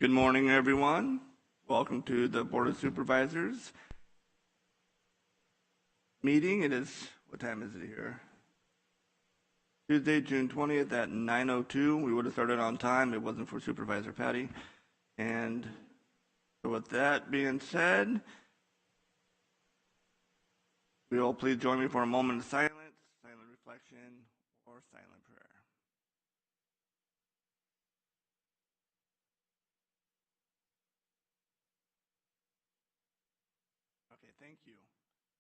Good morning, everyone. Welcome to the Board of Supervisors meeting. It is, what time is it here? Tuesday, June 20th at 9:02. We would have started on time. It wasn't for Supervisor Patty. And so with that being said, will you all please join me for a moment of silence, silent reflection, or silent prayer. Okay, thank you.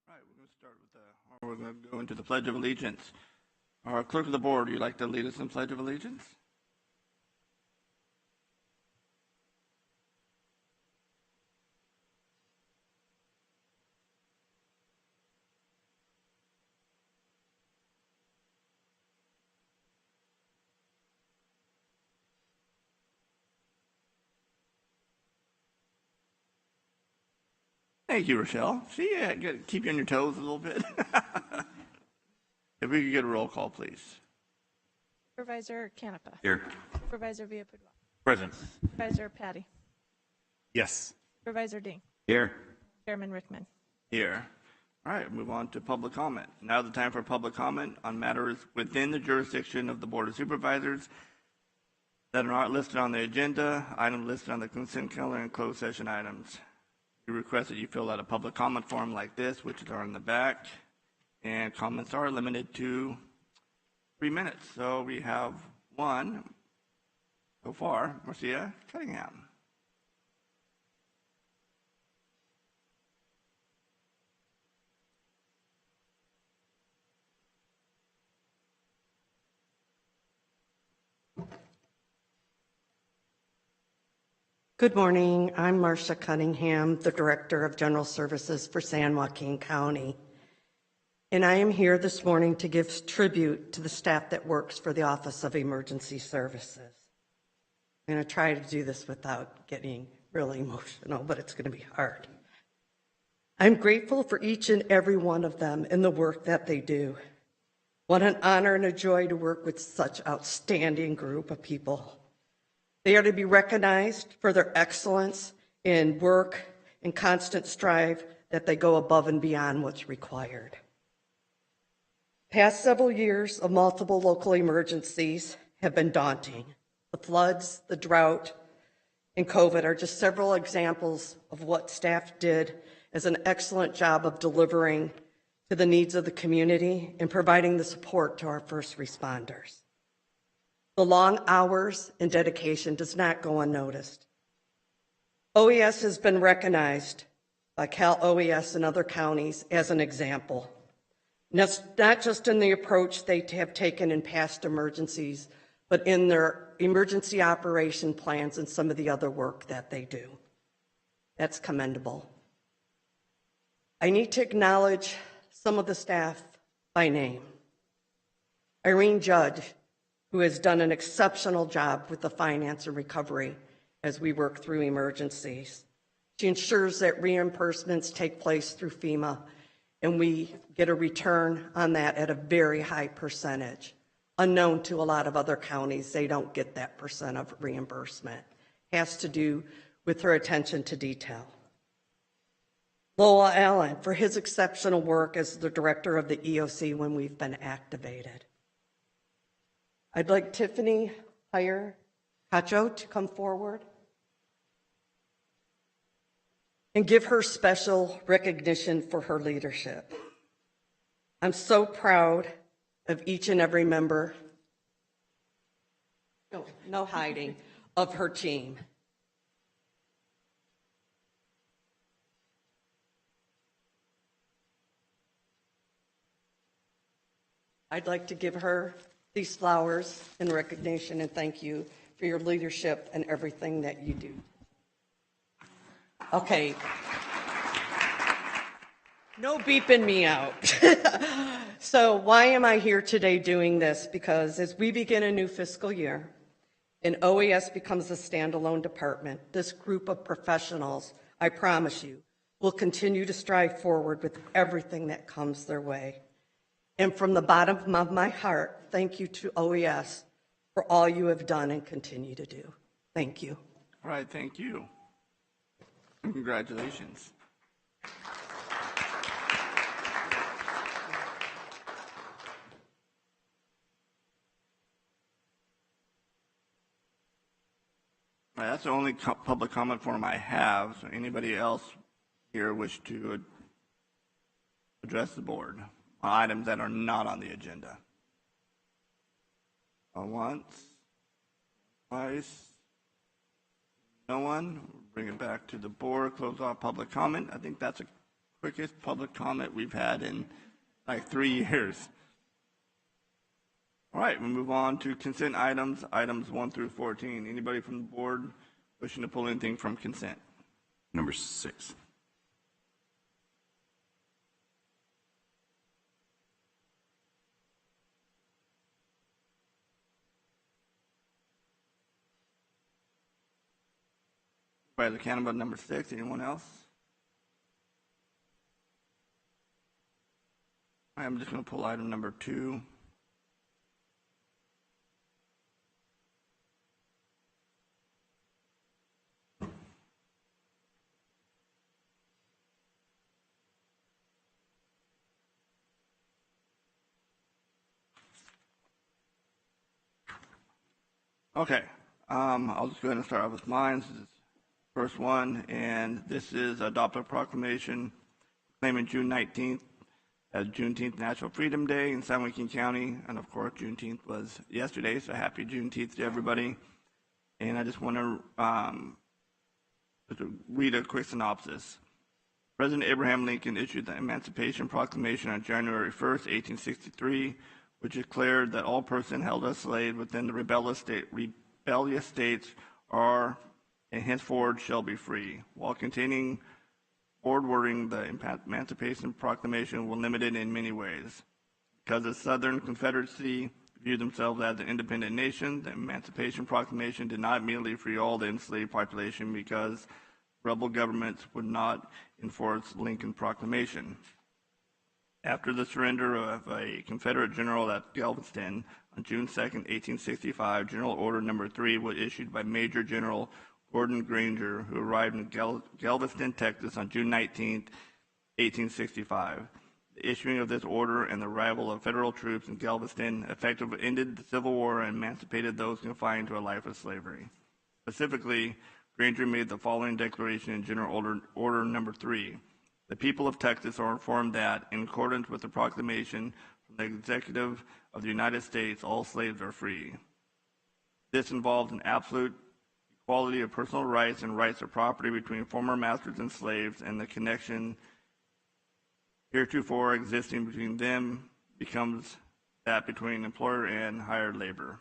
All right, we're going to start with we're going to go into the Pledge of Allegiance. Our clerk of the board, would you like to lead us in Pledge of Allegiance? Thank you, Rochelle. See, keep you on your toes a little bit. If we could get a roll call, please. Supervisor Canepa. Here. Supervisor Villapadua. Present. Supervisor Patty. Yes. Supervisor Ding. Here. Chairman Rickman. Here. All right, move on to public comment. Now the time for public comment on matters within the jurisdiction of the Board of Supervisors that are not listed on the agenda, items listed on the consent calendar, and closed session items. We request that you fill out a public comment form like this, which are in the back, and comments are limited to 3 minutes. So we have one so far, Marcia Cunningham. Good morning. I'm Marcia Cunningham, the Director of General Services for San Joaquin County. And I am here this morning to give tribute to the staff that works for the Office of Emergency Services. I'm going to try to do this without getting really emotional, but it's going to be hard. I'm grateful for each and every one of them and the work that they do. What an honor and a joy to work with such an outstanding group of people. They are to be recognized for their excellence in work and constant strive that they go above and beyond what's required. Past several years of multiple local emergencies have been daunting. The floods, the drought, and COVID are just several examples of what staff did as an excellent job of delivering to the needs of the community and providing the support to our first responders. The long hours and dedication does not go unnoticed. OES has been recognized by Cal OES and other counties as an example. Not just in the approach they have taken in past emergencies, but in their emergency operation plans and some of the other work that they do. That's commendable. I need to acknowledge some of the staff by name. Irene Judd, who has done an exceptional job with the finance and recovery as we work through emergencies. She ensures that reimbursements take place through FEMA, and we get a return on that at a very high percentage. Unknown to a lot of other counties, they don't get that percent of reimbursement. Has to do with her attention to detail. Lowell Allen, for his exceptional work as the director of the EOC when we've been activated. I'd like Tiffany Cacho to come forward and give her special recognition for her leadership. I'm so proud of each and every member, no hiding, of her team. I'd like to give her these flowers in recognition and thank you for your leadership and everything that you do. Okay. No beeping me out. So why am I here today doing this? Because as we begin a new fiscal year and OES becomes a standalone department, this group of professionals, I promise you, will continue to strive forward with everything that comes their way. And from the bottom of my heart, thank you to OES for all you have done and continue to do. Thank you. All right, thank you. Congratulations. All right, that's the only public comment form I have. So anybody else here wish to address the board on items that are not on the agenda? Once, twice, no one. Bring it back to the board, close off public comment. I think that's the quickest public comment we've had in like 3 years. All right, we move on to consent items, items 1 through 14. Anybody from the board wishing to pull anything from consent? Number 6. Supervisor Canada, number 6. Anyone else? All right, I'm just going to pull item number 2. Okay, I'll just go ahead and start off with mine. This is the first one, and this is adopt a proclamation claiming June 19th as Juneteenth National Freedom Day in San Joaquin County. And of course, Juneteenth was yesterday, so happy Juneteenth to everybody. And I just want to read a quick synopsis. President Abraham Lincoln issued the Emancipation Proclamation on January 1st, 1863, which declared that all persons held as slaves within the rebellious states are and henceforward shall be free. While containing forward wording, the Emancipation Proclamation was limited in many ways. Because the Southern Confederacy viewed themselves as an independent nation, the Emancipation Proclamation did not immediately free all the enslaved population because rebel governments would not enforce Lincoln Proclamation. After the surrender of a Confederate general at Galveston on June 2, 1865, General Order No. 3 was issued by Major General Gordon Granger, who arrived in Galveston, Texas on June 19, 1865. The issuing of this order and the arrival of federal troops in Galveston effectively ended the Civil War and emancipated those confined to a life of slavery. Specifically, Granger made the following declaration in General Order No. 3. The people of Texas are informed that, in accordance with the proclamation from the Executive of the United States, all slaves are free. This involves an absolute equality of personal rights and rights of property between former masters and slaves, and the connection heretofore existing between them becomes that between employer and hired labor.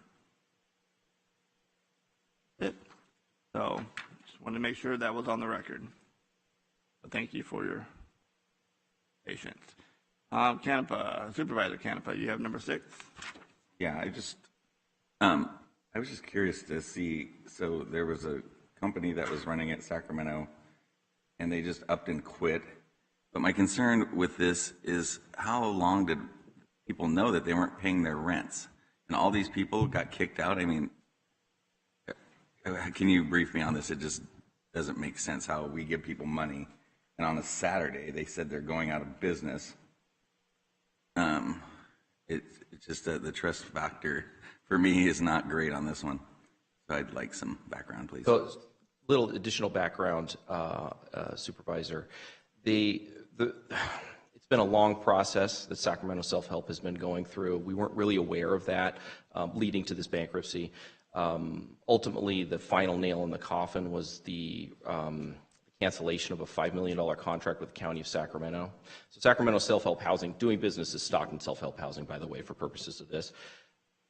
So, just wanted to make sure that was on the record. But thank you for your patience. Supervisor Canepa, you have number 6. Yeah, I was just curious to see, so there was a company that was running at Sacramento, and they just upped and quit. But my concern with this is, how long did people know that they weren't paying their rents? And all these people got kicked out? I mean, can you brief me on this? It just doesn't make sense how we give people money, and on a Saturday they said they're going out of business. It's just the trust factor for me is not great on this one. So I'd like some background, please. So, little additional background, Supervisor. It's been a long process that Sacramento Self-Help has been going through. We weren't really aware of that leading to this bankruptcy. Ultimately, the final nail in the coffin was the cancellation of a $5 million contract with the County of Sacramento. So Sacramento Self-Help Housing, doing business as Stockton Self-Help Housing, by the way, for purposes of this,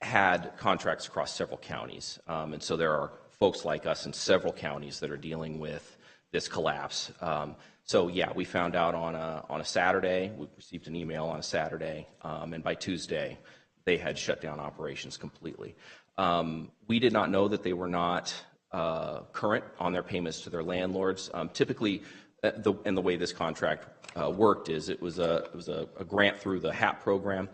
had contracts across several counties. And so there are folks like us in several counties that are dealing with this collapse. So yeah, we found out on a Saturday. We received an email on a Saturday, and by Tuesday, they had shut down operations completely. We did not know that they were not current on their payments to their landlords. Typically, and the way this contract worked is it was a grant through the HAP program.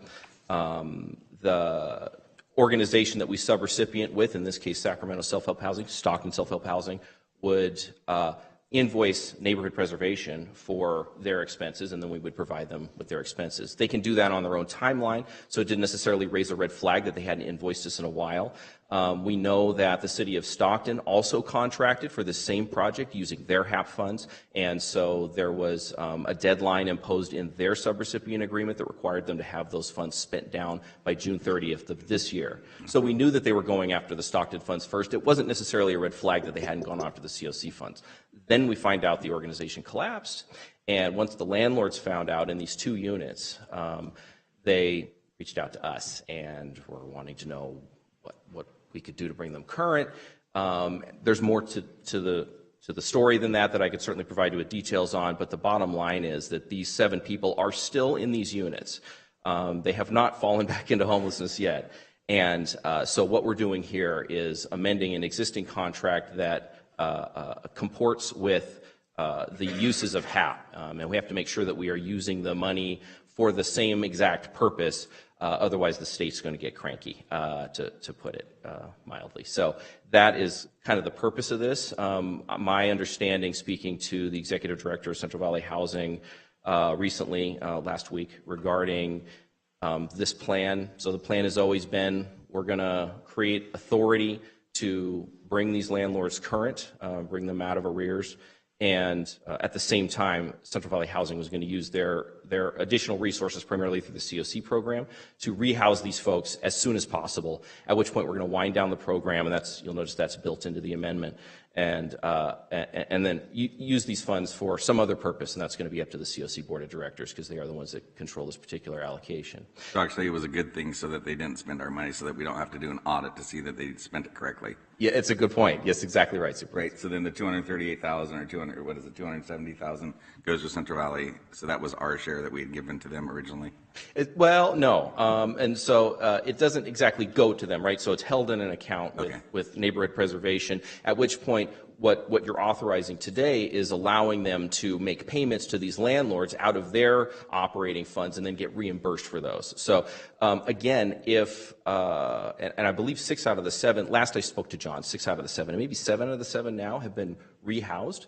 The organization that we subrecipient with, in this case Sacramento Self-Help Housing, Stockton Self-Help Housing, would invoice neighborhood preservation for their expenses, and then we would provide them with their expenses. They can do that on their own timeline, so it didn't necessarily raise a red flag that they hadn't invoiced us in a while. We know that the city of Stockton also contracted for the same project using their HAP funds, and so there was a deadline imposed in their subrecipient agreement that required them to have those funds spent down by June 30th of this year. So we knew that they were going after the Stockton funds first. It wasn't necessarily a red flag that they hadn't gone after the COC funds. Then we find out the organization collapsed, and once the landlords found out in these 2 units, they reached out to us and were wanting to know what we could do to bring them current. There's more to the story than that I could certainly provide you with details on, but the bottom line is that these 7 people are still in these units. They have not fallen back into homelessness yet. And so what we're doing here is amending an existing contract that comports with the uses of HAP. And we have to make sure that we are using the money for the same exact purpose. Otherwise, the state's going to get cranky, to put it mildly. So that is kind of the purpose of this. My understanding, speaking to the executive director of Central Valley Housing recently, last week, regarding this plan. So the plan has always been, we're going to create authority to bring these landlords current, bring them out of arrears. And at the same time, Central Valley Housing was going to use their additional resources, primarily through the COC program, to rehouse these folks as soon as possible, at which point we're going to wind down the program, and that's, you'll notice that's built into the amendment, and then use these funds for some other purpose, and that's going to be up to the COC Board of Directors, because they are the ones that control this particular allocation. So actually, it was a good thing so that they didn't spend our money, so that we don't have to do an audit to see that they spent it correctly. Yeah, it's a good point. Yes, exactly right, Supervisor. Right, so then the 238,000 or 270,000 goes to Central Valley, so that was our share that we had given to them originally? Well, no, and so it doesn't exactly go to them, right? So it's held in an account with neighborhood preservation, at which point what you're authorizing today is allowing them to make payments to these landlords out of their operating funds and then get reimbursed for those. So again, if, and I believe 6 out of the 7, last I spoke to John, 6 out of the 7, and maybe 7 of the 7 now have been rehoused.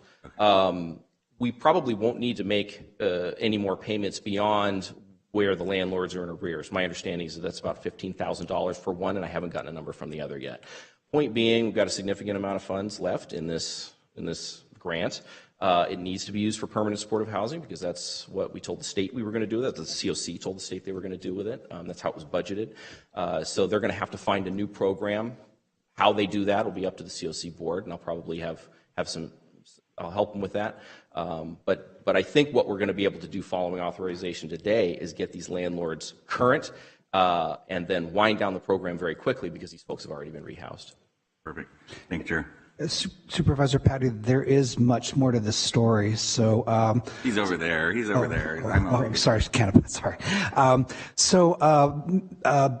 We probably won't need to make any more payments beyond where the landlords are in arrears. My understanding is that that's about $15,000 for one, and I haven't gotten a number from the other yet. Point being, we've got a significant amount of funds left in this grant. It needs to be used for permanent supportive housing, because that's what we told the state we were going to do. That's what the COC told the state they were going to do with it. That's how it was budgeted. So they're going to have to find a new program. How they do that will be up to the COC board, and I'll probably have some. I'll help them with that. But I think what we're going to be able to do following authorization today is get these landlords current, and then wind down the program very quickly, because these folks have already been rehoused. Perfect. Thank you, Chair. Supervisor Patty, there is much more to this story. So he's over there. He's over there. I'm sorry, Canada. Sorry.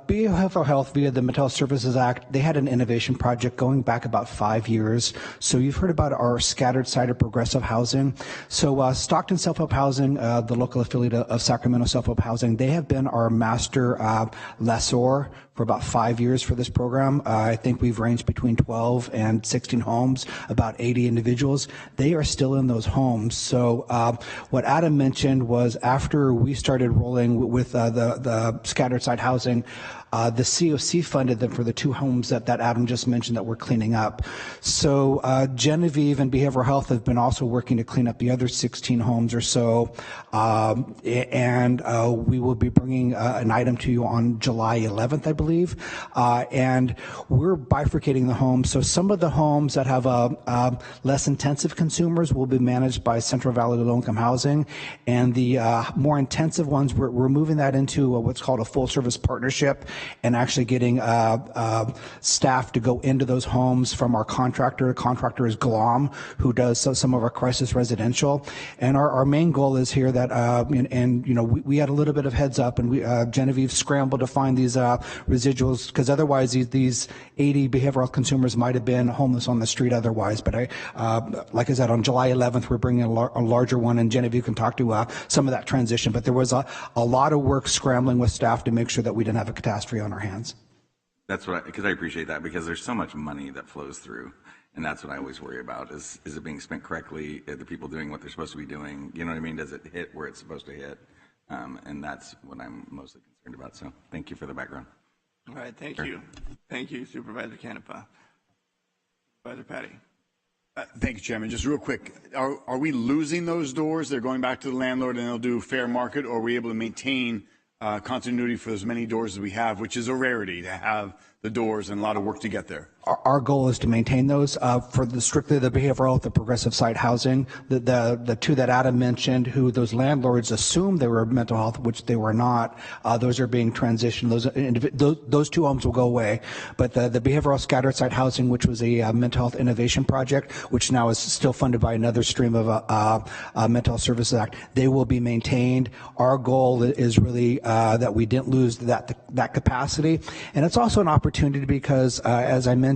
Behavioral Health via the Mental Services Act, they had an innovation project going back about 5 years. So you've heard about our scattered site of progressive housing. So Stockton Self-Help Housing, the local affiliate of Sacramento Self-Help Housing, they have been our master lessor for about 5 years for this program. I think we've ranged between 12 and 16 homes, about 80 individuals. They are still in those homes. So what Adam mentioned was, after we started rolling with the scattered site housing, the COC funded them for the 2 homes that Adam just mentioned that we're cleaning up. So Genevieve and Behavioral Health have been also working to clean up the other 16 homes or so. And we will be bringing an item to you on July 11th, I believe. And we're bifurcating the homes. So some of the homes that have less intensive consumers will be managed by Central Valley Low-Income Housing. And the more intensive ones, we're moving that into what's called a full-service partnership, and actually getting staff to go into those homes from our contractor. The contractor is Glom, who does some of our crisis residential. And our main goal is here that, and you know, we had a little bit of heads up, and Genevieve scrambled to find these residuals, because otherwise these 80 behavioral consumers might have been homeless on the street otherwise. But like I said, on July 11th, we're bringing a larger one, and Genevieve can talk to some of that transition. But there was a lot of work scrambling with staff to make sure that we didn't have a catastrophe on our hands. That's what, because I appreciate that, because there's so much money that flows through. And that's what I always worry about, is it being spent correctly? Are the people doing what they're supposed to be doing? You know what I mean? Does it hit where it's supposed to hit? And that's what I'm mostly concerned about. So thank you for the background. All right, thank you. Thank you, Supervisor Canepa. Supervisor Patty. Thank you, Chairman. Just real quick, are we losing those doors? They're going back to the landlord and they'll do fair market, or are we able to maintain continuity for as many doors as we have, which is a rarity to have the doors and a lot of work to get there? Our goal is to maintain those for strictly the behavioral health, the progressive site housing. The two that Adam mentioned, who those landlords assumed they were mental health, which they were not. Those are being transitioned. Those two homes will go away. But the behavioral scattered site housing, which was a mental health innovation project, which now is still funded by another stream of Mental Health Services Act, they will be maintained. Our goal is really that we didn't lose that capacity, and it's also an opportunity because, as I mentioned,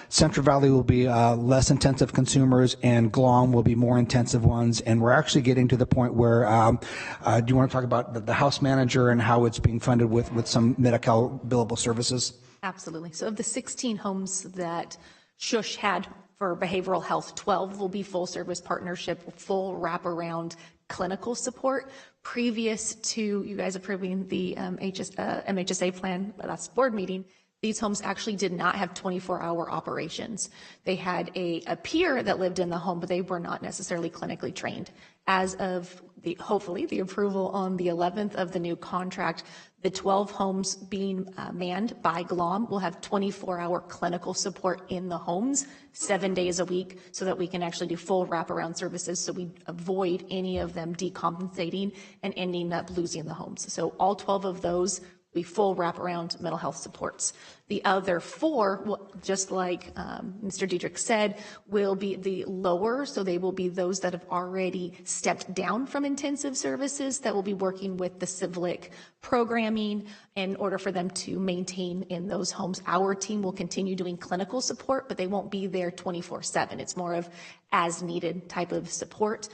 Central Valley will be less intensive consumers and Glom will be more intensive ones. And we're actually getting to the point where, do you want to talk about the house manager and how it's being funded with some Medi-Cal billable services? Absolutely. So of the 16 homes that Shush had for behavioral health, 12 will be full service partnership, full wraparound clinical support. Previous to you guys approving the MHSA plan, last board meeting, these homes actually did not have 24-hour operations. They had a peer that lived in the home, but they were not necessarily clinically trained. As of hopefully the approval on the 11th of the new contract, the 12 homes being manned by Glom will have 24-hour clinical support in the homes 7 days a week so that we can actually do full wraparound services so we avoid any of them decompensating and ending up losing the homes. So all 12 of those be full wraparound mental health supports. The other 4, just like Mr. Diedrich said, will be the lower, so they will be those that have already stepped down from intensive services that will be working with the CIVLIC programming in order for them to maintain in those homes. Our team will continue doing clinical support, but they won't be there 24/7. It's more of as needed type of support.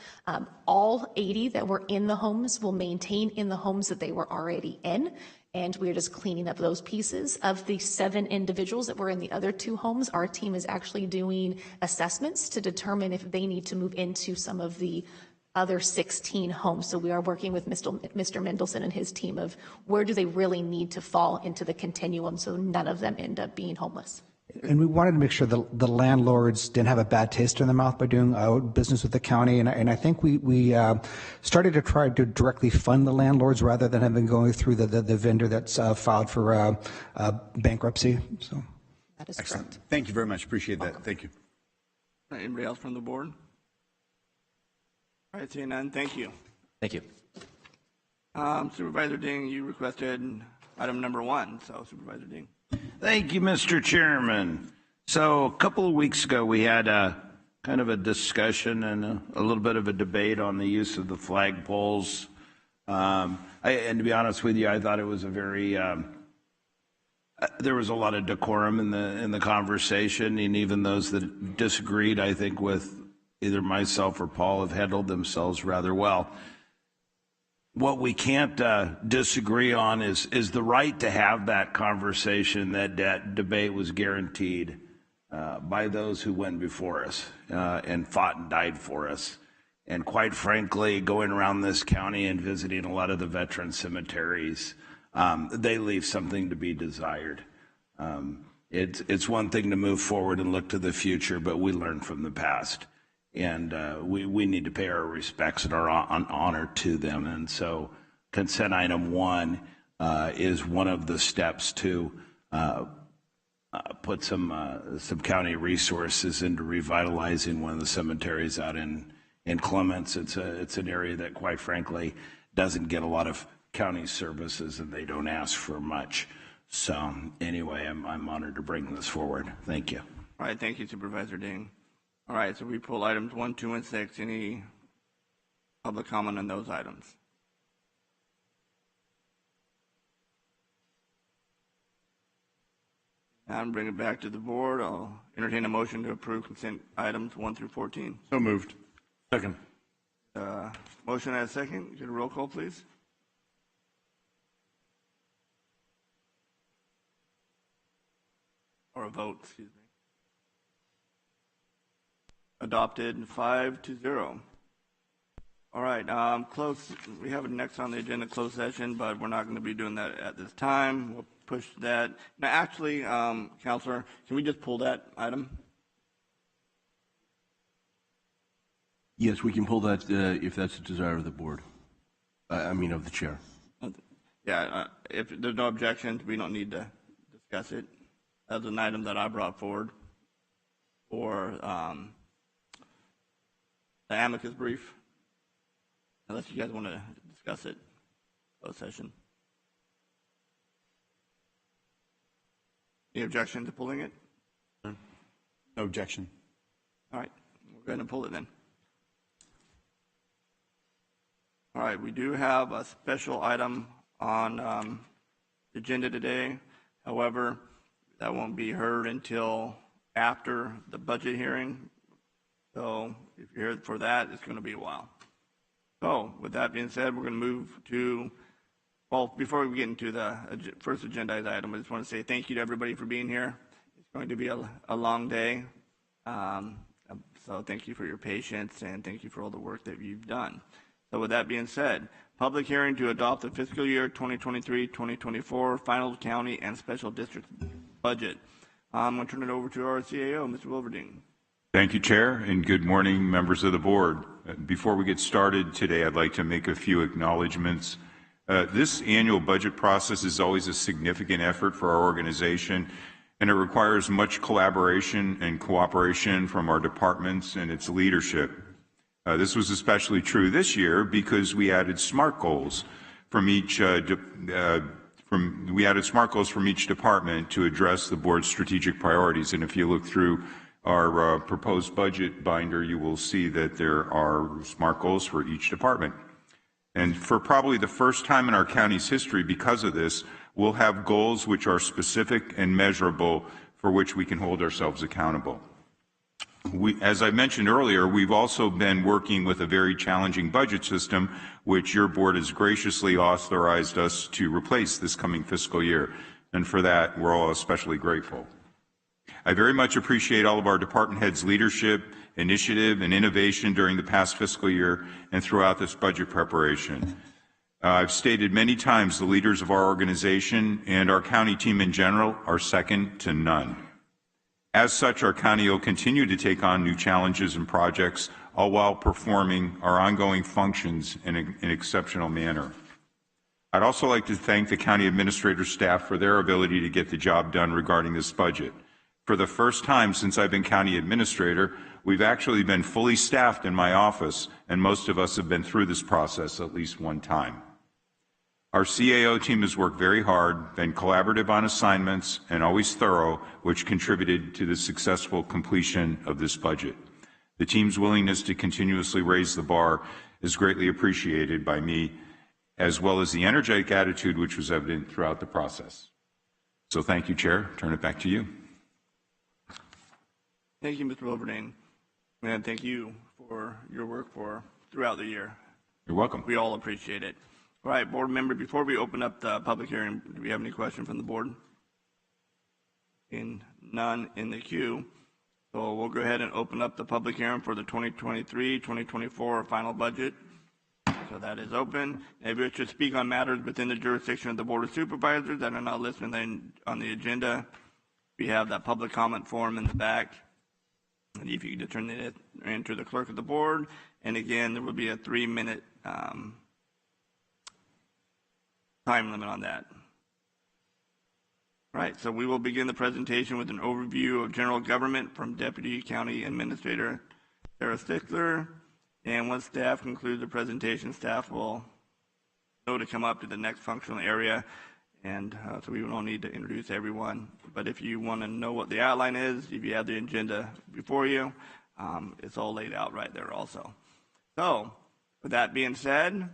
All 80 that were in the homes will maintain in the homes that they were already in. And we're just cleaning up those pieces. Of the 7 individuals that were in the other 2 homes, our team is actually doing assessments to determine if they need to move into some of the other 16 homes. So we are working with Mr. Mendelson and his team of where do they really need to fall into the continuum so none of them end up being homeless. And we wanted to make sure the landlords didn't have a bad taste in their mouth by doing business with the county. And I think we started to try to directly fund the landlords rather than having going through the vendor that's filed for bankruptcy. So That is Excellent. correct. Thank you very much. Appreciate that. Thank you. Anybody else from the board? All right, seeing none, thank you. Thank you. Supervisor Ding, you requested item number 1, so Supervisor Ding. Thank you, Mr. Chairman. So a couple of weeks ago, we had a kind of a discussion and a little bit of a debate on the use of the flagpoles. And to be honest with you, I thought it was a very, there was a lot of decorum in the conversation, and even those that disagreed, I think, with either myself or Paul have handled themselves rather well. What we can't disagree on is the right to have that conversation. That debate was guaranteed by those who went before us and fought and died for us. And quite frankly, going around this county and visiting a lot of the veteran cemeteries, they leave something to be desired. It's one thing to move forward and look to the future, but we learn from the past. And we need to pay our respects and our honor to them. And so consent item 1 is one of the steps to put some county resources into revitalizing one of the cemeteries out in Clements. It's an area that, quite frankly, doesn't get a lot of county services, and they don't ask for much. So anyway, I'm honored to bring this forward. Thank you. All right, thank you, Supervisor Ding. All right, so we pull items 1, 2, and 6. Any public comment on those items? Now bring it back to the board. I'll entertain a motion to approve consent items 1 through 14. So moved. Second. Motion and a second. Get a roll call, please. Or a vote, excuse me. Adopted 5-0. All right, we have it next on the agenda, closed session, but we're not going to be doing that at this time. We'll push that. Now, actually, Counselor, can we just pull that item? Yes, we can pull that if that's the desire of the board. Of the chair. Yeah, if there's no objections, we don't need to discuss it. That's an item that I brought forward for the amicus brief, unless you guys want to discuss it, closed session. Any objection to pulling it? No objection. All right, we'll go ahead and pull it then. All right, we do have a special item on the agenda today. However, that won't be heard until after the budget hearing. So if you're here for that, it's going to be a while. So with that being said, we're going to move to, well, before we get into the first agendized item, I just want to say thank you to everybody for being here. It's going to be a long day. So thank you for your patience and thank you for all the work that you've done. So with that being said, public hearing to adopt the fiscal year 2023-2024 final county and special district budget. I'm going to turn it over to our CAO, Mr. Wilverding. Thank you, Chair, and good morning, members of the board. Before we get started today, I'd like to make a few acknowledgments. This annual budget process is always a significant effort for our organization, and it requires much collaboration and cooperation from our departments and its leadership. This was especially true this year because we added SMART goals from each department to address the board's strategic priorities. And if you look through our proposed budget binder, you will see that there are SMART goals for each department. And for probably the first time in our county's history, because of this, we'll have goals which are specific and measurable for which we can hold ourselves accountable. As I mentioned earlier, we've also been working with a very challenging budget system, which your board has graciously authorized us to replace this coming fiscal year. And for that, we're all especially grateful. I very much appreciate all of our department heads' leadership, initiative, and innovation during the past fiscal year and throughout this budget preparation. I've stated many times the leaders of our organization and our county team in general are second to none. As such, our county will continue to take on new challenges and projects, all while performing our ongoing functions in an exceptional manner. I'd also like to thank the county administrator staff for their ability to get the job done regarding this budget. For the first time since I've been county administrator, we've actually been fully staffed in my office, and most of us have been through this process at least one time. Our CAO team has worked very hard, been collaborative on assignments, and always thorough, which contributed to the successful completion of this budget. The team's willingness to continuously raise the bar is greatly appreciated by me, as well as the energetic attitude which was evident throughout the process. So thank you, Chair. Turn it back to you. Thank you, Mr. Wilverding, and thank you for your work throughout the year. You're welcome. We all appreciate it. All right, board member, before we open up the public hearing, do we have any questions from the board? None in the queue. So we'll go ahead and open up the public hearing for the 2023-2024 final budget. So that is open. If you wish to speak on matters within the jurisdiction of the Board of Supervisors that are not listed on the agenda, we have that public comment form in the back. And if you could just turn it in to the clerk of the board. And again, there will be a 3-minute time limit on that. All right, so we will begin the presentation with an overview of general government from Deputy County Administrator Sarah Stickler. And once staff concludes the presentation, staff will know to come up to the next functional area. And so we don't need to introduce everyone. But if you want to know what the outline is, if you have the agenda before you, it's all laid out right there also. So with that being said,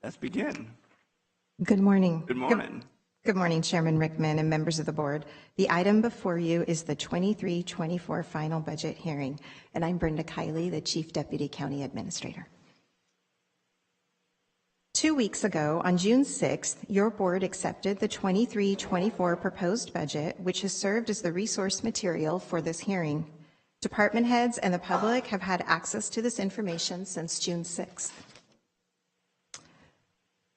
let's begin. Good morning. Good morning. Good morning, Chairman Rickman and members of the board. The item before you is the 23-24 final budget hearing, and I'm Brenda Kiley, the Chief Deputy County Administrator. 2 weeks ago, on June 6th, your board accepted the 23-24 proposed budget, which has served as the resource material for this hearing. Department heads and the public have had access to this information since June 6th.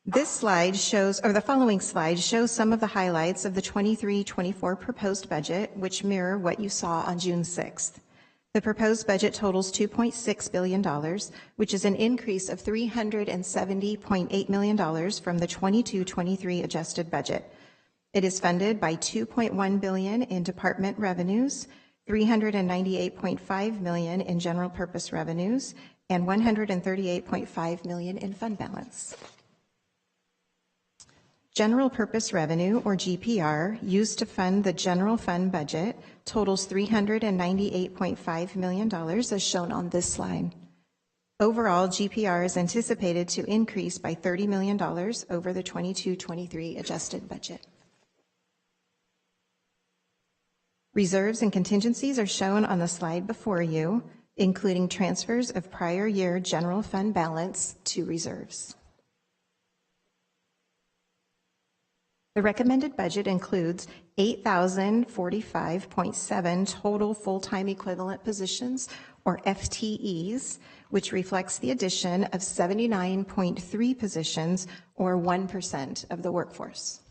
This slide shows, or the following slide shows some of the highlights of the 23-24 proposed budget, which mirror what you saw on June 6th. The proposed budget totals $2.6 billion, which is an increase of $370.8 million from the 22-23 adjusted budget. It is funded by $2.1 billion in department revenues, $398.5 million in general purpose revenues, and $138.5 million in fund balance. General purpose revenue, or GPR, used to fund the general fund budget totals $398.5 million, as shown on this slide. Overall, GPR is anticipated to increase by $30 million over the 22-23 adjusted budget. Reserves and contingencies are shown on the slide before you, including transfers of prior year general fund balance to reserves. The recommended budget includes 8,045.7 total full-time equivalent positions, or FTEs, which reflects the addition of 79.3 positions, or 1% of the workforce.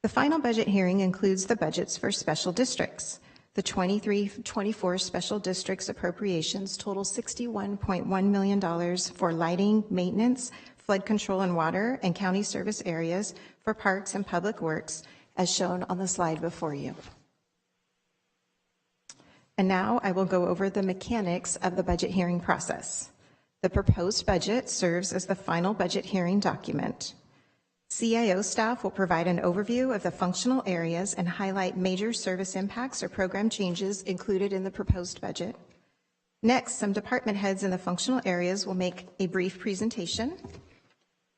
The final budget hearing includes the budgets for special districts. The 23-24 special districts appropriations total $61.1 million for lighting, maintenance, flood control and water, and county service areas for parks and public works, as shown on the slide before you. And now I will go over the mechanics of the budget hearing process. The proposed budget serves as the final budget hearing document. CIO staff will provide an overview of the functional areas and highlight major service impacts or program changes included in the proposed budget. Next, some department heads in the functional areas will make a brief presentation.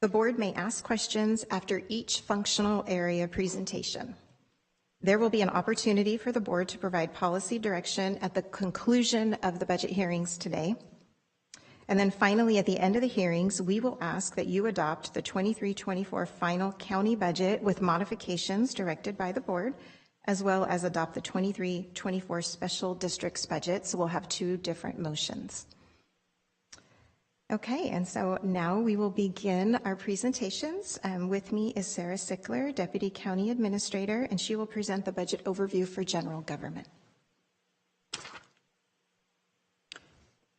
The board may ask questions after each functional area presentation. There will be an opportunity for the board to provide policy direction at the conclusion of the budget hearings today. And then finally, at the end of the hearings, we will ask that you adopt the 23-24 final county budget with modifications directed by the board, as well as adopt the 23-24 special districts budget. So we'll have two different motions. Okay, and so now we will begin our presentations. With me is Sarah Sickler, Deputy County Administrator, and she will present the budget overview for general government.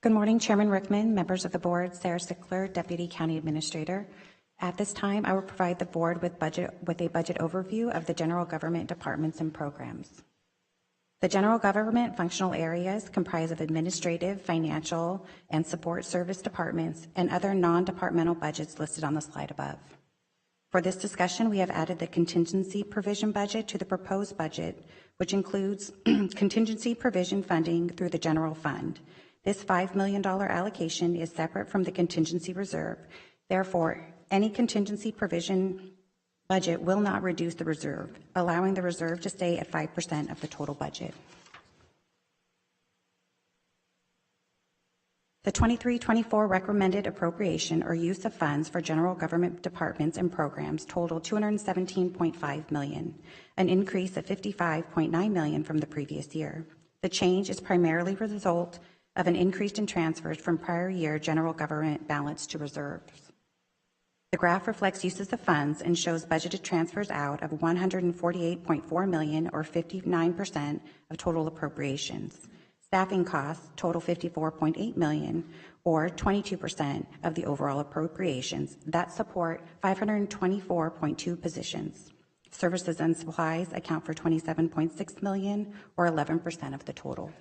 Good morning, Chairman Rickman, members of the board, Sarah Sickler, Deputy County Administrator. At this time, I will provide the board with a budget overview of the general government departments and programs. The general government functional areas comprise of administrative, financial, and support service departments and other non-departmental budgets listed on the slide above. For this discussion, we have added the contingency provision budget to the proposed budget, which includes contingency provision funding through the general fund. This $5 million allocation is separate from the contingency reserve. Therefore, any contingency provision budget will not reduce the reserve, allowing the reserve to stay at 5% of the total budget. The 23-24 recommended appropriation or use of funds for general government departments and programs totaled $217.5 million, an increase of $55.9 million from the previous year. The change is primarily a result of an increase in transfers from prior year general government balance to reserves. The graph reflects uses of funds and shows budgeted transfers out of $148.4 million, or 59% of total appropriations. Staffing costs total $54.8 million, or 22% of the overall appropriations that support 524.2 positions. Services and supplies account for $27.6 million, or 11% of the total.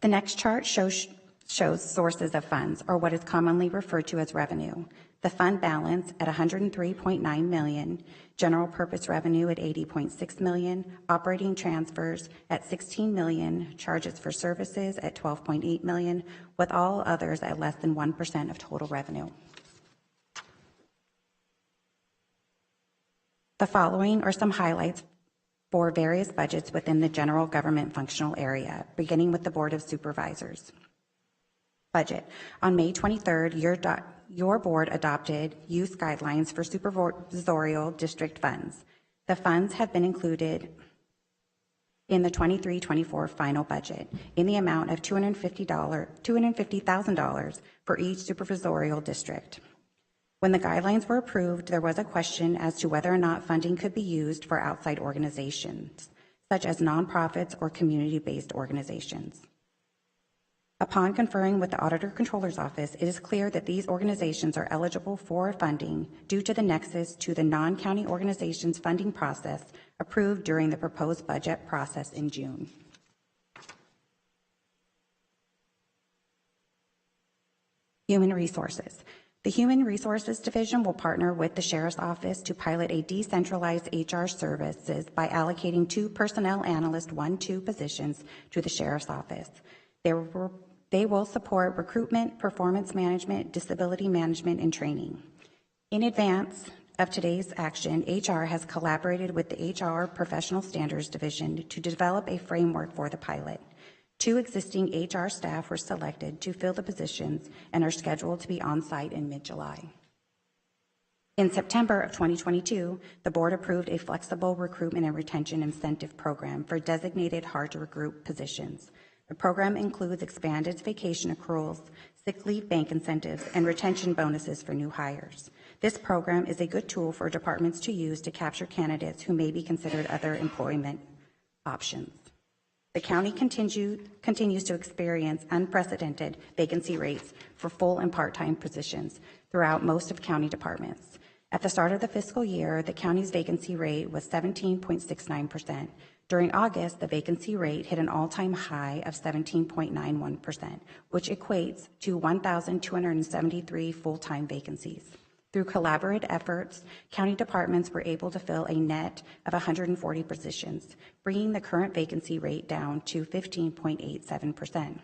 The next chart shows sources of funds, or what is commonly referred to as revenue. The fund balance at $103.9 million, general purpose revenue at $80.6 million, operating transfers at $16 million, charges for services at $12.8 million, with all others at less than 1% of total revenue. The following are some highlights for various budgets within the general government functional area, beginning with the Board of Supervisors. Budget. On May 23rd, your board adopted use guidelines for supervisorial district funds. The funds have been included in the 23-24 final budget in the amount of $250,000 for each supervisorial district. When the guidelines were approved, there was a question as to whether or not funding could be used for outside organizations, such as nonprofits or community-based organizations. Upon conferring with the Auditor Controller's Office, it is clear that these organizations are eligible for funding due to the nexus to the non-county organizations funding process approved during the proposed budget process in June. Human Resources. The Human Resources Division will partner with the Sheriff's Office to pilot a decentralized HR services by allocating 2 Personnel Analyst 1-2 positions to the Sheriff's Office. They will support recruitment, performance management, disability management, and training. In advance of today's action, HR has collaborated with the HR Professional Standards Division to develop a framework for the pilot. 2 existing HR staff were selected to fill the positions and are scheduled to be on site in mid-July. In September of 2022, the board approved a flexible recruitment and retention incentive program for designated hard-to-recruit positions. The program includes expanded vacation accruals, sick leave bank incentives, and retention bonuses for new hires. This program is a good tool for departments to use to capture candidates who may be considered other employment options. The county continues to experience unprecedented vacancy rates for full and part-time positions throughout most of county departments. At the start of the fiscal year, the county's vacancy rate was 17.69%. During August, the vacancy rate hit an all-time high of 17.91%, which equates to 1,273 full-time vacancies. Through collaborative efforts, county departments were able to fill a net of 140 positions, bringing the current vacancy rate down to 15.87%.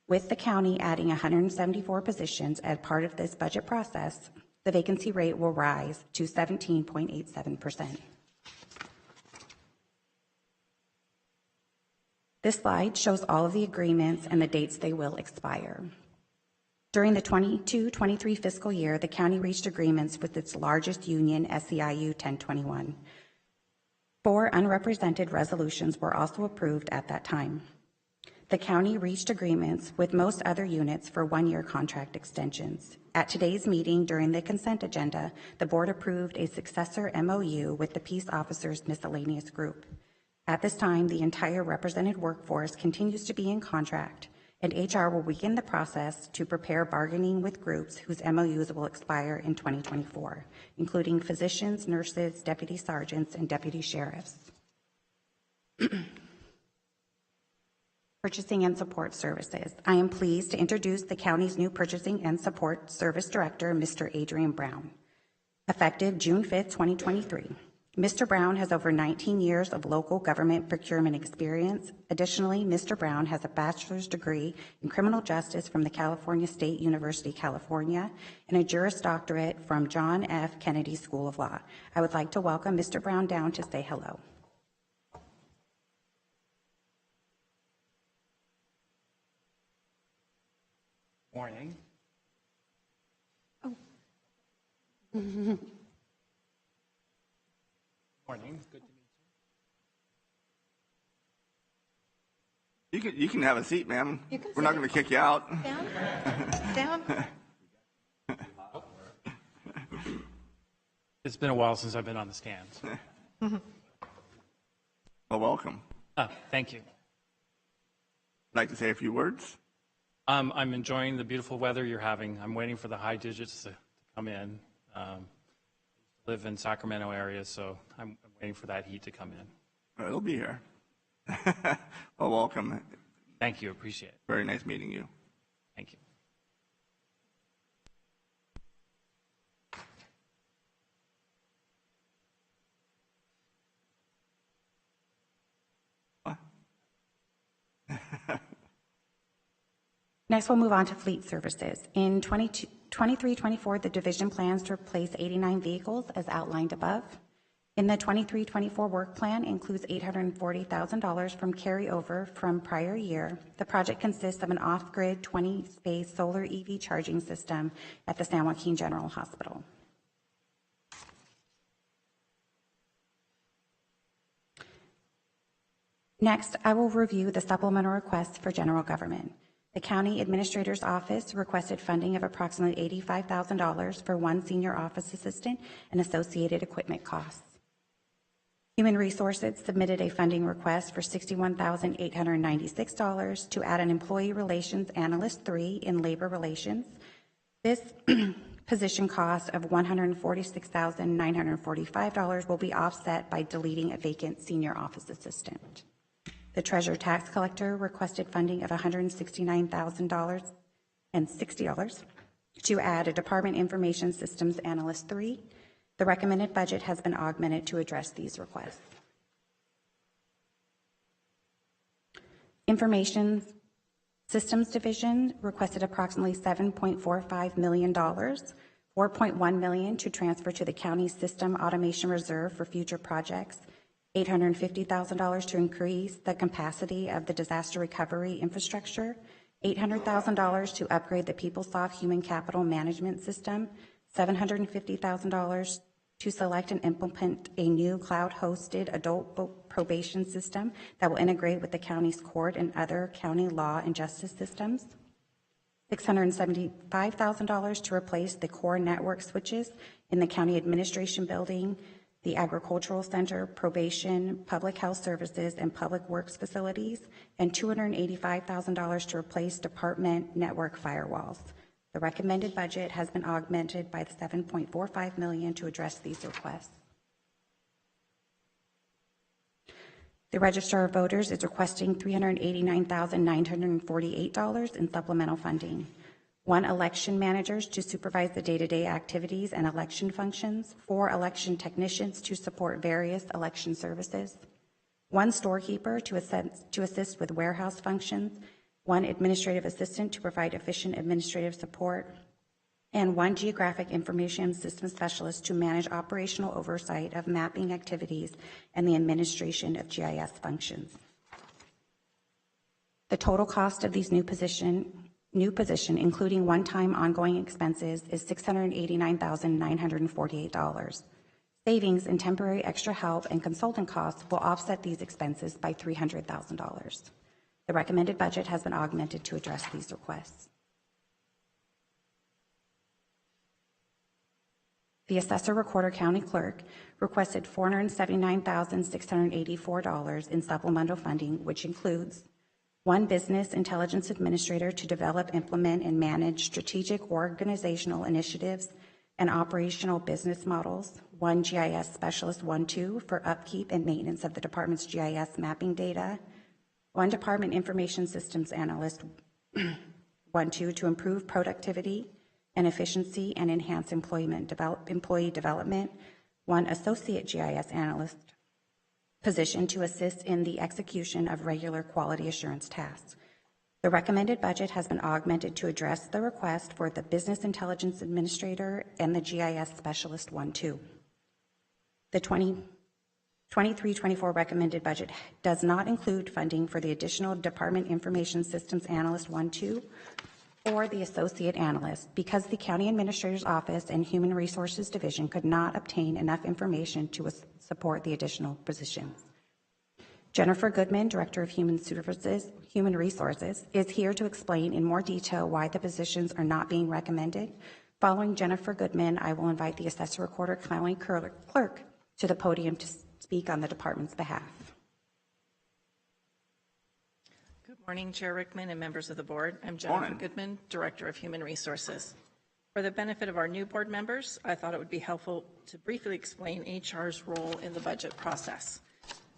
With the county adding 174 positions as part of this budget process, the vacancy rate will rise to 17.87%. This slide shows all of the agreements and the dates they will expire. During the 22-23 fiscal year, the county reached agreements with its largest union, SEIU 1021. 4 unrepresented resolutions were also approved at that time. The county reached agreements with most other units for 1-year contract extensions. At today's meeting during the consent agenda, the board approved a successor MOU with the Peace Officers Miscellaneous Group. At this time, the entire represented workforce continues to be in contract, and HR will begin the process to prepare bargaining with groups whose MOUs will expire in 2024, including physicians, nurses, deputy sergeants, and deputy sheriffs. Purchasing and Support Services. I am pleased to introduce the county's new Purchasing and Support Service Director, Mr. Adrian Brown. Effective June 5th, 2023. Mr. Brown has over 19 years of local government procurement experience. Additionally, Mr. Brown has a bachelor's degree in criminal justice from the California State University, California, and a Juris Doctorate from John F. Kennedy School of Law. I would like to welcome Mr. Brown down to say hello. Morning. Oh. Morning. Good to meet You can have a seat, ma'am. We're not going to kick you out. Down. Down. It's been a while since I've been on the stand. Well, welcome. Thank you. Like to say a few words? I'm enjoying the beautiful weather you're having. I'm waiting for the high digits to come in. Live in Sacramento area, so I'm waiting for that heat to come in. It'll be here. Well, welcome. Thank you. Appreciate it. Very nice meeting you. Thank you. Next, we'll move on to fleet services. In 23-24, the division plans to replace 89 vehicles as outlined above. In the 23-24 work plan includes $840,000 from carryover from prior year. The project consists of an off-grid 20-space solar EV charging system at the San Joaquin General Hospital. Next, I will review the supplemental requests for general government. The County Administrator's Office requested funding of approximately $85,000 for one senior office assistant and associated equipment costs. Human Resources submitted a funding request for $61,896 to add an Employee Relations Analyst 3 in Labor Relations. This position cost of $146,945 will be offset by deleting a vacant senior office assistant. The Treasurer Tax Collector requested funding of $169,060 to add a Department Information Systems Analyst 3. The recommended budget has been augmented to address these requests. Information Systems Division requested approximately $7.45 million, $4.1 million to transfer to the county System Automation Reserve for future projects, $850,000 to increase the capacity of the disaster recovery infrastructure, $800,000 to upgrade the PeopleSoft human capital management system, $750,000 to select and implement a new cloud-hosted adult probation system that will integrate with the county's court and other county law and justice systems, $675,000 to replace the core network switches in the county administration building, the agricultural center, probation, public health services, and public works facilities, and $285,000 to replace department network firewalls. The recommended budget has been augmented by the $7.45 million to address these requests. The Registrar of Voters is requesting $389,948 in supplemental funding. 1 election managers to supervise the day-to-day activities and election functions, 4 election technicians to support various election services, 1 storekeeper to assist with warehouse functions, 1 administrative assistant to provide efficient administrative support, and 1 geographic information system specialist to manage operational oversight of mapping activities and the administration of GIS functions. The total cost of these new position, including one-time ongoing expenses, is $689,948. Savings in temporary extra help and consultant costs will offset these expenses by $300,000. The recommended budget has been augmented to address these requests. The Assessor-recorder County Clerk requested $479,684 in supplemental funding, which includes 1 business intelligence administrator to develop, implement, and manage strategic organizational initiatives and operational business models, 1 GIS specialist 1-2 for upkeep and maintenance of the department's GIS mapping data, 1 department information systems analyst 1-2 to improve productivity and efficiency and enhance employee development, 1 associate GIS analyst position to assist in the execution of regular quality assurance tasks. The recommended budget has been augmented to address the request for the Business Intelligence Administrator and the GIS Specialist 1-2. The 23-24 recommended budget does not include funding for the additional Department Information Systems Analyst 1-2 or the Associate Analyst because the County Administrator's Office and Human Resources Division could not obtain enough information to support the additional positions. Jennifer Goodman, Director of Human Resources, is here to explain in more detail why the positions are not being recommended. Following Jennifer Goodman, I will invite the Assessor-recorder County Clerk to the podium to speak on the department's behalf. Good morning, Chair Rickman and members of the board. I'm Jennifer Goodman, Director of Human Resources. For the benefit of our new board members, I thought it would be helpful to briefly explain HR's role in the budget process.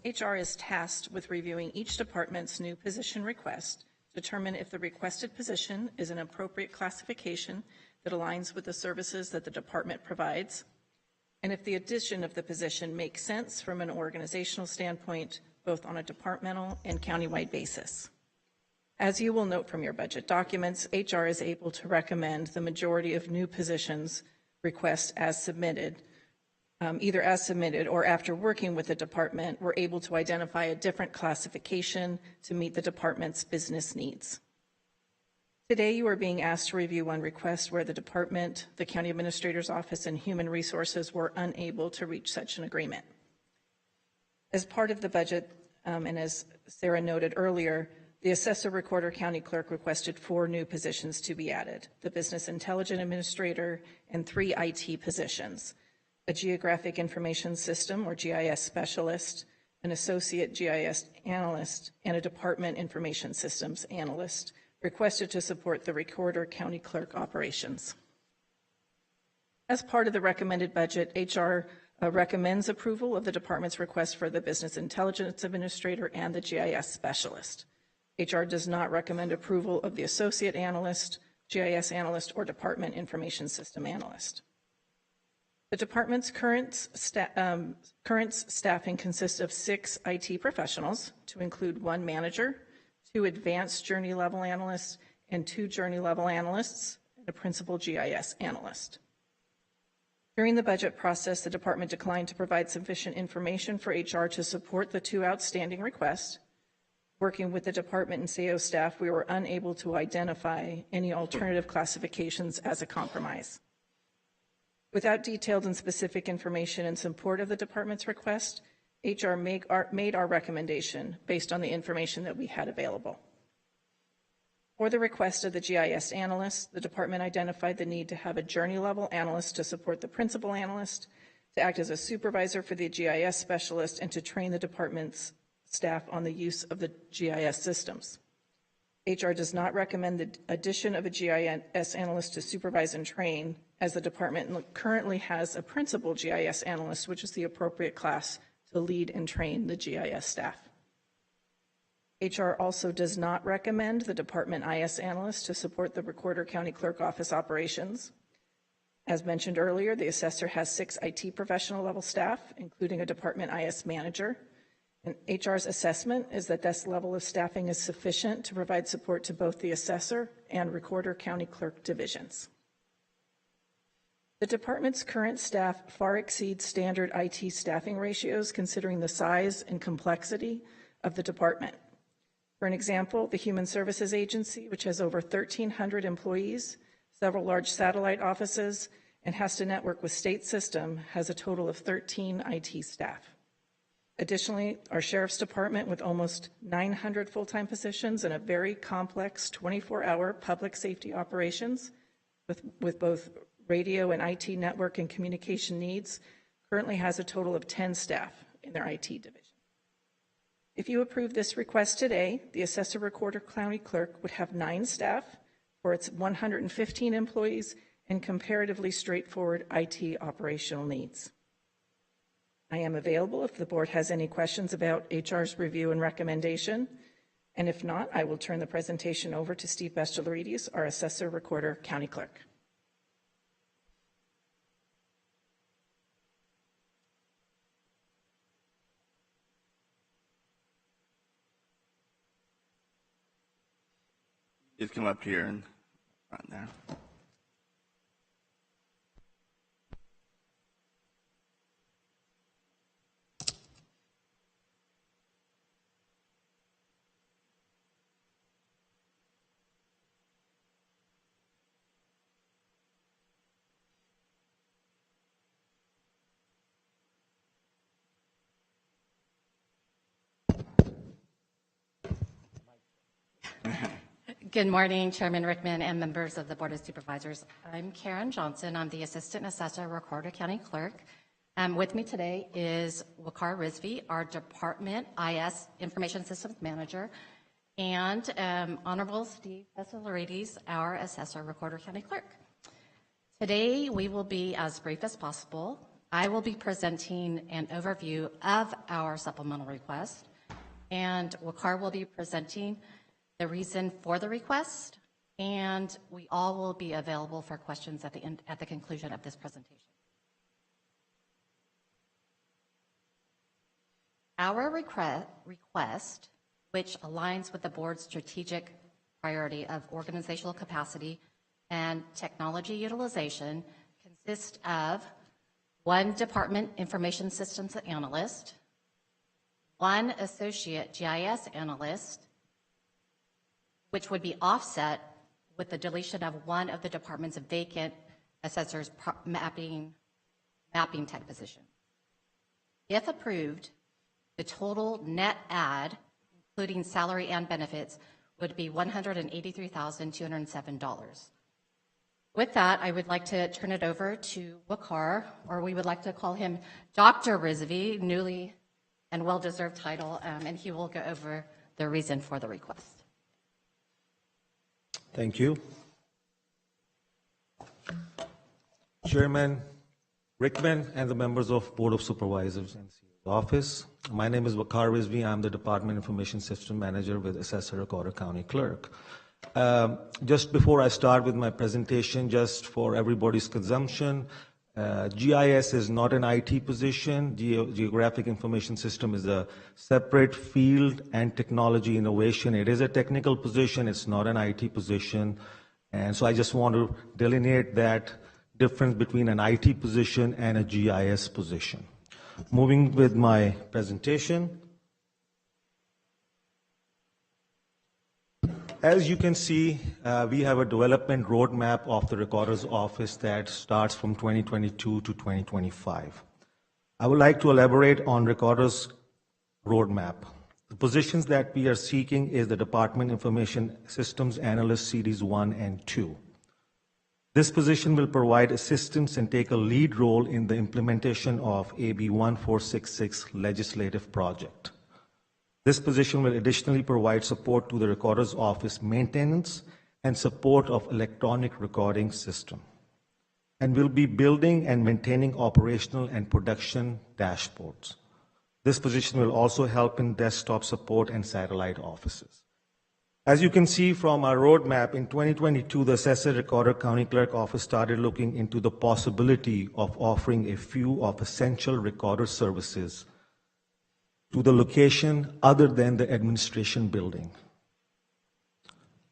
HR is tasked with reviewing each department's new position request, determine if the requested position is an appropriate classification that aligns with the services that the department provides, and if the addition of the position makes sense from an organizational standpoint, both on a departmental and countywide basis. As you will note from your budget documents, HR is able to recommend the majority of new positions requests as submitted, either as submitted or after working with the department, we're able to identify a different classification to meet the department's business needs. Today, you are being asked to review 1 request where the department, the County Administrator's Office, and Human Resources were unable to reach such an agreement. As part of the budget and as Sarah noted earlier, the Assessor-recorder County Clerk requested 4 new positions to be added: the Business Intelligence Administrator and 3 IT positions, a Geographic Information System or GIS Specialist, an Associate GIS Analyst, and a Department Information Systems Analyst, requested to support the Recorder County Clerk operations. As part of the recommended budget, HR recommends approval of the department's request for the Business Intelligence Administrator and the GIS Specialist. HR does not recommend approval of the Associate Analyst, GIS Analyst, or Department Information System Analyst. The department's current staffing consists of 6 IT professionals, to include 1 manager, 2 advanced journey level analysts, and 2 journey level analysts, and a principal GIS analyst. During the budget process, the department declined to provide sufficient information for HR to support the 2 outstanding requests. Working with the department and CAO staff, we were unable to identify any alternative classifications as a compromise. Without detailed and specific information in support of the department's request, HR made our recommendation based on the information that we had available. For the request of the GIS analyst, the department identified the need to have a journey level analyst to support the principal analyst, to act as a supervisor for the GIS specialist, and to train the department's staff on the use of the GIS systems. HR does not recommend the addition of a GIS analyst to supervise and train, as the department currently has a principal GIS analyst, which is the appropriate class to lead and train the GIS staff. HR also does not recommend the department IS analyst to support the Recorder County Clerk Office operations. As mentioned earlier, the assessor has 6 IT professional level staff, including a department IS manager. And HR's assessment is that this level of staffing is sufficient to provide support to both the assessor and Recorder County Clerk divisions. The department's current staff far exceeds standard IT staffing ratios, considering the size and complexity of the department. For an example, the Human Services Agency, which has over 1,300 employees, several large satellite offices, and has to network with state system, has a total of 13 IT staff. Additionally, our Sheriff's Department, with almost 900 full-time positions and a very complex 24-hour public safety operations with both radio and IT network and communication needs, currently has a total of 10 staff in their IT division. If you approve this request today, the Assessor-recorder County Clerk would have 9 staff for its 115 employees and comparatively straightforward IT operational needs. I am available if the board has any questions about HR's review and recommendation, and if not, I will turn the presentation over to Steve Bestularides, our Assessor-recorder County Clerk. Just come up here and right there. Good morning, Chairman Rickman and members of the Board of Supervisors. I'm Karen Johnson. I'm the Assistant Assessor, Recorder County Clerk. With me today is Joaquin Rizvi, our Department IS Information Systems Manager, and Honorable Steve Bestularides, our Assessor, Recorder County Clerk. Today, we will be as brief as possible. I will be presenting an overview of our supplemental request, and Joaquin will be presenting the reason for the request, and we all will be available for questions at the conclusion of this presentation. Our request, which aligns with the board's strategic priority of organizational capacity and technology utilization, consists of 1 Department Information Systems Analyst, 1 Associate GIS Analyst, which would be offset with the deletion of 1 of the department's vacant assessor's mapping tech position. If approved, The total net add, including salary and benefits, would be $183,207. With that, I would like to turn it over to Waqar, or we would like to call him Dr. Rizvi, newly and well-deserved title, and he will go over the reason for the request. Thank you. Chairman Rickman and the members of Board of Supervisors and CEO's office. My name is Waqar Rizvi. I'm the Department Information System Manager with Assessor-recorder County Clerk. Just before I start with my presentation, just for everybody's consumption, GIS is not an IT position. Geographic Information System is a separate field and technology innovation. It is a technical position. It's not an IT position. And so I just want to delineate that difference between an IT position and a GIS position. Moving with my presentation. As you can see, we have a development roadmap of the Recorder's Office that starts from 2022 to 2025. I would like to elaborate on Recorder's roadmap. The positions that we are seeking is the Department Information Systems Analyst Series 1 and 2. This position will provide assistance and take a lead role in the implementation of AB 1466 legislative project. This position will additionally provide support to the Recorder's Office maintenance and support of electronic recording system, and will be building and maintaining operational and production dashboards. This position will also help in desktop support and satellite offices. As you can see from our roadmap, in 2022, the Assessor-recorder County Clerk Office started looking into the possibility of offering a few of essential recorder services to the location other than the administration building.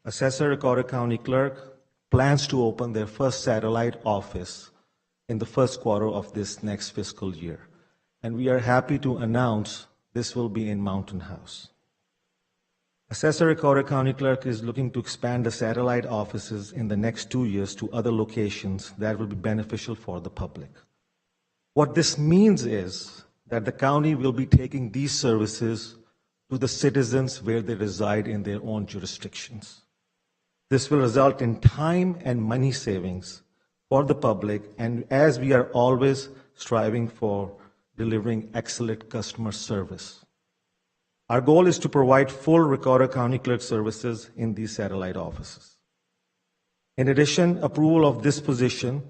Assessor-recorder County Clerk plans to open their first satellite office in the first quarter of this next fiscal year. And we are happy to announce this will be in Mountain House. Assessor-recorder County Clerk is looking to expand the satellite offices in the next 2 years to other locations that will be beneficial for the public. What this means is that the county will be taking these services to the citizens where they reside in their own jurisdictions. This will result in time and money savings for the public, and as we are always striving for delivering excellent customer service. Our goal is to provide full Recorder County Clerk services in these satellite offices. In addition, approval of this position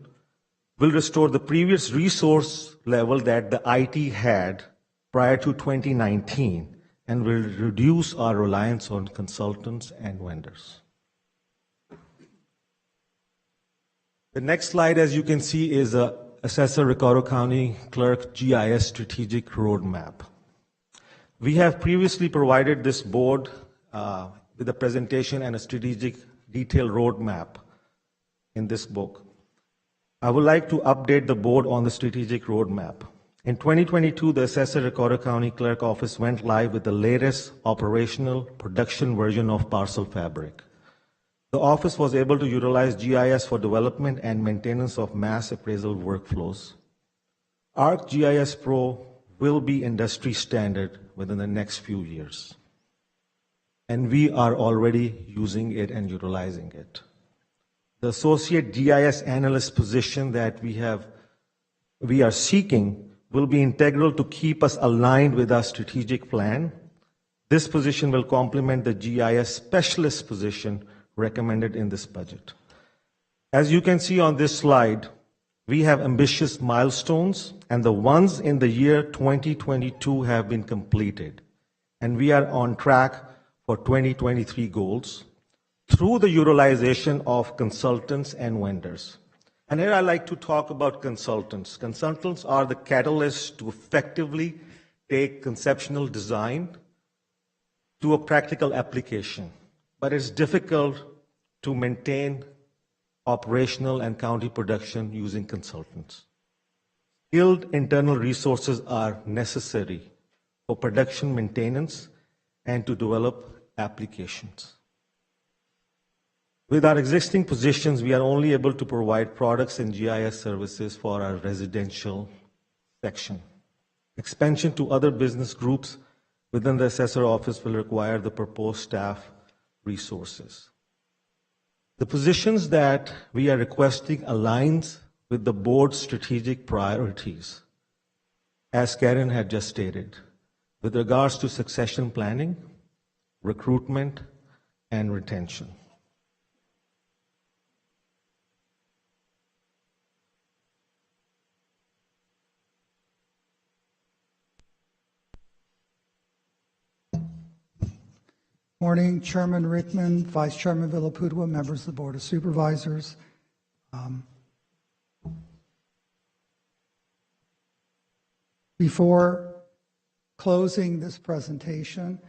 will restore the previous resource level that the IT had prior to 2019 and will reduce our reliance on consultants and vendors. The next slide, as you can see, is a Assessor-recorder County Clerk GIS strategic roadmap. We have previously provided this board with a presentation and a strategic detailed roadmap in this book. I would like to update the board on the strategic roadmap. In 2022, the Assessor-recorder County Clerk Office went live with the latest operational production version of Parcel Fabric. The office was able to utilize GIS for development and maintenance of mass appraisal workflows. ArcGIS Pro will be industry standard within the next few years, and we are already using it and utilizing it. The associate GIS analyst position that we are seeking will be integral to keep us aligned with our strategic plan. This position will complement the GIS specialist position recommended in this budget. As you can see on this slide, we have ambitious milestones, and the ones in the year 2022 have been completed, and we are on track for 2023 goals through the utilization of consultants and vendors. And here I like to talk about consultants. Consultants are the catalyst to effectively take conceptual design to a practical application. But it's difficult to maintain operational and county production using consultants. Skilled internal resources are necessary for production maintenance and to develop applications. With our existing positions, we are only able to provide products and GIS services for our residential section. Expansion to other business groups within the assessor office will require the proposed staff resources. The positions that we are requesting aligns with the board's strategic priorities, as Karen had just stated, with regards to succession planning, recruitment, and retention. Morning, Chairman Rickman, Vice Chairman Villapudua, members of the Board of Supervisors. Before closing this presentation,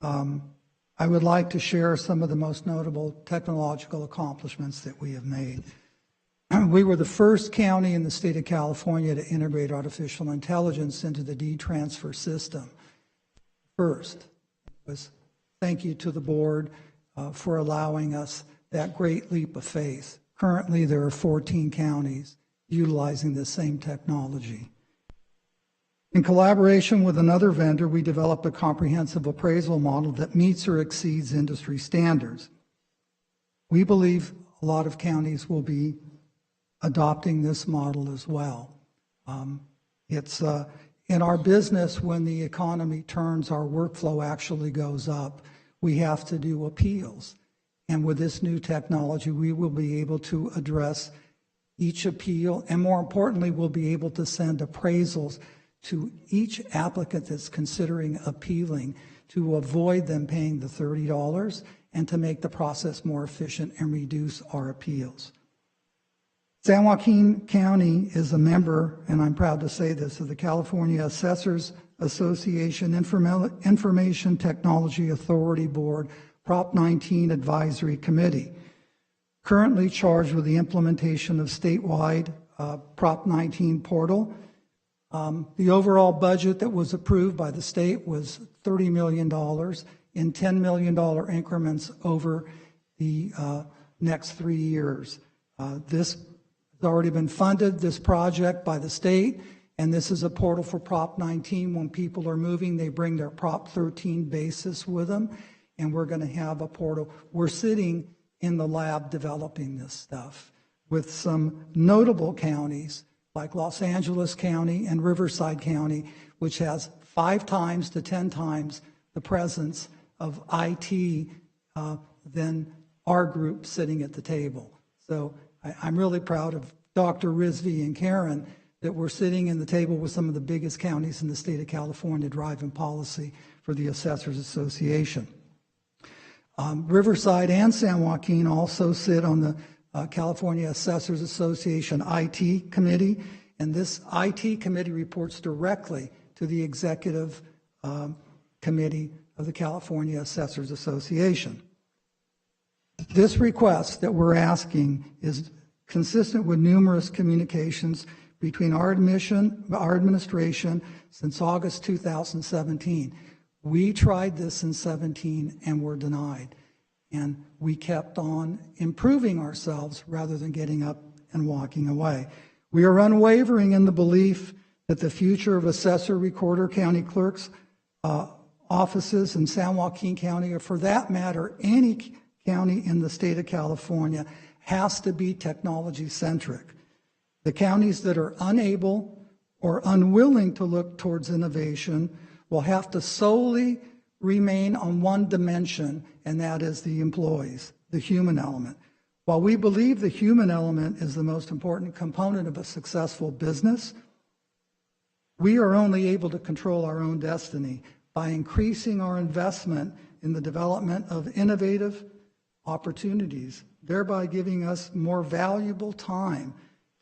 I would like to share some of the most notable technological accomplishments that we have made. We were the first county in the state of California to integrate artificial intelligence into the deed transfer system. First was thank you to the board for allowing us that great leap of faith. Currently, there are 14 counties utilizing this same technology. In collaboration with another vendor, we developed a comprehensive appraisal model that meets or exceeds industry standards. We believe a lot of counties will be adopting this model as well. It's in our business, when the economy turns, our workflow actually goes up. We have to do appeals. And with this new technology, we will be able to address each appeal, and more importantly, we'll be able to send appraisals to each applicant that's considering appealing to avoid them paying the $30 and to make the process more efficient and reduce our appeals. San Joaquin County is a member, and I'm proud to say this, of the California Assessors Association Information Technology Authority Board Prop 19 Advisory Committee, currently charged with the implementation of statewide Prop 19 portal. The overall budget that was approved by the state was $30 million in $10 million increments over the next 3 years. This has already been funded, this project, by the state, and this is a portal for Prop 19. When people are moving, they bring their Prop 13 basis with them, and we're going to have a portal. We're sitting in the lab developing this stuff with some notable counties like Los Angeles County and Riverside County, which has 5 times to 10 times the presence of IT than our group sitting at the table. So I'm really proud of Dr. Rizvi and Karen that we're sitting in the table with some of the biggest counties in the state of California driving policy for the Assessors Association. Riverside and San Joaquin also sit on the California Assessors Association IT committee, and this IT committee reports directly to the executive committee of the California Assessors Association. This request that we're asking is consistent with numerous communications between our administration since August 2017. We tried this in 17 and were denied. And we kept on improving ourselves rather than getting up and walking away. We are unwavering in the belief that the future of Assessor-recorder county clerks' offices in San Joaquin County, or for that matter, any county in the state of California, has to be technology-centric. The counties that are unable or unwilling to look towards innovation will have to solely remain on one dimension, and that is the employees, the human element. While we believe the human element is the most important component of a successful business, we are only able to control our own destiny by increasing our investment in the development of innovative opportunities, thereby giving us more valuable time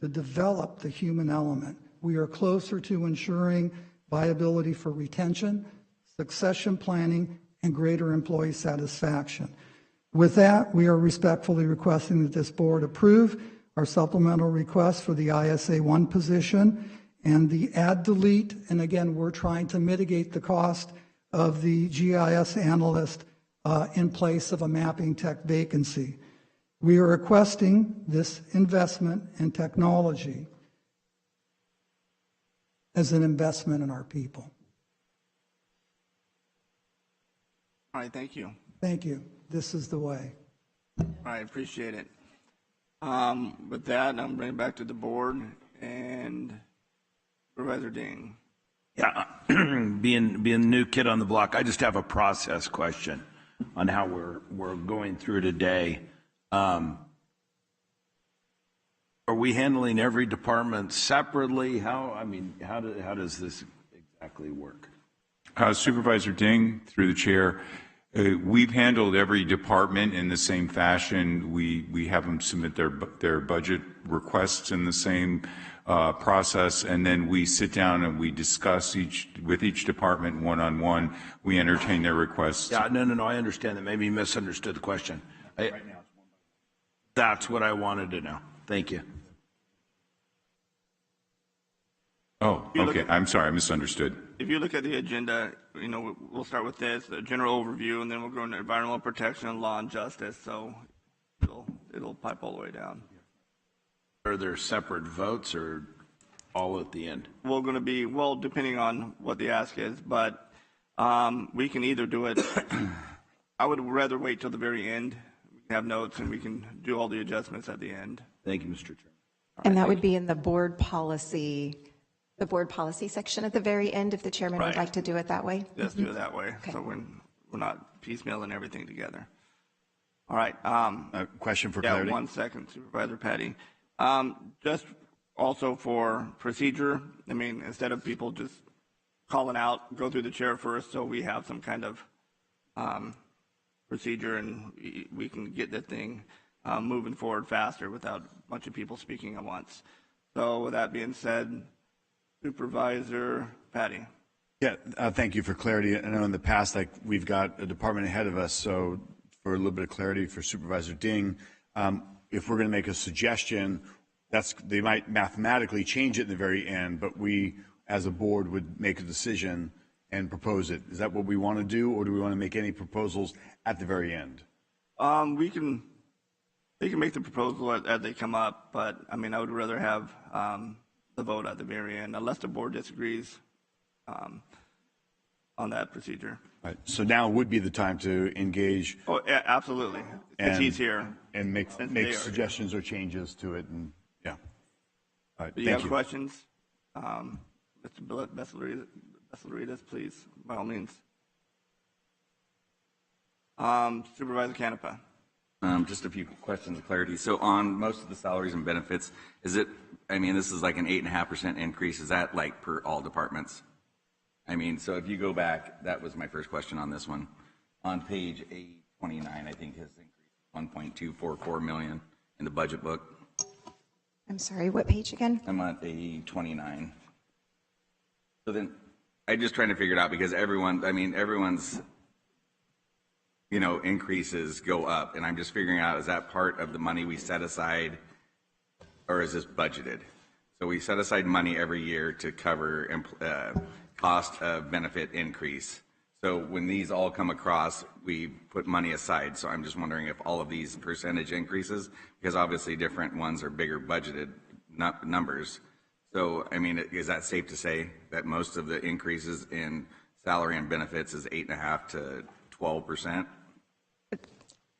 to develop the human element. We are closer to ensuring viability for retention, succession planning, and greater employee satisfaction. With that, we are respectfully requesting that this board approve our supplemental request for the ISA 1 position and the add delete, and again, we're trying to mitigate the cost of the GIS analyst in place of a mapping tech vacancy. We are requesting this investment in technology as an investment in our people. All right, thank you. Thank you. This is the way. All right, appreciate it. With that, I'm bringing it back to the board and Supervisor Ding. Yeah, being the new kid on the block, I just have a process question on how we're going through today. Are we handling every department separately? How does this exactly work? Supervisor Ding, through the chair, we've handled every department in the same fashion. We have them submit their budget requests in the same process, and then we sit down and we discuss with each department one-on-one. We entertain their requests. Yeah, no, I understand that. Maybe you misunderstood the question. That's what I wanted to know. Thank you. Oh, okay. I'm sorry, I misunderstood. If you look at the agenda, we'll start with this, the general overview, and then we'll go into environmental protection and law and justice. So it'll pipe all the way down. Are there separate votes or all at the end? We're going to be, depending on what the ask is, but we can either do it. I would rather wait till the very end. We can have notes and we can do all the adjustments at the end. Thank you, Mr. Chairman. And that would be in the board policy section at the very end, if the chairman would like to do it that way. Let's do it that way. Okay. So we're not piecemealing everything together. All right. A question for clarity. 1 second, Supervisor Patty. Just also for procedure, instead of people just calling out, go through the chair first, so we have some kind of procedure and we can get the thing moving forward faster without a bunch of people speaking at once. So with that being said, Supervisor Patty. Yeah, thank you for clarity. I know in the past, we've got a department ahead of us, so for a little bit of clarity for Supervisor Ding, if we're going to make a suggestion, they might mathematically change it in the very end, but we, as a board, would make a decision and propose it. Is that what we want to do, or do we want to make any proposals at the very end? They can make the proposal as they come up, but I would rather have the vote at the very end, unless the board disagrees on that procedure. Right. So now would be the time to engage. Oh, yeah, absolutely. Since he's here. And make suggestions or changes to it. And yeah. All right. Do you have questions? Mr. Bessel-Ritas, please, by all means. Supervisor Canepa. Just a few questions of clarity. So on most of the salaries and benefits, this is like an 8.5% increase. Is that like per all departments? So if you go back, that was my first question on this one. On page 829, I think has increased 1.244 million in the budget book. I'm sorry, what page again? I'm on 829. So then I'm just trying to figure it out because everyone's increases go up, and I'm just figuring out, is that part of the money we set aside, or is this budgeted? So we set aside money every year to cover cost of benefit increase. So when these all come across, we put money aside. So I'm just wondering if all of these percentage increases, because obviously different ones are bigger budgeted numbers. So, is that safe to say that most of the increases in salary and benefits is 8.5% to 12%?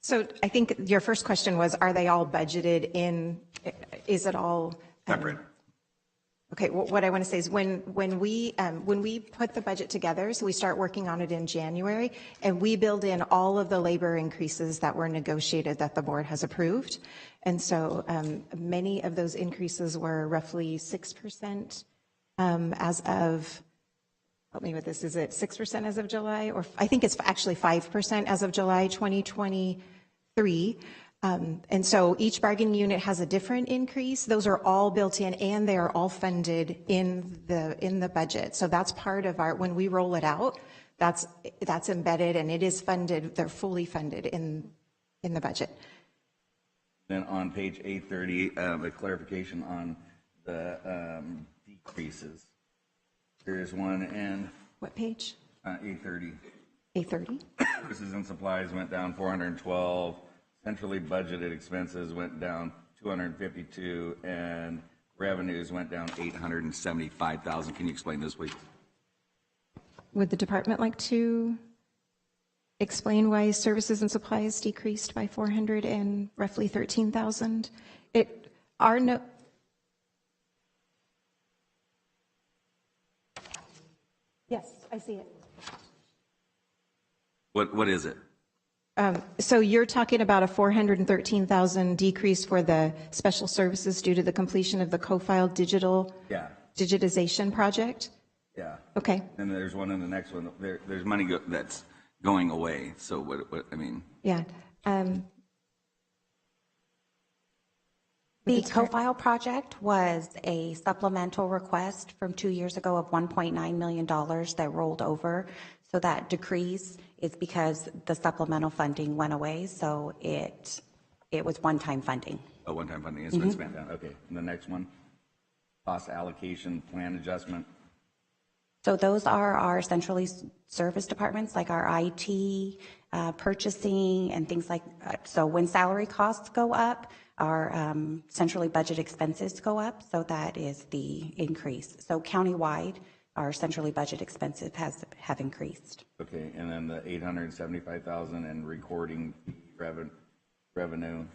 So I think your first question was, are they all budgeted in, is it all? Separate. Okay, what I want to say is when we put the budget together, so we start working on it in January, and we build in all of the labor increases that were negotiated that the board has approved. And so many of those increases were roughly 6% as of, help me with this, is it 6% as of July? Or I think it's actually 5% as of July 2023. And so each bargaining unit has a different increase. Those are all built in, and they are all funded in the budget. So that's part of our, when we roll it out, that's embedded, and it is funded. They're fully funded in the budget. Then on page 830, a clarification on the decreases. There is one in what page? 830. 830. Services and supplies went down 412. Centrally budgeted expenses went down 252, and revenues went down 875,000. Can you explain this, please? Would the department like to explain why services and supplies decreased by 400 and roughly 13,000? Yes, I see it. What is it? So you're talking about a 413,000 decrease for the special services due to the completion of the co-file digitization project? Yeah. Okay. And there's one in the next one. There's money that's going away. So what I mean. Yeah. The co-file project was a supplemental request from 2 years ago of $1.9 million that rolled over. So that decrease is because the supplemental funding went away. So it was one-time funding. Oh, one-time funding. It's been spent down. Okay. And the next one, cost allocation plan adjustment. So those are our centrally service departments, like our IT, purchasing, and things like that. So when salary costs go up, our centrally budget expenses go up. So that is the increase. So countywide, our centrally budget expenses have increased. Okay, and then the $875,000 in recording revenue.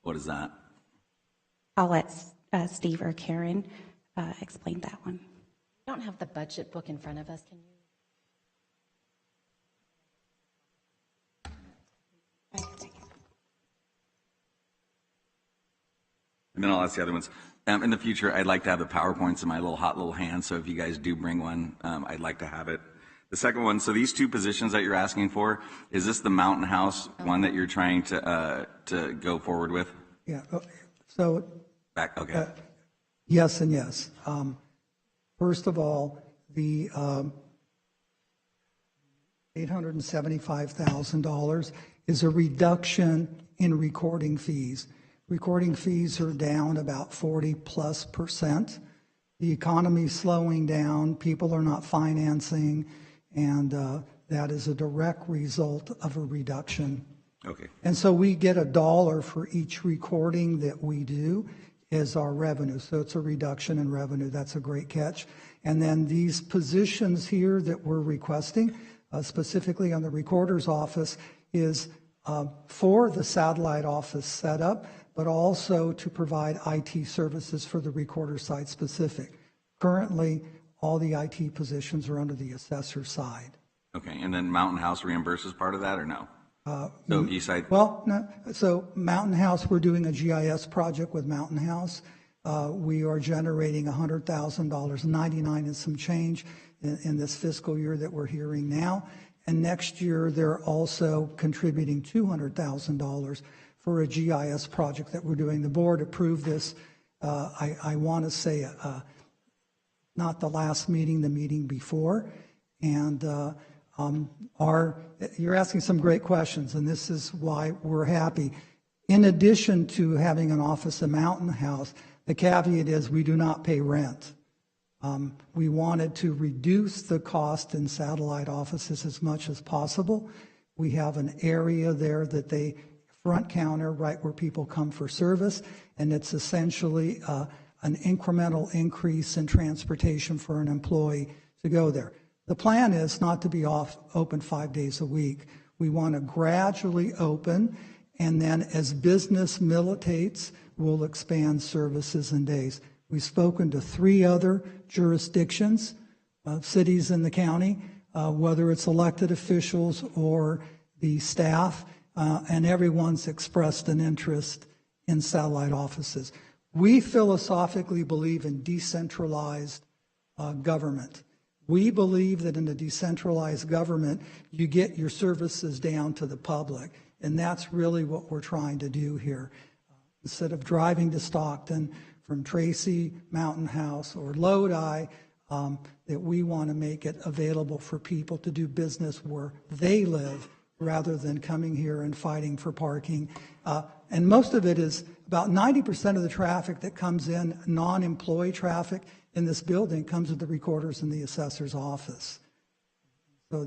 What is that? I'll let Steve or Karen explain that one. We don't have the budget book in front of us. Can you? And then I'll ask the other ones. In the future, I'd like to have the PowerPoints in my hot little hand, so if you guys do bring one, I'd like to have it. The second one, so these two positions that you're asking for, is this the Mountain House one that you're trying to go forward with? Yeah, so. Okay. Yes and yes. First of all, the $875,000 is a reduction in recording fees. Recording fees are down about 40+%. The economy's slowing down, people are not financing, and that is a direct result of a reduction. Okay. And so we get $1 for each recording that we do is our revenue. So it's a reduction in revenue. That's a great catch. And then these positions here that we're requesting, specifically on the recorder's office, is for the satellite office setup, but also to provide IT services for the recorder side specific. Currently, all the IT positions are under the assessor side. Okay, and then Mountain House reimburses part of that or no? So Eastside? Well, no, so Mountain House, we're doing a GIS project with Mountain House. We are generating $100,000, 99 and some change in this fiscal year that we're hearing now. And next year, they're also contributing $200,000 for a GIS project that we're doing. The board approved this, I want to say, not the last meeting, the meeting before. And you're asking some great questions, and this is why we're happy. In addition to having an office at Mountain House, the caveat is we do not pay rent. We wanted to reduce the cost in satellite offices as much as possible. We have an area there that they front counter right where people come for service, and it's essentially an incremental increase in transportation for an employee to go there. The plan is not to be open 5 days a week. We want to gradually open, and then as business militates, we'll expand services and days. We've spoken to 3 other jurisdictions, cities in the county, whether it's elected officials or the staff, and everyone's expressed an interest in satellite offices. We philosophically believe in decentralized government. We believe that in a decentralized government, you get your services down to the public, and that's really what we're trying to do here. Instead of driving to Stockton from Tracy, Mountain House, or Lodi, that we want to make it available for people to do business where they live rather than coming here and fighting for parking. And most of it is about 90% of the traffic that comes in, non-employee traffic in this building, comes with the recorders in the assessor's office. So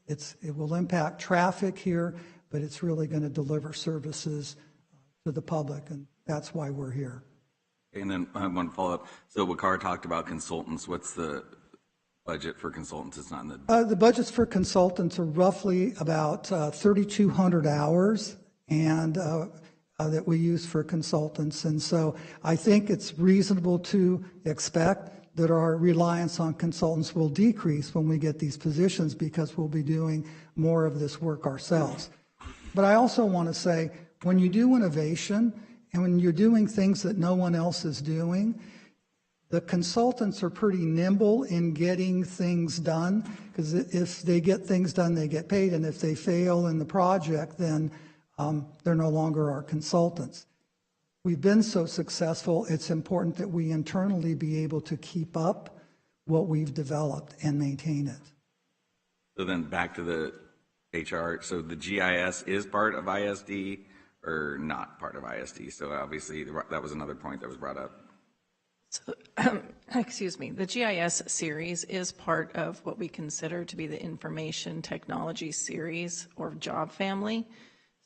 it will impact traffic here, but it's really going to deliver services to the public, and that's why we're here. And then I have one follow-up. So Wakar talked about consultants. budget for consultants? It's not in the. The budgets for consultants are roughly about 3,200 hours and that we use for consultants. And so I think it's reasonable to expect that our reliance on consultants will decrease when we get these positions because we'll be doing more of this work ourselves. But I also want to say, when you do innovation and when you're doing things that no one else is doing, the consultants are pretty nimble in getting things done, because if they get things done, they get paid, and if they fail in the project, then they're no longer our consultants. We've been so successful, it's important that we internally be able to keep up what we've developed and maintain it. So then back to the HR, so the GIS is part of ISD or not part of ISD? So obviously that was another point that was brought up. So, excuse me, the GIS series is part of what we consider to be the information technology series or job family.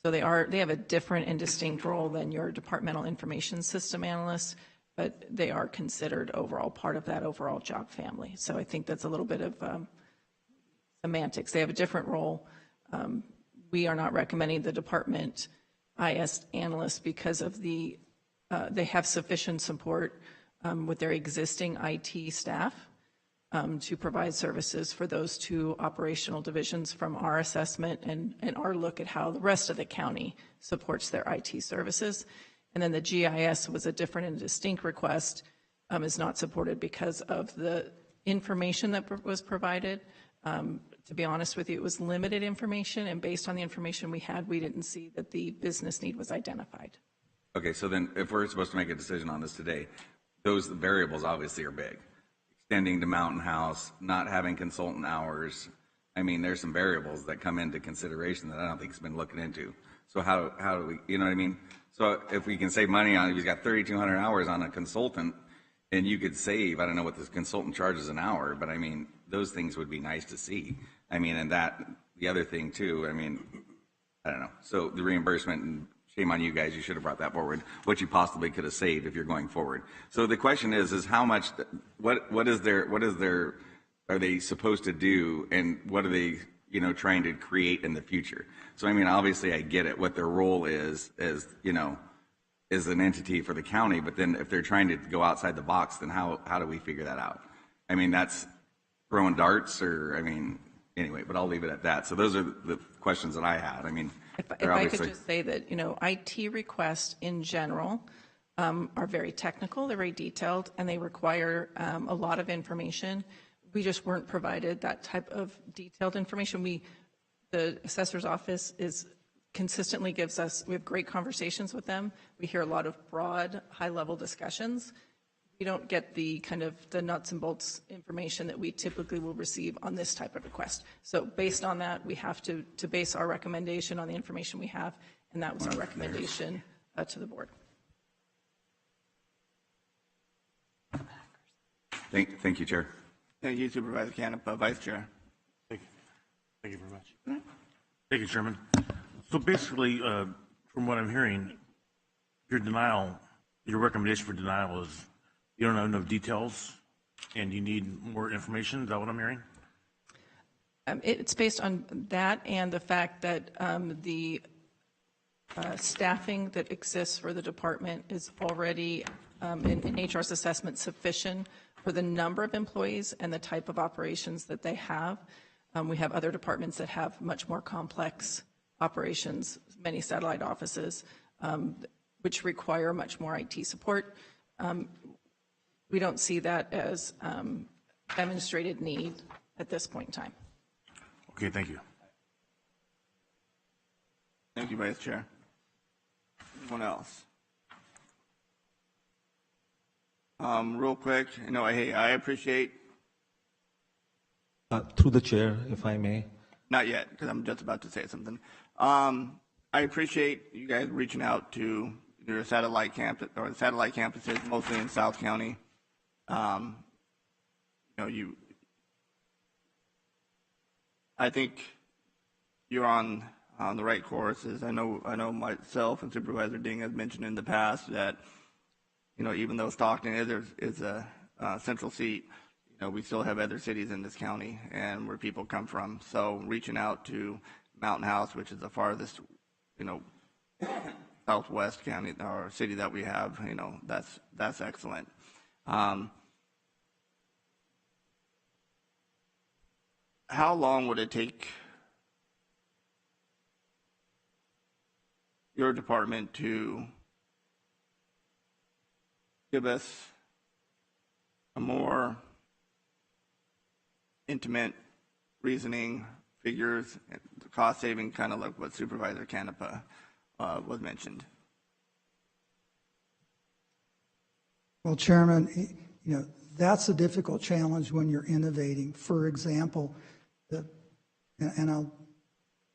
So they have a different and distinct role than your departmental information system analysts, but they are considered overall part of that overall job family. So I think that's a little bit of semantics. They have a different role. We are not recommending the department IS analysts because of they have sufficient support with their existing IT staff to provide services for those two operational divisions from our assessment and our look at how the rest of the county supports their IT services. And then the GIS was a different and distinct request, is not supported because of the information that was provided. To be honest with you, it was limited information, and based on the information we had, we didn't see that the business need was identified. Okay, so then if we're supposed to make a decision on this today, those variables obviously are big. Extending to Mountain House, not having consultant hours. I mean, there's some variables that come into consideration that I don't think has been looking into. So how do we, you know what I mean? So if we can save money on, you've got 3,200 hours on a consultant, and you could save, I don't know what this consultant charges an hour, but I mean, those things would be nice to see. I mean, and the other thing too, I mean, I don't know. So the reimbursement, and shame on you guys, you should have brought that forward, what you possibly could have saved if you're going forward. So the question is how much, what is their, are they supposed to do, and what are they, trying to create in the future? So, I mean, obviously I get it, what their role is an entity for the county, but then if they're trying to go outside the box, then how do we figure that out? I mean, that's throwing darts, or, I mean, anyway, but I'll leave it at that. So those are the questions that I had. I mean, if I could just say that, IT requests in general are very technical, they're very detailed, and they require a lot of information. We just weren't provided that type of detailed information. The assessor's office consistently gives us, we have great conversations with them. We hear a lot of broad, high-level discussions. We don't get the kind of the nuts and bolts information that we typically will receive on this type of request. So based on that, we have to base our recommendation on the information we have, and that was our recommendation to the board. Thank you, Chair. Thank you, Supervisor Canepa. Vice Chair. Thank you very much. Thank you, Chairman. So basically, from what I'm hearing, your recommendation for denial is you don't have enough details and you need more information. Is that what I'm hearing? It's based on that and the fact that the staffing that exists for the department is already in HR's assessment sufficient for the number of employees and the type of operations that they have. We have other departments that have much more complex operations, many satellite offices, which require much more IT support. We don't see that as demonstrated need at this point in time. Okay, thank you. Thank you, Vice Chair. Anyone else? Real quick, hey, I appreciate. Through the chair, if I may. Not yet, because I'm just about to say something. I appreciate you guys reaching out to your satellite campus or the satellite campuses, mostly in South County. I think you're on the right courses. I know myself and Supervisor Ding has mentioned in the past that, even though Stockton is a central seat, we still have other cities in this county and where people come from. So reaching out to Mountain House, which is the farthest, southwest county or city that we have, that's excellent. How long would it take your department to give us a more intimate reasoning, figures, cost saving, kind of like what Supervisor Canepa was mentioned? Well, Chairman, that's a difficult challenge when you're innovating. For example, if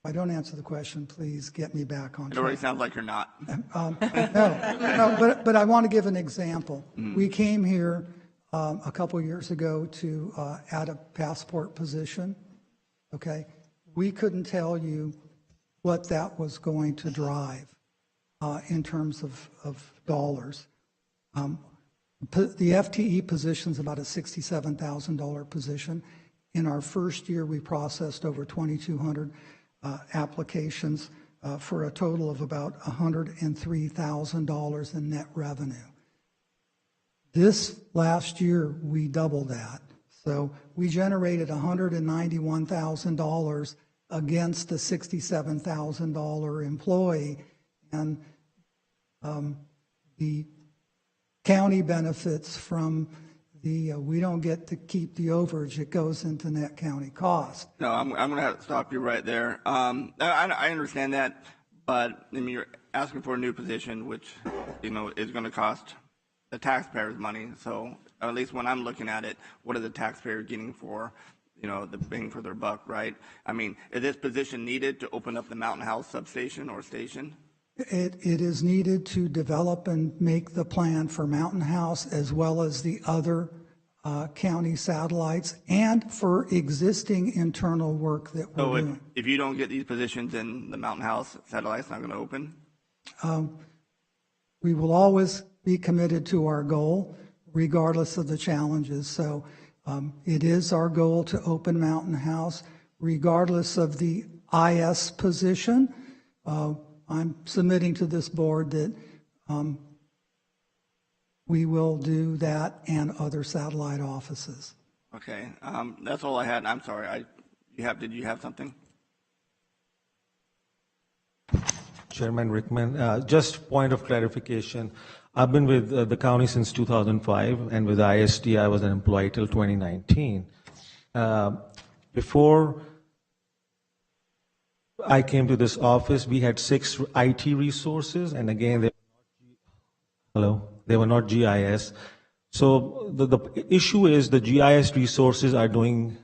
I don't answer the question, please get me back on track. It already sounds like you're not. No, but I want to give an example. We came here a couple years ago to add a passport position. Okay, we couldn't tell you what that was going to drive in terms of dollars. The FTE position is about a $67,000 position. In our first year, we processed over 2,200 applications for a total of about $103,000 in net revenue. This last year, we doubled that. So we generated $191,000 against a $67,000 employee, and the county benefits from we don't get to keep the overage, it goes into net county cost. No, I'm going to have to stop you right there. I understand that, but you're asking for a new position, which is going to cost the taxpayers money. So at least when I'm looking at it, what are the taxpayers getting for the bang for their buck, right? Is this position needed to open up the Mountain House substation or station? It is needed to develop and make the plan for Mountain House as well as the other county satellites and for existing internal work that we're doing. If you don't get these positions, then the Mountain House satellite's not going to open? We will always be committed to our goal regardless of the challenges. So it is our goal to open Mountain House regardless of the IS position. I'm submitting to this board that we will do that and other satellite offices. Okay, that's all I had. I'm sorry. Did you have something? Chairman Rickman, just point of clarification. I've been with the county since 2005, and with ISD, I was an employee till 2019. Before I came to this office, we had 6 IT resources, and again, they were not GIS. So the issue is the GIS resources are doing,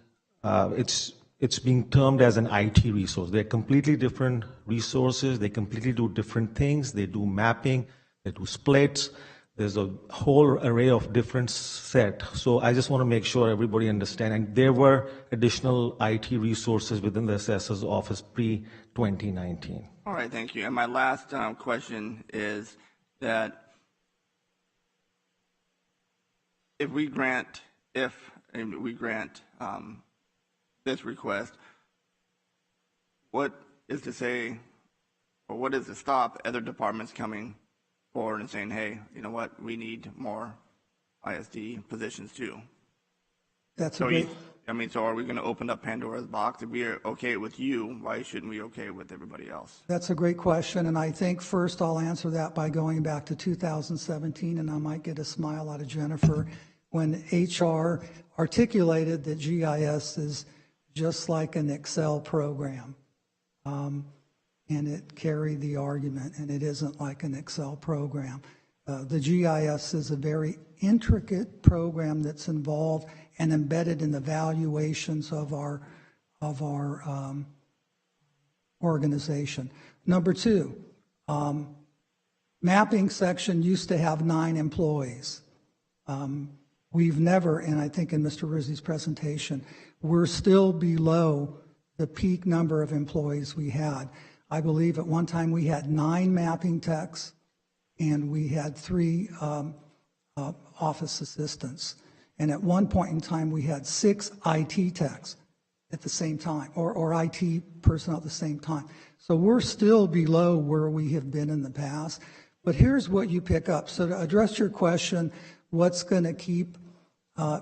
it's being termed as an IT resource. They're completely different resources. They completely do different things. They do mapping, they do splits. There's a whole array of different set. So I just want to make sure everybody understands. And there were additional IT resources within the assessor's office pre-2019. All right, thank you. And my last question is that if we grant this request, what is to say, or what is to stop other departments coming forward and saying, hey, you know what, we need more ISD positions too? So are we going to open up Pandora's box? If we are okay with you, why shouldn't we okay with everybody else? That's a great question, and I think first I'll answer that by going back to 2017, and I might get a smile out of Jennifer, when HR articulated that GIS is just like an Excel program. And it carried the argument, and it isn't like an Excel program. The GIS is a very intricate program that's involved and embedded in the valuations of our organization. Number 2, mapping section used to have 9 employees. We've never, and I think in Mr. Rizzi's presentation, we're still below the peak number of employees we had. I believe at one time we had 9 mapping techs and we had 3 office assistants. And at one point in time, we had 6 IT techs at the same time, or IT personnel at the same time. So we're still below where we have been in the past. But here's what you pick up. So to address your question, what's going to keep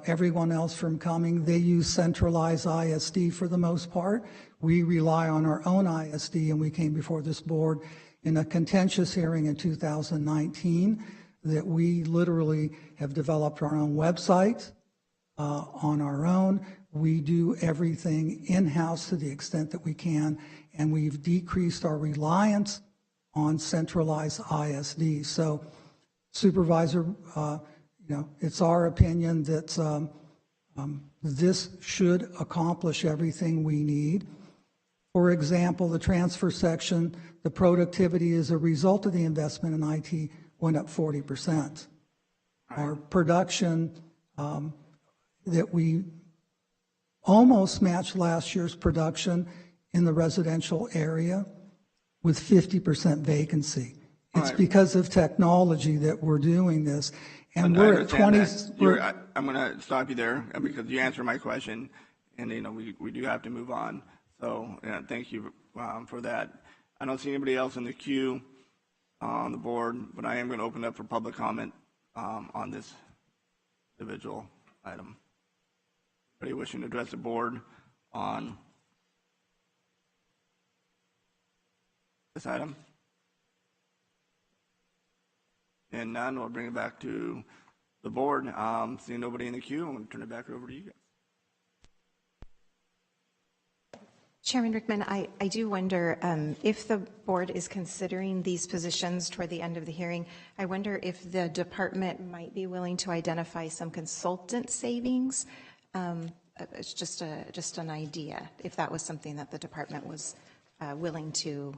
everyone else from coming? They use centralized ISD for the most part. We rely on our own ISD, and we came before this board in a contentious hearing in 2019 that we literally have developed our own website on our own. We do everything in-house to the extent that we can, and we've decreased our reliance on centralized ISD. So, Supervisor, it's our opinion that this should accomplish everything we need. For example, the transfer section, the productivity as a result of the investment in IT went up 40%. Our production that we almost matched last year's production in the residential area with 50% vacancy. It's because of technology that we're doing this. And we're at 20. I'm going to stop you there because you answered my question, and we do have to move on. So thank you for that. I don't see anybody else in the queue on the board, but I am going to open up for public comment on this individual item. Anybody wishing to address the board on this item? And none, we'll bring it back to the board. Seeing nobody in the queue, I'm going to turn it back over to you guys. Chairman Rickman, I do wonder if the board is considering these positions toward the end of the hearing, I wonder if the department might be willing to identify some consultant savings. It's just an idea, if that was something that the department was willing to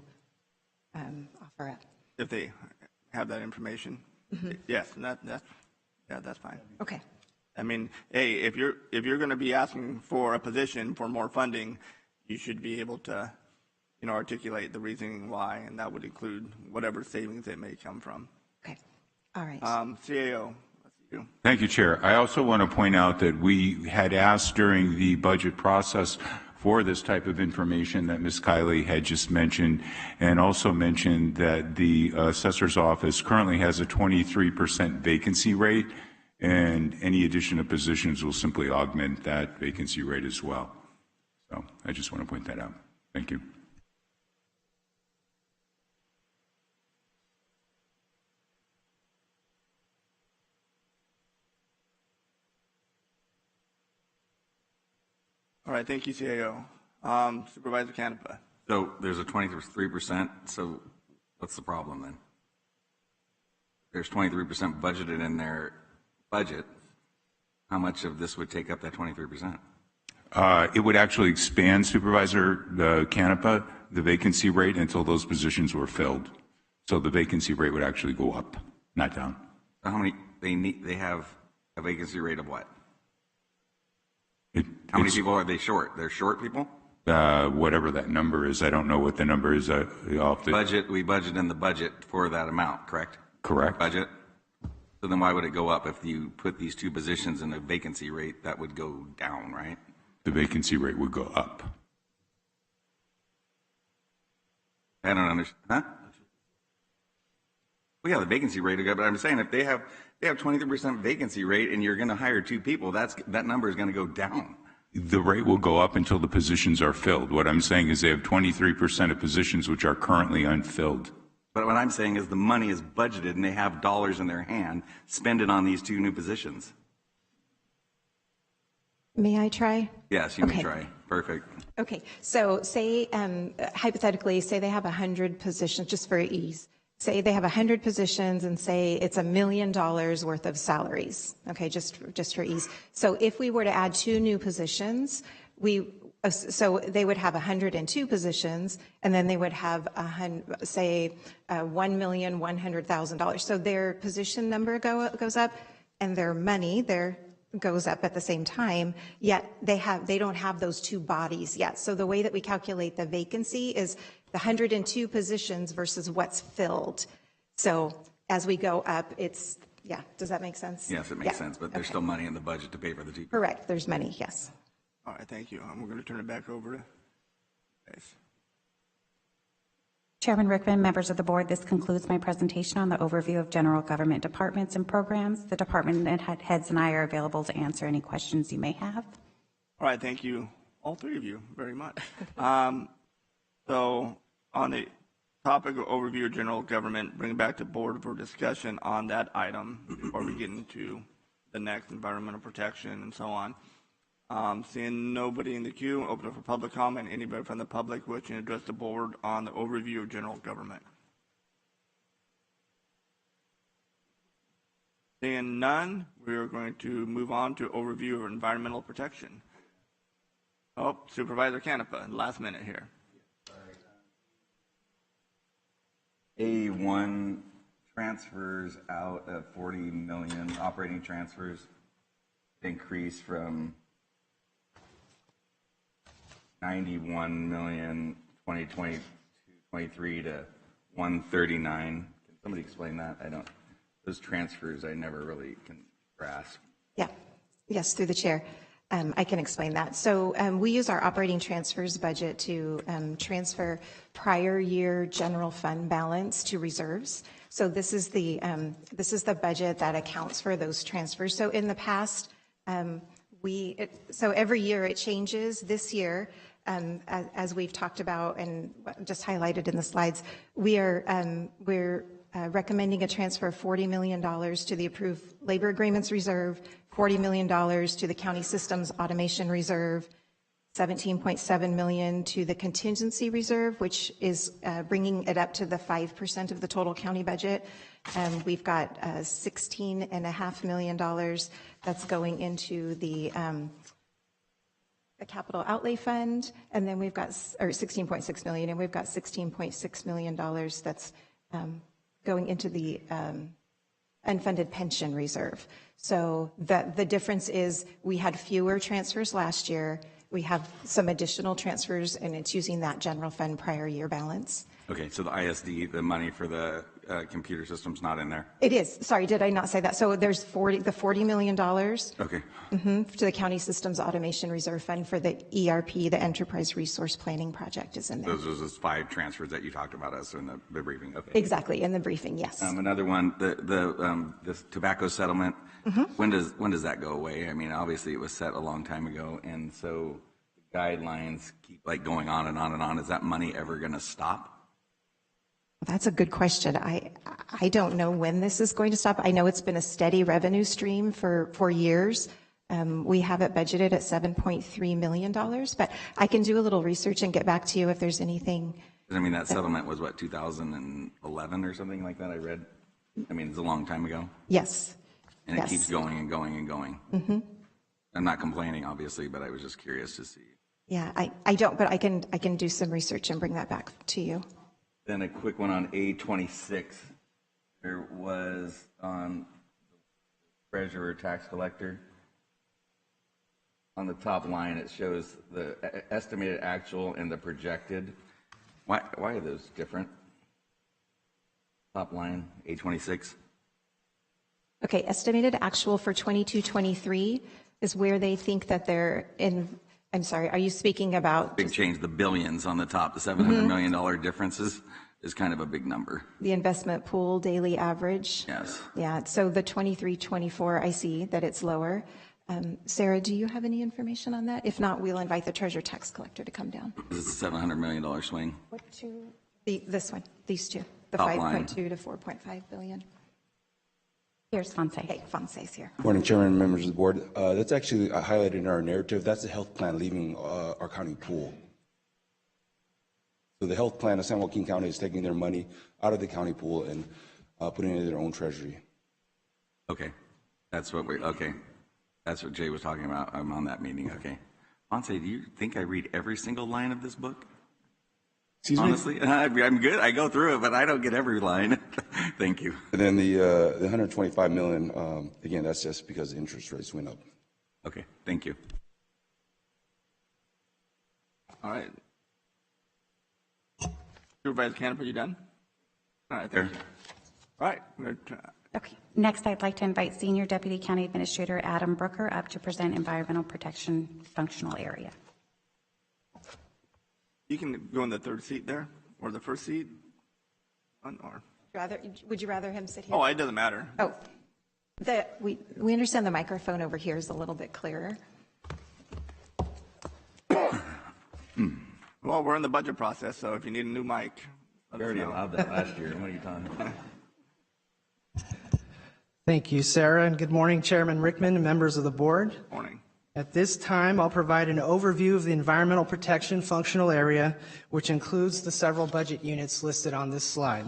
offer up. If they have that information, yes, that's fine. Okay. I mean, hey, if you're going to be asking for a position for more funding, you should be able to, articulate the reasoning why, and that would include whatever savings it may come from. Okay. All right. CAO. Thank you, Chair. I also want to point out that we had asked during the budget process for this type of information that Ms. Kiley had just mentioned, and also mentioned that the assessor's office currently has a 23% vacancy rate, and any addition of positions will simply augment that vacancy rate as well. So I just want to point that out. Thank you. All right, thank you, CAO. Supervisor Canepa. So there's a 23%, so what's the problem then? There's 23% budgeted in their budget. How much of this would take up that 23%? It would actually expand, Supervisor Canepa, the vacancy rate until those positions were filled. So the vacancy rate would actually go up, not down. So how many they have a vacancy rate of what? How many people are they short? They're short people? Whatever that number is, I don't know what the number is. Budget, we budget in the budget for that amount, correct? Correct. Budget. So then why would it go up if you put these two positions in a vacancy rate? That would go down, right? The vacancy rate would go up. I don't understand. Huh? Well, yeah, the vacancy rate would go, but I'm saying if they have 23% vacancy rate and you're going to hire 2 people, that number is going to go down. The rate will go up until the positions are filled. What I'm saying is they have 23% of positions which are currently unfilled. But what I'm saying is the money is budgeted and they have dollars in their hand, spend it on these 2 new positions. May I try? Yes, you may try. Perfect. Okay, so say, hypothetically, say they have 100 positions, just for ease. Say they have 100 positions and say it's $1 million worth of salaries, okay, just for ease. So if we were to add 2 new positions, so they would have 102 positions, and then they would have, say, $1,100,000. So their position number goes up, and their money, goes up at the same time, yet they don't have those 2 bodies yet. So the way that we calculate the vacancy is the 102 positions versus what's filled. So as we go up, it's Yeah, does that make sense? Yes, it makes Yeah. sense, but there's still money in the budget to pay for the teachers. Correct, there's money, yes. All right, thank you. We're going to turn it back over to Grace. Chairman Rickman, members of the board, this concludes my presentation on the overview of general government departments and programs. The department heads and I are available to answer any questions you may have. All right, thank you, all three of you, very much. So on the topic of overview of general government, bring it back to board for discussion on that item before we get into the next environmental protection and so on. Seeing nobody in the queue, open up for public comment. Anybody from the public wishing to address the board on the overview of general government? Seeing none, we are going to move on to overview of environmental protection. Oh, Supervisor Canepa, last minute here. A1 transfers out of 40 million operating transfers, increase from 91 million 2022-23 to 139. Can somebody explain that? Those transfers I never really can grasp. Yeah, yes, through the chair. I can explain that. So we use our operating transfers budget to transfer prior year general fund balance to reserves. So this is the budget that accounts for those transfers. So in the past, so every year it changes. This year, as we've talked about and just highlighted in the slides, we're recommending a transfer of $40 million to the approved labor agreements reserve, $40 million to the county systems automation reserve, $17.7 million to the contingency reserve, which is bringing it up to the 5% of the total county budget. We've got $16.5 million that's going into the capital outlay fund, and then we've got, or 16.6 million, and we've got $16.6 million that's going into the unfunded pension reserve. So the difference is we had fewer transfers last year. We have some additional transfers, and it's using that general fund prior year balance. Okay, so the ISD, the money for the computer system's not in there? It is. Sorry, did I not say that? So there's the $40 million okay. To the county systems automation reserve fund for the ERP, the enterprise resource planning project is in there. Those are those 5 transfers that you talked about us in the briefing. Okay. Exactly, in the briefing, yes. Another one, the tobacco settlement, when does that go away? I mean, obviously it was set a long time ago, and so the guidelines keep like going on and on and on. Is that money ever going to stop? That's a good question. I don't know when this is going to stop. I know it's been a steady revenue stream for years. We have it budgeted at $7.3 million, but I can do a little research and get back to you if there's anything. I mean, that settlement was what, 2011 or something like that, I read? I mean, it's a long time ago. Yes. And it keeps going and going and going. Mm-hmm. I'm not complaining, obviously, but I was just curious to see. Yeah, I don't, but I can do some research and bring that back to you. Then a quick one on A26. There was on treasurer tax collector. On the top line, it shows the estimated actual and the projected. Why are those different? Top line, A26. Okay, estimated actual for 22-23 is where they think that they're in. I'm sorry, are you speaking about? Big change, the billions on the top, the $700 million differences is kind of a big number. The investment pool daily average? Yes. Yeah, so the 23-24, I see that it's lower. Sarah, do you have any information on that? If not, we'll invite the treasurer tax collector to come down. This is a $700 million swing. What two? This one, these two, the Top 5.2 line. to 4.5 billion. Here's Fonse. Okay, Fonse's here. Morning, Chairman and members of the board. That's actually highlighted in our narrative. That's the health plan leaving our county pool. So the health plan of San Joaquin County is taking their money out of the county pool and putting it in their own treasury. Okay, that's what Jay was talking about. I'm on that meeting. Okay. Fonse, do you think I read every single line of this book? Excuse Honestly, I'm good. I go through it, but I don't get every line. Thank you. And then the 125 million, again, that's just because interest rates went up. Okay, thank you. All right. Supervisor Canepa, you done? All right, thank you. All right. Okay. Next, I'd like to invite Senior Deputy County Administrator Adam Brooker up to present Environmental Protection Functional Area. You can go in the third seat there, or the first seat. Or... Would you rather him sit here? Oh, it doesn't matter. Oh, we understand the microphone over here is a little bit clearer. Well, we're in the budget process, so if you need a new mic. We already allowed that last year. What are you talking about? Thank you, Sarah, and good morning, Chairman Rickman and members of the board. Morning. At this time, I'll provide an overview of the environmental protection functional area, which includes the several budget units listed on this slide.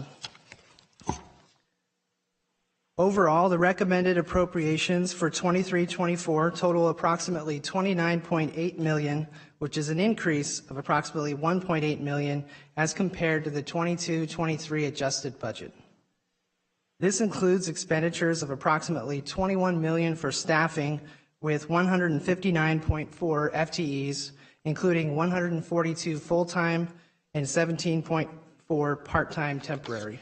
Overall, the recommended appropriations for 23-24 total approximately $29.8 million, which is an increase of approximately $1.8 million as compared to the 22-23 adjusted budget. This includes expenditures of approximately $21 million for staffing with 159.4 FTEs, including 142 full-time and 17.4 part-time temporary.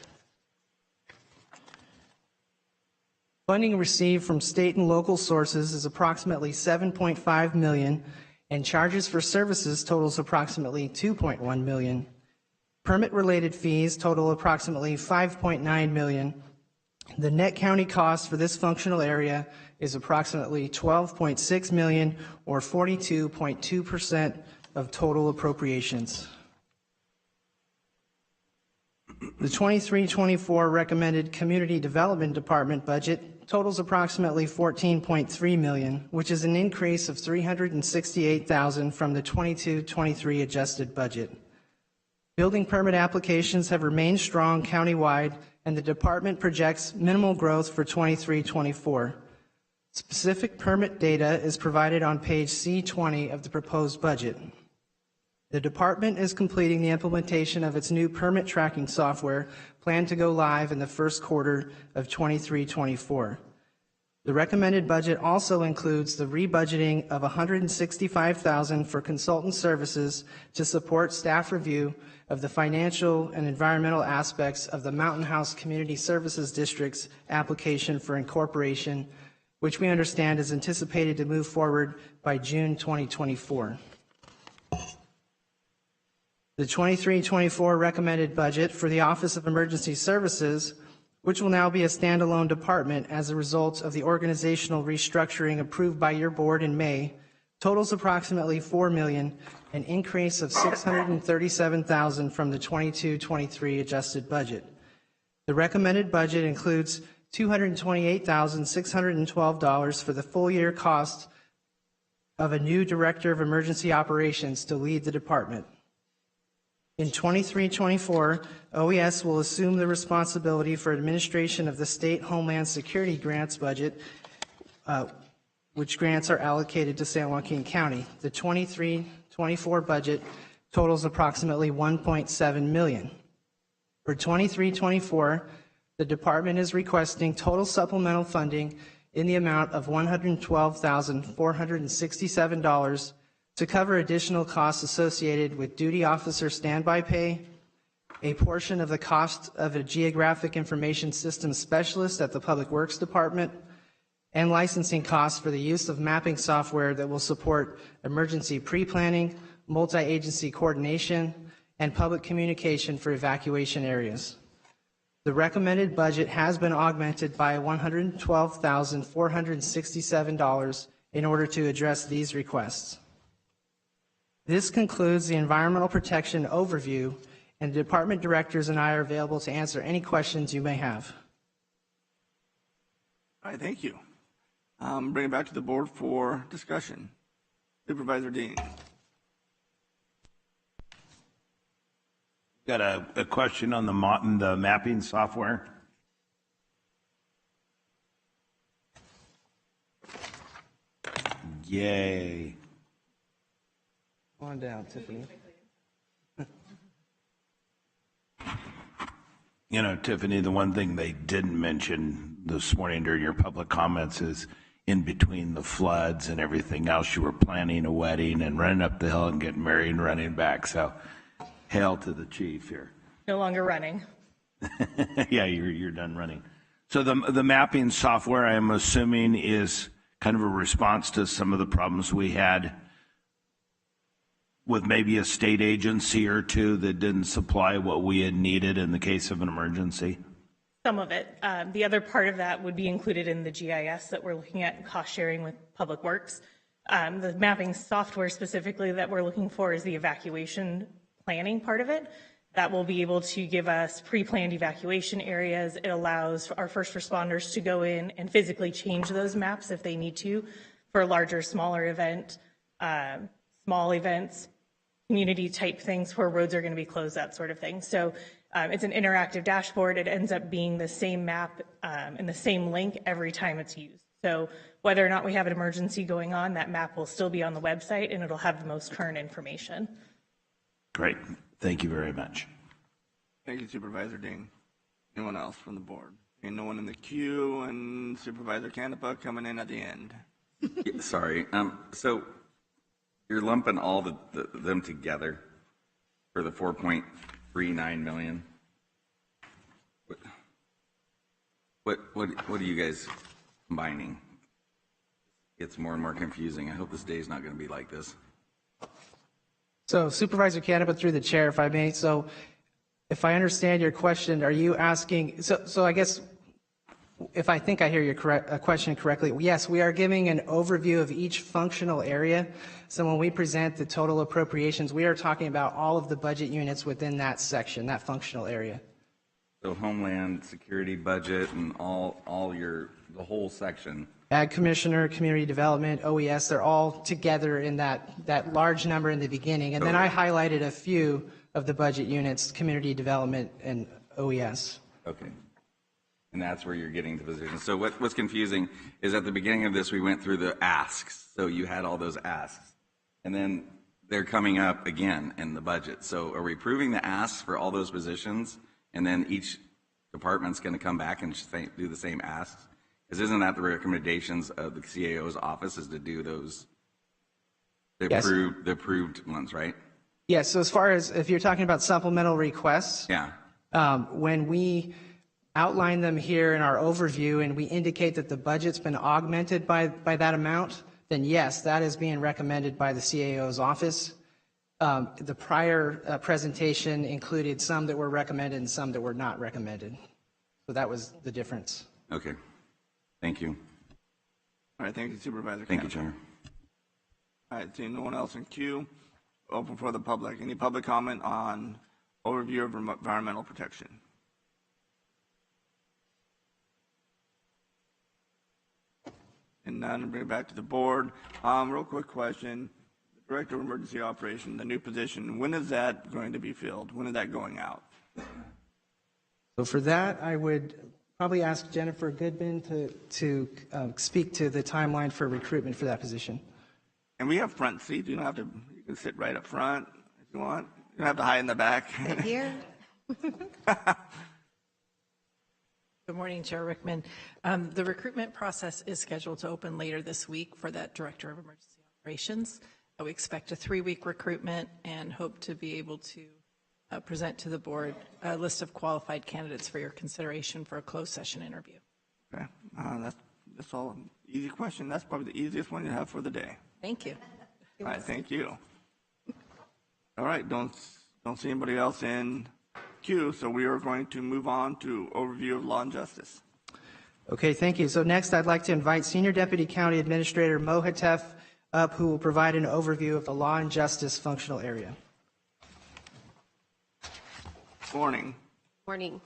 Funding received from state and local sources is approximately $7.5 million, and charges for services totals approximately $2.1 million. Permit-related fees total approximately $5.9 million. The net county cost for this functional area is approximately $12.6 million, or 42.2% of total appropriations. The 23-24 recommended Community Development Department budget totals approximately $14.3 million, which is an increase of $368,000 from the 22-23 adjusted budget. Building permit applications have remained strong countywide, and the department projects minimal growth for 23-24. Specific permit data is provided on page C20 of the proposed budget. The department is completing the implementation of its new permit tracking software, planned to go live in the first quarter of 23-24. The recommended budget also includes the rebudgeting of $165,000 for consultant services to support staff review of the financial and environmental aspects of the Mountain House Community Services District's application for incorporation, which we understand is anticipated to move forward by June 2024. The 23-24 recommended budget for the Office of Emergency Services, which will now be a standalone department as a result of the organizational restructuring approved by your board in May, totals approximately $4 million, an increase of $637,000 from the 22-23 adjusted budget. The recommended budget includes $228,612 for the full year cost of a new Director of Emergency Operations to lead the department. In 23-24, OES will assume the responsibility for administration of the State Homeland Security grants budget, which grants are allocated to San Joaquin County. The 23-24 budget totals approximately $1.7 million. For 23-24, the department is requesting total supplemental funding in the amount of $112,467 to cover additional costs associated with duty officer standby pay, a portion of the cost of a geographic information system specialist at the Public Works Department, and licensing costs for the use of mapping software that will support emergency pre-planning, multi-agency coordination, and public communication for evacuation areas. The recommended budget has been augmented by $112,467 in order to address these requests. This concludes the environmental protection overview, and the department directors and I are available to answer any questions you may have. All right, thank you. Bring it back to the board for discussion. Supervisor Dean. Got a question on the mapping software. Yay. Come on down, Tiffany. You know, Tiffany, the one thing they didn't mention this morning during your public comments is in between the floods and everything else, you were planning a wedding and running up the hill and getting married and running back. So hail to the chief here. No longer running. Yeah, you're done running. So the mapping software, I'm assuming, is kind of a response to some of the problems we had with maybe a state agency or two that didn't supply what we had needed in the case of an emergency? Some of it. The other part of that would be included in the GIS that we're looking at cost sharing with Public Works. The mapping software specifically that we're looking for is the evacuation planning part of it. That will be able to give us pre-planned evacuation areas. It allows our first responders to go in and physically change those maps if they need to for a larger, smaller event, small events, community type things where roads are going to be closed, that sort of thing. So it's an interactive dashboard. It ends up being the same map and the same link every time it's used. So whether or not we have an emergency going on, that map will still be on the website and it'll have the most current information. Great. Thank you very much. Thank you, Supervisor Dean. Anyone else from the board? And no one in the queue, and Supervisor Canepa coming in at the end. Yeah, sorry. So you're lumping all them together for the 4.39 million. What are you guys combining? It's more and more confusing. I hope this day is not going to be like this. So Supervisor Canepa, through the chair, if I may. So if I understand your question, are you asking, so I guess if I think I hear your question correctly, yes, we are giving an overview of each functional area. So when we present the total appropriations, we are talking about all of the budget units within that section, that functional area. So Homeland Security budget and the whole section. Ag Commissioner, Community Development, OES, they're all together in that large number in the beginning. And then I highlighted a few of the budget units, Community Development and OES. Okay. And that's where you're getting the position. So what's confusing is at the beginning of this, we went through the asks. So you had all those asks. And then they're coming up again in the budget. So are we approving the asks for all those positions? And then each department's going to come back and do the same asks? Because isn't that the recommendations of the CAO's office, is to do those, the approved ones, right? Yes, so as far as if you're talking about supplemental requests, yeah. When we outline them here in our overview and we indicate that the budget's been augmented by that amount, then yes, that is being recommended by the CAO's office. The prior presentation included some that were recommended and some that were not recommended. So that was the difference. Okay. Thank you. All right, thank you, Supervisor. Thank you, Chair. All right, seeing no one else in queue, open for the public. Any public comment on overview of environmental protection? And none, bring it back to the board. Real quick question. The Director of Emergency Operation, the new position, when is that going to be filled? When is that going out? So for that, I would probably ask Jennifer Goodman to speak to the timeline for recruitment for that position. And we have front seats. You don't have to, you can sit right up front if you want. You don't have to hide in the back. Right here. Good morning, Chair Rickman. The recruitment process is scheduled to open later this week for that Director of Emergency Operations. We expect a 3-week recruitment and hope to be able to present to the board a list of qualified candidates for your consideration for a closed session interview. Okay, that's all. Easy question. That's probably the easiest one you have for the day. Thank you. All right, thank you. All right, don't see anybody else in queue, so we are going to move on to overview of law and justice. Okay, thank you. So next, I'd like to invite Senior Deputy County Administrator Mo Hatef up, who will provide an overview of the law and justice functional area. Morning. Morning.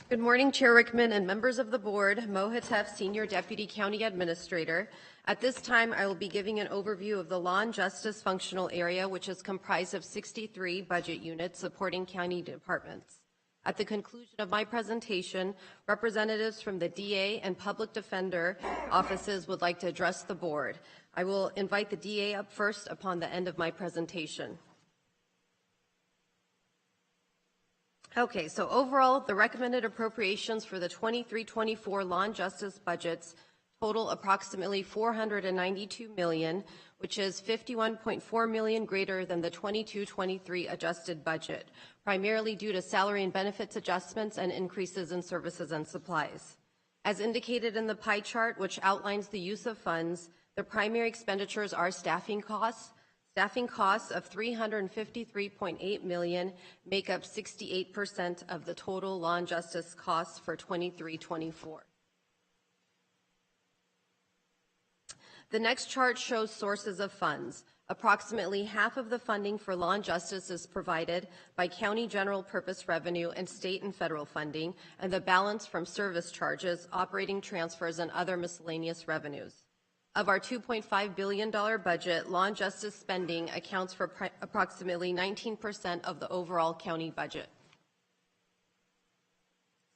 Good morning, Chair Rickman and members of the board. Mo Hatef, Senior Deputy County Administrator. At this time, I will be giving an overview of the law and justice functional area, which is comprised of 63 budget units supporting county departments. At the conclusion of my presentation, representatives from the DA and public defender offices would like to address the board. I will invite the DA up first upon the end of my presentation. Okay, so overall, the recommended appropriations for the 23-24 law and justice budgets total approximately $492 million, which is $51.4 million greater than the 22-23 adjusted budget, primarily due to salary and benefits adjustments and increases in services and supplies. As indicated in the pie chart, which outlines the use of funds, the primary expenditures are staffing costs. Staffing costs of $353.8 million make up 68% of the total law and justice costs for 23-24. The next chart shows sources of funds. Approximately half of the funding for law and justice is provided by county general purpose revenue and state and federal funding, and the balance from service charges, operating transfers, and other miscellaneous revenues. Of our $2.5 billion budget, law and justice spending accounts for approximately 19% of the overall county budget.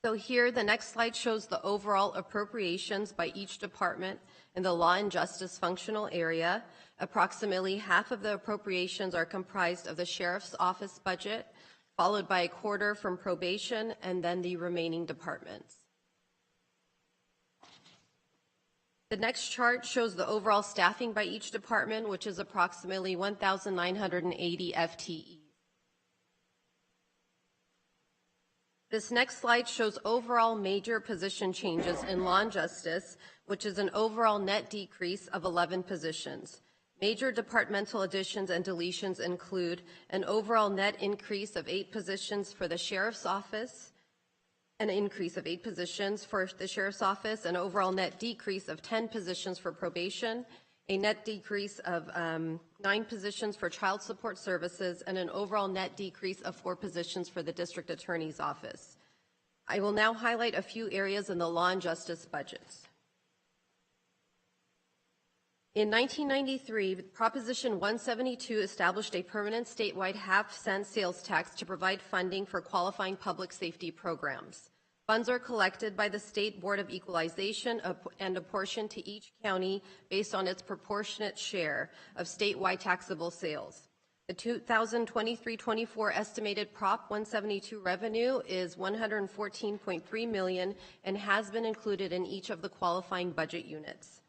So here, the next slide shows the overall appropriations by each department in the law and justice functional area. Approximately half of the appropriations are comprised of the sheriff's office budget, followed by a quarter from probation, and then the remaining departments. The next chart shows the overall staffing by each department, which is approximately 1,980 FTEs. This next slide shows overall major position changes in law and justice, which is an overall net decrease of 11 positions. Major departmental additions and deletions include an overall net increase of 8 positions for the sheriff's office, an increase of 8 positions for the sheriff's office, an overall net decrease of 10 positions for probation, a net decrease of 9 positions for child support services, and an overall net decrease of 4 positions for the district attorney's office. I will now highlight a few areas in the law and justice budgets. In 1993, Proposition 172 established a permanent statewide half-cent sales tax to provide funding for qualifying public safety programs. Funds are collected by the State Board of Equalization and apportioned to each county based on its proportionate share of statewide taxable sales. The 2023-24 estimated Prop 172 revenue is $114.3 million and has been included in each of the qualifying budget units,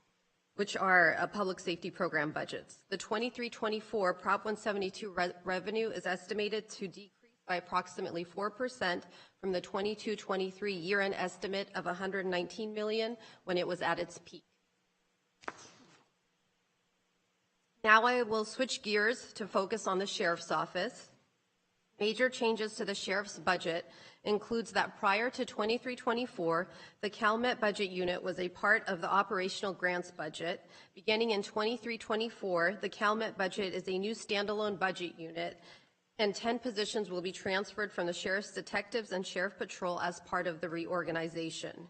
which are public safety program budgets. The 23-24 Prop 172 revenue is estimated to decrease by approximately 4% from the 22-23 year-end estimate of $119 million when it was at its peak. Now I will switch gears to focus on the sheriff's office. Major changes to the sheriff's budget includes that prior to 23-24, the CalMet budget unit was a part of the operational grants budget. Beginning in 23-24, the CalMet budget is a new standalone budget unit, and 10 positions will be transferred from the sheriff's detectives and sheriff patrol as part of the reorganization.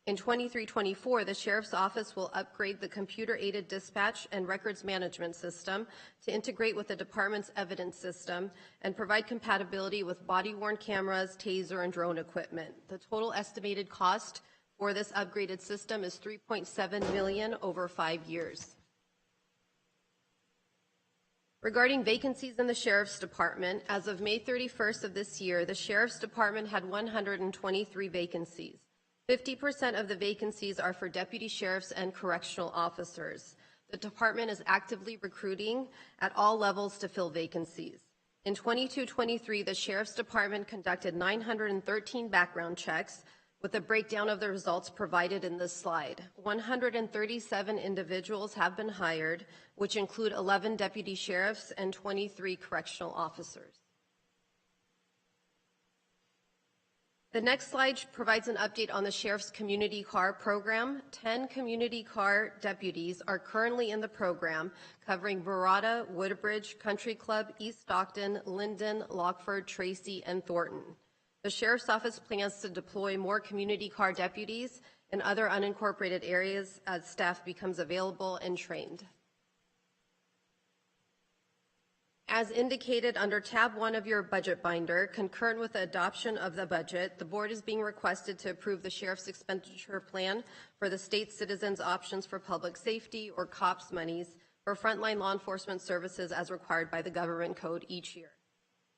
In 23-24, the sheriff's office will upgrade the computer-aided dispatch and records management system to integrate with the department's evidence system and provide compatibility with body-worn cameras, taser, and drone equipment. The total estimated cost for this upgraded system is $3.7 million over 5 years. Regarding vacancies in the Sheriff's Department, as of May 31st of this year, the Sheriff's Department had 123 vacancies. 50% of the vacancies are for deputy sheriffs and correctional officers. The department is actively recruiting at all levels to fill vacancies. In 22-23, the Sheriff's Department conducted 913 background checks, with a breakdown of the results provided in this slide. 137 individuals have been hired, which include 11 deputy sheriffs and 23 correctional officers. The next slide provides an update on the Sheriff's Community Car Program. 10 community car deputies are currently in the program, covering Barada, Woodbridge, Country Club, East Stockton, Linden, Lockford, Tracy, and Thornton. The Sheriff's Office plans to deploy more community car deputies in other unincorporated areas as staff becomes available and trained. As indicated under tab 1 of your budget binder, concurrent with the adoption of the budget, the board is being requested to approve the sheriff's expenditure plan for the state citizens options for public safety or COPS monies for frontline law enforcement services as required by the government code each year.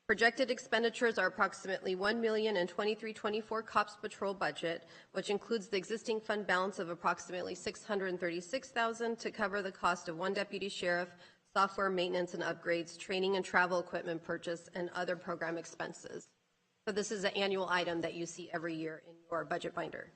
Projected expenditures are approximately $1 million in 23-24 COPS patrol budget, which includes the existing fund balance of approximately $636,000 to cover the cost of one deputy sheriff, software maintenance and upgrades, training and travel equipment purchase, and other program expenses. So this is an annual item that you see every year in your budget binder.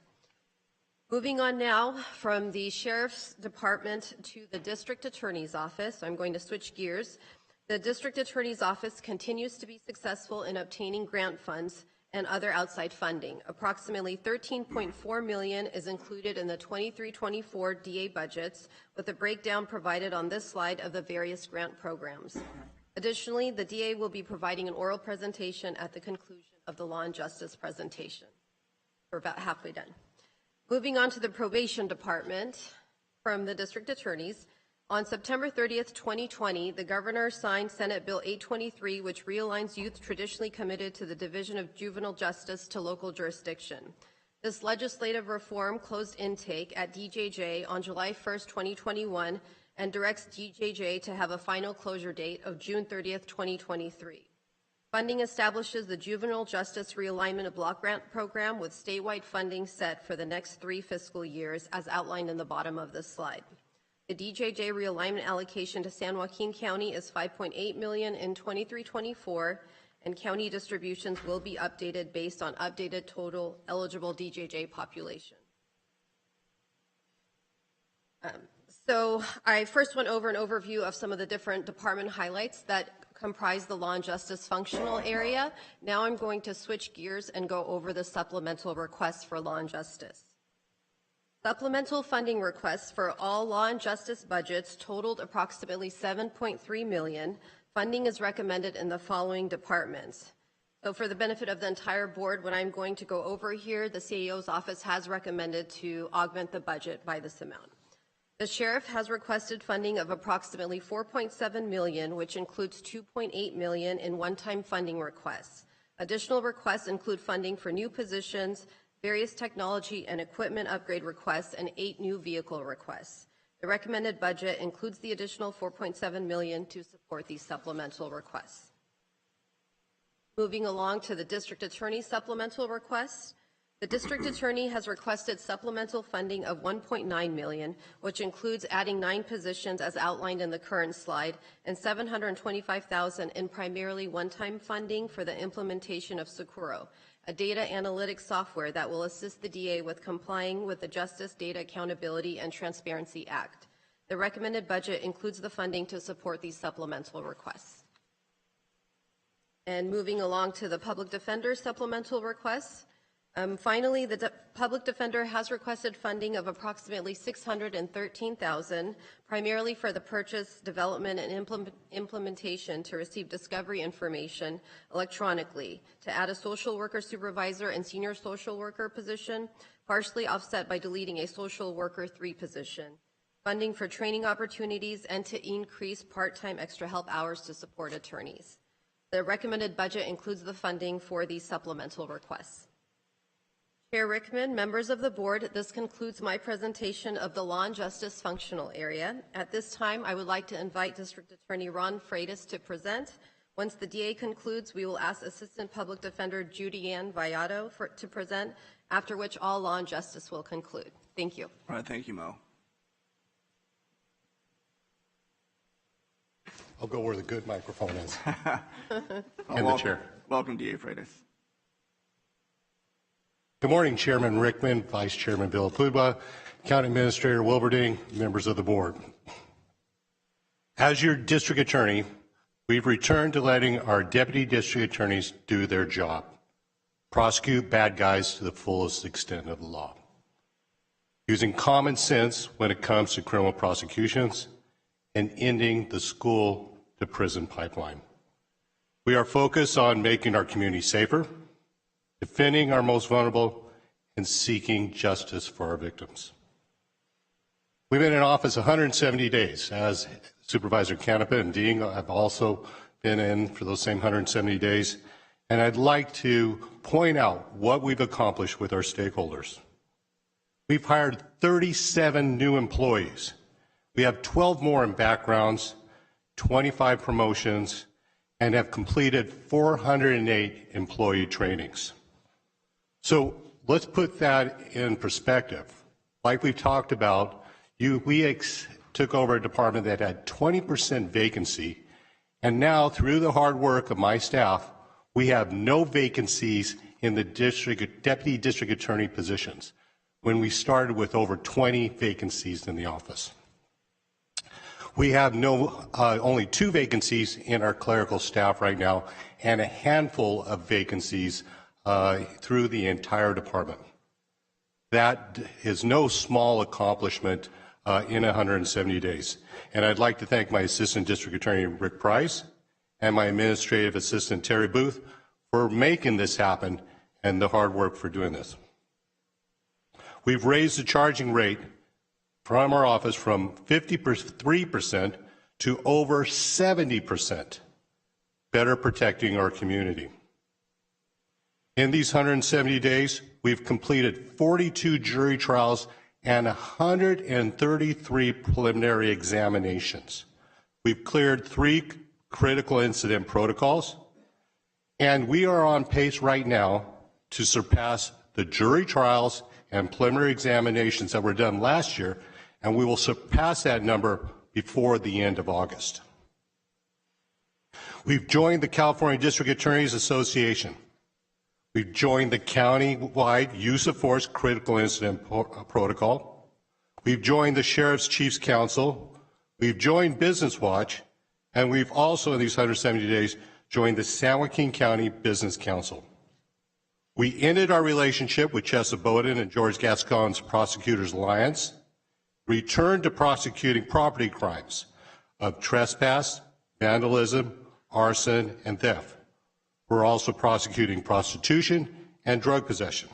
Moving on now from the Sheriff's Department to the District Attorney's Office, I'm going to switch gears. The District Attorney's Office continues to be successful in obtaining grant funds and other outside funding. Approximately $13.4 million is included in the 23-24 DA budgets, with a breakdown provided on this slide of the various grant programs. Additionally, the DA will be providing an oral presentation at the conclusion of the Law and Justice presentation. We're about halfway done. Moving on to the Probation Department from the District Attorneys. On September 30th, 2020, the Governor signed Senate Bill 823, which realigns youth traditionally committed to the Division of Juvenile Justice to local jurisdiction. This legislative reform closed intake at DJJ on July 1st, 2021, and directs DJJ to have a final closure date of June 30th, 2023. Funding establishes the Juvenile Justice Realignment of Block Grant Program with statewide funding set for the next 3 fiscal years, as outlined in the bottom of this slide. The DJJ realignment allocation to San Joaquin County is $5.8 million in 23-24, and county distributions will be updated based on updated total eligible DJJ population. So I first went over an overview of some of the different department highlights that comprise the Law and Justice functional area. Now I'm going to switch gears and go over the supplemental requests for Law and Justice. Supplemental funding requests for all Law and Justice budgets totaled approximately $7.3 million. Funding is recommended in the following departments. So for the benefit of the entire board, what I'm going to go over here, the CAO's office has recommended to augment the budget by this amount. The sheriff has requested funding of approximately $4.7 million, which includes $2.8 million in one-time funding requests. Additional requests include funding for new positions, various technology and equipment upgrade requests, and 8 new vehicle requests. The recommended budget includes the additional $4.7 million to support these supplemental requests. Moving along to the District Attorney's supplemental requests. The District Attorney has requested supplemental funding of $1.9 million, which includes adding 9 positions as outlined in the current slide, and $725,000 in primarily one-time funding for the implementation of Sakuro, a data analytics software that will assist the DA with complying with the Justice Data Accountability and Transparency Act. The recommended budget includes the funding to support these supplemental requests. And moving along to the Public Defender supplemental requests. Finally, the Public Defender has requested funding of approximately $613,000, primarily for the purchase, development, and implementation to receive discovery information electronically, to add a social worker supervisor and senior social worker position, partially offset by deleting a social worker 3 position, funding for training opportunities, and to increase part-time extra help hours to support attorneys. The recommended budget includes the funding for these supplemental requests. Chair Rickman, members of the board, this concludes my presentation of the Law and Justice functional area. At this time, I would like to invite District Attorney Ron Freitas to present. Once the DA concludes, we will ask Assistant Public Defender Judy Ann Vallado to present, after which all Law and Justice will conclude. Thank you. All right, thank you, Mo. I'll go where the good microphone is. And the chair. Welcome, DA Freitas. Good morning, Chairman Rickman, Vice Chairman Villapudua, County Administrator Wilberding, members of the board. As your district attorney, we've returned to letting our deputy district attorneys do their job, prosecute bad guys to the fullest extent of the law, using common sense when it comes to criminal prosecutions, and ending the school to prison pipeline. We are focused on making our community safer, defending our most vulnerable, and seeking justice for our victims. We've been in office 170 days. As Supervisor Canepa and Dean have also been in for those same 170 days, and I'd like to point out what we've accomplished with our stakeholders. We've hired 37 new employees. We have 12 more in backgrounds, 25 promotions, and have completed 408 employee trainings. So let's put that in perspective. Like we've talked about, we took over a department that had 20% vacancy, and now through the hard work of my staff, we have no vacancies in the deputy district attorney positions, when we started with over 20 vacancies in the office. We have only 2 vacancies in our clerical staff right now, and a handful of vacancies through the entire department. That is no small accomplishment in 170 days. And I'd like to thank my Assistant District Attorney, Rick Price, and my Administrative Assistant, Terry Booth, for making this happen and the hard work for doing this. We've raised the charging rate from our office from 53% to over 70%, better protecting our community. In these 170 days, we've completed 42 jury trials and 133 preliminary examinations. We've cleared 3 critical incident protocols, and we are on pace right now to surpass the jury trials and preliminary examinations that were done last year, and we will surpass that number before the end of August. We've joined the California District Attorneys Association. We've joined the county-wide use of force critical incident protocol. We've joined the Sheriff's Chiefs Council. We've joined Business Watch, and we've also, in these 170 days, joined the San Joaquin County Business Council. We ended our relationship with Chesa Bowden and George Gascon's Prosecutors Alliance, returned to prosecuting property crimes of trespass, vandalism, arson, and theft. We're also prosecuting prostitution and drug possession.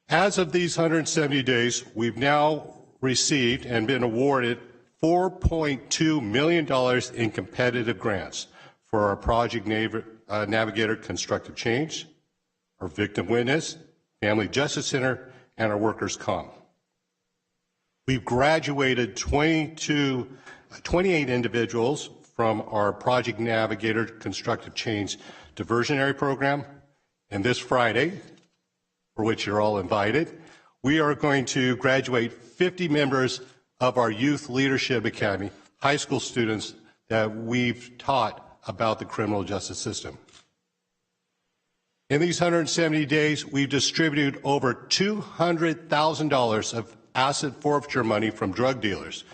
As of these 170 days, we've now received and been awarded $4.2 million in competitive grants for our Project Navigator Constructive Change, our Victim Witness, Family Justice Center, and our Workers' Comp. We've graduated 28 individuals from our Project Navigator Constructive Change diversionary program, and this Friday, for which you're all invited, we are going to graduate 50 members of our Youth Leadership Academy, high school students that we've taught about the criminal justice system. In these 170 days, we've distributed over $200,000 of asset forfeiture money from drug dealers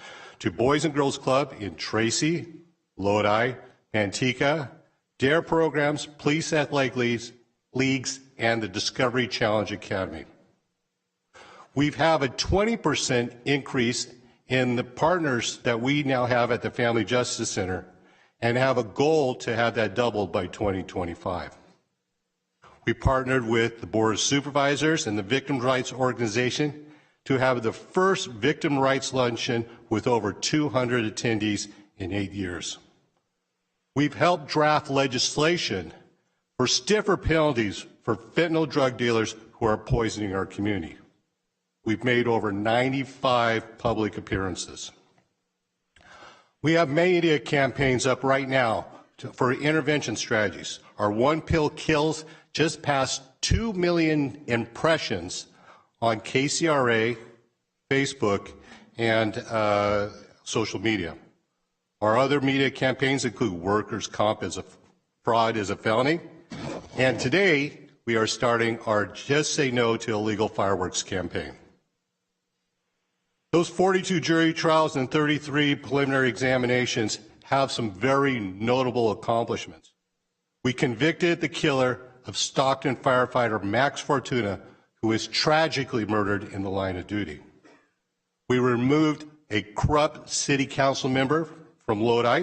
to Boys and Girls Club in Tracy, Lodi, Antigua, DARE programs, Police Athletic Leagues, and the Discovery Challenge Academy. We have a 20% increase in the partners that we now have at the Family Justice Center and have a goal to have that doubled by 2025. We partnered with the Board of Supervisors and the Victim Rights Organization to have the first Victim Rights Luncheon with over 200 attendees in 8 years. We've helped draft legislation for stiffer penalties for fentanyl drug dealers who are poisoning our community. We've made over 95 public appearances. We have media campaigns up right now for intervention strategies. Our One Pill Kills just passed 2 million impressions on KCRA, Facebook, and social media. Our other media campaigns include Workers' Comp as a fraud is a felony. And today, we are starting our Just Say No to Illegal Fireworks campaign. Those 42 jury trials and 33 preliminary examinations have some very notable accomplishments. We convicted the killer of Stockton firefighter Max Fortuna, who was tragically murdered in the line of duty. We removed a corrupt city council member from Lodi.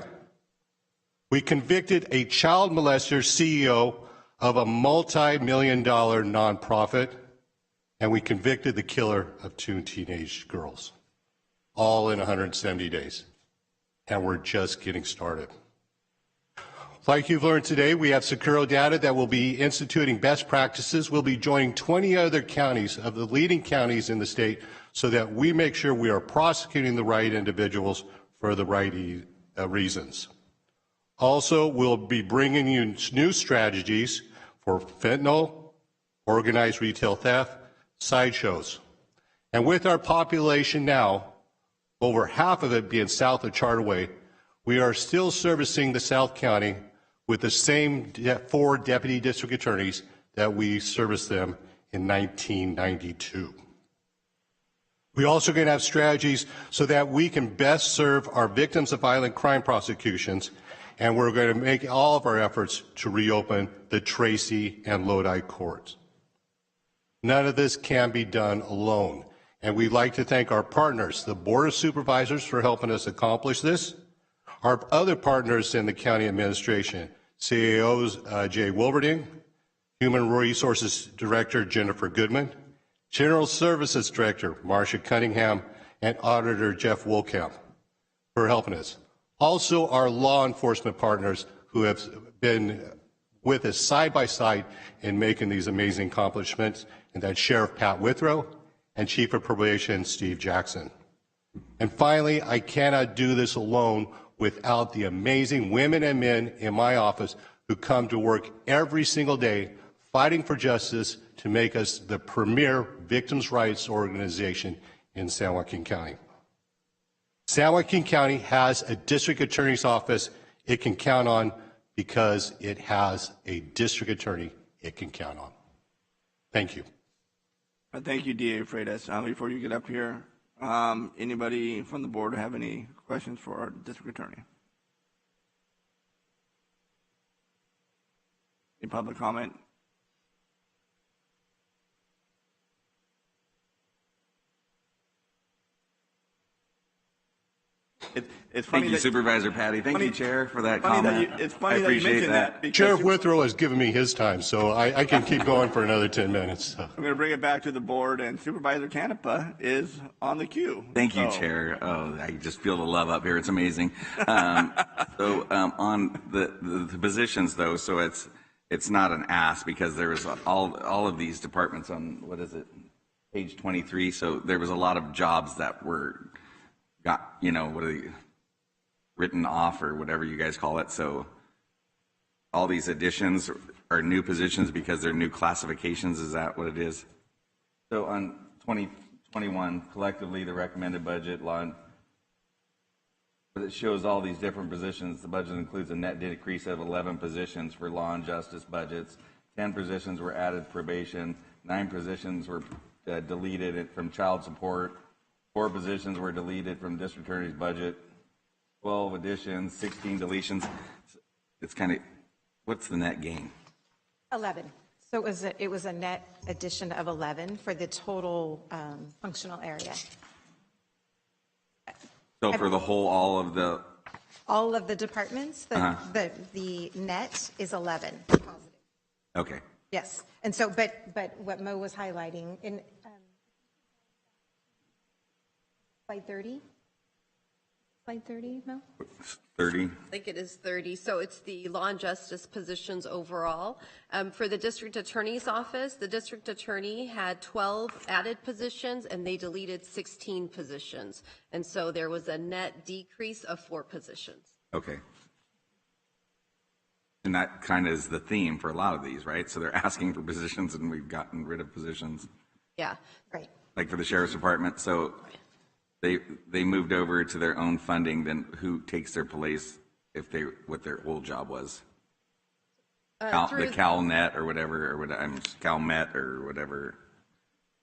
We convicted a child molester CEO of a multi-million-dollar nonprofit, and we convicted the killer of 2 teenage girls, all in 170 days. And we're just getting started. Like you've learned today, we have Securo data that will be instituting best practices. We'll be joining 20 other counties of the leading counties in the state so that we make sure we are prosecuting the right individuals for the right reasons. Also, we'll be bringing you new strategies for fentanyl, organized retail theft, sideshows. And with our population now, over half of it being south of Charterway, we are still servicing the South County with the same 4 deputy district attorneys that we serviced them in 1992. We're also going to have strategies so that we can best serve our victims of violent crime prosecutions, and we're going to make all of our efforts to reopen the Tracy and Lodi courts. None of this can be done alone, and we'd like to thank our partners, the Board of Supervisors, for helping us accomplish this, our other partners in the county administration, CAOs Jay Wilberding, Human Resources Director Jennifer Goodman, General Services Director Marcia Cunningham, and Auditor Jeff Woolcamp for helping us. Also, our law enforcement partners who have been with us side by side in making these amazing accomplishments, and that's Sheriff Pat Withrow and Chief of Probation Steve Jackson. And finally, I cannot do this alone without the amazing women and men in my office who come to work every single day fighting for justice to make us the premier victims' rights organization in San Joaquin County. San Joaquin County has a district attorney's office it can count on because it has a district attorney it can count on. Thank you. Thank you, DA Freitas. Before you get up here, anybody from the board have any questions for our district attorney? Any public comment? It's funny Thank you, Supervisor Patty. Thank you, Chair, for that comment. It's funny I that you appreciate mentioned that. Sheriff Withrow has given me his time, so I can keep going for another 10 minutes. So. I'm going to bring it back to the board, and Supervisor Canepa is on the queue. Thank you, Chair. Oh, I just feel the love up here. It's amazing. On the positions, though, so it's not an ask because there was all of these departments on, what is it, page 23. So there was a lot of jobs that were written off or whatever you guys call it. So all these additions are new positions because they're new classifications. Is that what it is? So on 2021, collectively, the recommended budget line, but it shows all these different positions. The budget includes a net decrease of 11 positions for law and justice budgets. 10 positions were added probation. 9 positions were deleted from child support. 4 positions were deleted from district attorney's budget. 12 additions, 16 deletions. It's kind of, what's the net gain? 11. So it was a net addition of 11 for the total functional area. So for the whole, all of the departments, the net is 11 positive. Okay. Yes. And so, but what Mo was highlighting in slide 30? Slide 30, Mo? 30. I think it is 30. So it's the law and justice positions overall. For the district attorney's office, the district attorney had 12 added positions and they deleted 16 positions. And so there was a net decrease of 4 positions. Okay. And that kind of is the theme for a lot of these, right? So they're asking for positions and we've gotten rid of positions. Yeah, right. Like for the sheriff's department. So they moved over to their own funding, then who takes their place if what their old job was? The CalNet or whatever, CalMet or whatever.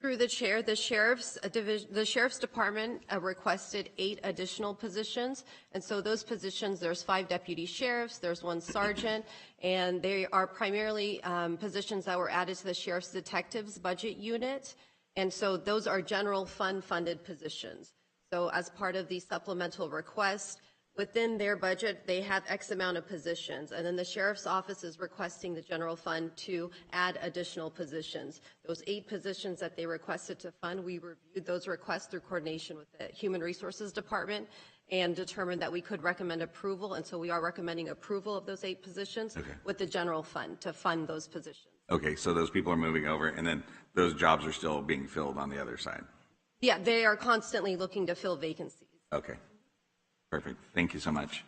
Through the chair, the sheriff's department requested 8 additional positions, and so those positions, there's 5 deputy sheriffs, there's 1 sergeant, and they are primarily positions that were added to the sheriff's detectives budget unit, and so those are general fund funded positions. So as part of the supplemental request, within their budget, they have X amount of positions, and then the sheriff's office is requesting the general fund to add additional positions. Those 8 positions that they requested to fund, we reviewed those requests through coordination with the Human Resources Department and determined that we could recommend approval, and so we are recommending approval of those 8 positions with the general fund to fund those positions. Okay, so those people are moving over, and then those jobs are still being filled on the other side. Yeah, they are constantly looking to fill vacancies. Okay, perfect. Thank you so much.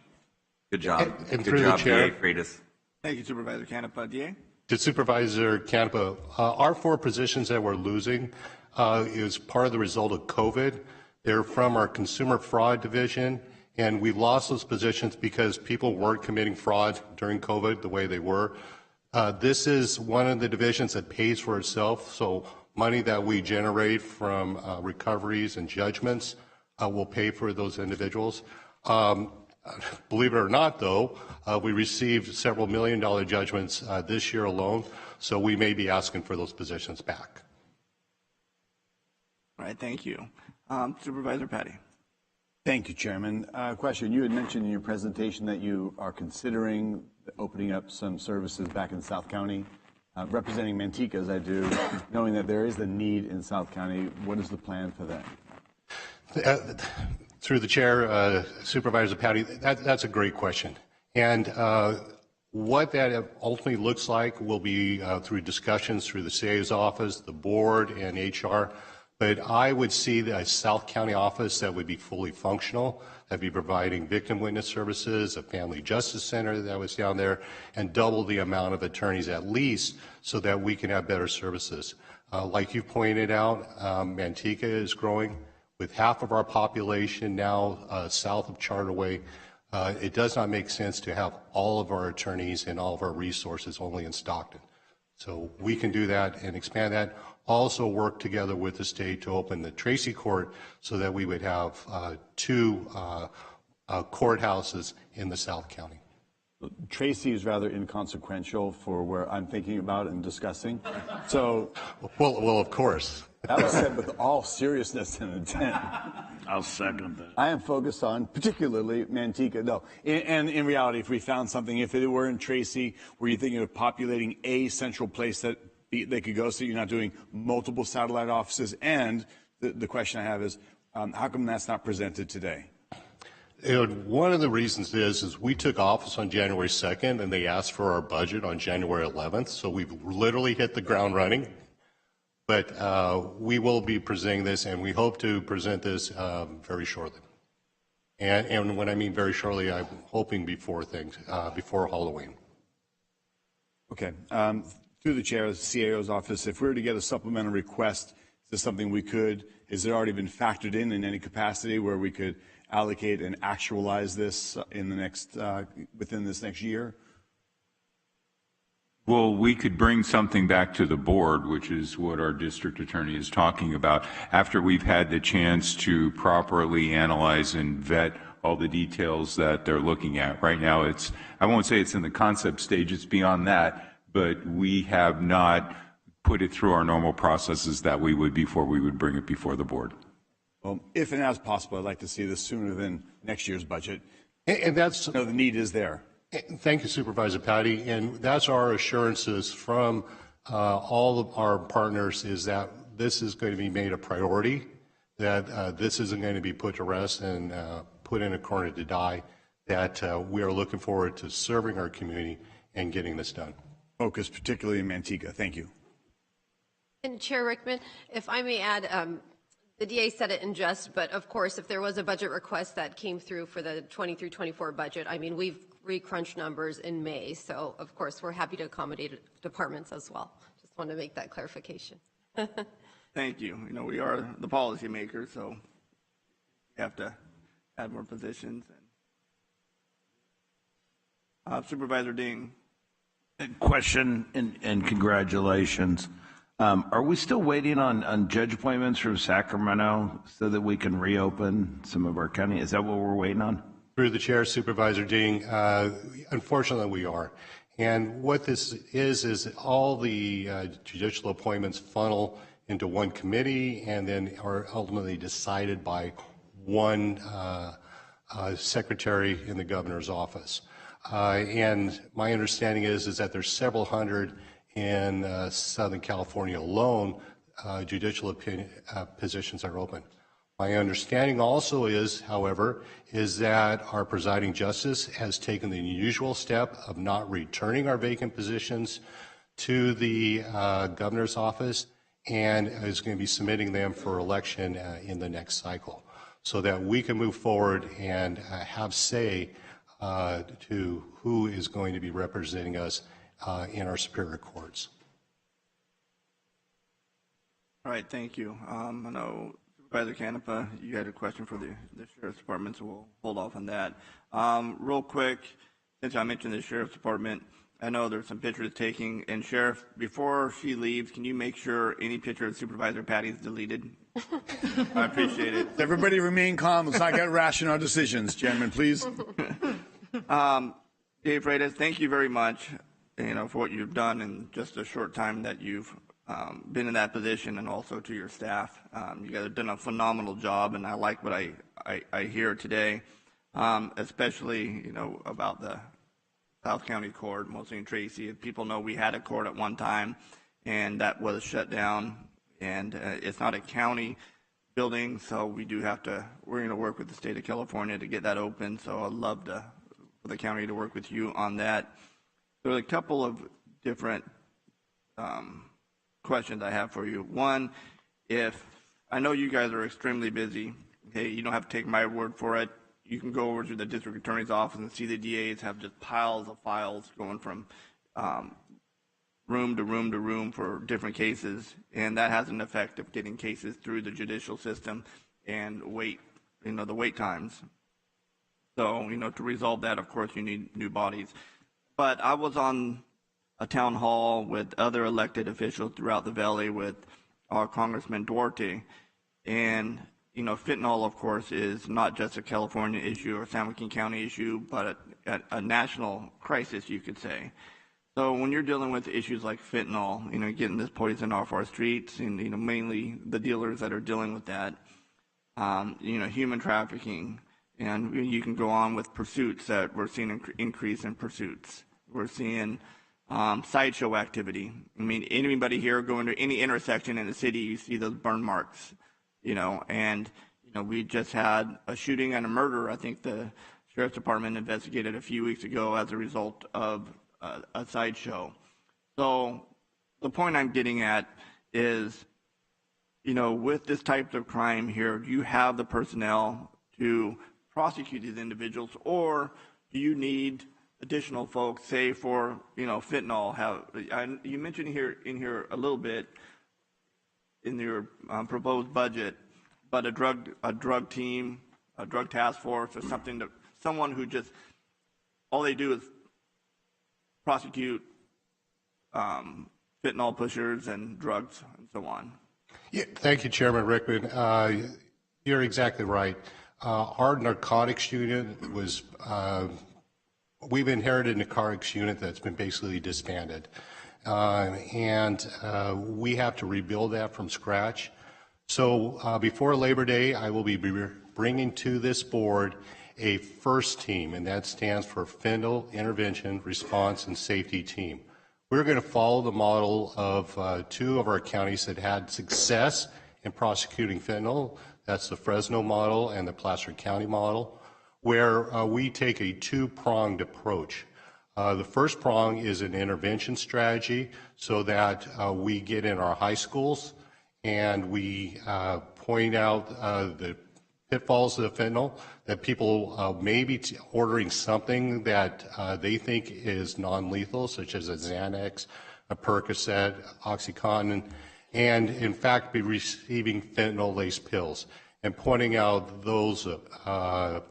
Good job. And Good through the job, chair. DA Freitas. Thank you, Supervisor Canepa. DA? To Supervisor Canepa, our 4 positions that we're losing is part of the result of COVID. They're from our consumer fraud division, and we lost those positions because people weren't committing fraud during COVID the way they were. This is one of the divisions that pays for itself, so money that we generate from recoveries and judgments will pay for those individuals. Believe it or not, though, we received several $million judgments this year alone, so we may be asking for those positions back. All right, thank you. Supervisor Patty. Thank you, Chairman. Question, you had mentioned in your presentation that you are considering opening up some services back in South County. Representing Manteca as I do, knowing that there is a need in South County, what is the plan for that? Through the chair, Supervisor Patty, that's a great question. And what that ultimately looks like will be through discussions through the CA's office, the board, and HR. But I would see a South County office that would be fully functional, that'd be providing victim witness services, a family justice center that was down there, and double the amount of attorneys at least so that we can have better services. Like you pointed out, Manteca is growing. With half of our population now south of Charterway, it does not make sense to have all of our attorneys and all of our resources only in Stockton. So we can do that and expand that. Also work together with the state to open the Tracy Court so that we would have 2 courthouses in the South County. Tracy is rather inconsequential for where I'm thinking about and discussing. So, well, of course. That was said with all seriousness and intent. I'll second that. I am focused on particularly Manteca. No, and in reality, if we found something, if it were in Tracy, were you thinking of populating a central place that they could go so you're not doing multiple satellite offices? And the question I have is, how come that's not presented today? One of the reasons is we took office on January 2nd and they asked for our budget on January 11th. So we've literally hit the ground running. But we will be presenting this, and we hope to present this very shortly. And when I mean very shortly, I'm hoping before Halloween. Okay. Through the chair of the CAO's office, if we were to get a supplemental request, is this something we could, is it already been factored in any capacity where we could allocate and actualize this in the next, within this next year? Well, we could bring something back to the board, which is what our district attorney is talking about, after we've had the chance to properly analyze and vet all the details that they're looking at. Right now, I won't say it's in the concept stage, it's beyond that, but we have not put it through our normal processes that we would before we would bring it before the board. Well, if and as possible, I'd like to see this sooner than next year's budget. And that's... No, the need is there. Thank you, Supervisor Patty. And that's our assurances from all of our partners is that this is going to be made a priority, that this isn't going to be put to rest and put in a corner to die, that we are looking forward to serving our community and getting this done. Focus particularly in Manteca. Thank you. And Chair Rickman, if I may add, the DA said it in jest, but of course, if there was a budget request that came through for the 23-24 budget, I mean, we've recrunched numbers in May, so of course, we're happy to accommodate departments as well. Just want to make that clarification. Thank you. You know, we are the policy makers, so we have to add more positions. Supervisor Ding. Question and congratulations. Are we still waiting on judge appointments from Sacramento so that we can reopen some of our county? Is that what we're waiting on? Through the chair, Supervisor Ding, unfortunately we are. And what this is all the judicial appointments funnel into one committee and then are ultimately decided by one secretary in the governor's office. And my understanding is that there's several hundred in Southern California alone, judicial positions are open. My understanding also is, however, is that our presiding justice has taken the unusual step of not returning our vacant positions to the governor's office and is going to be submitting them for election in the next cycle so that we can move forward and have say to who is going to be representing us in our superior courts. All right, thank you. I know Supervisor Canepa, you had a question for the Sheriff's Department, so we'll hold off on that. Real quick, since I mentioned the Sheriff's Department, I know there's some pictures taking, and Sheriff, before she leaves, can you make sure any picture of Supervisor Patty is deleted? I appreciate it. Everybody remain calm. Let's not get rash in our decisions, Chairman, please. Dave Freitas, thank you very much, for what you've done in just a short time that you've been in that position, and also to your staff. You guys have done a phenomenal job, and I like what I hear today, especially, about the South County Court, mostly in Tracy. People know we had a court at one time, and that was shut down, and it's not a county building, so we're going to work with the state of California to get that open, so I'd love for the county to work with you on that. There's a couple of different questions I have for you. One, I know you guys are extremely busy. Hey, you don't have to take my word for it. You can go over to the district attorney's office and see the DAs have just piles of files going from room to room to room for different cases, and that has an effect of getting cases through the judicial system and the wait times. So, to resolve that, of course, you need new bodies. But I was on a town hall with other elected officials throughout the valley with our Congressman Duarte, and fentanyl, of course, is not just a California issue or San Joaquin County issue, but a national crisis, you could say. So when you're dealing with issues like fentanyl, getting this poison off our streets, and mainly the dealers that are dealing with that, human trafficking, and you can go on with pursuits that we're seeing increase in pursuits. We're seeing sideshow activity. Anybody here going to any intersection in the city, you see those burn marks. We just had a shooting and a murder. I think the Sheriff's Department investigated a few weeks ago as a result of a sideshow. So the point I'm getting at is, with this type of crime here, do you have the personnel to prosecute these individuals, or do you need additional folks, say for fentanyl? You mentioned in here a little bit in your proposed budget, but a drug team, a drug task force, or someone who just all they do is prosecute fentanyl pushers and drugs and so on. Yeah, thank you, Chairman Rickman. You're exactly right. Our narcotics unit was. We've inherited a narcotics unit that's been basically disbanded. And we have to rebuild that from scratch. So before Labor Day, I will be bringing to this board a FIRST team, and that stands for Fentanyl Intervention, Response, and Safety Team. We're going to follow the model of two of our counties that had success in prosecuting fentanyl. That's the Fresno model and the Placer County model, where we take a two-pronged approach. The first prong is an intervention strategy so that we get in our high schools and we point out the pitfalls of fentanyl, that people may be ordering something that they think is non-lethal, such as a Xanax, a Percocet, OxyContin, and in fact be receiving fentanyl-laced pills, and pointing out those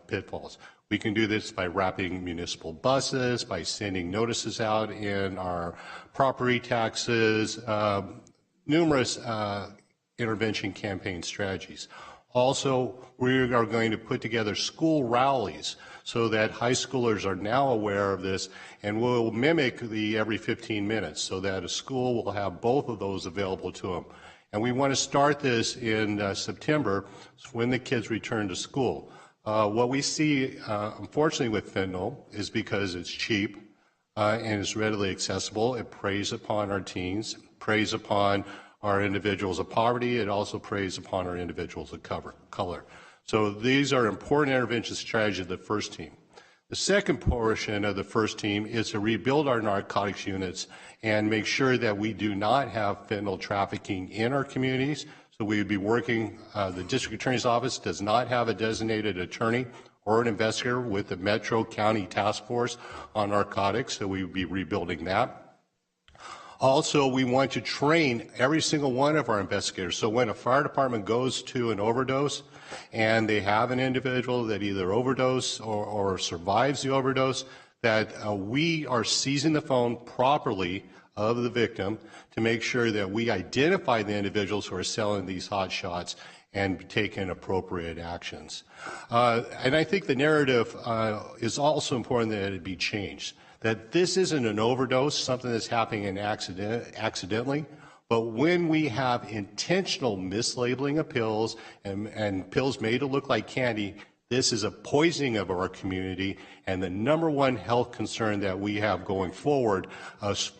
pitfalls. We can do this by wrapping municipal buses, by sending notices out in our property taxes, numerous intervention campaign strategies. Also, we are going to put together school rallies so that high schoolers are now aware of this, and we'll mimic the every 15 minutes so that a school will have both of those available to them. And we want to start this in September when the kids return to school. What we see, unfortunately, with fentanyl is because it's cheap and it's readily accessible. It preys upon our teens, preys upon our individuals of poverty. It also preys upon our individuals of color. So these are important intervention strategies of the first team. The second portion of the first team is to rebuild our narcotics units and make sure that we do not have fentanyl trafficking in our communities. So we would be working, the district attorney's office does not have a designated attorney or an investigator with the Metro County Task Force on Narcotics, so we would be rebuilding that. Also, we want to train every single one of our investigators. So when a fire department goes to an overdose and they have an individual that either overdose or survives the overdose, that we are seizing the phone properly of the victim to make sure that we identify the individuals who are selling these hot shots and taking appropriate actions. And I think the narrative is also important that it be changed. That this isn't an overdose, something that's happening accidentally, but when we have intentional mislabeling of pills and pills made to look like candy, this is a poisoning of our community, and the number one health concern that we have going forward,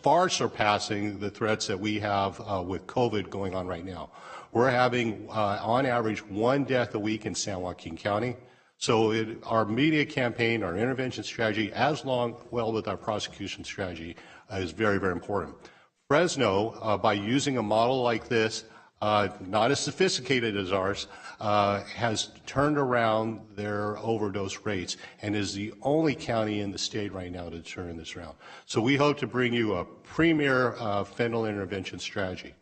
far surpassing the threats that we have with COVID going on right now. We're having, on average, 1 death a week in San Joaquin County. So our media campaign, our intervention strategy, as well with our prosecution strategy, is very, very important. Fresno, by using a model like this, not as sophisticated as ours, has turned around their overdose rates and is the only county in the state right now to turn this around. So we hope to bring you a premier fentanyl intervention strategy.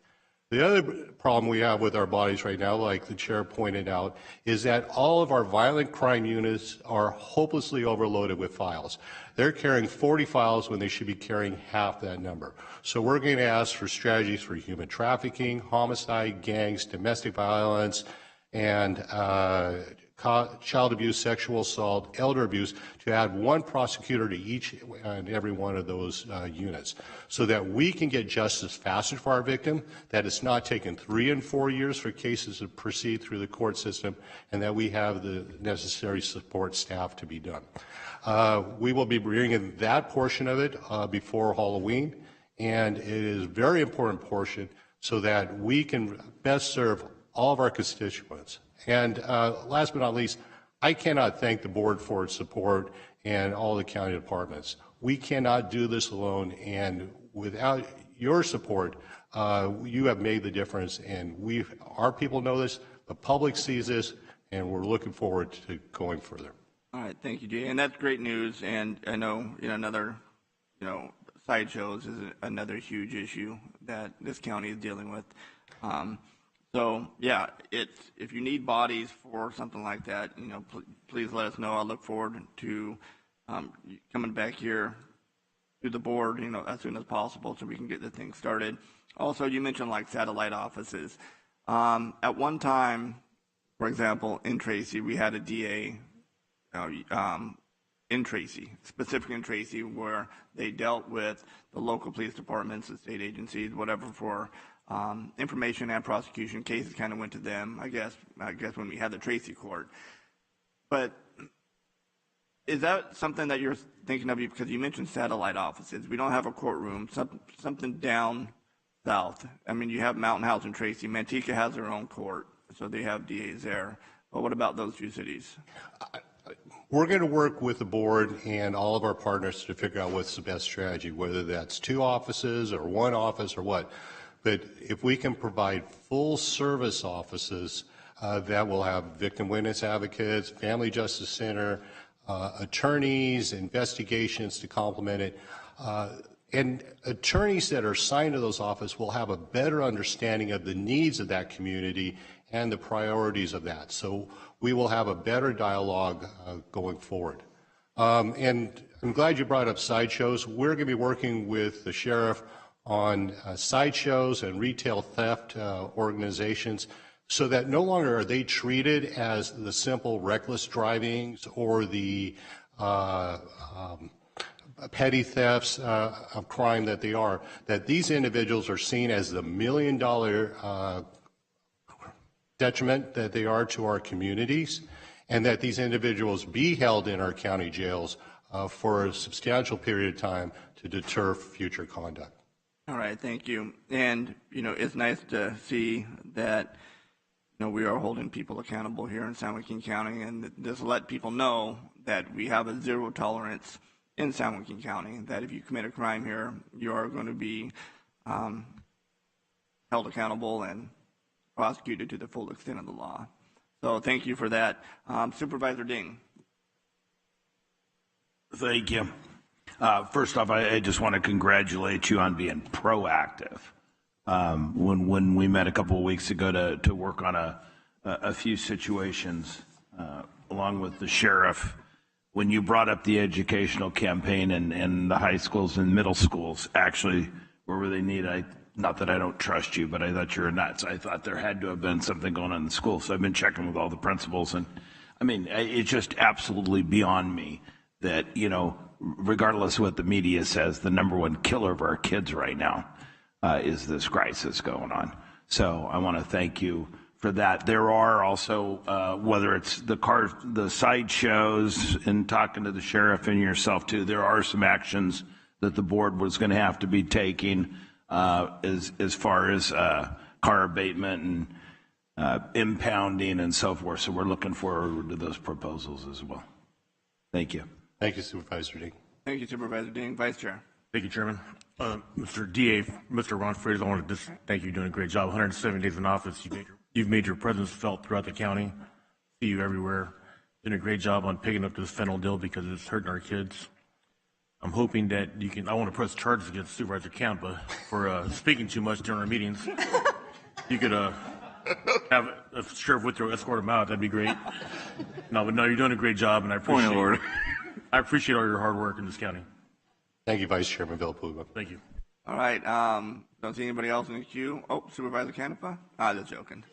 The other problem we have with our bodies right now, like the chair pointed out, is that all of our violent crime units are hopelessly overloaded with files. They're carrying 40 files when they should be carrying half that number. So we're going to ask for strategies for human trafficking, homicide, gangs, domestic violence, and child abuse, sexual assault, elder abuse, to add 1 prosecutor to each and every one of those units, so that we can get justice faster for our victim, that it's not taken 3 and 4 years for cases to proceed through the court system, and that we have the necessary support staff to be done. We will be bringing that portion of it before Halloween, and it is a very important portion so that we can best serve all of our constituents. And last but not least, I cannot thank the board for its support and all the county departments. We cannot do this alone, and without your support, you have made the difference, and our people know this, the public sees this, and we're looking forward to going further. All right, thank you, Jay. And that's great news, and I know, another, sideshows is another huge issue that this county is dealing with. So, yeah, if you need bodies for something like that, please let us know. I look forward to coming back here to the board, as soon as possible so we can get the thing started. Also, you mentioned like satellite offices. At one time, for example, in Tracy, we had a DA in Tracy, specifically in Tracy, where they dealt with the local police departments, the state agencies, whatever, for information and prosecution. Cases kind of went to them, I guess when we had the Tracy court. But is that something that you're thinking of? Because you mentioned satellite offices. We don't have a courtroom, something down south. I mean, you have Mountain House and Tracy. Manteca has their own court, so they have DAs there. But what about those 2 cities? We're going to work with the board and all of our partners to figure out what's the best strategy, whether that's 2 offices or 1 office or what. But if we can provide full service offices that will have victim witness advocates, family justice center, attorneys, investigations to complement it, and attorneys that are assigned to those offices will have a better understanding of the needs of that community and the priorities of that. So we will have a better dialogue going forward. And I'm glad you brought up sideshows. We're going to be working with the sheriff on sideshows and retail theft organizations, so that no longer are they treated as the simple reckless drivings or the petty thefts of crime that they are, that these individuals are seen as the $1 million detriment that they are to our communities, and that these individuals be held in our county jails for a substantial period of time to deter future conduct. All right, thank you. And, it's nice to see that, we are holding people accountable here in San Joaquin County, and just let people know that we have a 0 tolerance in San Joaquin County, that if you commit a crime here, you are going to be held accountable and prosecuted to the full extent of the law. So thank you for that. Supervisor Ding. Thank you. First off, I just want to congratulate you on being proactive. When we met a couple of weeks ago to work on a few situations, along with the sheriff, when you brought up the educational campaign and the high schools and middle schools, actually, where were they needed? Not that I don't trust you, but I thought you were nuts. I thought there had to have been something going on in the school. So I've been checking with all the principals. And I mean, it's just absolutely beyond me that, regardless of what the media says, the number one killer of our kids right now is this crisis going on. So I want to thank you for that. There are also, whether it's the side shows and talking to the sheriff and yourself too, there are some actions that the board was going to have to be taking as far as car abatement and impounding and so forth. So we're looking forward to those proposals as well. Thank you. Thank you, Supervisor Ding. Thank you, Supervisor Ding. Vice Chair. Thank you, Chairman. Mr. DA, Mr. Ron Freitas, I want to just thank you for doing a great job. 107 days in office, you've made your presence felt throughout the county. See you everywhere. Doing a great job on picking up this fentanyl deal because it's hurting our kids. I'm hoping that I want to press charges against Supervisor Campa for speaking too much during our meetings. You could have a sheriff with you escort him out. That'd be great. No, you're doing a great job, and I appreciate all your hard work in this county. Thank you, Vice Chairman Villapuba. Thank you. All right. Don't see anybody else in the queue. Oh, Supervisor Canepa? Just joking.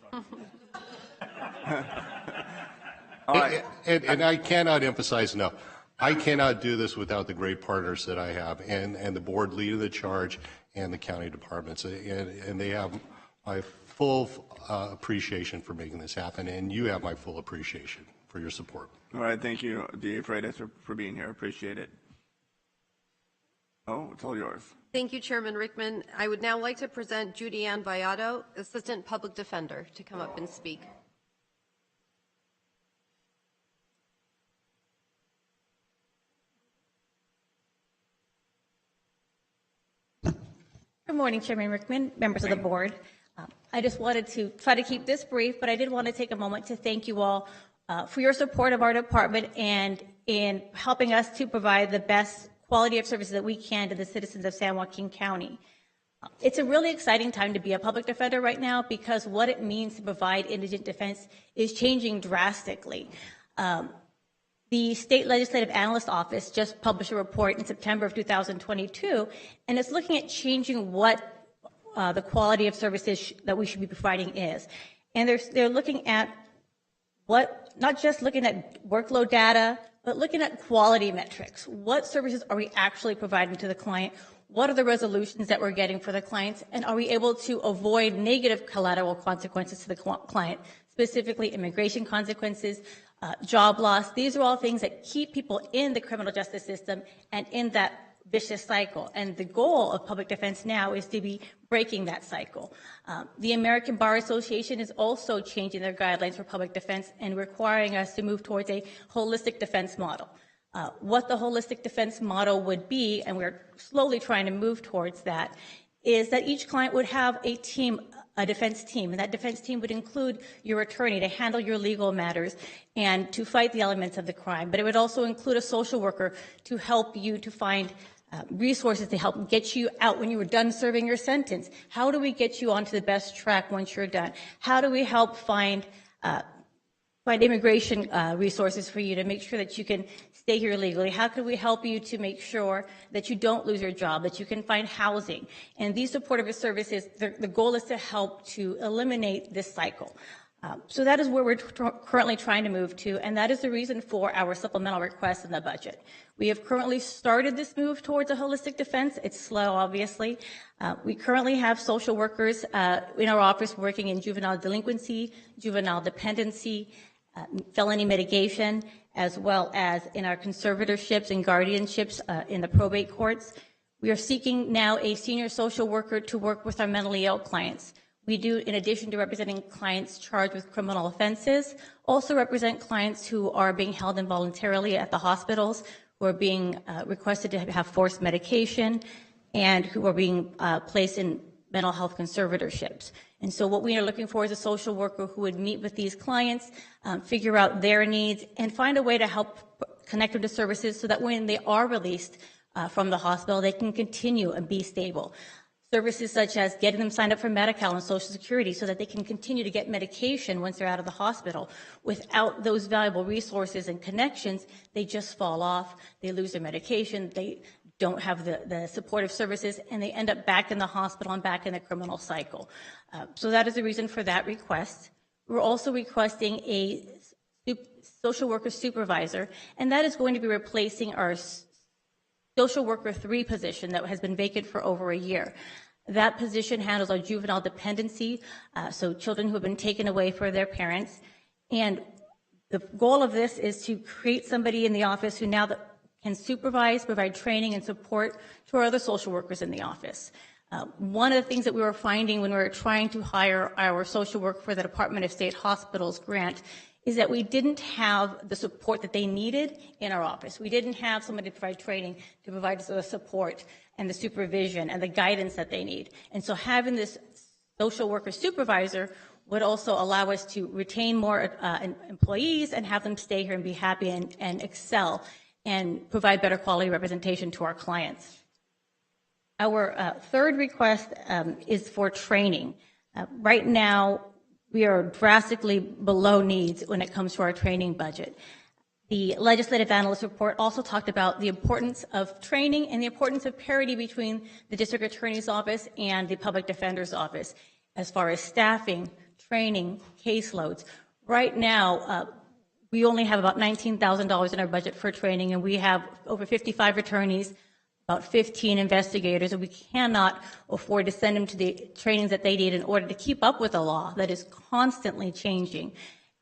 All right. And I cannot emphasize enough. I cannot do this without the great partners that I have and the board leading the charge and the county departments. And they have my full appreciation for making this happen. And you have my full appreciation for your support. All right. Thank you, DA Freitas, for being here. Appreciate it. Oh, it's all yours. Thank you, Chairman Rickman. I would now like to present Judy Ann Vallado, Assistant Public Defender, to come up and speak. Good morning, Chairman Rickman, members of the board. I just wanted to try to keep this brief, but I did want to take a moment to thank you all for your support of our department and in helping us to provide the best quality of services that we can to the citizens of San Joaquin County. It's a really exciting time to be a public defender right now because what it means to provide indigent defense is changing drastically. The State Legislative Analyst Office just published a report in September of 2022, and it's looking at changing what the quality of services that we should be providing is. And they're looking at not just looking at workload data, but looking at quality metrics. What services are we actually providing to the client? What are the resolutions that we're getting for the clients? And are we able to avoid negative collateral consequences to the client, specifically immigration consequences, job loss? These are all things that keep people in the criminal justice system and in that vicious cycle. And the goal of public defense now is to be breaking that cycle. The American Bar Association is also changing their guidelines for public defense and requiring us to move towards a holistic defense model. What the holistic defense model would be, and we're slowly trying to move towards that, is that each client would have a team, a defense team, and that defense team would include your attorney to handle your legal matters and to fight the elements of the crime. But it would also include a social worker to help you to find resources to help get you out when you were done serving your sentence. How do we get you onto the best track once you're done? How do we help find immigration resources for you to make sure that you can stay here legally? How can we help you to make sure that you don't lose your job, that you can find housing? And these supportive services, the goal is to help to eliminate this cycle. So that is where we're currently trying to move to, and that is the reason for our supplemental request in the budget. We have currently started this move towards a holistic defense. It's slow, obviously. We currently have social workers in our office working in juvenile delinquency, juvenile dependency, felony mitigation, as well as in our conservatorships and guardianships in the probate courts. We are seeking now a senior social worker to work with our mentally ill clients. We do, in addition to representing clients charged with criminal offenses, also represent clients who are being held involuntarily at the hospitals, who are being requested to have forced medication, and who are being placed in mental health conservatorships. And so what we are looking for is a social worker who would meet with these clients, figure out their needs, and find a way to help connect them to services so that when they are released from the hospital, they can continue and be stable. Services such as getting them signed up for Medi-Cal and Social Security so that they can continue to get medication once they're out of the hospital. Without those valuable resources and connections, they just fall off, they lose their medication, they don't have the supportive services, and they end up back in the hospital and back in the criminal cycle. So that is the reason for that request. We're also requesting a social worker supervisor, and that is going to be replacing our social worker 3 position that has been vacant for over a year. That position handles our juvenile dependency, so children who have been taken away from their parents. And the goal of this is to create somebody in the office who now can supervise, provide training and support to our other social workers in the office. One of the things that we were finding when we were trying to hire our social worker for the Department of State Hospitals grant is that we didn't have the support that they needed in our office. We didn't have somebody to provide training, to provide the support and the supervision and the guidance that they need. And so having this social worker supervisor would also allow us to retain more employees and have them stay here and be happy and excel and provide better quality representation to our clients. Our third request is for training. Right now, we are drastically below needs when it comes to our training budget. The legislative analyst report also talked about the importance of training and the importance of parity between the district attorney's office and the public defender's office as far as staffing, training, caseloads. Right now, we only have about $19,000 in our budget for training, and we have over 55 attorneys, about 15 investigators, and we cannot afford to send them to the trainings that they need in order to keep up with the law that is constantly changing.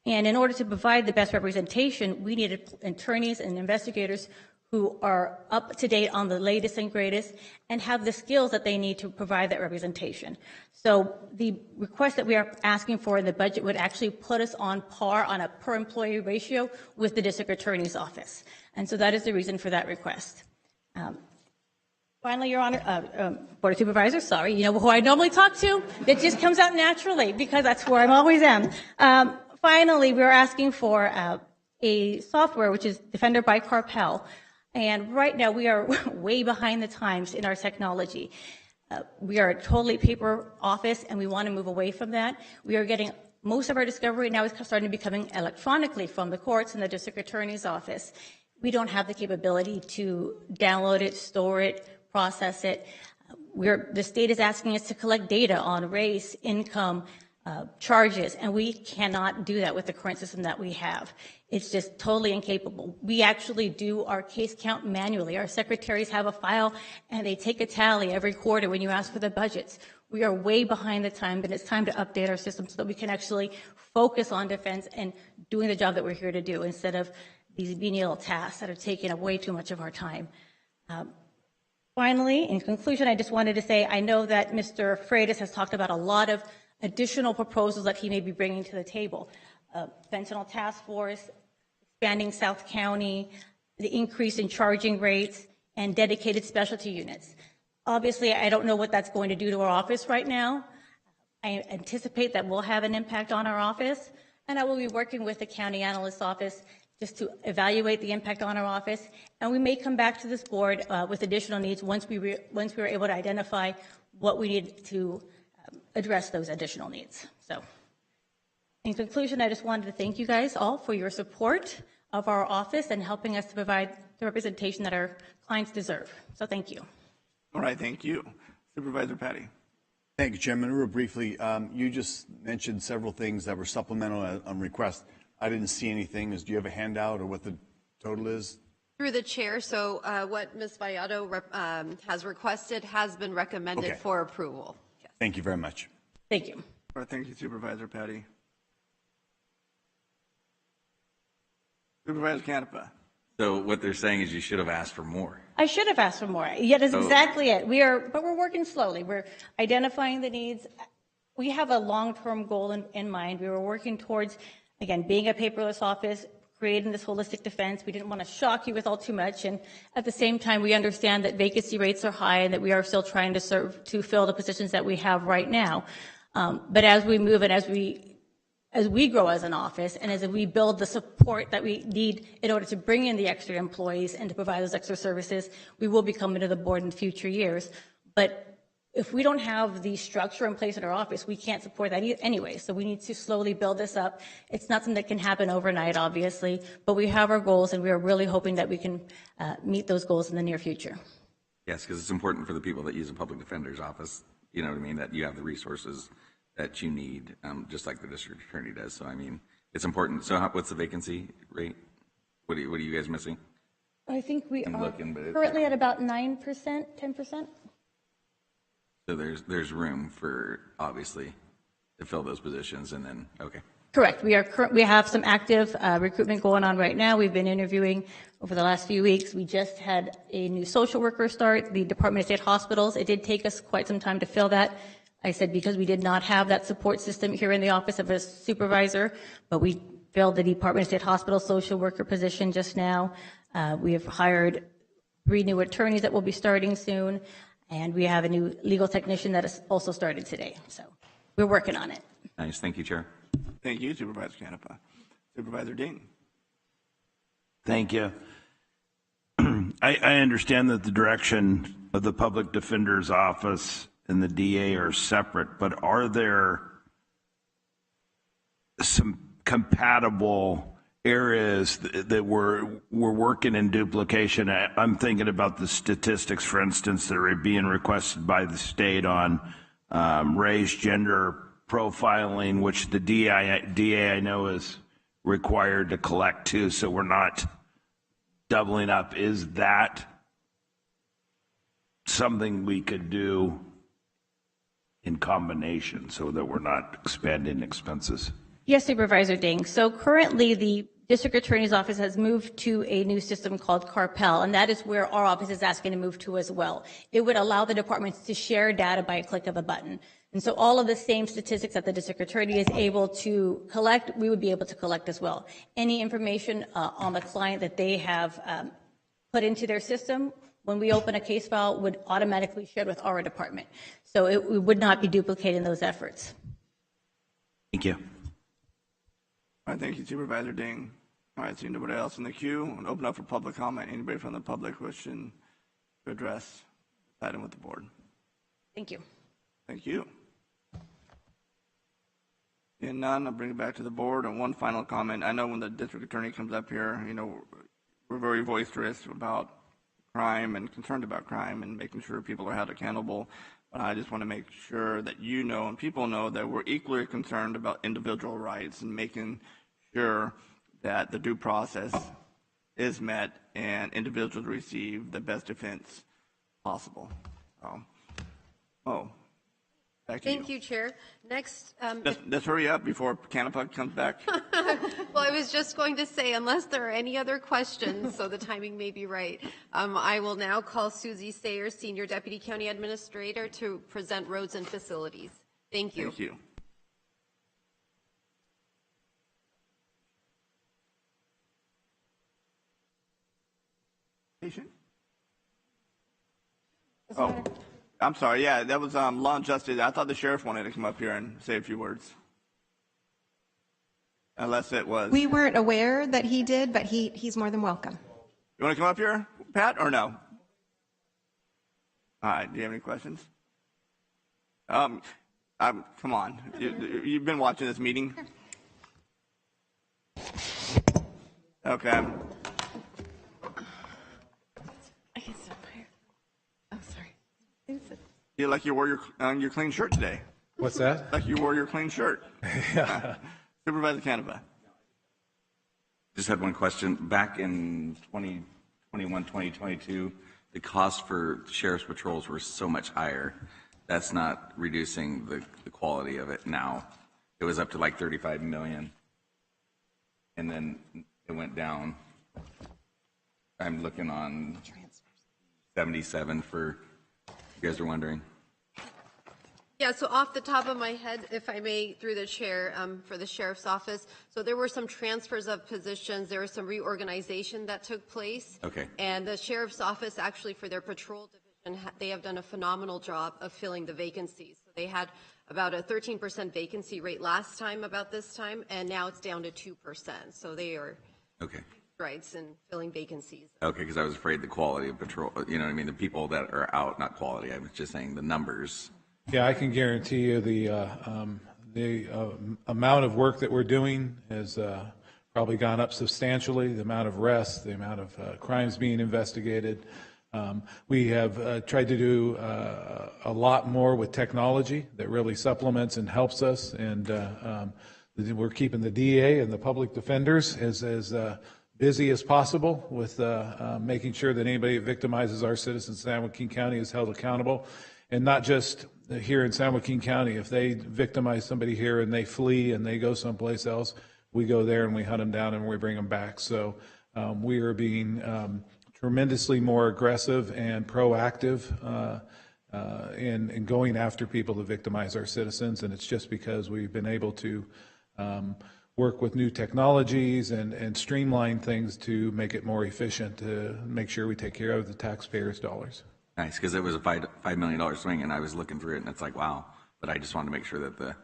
And in order to provide the best representation, we need attorneys and investigators who are up to date on the latest and greatest and have the skills that they need to provide that representation. So the request that we are asking for in the budget would actually put us on par on a per employee ratio with the district attorney's office. And so that is the reason for that request. Finally, Your Honor, Board of Supervisors, sorry, you know who I normally talk to? It just comes out naturally because that's where I always am. Finally, we're asking for a software, which is Defender by Carpel. And right now, we are way behind the times in our technology. We are a totally paper office, and we want to move away from that. We are getting most of our discovery now is starting to becoming electronically from the courts and the district attorney's office. We don't have the capability to download it, store it, process it. The state is asking us to collect data on race, income, charges, and we cannot do that with the current system that we have. It's just totally incapable. We actually do our case count manually. Our secretaries have a file, and they take a tally every quarter when you ask for the budgets. We are way behind the time, but it's time to update our system so that we can actually focus on defense and doing the job that we're here to do instead of these menial tasks that are taking up way too much of our time. Finally, in conclusion, I just wanted to say I know that Mr. Freitas has talked about a lot of additional proposals that he may be bringing to the table. Fentanyl task force, expanding South County, the increase in charging rates, and dedicated specialty units. Obviously, I don't know what that's going to do to our office right now. I anticipate that will have an impact on our office, and I will be working with the county analyst's office just to evaluate the impact on our office, and we may come back to this board with additional needs once we were able to identify what we need to address those additional needs. So, in conclusion, I just wanted to thank you guys all for your support of our office and helping us to provide the representation that our clients deserve. So, thank you. All right, thank you. Supervisor Patty. Thank you, Chairman. Real briefly, you just mentioned several things that were supplemental on request. I didn't see anything. Do you have a handout or what the total is? Through the chair, so what Ms. Vallado has requested has been recommended for approval. Yes. Thank you very much. Thank you. All right, thank you, Supervisor Patty. Supervisor Canepa. So what they're saying is you should have asked for more. I should have asked for more. Yeah, that's exactly it. But we're working slowly. We're identifying the needs. We have a long-term goal in mind. We were working towards, again, being a paperless office, creating this holistic defense. We didn't want to shock you with all too much. And at the same time, we understand that vacancy rates are high and that we are still trying to fill the positions that we have right now. But as we move and as we grow as an office and as we build the support that we need in order to bring in the extra employees and to provide those extra services, we will be coming to the board in future years. But if we don't have the structure in place in our office, we can't support that anyway. So we need to slowly build this up. It's not something that can happen overnight, obviously, but we have our goals, and we are really hoping that we can meet those goals in the near future. Yes, because it's important for the people that use a public defender's office, you know what I mean, that you have the resources that you need, just like the district attorney does. So, I mean, it's important. So what's the vacancy rate? What are you guys missing? I think we I'm are looking, but currently at about 9%, 10%. So there's room for, obviously, to fill those positions, and then, okay. Correct. We have some active recruitment going on right now. We've been interviewing over the last few weeks. We just had a new social worker start, the Department of State Hospitals. It did take us quite some time to fill that. I said because we did not have that support system here in the office of a supervisor, but we filled the Department of State Hospital social worker position just now. We have hired 3 new attorneys that will be starting soon. And we have a new legal technician that has also started today. So we're working on it. Nice. Thank you, Chair. Thank you, Supervisor Canepa. Supervisor Dean. Thank you. I understand that the direction of the public defender's office and the DA are separate, but are there some compatible areas that we're working in duplication? I'm thinking about the statistics, for instance, that are being requested by the state on race, gender profiling, which the DA I know is required to collect too, so we're not doubling up. Is that something we could do in combination so that we're not expanding expenses? Yes, Supervisor Ding. So currently the District Attorney's Office has moved to a new system called Carpel, and that is where our office is asking to move to as well. It would allow the departments to share data by a click of a button. And so all of the same statistics that the District Attorney is able to collect, we would be able to collect as well. Any information on the client that they have put into their system, when we open a case file, would automatically share with our department. So we would not be duplicating those efforts. Thank you. All right, thank you, Supervisor Ding. All right, seeing nobody else in the queue, I'll open up for public comment. Anybody from the public wishing to address this item with the board? Thank you. Thank you. Seeing none, I'll bring it back to the board. And one final comment. I know when the district attorney comes up here, you know, we're very boisterous about crime and concerned about crime and making sure people are held accountable. But I just want to make sure that you know and people know that we're equally concerned about individual rights and making sure that the due process is met and individuals receive the best defense possible. Thank you, Chair. Next. Let's hurry up before Canepa comes back. Well, I was just going to say, unless there are any other questions, so the timing may be right, I will now call Susie Sayers, Senior Deputy County Administrator, to present roads and facilities. Thank you. Thank you. Patient? Oh, I'm sorry. Yeah, that was law and justice. I thought the sheriff wanted to come up here and say a few words. Unless it was. We weren't aware that he did, but he's more than welcome. You want to come up here, Pat, or no? All right. Do you have any questions? Come on. You've been watching this meeting? Okay. You like you wore your clean shirt today. What's that? Like you wore your clean shirt. Yeah. Supervisor Canepa. Just had one question. Back in 2021, 2022, the cost for sheriff's patrols were so much higher. That's not reducing the quality of it now. It was up to like 35 million. And then it went down. I'm looking on 77 for, you guys are wondering. Yeah, so off the top of my head, if I may, through the chair, for the sheriff's office, so there were some transfers of positions, there was some reorganization that took place. Okay. And the sheriff's office, actually, for their patrol division, they have done a phenomenal job of filling the vacancies. So they had about a 13% vacancy rate last time, about this time, and now it's down to 2%. So they are Okay. strides in filling vacancies. Okay, because I was afraid the quality of patrol, you know what I mean, the people that are out, not quality, I was just saying the numbers. Yeah, I can guarantee you the amount of work that we're doing has probably gone up substantially, the amount of arrests, the amount of crimes being investigated. We have tried to do a lot more with technology that really supplements and helps us, and we're keeping the DA and the public defenders as busy as possible with making sure that anybody that victimizes our citizens in San Joaquin County is held accountable, and not just here in San Joaquin County. If they victimize somebody here and they flee and they go someplace else, we go there and we hunt them down and we bring them back. So we are being tremendously more aggressive and proactive in going after people that victimize our citizens, and it's just because we've been able to work with new technologies and streamline things to make it more efficient, to make sure we take care of the taxpayers' dollars. Nice, because it was a $5 million swing, and I was looking through it, and it's like, wow. But I just wanted to make sure that the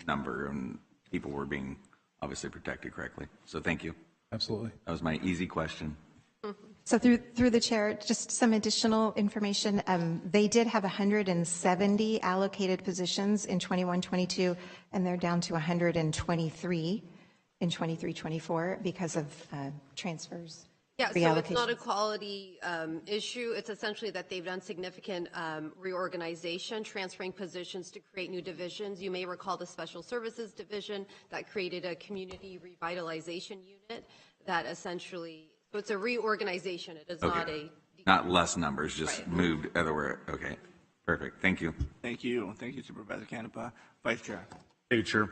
number and people were being obviously protected correctly. So thank you. Absolutely. That was my easy question. So through the chair, just some additional information. They did have 170 allocated positions in 21-22, and they're down to 123 in 23-24 because of transfers. Yeah, so it's not a quality issue. It's essentially that they've done significant reorganization, transferring positions to create new divisions. You may recall the Special Services Division that created a community revitalization unit that essentially, so it's a reorganization. It is not a... Not less numbers, just moved everywhere. Okay, perfect. Thank you. Thank you. Thank you, Supervisor Canepa. Vice Chair. Thank you, Chair.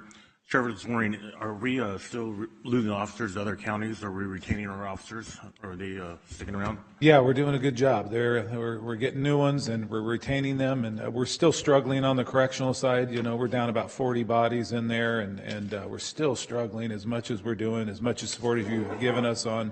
Trevor, this morning, are we still losing officers to other counties? Are we retaining our officers? Or are they sticking around? Yeah, we're doing a good job. We're getting new ones and we're retaining them, and we're still struggling on the correctional side. You know, we're down about 40 bodies in there, and we're still struggling as much as we're doing, as much as support as you've given us on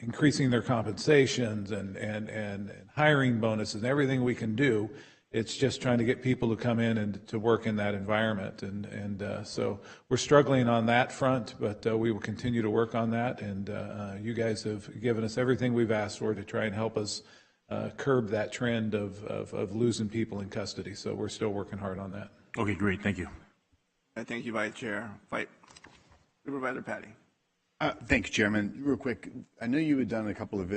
increasing their compensations and hiring bonuses and everything we can do. It's just trying to get people to come in and to work in that environment. And so we're struggling on that front, but we will continue to work on that. And you guys have given us everything we've asked for to try and help us curb that trend of losing people in custody. So we're still working hard on that. Okay, great. Thank you. Thank you, Vice Chair. Supervisor Patty. Thank you, Chairman. Real quick, I know you had done a couple of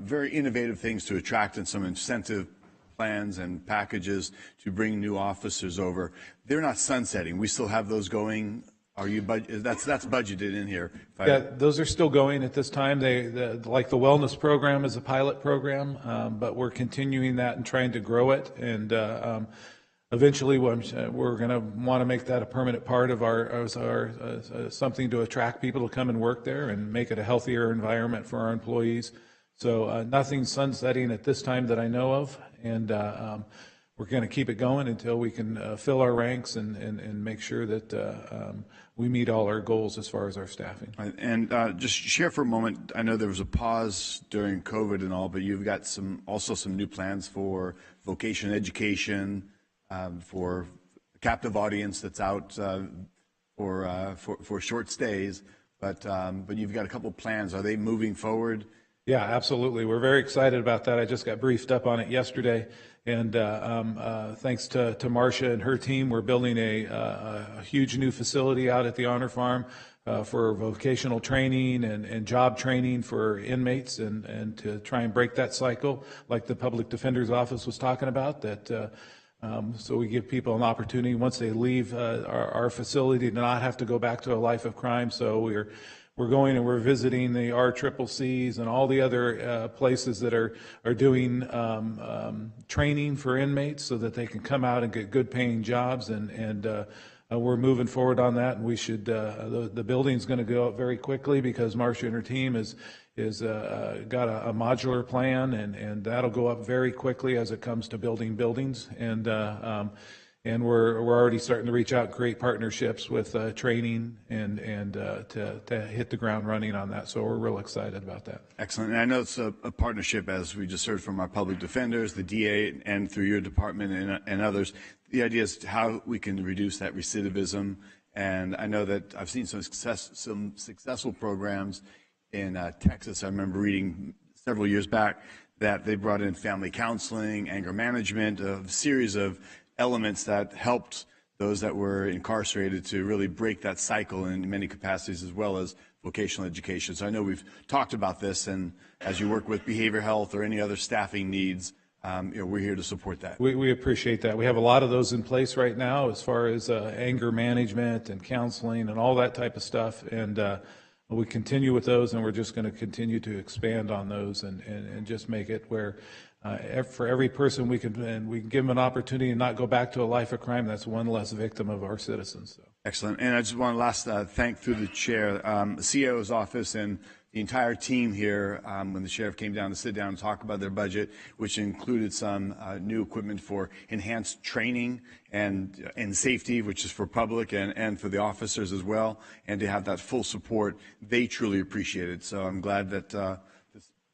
very innovative things to attract and some incentive plans and packages to bring new officers over. They're not sunsetting. We still have those going. Are you that's budgeted in here? Yeah, those are still going at this time. Like the wellness program is a pilot program, but we're continuing that and trying to grow it. And eventually, we're going to want to make that a permanent part of our something to attract people to come and work there and make it a healthier environment for our employees. So nothing sunsetting at this time that I know of, and we're going to keep it going until we can fill our ranks and make sure that we meet all our goals as far as our staffing. And just share for a moment, I know there was a pause during COVID and all, but you've got also some new plans for vocational education, for a captive audience that's out for short stays, but you've got a couple plans. Are they moving forward? Yeah, absolutely. We're very excited about that. I just got briefed up on it yesterday, and thanks to Marcia and her team, we're building a huge new facility out at the Honor Farm for vocational training and job training for inmates, and to try and break that cycle, like the Public Defender's Office was talking about, that so we give people an opportunity once they leave our facility to not have to go back to a life of crime. So we're going and we're visiting the RCCCs and all the other places that are doing training for inmates so that they can come out and get good paying jobs and we're moving forward on that, and we should, the building's going to go up very quickly because Marcia and her team is got a modular plan, and that'll go up very quickly as it comes to building buildings. And we're already starting to reach out and create partnerships with training and to hit the ground running on that. So we're real excited about that. Excellent. And I know it's a partnership, as we just heard from our public defenders, the DA, and through your department and others. The idea is how we can reduce that recidivism. And I know that I've seen some successful programs in Texas. I remember reading several years back that they brought in family counseling, anger management, a series of elements that helped those that were incarcerated to really break that cycle in many capacities, as well as vocational education. So I know we've talked about this, and as you work with behavioral health or any other staffing needs, we're here to support that. We appreciate that. We have a lot of those in place right now as far as anger management and counseling and all that type of stuff. And we continue with those, and we're just going to continue to expand on those and just make it where for every person we can give them an opportunity and not go back to a life of crime. That's one less victim of our citizens. So. Excellent. And I just want to last thank through the chair, the CEO's office and the entire team here when the sheriff came down to sit down and talk about their budget, which included some new equipment for enhanced training and safety, which is for public and for the officers as well, and to have that full support. They truly appreciate it. So I'm glad that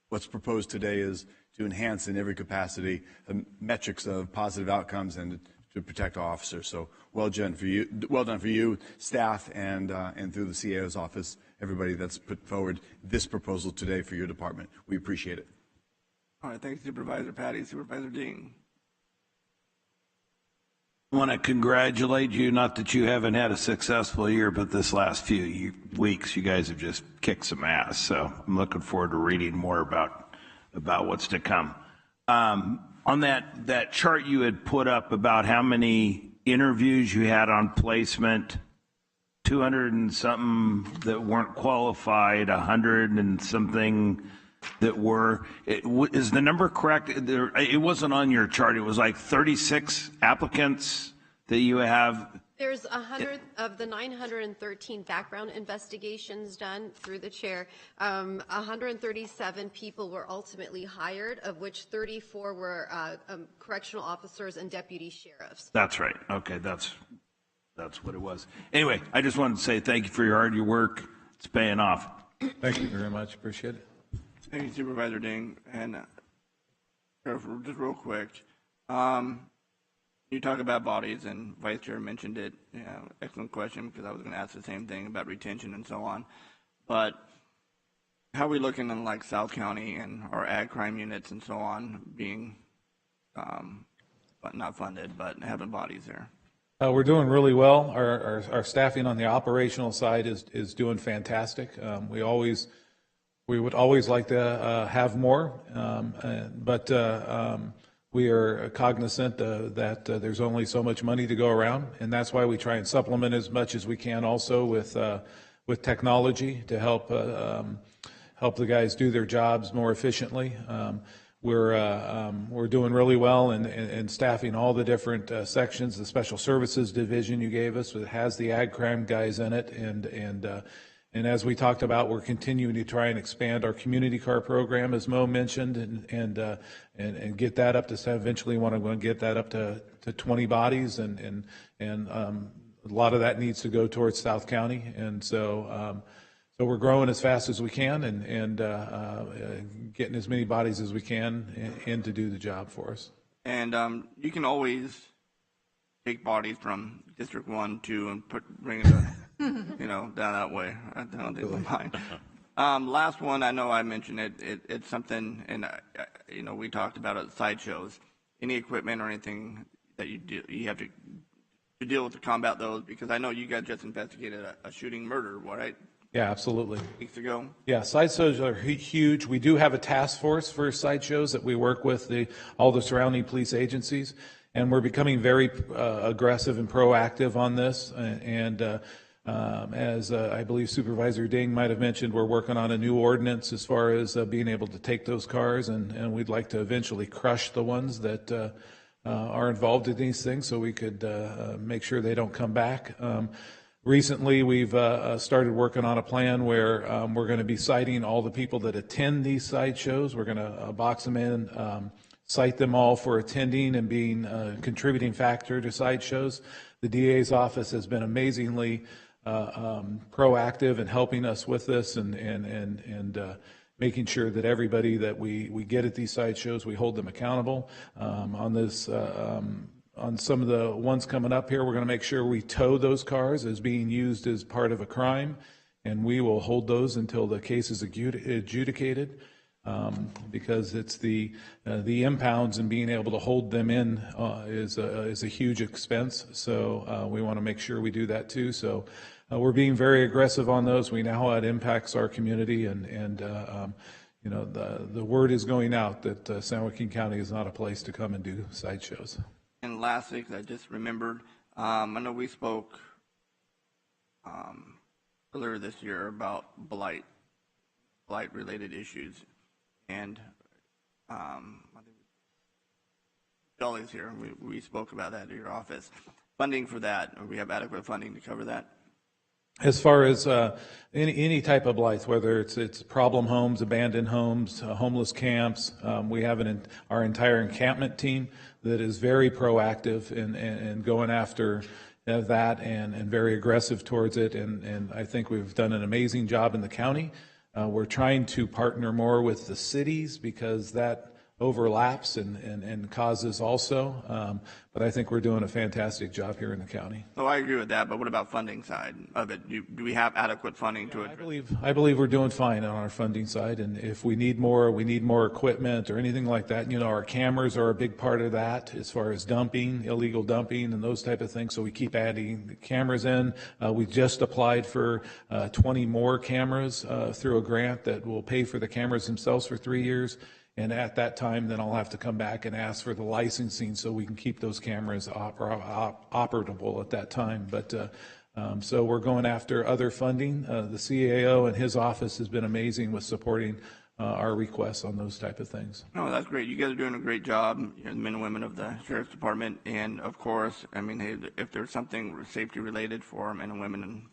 what's proposed today is to enhance in every capacity the metrics of positive outcomes and to protect our officers. So well done for you, staff, and through the CAO's office, everybody that's put forward this proposal today for your department. We appreciate it. All right, thanks, Supervisor Patty. Supervisor Dean. I want to congratulate you, not that you haven't had a successful year, but this last few weeks, you guys have just kicked some ass. So I'm looking forward to reading more about what's to come. On that chart you had put up about how many interviews you had on placement, 200 and something that weren't qualified, 100 and something that were. Is the number correct? It wasn't on your chart. It was like 36 applicants that you have. There's 100 of the 913 background investigations done through the chair. 137 people were ultimately hired, of which 34 were correctional officers and deputy sheriffs. That's right. Okay, that's what it was. Anyway, I just wanted to say thank you for your work. It's paying off. Thank you very much. Appreciate it. Thank you, Supervisor Ding. And just real quick, you talk about bodies, and Vice Chair mentioned it. Excellent question, because I was going to ask the same thing about retention and so on. But how are we looking in like South County and our ag crime units and so on being not funded, but having bodies there? We're doing really well. Our staffing on the operational side is doing fantastic. We would always like to have more, but we are cognizant that there's only so much money to go around, and that's why we try and supplement as much as we can also with technology to help the guys do their jobs more efficiently. We're doing really well in staffing all the different sections. The Special Services Division you gave us has the ag crime guys in it, and as we talked about, we're continuing to try and expand our community car program, as Mo mentioned, and get that up to eventually want to get that up to 20 bodies, and a lot of that needs to go towards South County, and so we're growing as fast as we can and getting as many bodies as we can in to do the job for us. And you can always take bodies from District 1, 2, and bring it to, down that way. I don't think we'll mind. Last one, I know I mentioned it. It's something, and we talked about it, sideshows. Any equipment or anything that you have to deal with to combat those, because I know you guys just investigated a shooting murder, right? Yeah, absolutely. Weeks ago. Yeah, sideshows are huge. We do have a task force for sideshows that we work with all the surrounding police agencies, and we're becoming very aggressive and proactive on this. And as I believe Supervisor Ding might have mentioned, we're working on a new ordinance as far as being able to take those cars, and we'd like to eventually crush the ones that are involved in these things so we could make sure they don't come back. Recently, we've started working on a plan where we're going to be citing all the people that attend these sideshows. We're going to box them in, cite them all for attending and being a contributing factor to sideshows. The DA's office has been amazingly proactive in helping us with this and making sure that everybody that we get at these sideshows, we hold them accountable. On some of the ones coming up here, we're going to make sure we tow those cars as being used as part of a crime, and we will hold those until the case is adjudicated, because it's the impounds and being able to hold them in is a huge expense. So we want to make sure we do that too. So we're being very aggressive on those. We know how it impacts our community, and you know, the word is going out that San Joaquin County is not a place to come and do sideshows. And lastly, 'cause I just remembered, I know we spoke earlier this year about blight-related issues, and I think Jolly's here. We spoke about that at your office. Funding for that, or we have adequate funding to cover that? As far as any type of blights, whether it's problem homes, abandoned homes, homeless camps, we have our entire encampment team that is very proactive in going after that and very aggressive towards it. And I think we've done an amazing job in the county. We're trying to partner more with the cities because that overlaps and causes also. But I think we're doing a fantastic job here in the county. So I agree with that, but what about funding side of it? Do we have adequate funding to it? I believe we're doing fine on our funding side, and if we need more equipment or anything like that, you know, our cameras are a big part of that as far as dumping, illegal dumping and those type of things, so we keep adding the cameras in. We just applied for 20 more cameras through a grant that will pay for the cameras themselves for 3 years. And at that time, then I'll have to come back and ask for the licensing so we can keep those cameras operable at that time. But so we're going after other funding. The CAO and his office has been amazing with supporting our requests on those type of things. No, that's great. You guys are doing a great job, the men and women of the Sheriff's Department. And of course, I mean, hey, if there's something safety related for men and women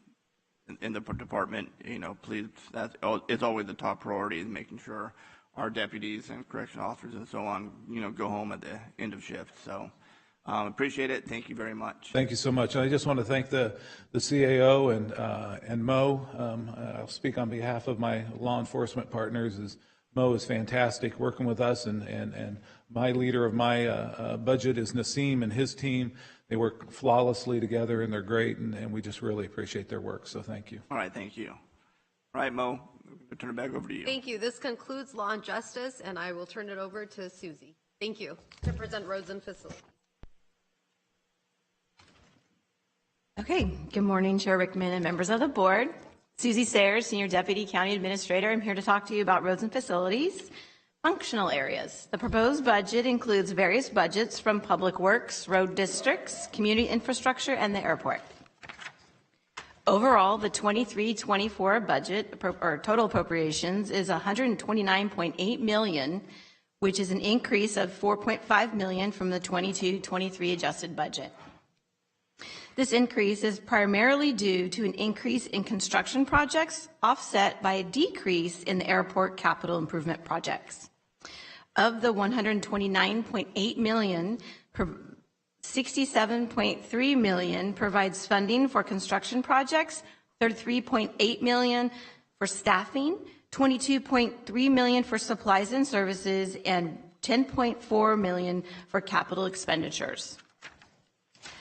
in the department, you know, please, it's always the top priority is making sure our deputies and correctional officers and so on, you know, go home at the end of shift. So appreciate it. Thank you very much. Thank you so much. And I just want to thank the CAO and Mo. I'll speak on behalf of my law enforcement partners. Mo is fantastic working with us, and my leader of my budget is Nassim and his team. They work flawlessly together, and they're great, and we just really appreciate their work. So thank you. All right, thank you. All right, Mo. I'll turn it back over to you. Thank you. This concludes Law and Justice, and I will turn it over to Susie. Thank you. To present Roads and Facilities. Okay. Good morning, Chair Rickman and members of the board. Susie Sayers, Senior Deputy County Administrator. I'm here to talk to you about roads and facilities. Functional areas. The proposed budget includes various budgets from Public Works, road districts, community infrastructure, and the airport. Overall, the 23-24 budget or total appropriations is $129.8 million, which is an increase of $4.5 million from the 22-23 adjusted budget. This increase is primarily due to an increase in construction projects offset by a decrease in the airport capital improvement projects. Of the $129.8 million, $67.3 million provides funding for construction projects, $33.8 million for staffing, $22.3 million for supplies and services, and $10.4 million for capital expenditures.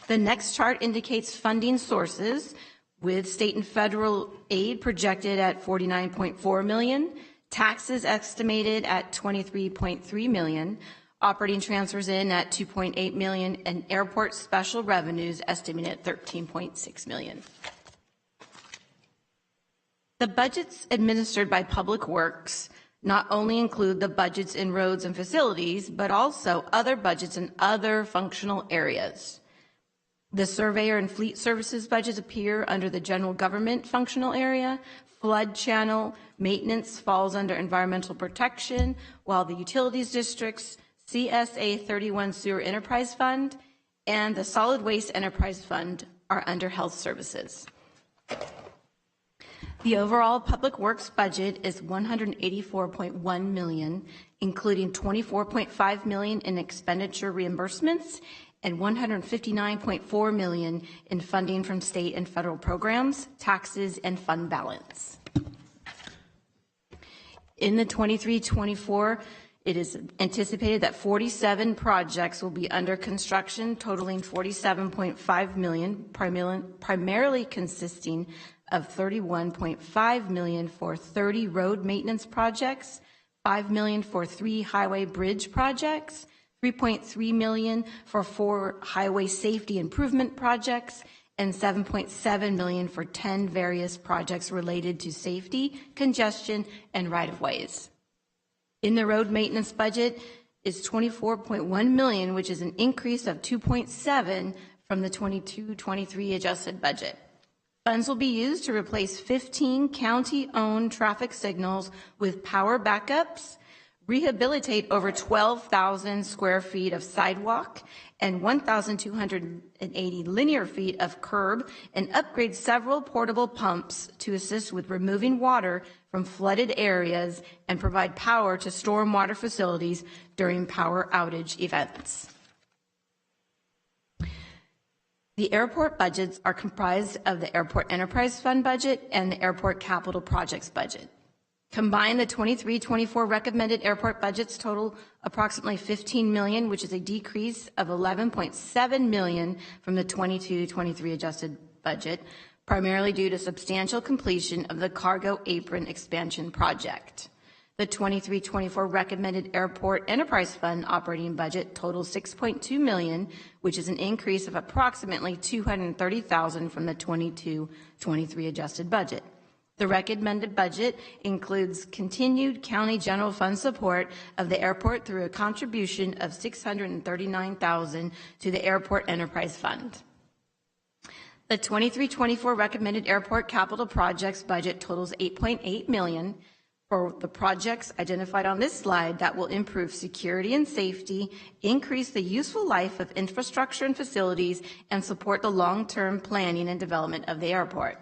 The next chart indicates funding sources, with state and federal aid projected at $49.4 million, taxes estimated at $23.3 million, operating transfers in at $2.8 million, and airport special revenues estimated at $13.6 million. The budgets administered by Public Works not only include the budgets in roads and facilities, but also other budgets in other functional areas. The surveyor and fleet services budgets appear under the general government functional area. Flood channel maintenance falls under environmental protection, while the utilities districts, CSA 31 Sewer Enterprise Fund, and the Solid Waste Enterprise Fund are under Health Services. The overall Public Works budget is $184.1 million, including $24.5 million in expenditure reimbursements and $159.4 million in funding from state and federal programs, taxes, and fund balance. In the 23-24, it is anticipated that 47 projects will be under construction, totaling $47.5 million, primarily consisting of $31.5 million for 30 road maintenance projects, $5 million for 3 highway bridge projects, $3.3 million for 4 highway safety improvement projects, and $7.7 million for 10 various projects related to safety, congestion, and right-of-ways. In the road maintenance budget is $24.1 million, which is an increase of $2.7 from the 22-23 adjusted budget. Funds will be used to replace 15 county-owned traffic signals with power backups, rehabilitate over 12,000 square feet of sidewalk and 1,280 linear feet of curb, and upgrade several portable pumps to assist with removing water from flooded areas and provide power to stormwater facilities during power outage events. The airport budgets are comprised of the Airport Enterprise Fund budget and the Airport Capital Projects budget. Combined, the 23-24 recommended airport budgets total approximately $15 million, which is a decrease of $11.7 million from the 22-23 adjusted budget, primarily due to substantial completion of the cargo apron expansion project. The 23-24 recommended Airport Enterprise Fund operating budget totals $6.2 million, which is an increase of approximately $230,000 from the 22-23 adjusted budget. The recommended budget includes continued county general fund support of the airport through a contribution of $639,000 to the Airport Enterprise Fund. The 23-24 recommended airport capital projects budget totals $8.8 million for the projects identified on this slide that will improve security and safety, increase the useful life of infrastructure and facilities, and support the long-term planning and development of the airport.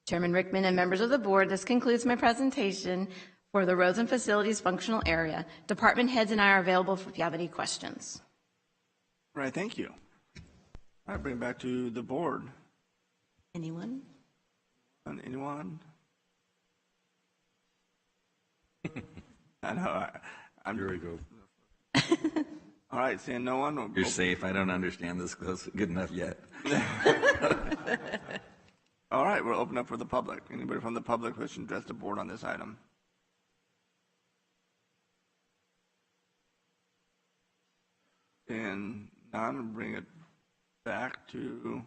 Chairman Rickman and members of the board, this concludes my presentation for the roads and facilities functional area. Department heads and I are available if you have any questions. All right, thank you. All right, bring it back to the board. Anyone? Anyone? I know. Here we go. All right, seeing no one. You're safe. I don't understand this close good enough yet. All right, we'll open up for the public. Anybody from the public wish to address the board on this item? And none, we'll bring it back to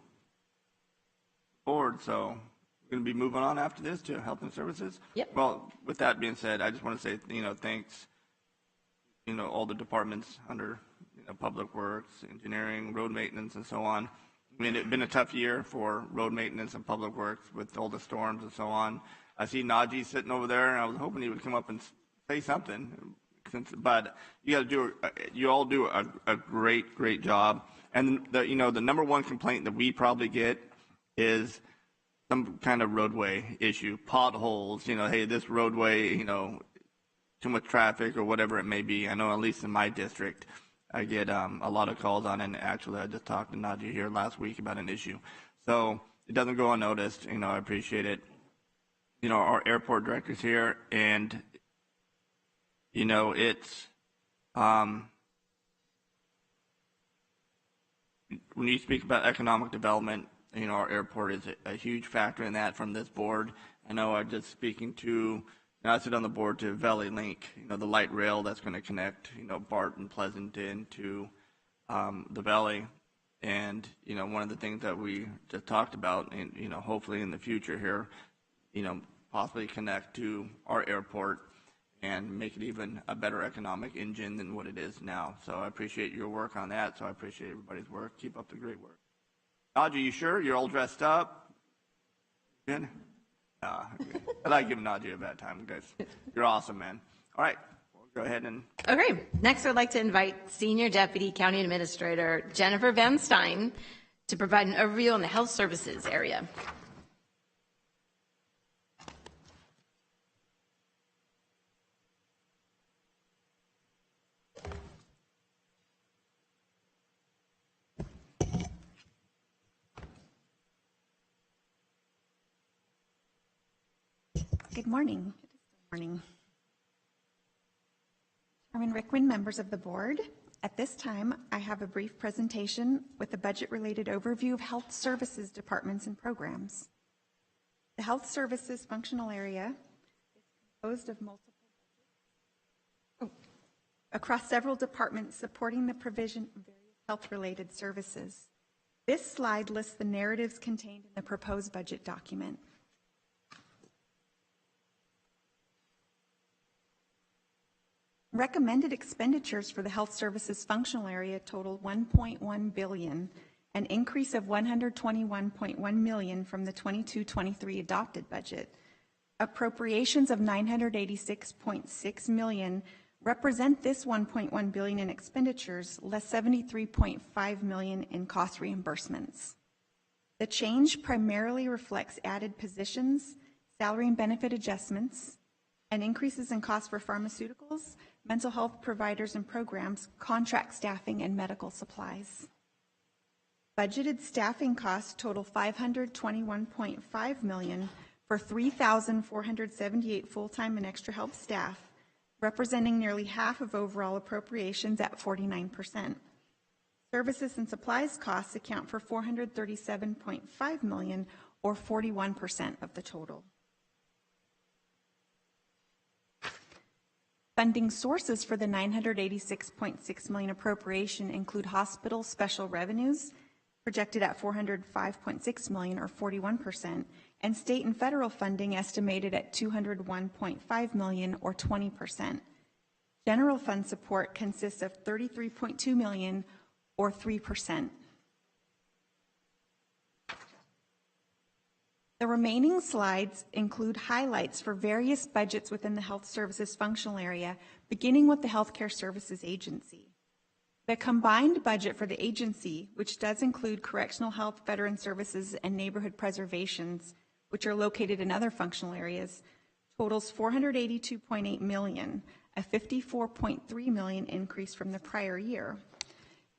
board. So we're going to be moving on after this to health and services. Yep. Well, with that being said, I just want to say, thanks, all the departments under, public works, engineering, road maintenance, and so on. I mean, it's been a tough year for road maintenance and public works with all the storms and so on. I see Najee sitting over there, and I was hoping he would come up and say something. But you all do a great job. And the number one complaint that we probably get is some kind of roadway issue, potholes. Hey, this roadway, too much traffic or whatever it may be. I know at least in my district, I get a lot of calls on it. And actually, I just talked to Najee here last week about an issue. So it doesn't go unnoticed. I appreciate it. Our airport director's here, and it's when you speak about economic development, our airport is a huge factor in that from this board. I know I'm just speaking to. I sit on the board to Valley Link, the light rail that's going to connect, BART and Pleasanton to the Valley. And, one of the things that we just talked about, and, hopefully in the future here, possibly connect to our airport and make it even a better economic engine than what it is now. So I appreciate your work on that. So I appreciate everybody's work. Keep up the great work. Najee, you sure? You're all dressed up? Good? I like giving Najee a bad time, guys. You're awesome, man. All right, we'll We'll go ahead and. Okay, next I'd like to invite Senior Deputy County Administrator Jennifer Van Stein to provide an overview on the health services area. Good morning. Good morning. Chairman Rickman, members of the board. At this time, I have a brief presentation with a budget-related overview of health services departments and programs. The health services functional area is composed of multiple across several departments supporting the provision of various health-related services. This slide lists the narratives contained in the proposed budget document. Recommended expenditures for the health services functional area total $1.1 billion, an increase of $121.1 million from the 22-23 adopted budget. Appropriations of $986.6 million represent this $1.1 billion in expenditures, less $73.5 million in cost reimbursements. The change primarily reflects added positions, salary and benefit adjustments, and increases in costs for pharmaceuticals, mental health providers and programs, contract staffing, and medical supplies. Budgeted staffing costs total $521.5 million for 3,478 full-time and extra help staff, representing nearly half of overall appropriations at 49%. Services and supplies costs account for $437.5 million, or 41% of the total. Funding sources for the $986.6 million appropriation include hospital special revenues, projected at $405.6 million, or 41%, and state and federal funding estimated at $201.5 million, or 20%. General fund support consists of $33.2 million, or 3%. The remaining slides include highlights for various budgets within the health services functional area, beginning with the Healthcare Services Agency. The combined budget for the agency, which does include correctional health, veteran services, and neighborhood preservations, which are located in other functional areas, totals $482.8 million, a $54.3 million increase from the prior year.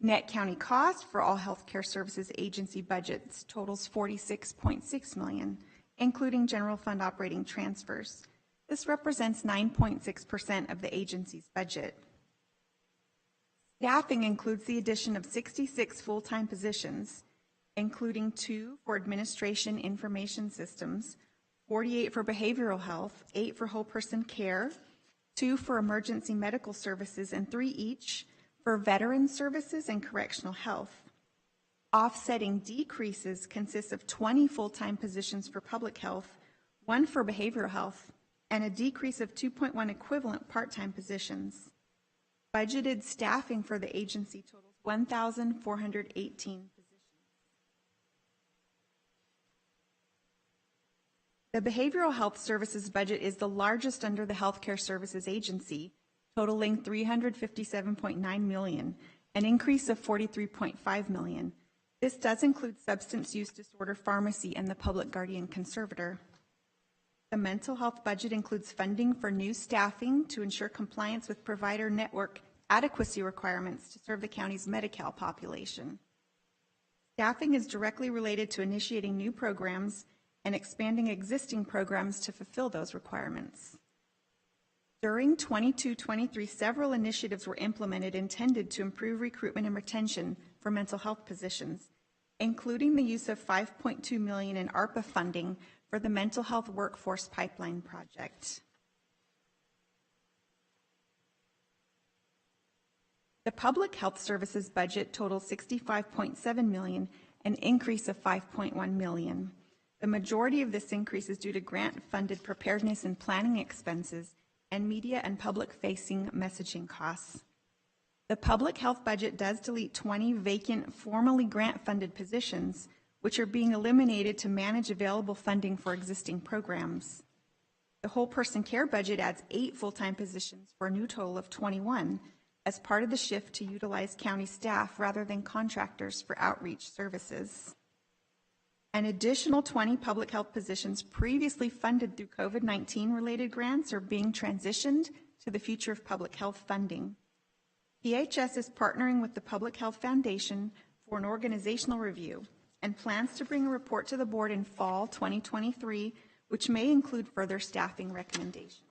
Net county cost for all healthcare services agency budgets totals $46.6 million, including general fund operating transfers. This represents 9.6% of the agency's budget. Staffing includes the addition of 66 full-time positions, including 2 for administration information systems, 48 for behavioral health, 8 for whole person care, 2 for emergency medical services, and 3 each for veteran services and correctional health. Offsetting decreases consist of 20 full-time positions for public health, 1 for behavioral health, and a decrease of 2.1 equivalent part-time positions. Budgeted staffing for the agency totals 1,418 positions. The behavioral health services budget is the largest under the Healthcare Services Agency, totaling $357.9 million, an increase of $43.5 million. This does include substance use disorder pharmacy and the public guardian conservator. The mental health budget includes funding for new staffing to ensure compliance with provider network adequacy requirements to serve the county's Medi-Cal population. Staffing is directly related to initiating new programs and expanding existing programs to fulfill those requirements. During 22-23, several initiatives were implemented intended to improve recruitment and retention for mental health positions, including the use of $5.2 million in ARPA funding for the Mental Health Workforce Pipeline Project. The Public Health Services budget totals $65.7 million, an increase of $5.1 million. The majority of this increase is due to grant-funded preparedness and planning expenses and media and public-facing messaging costs. The public health budget does delete 20 vacant, formally grant-funded positions, which are being eliminated to manage available funding for existing programs. The whole person care budget adds 8 full-time positions for a new total of 21 as part of the shift to utilize county staff rather than contractors for outreach services. An additional 20 public health positions previously funded through COVID-19 related grants are being transitioned to the future of public health funding. PHS is partnering with the Public Health Foundation for an organizational review and plans to bring a report to the board in fall 2023, which may include further staffing recommendations.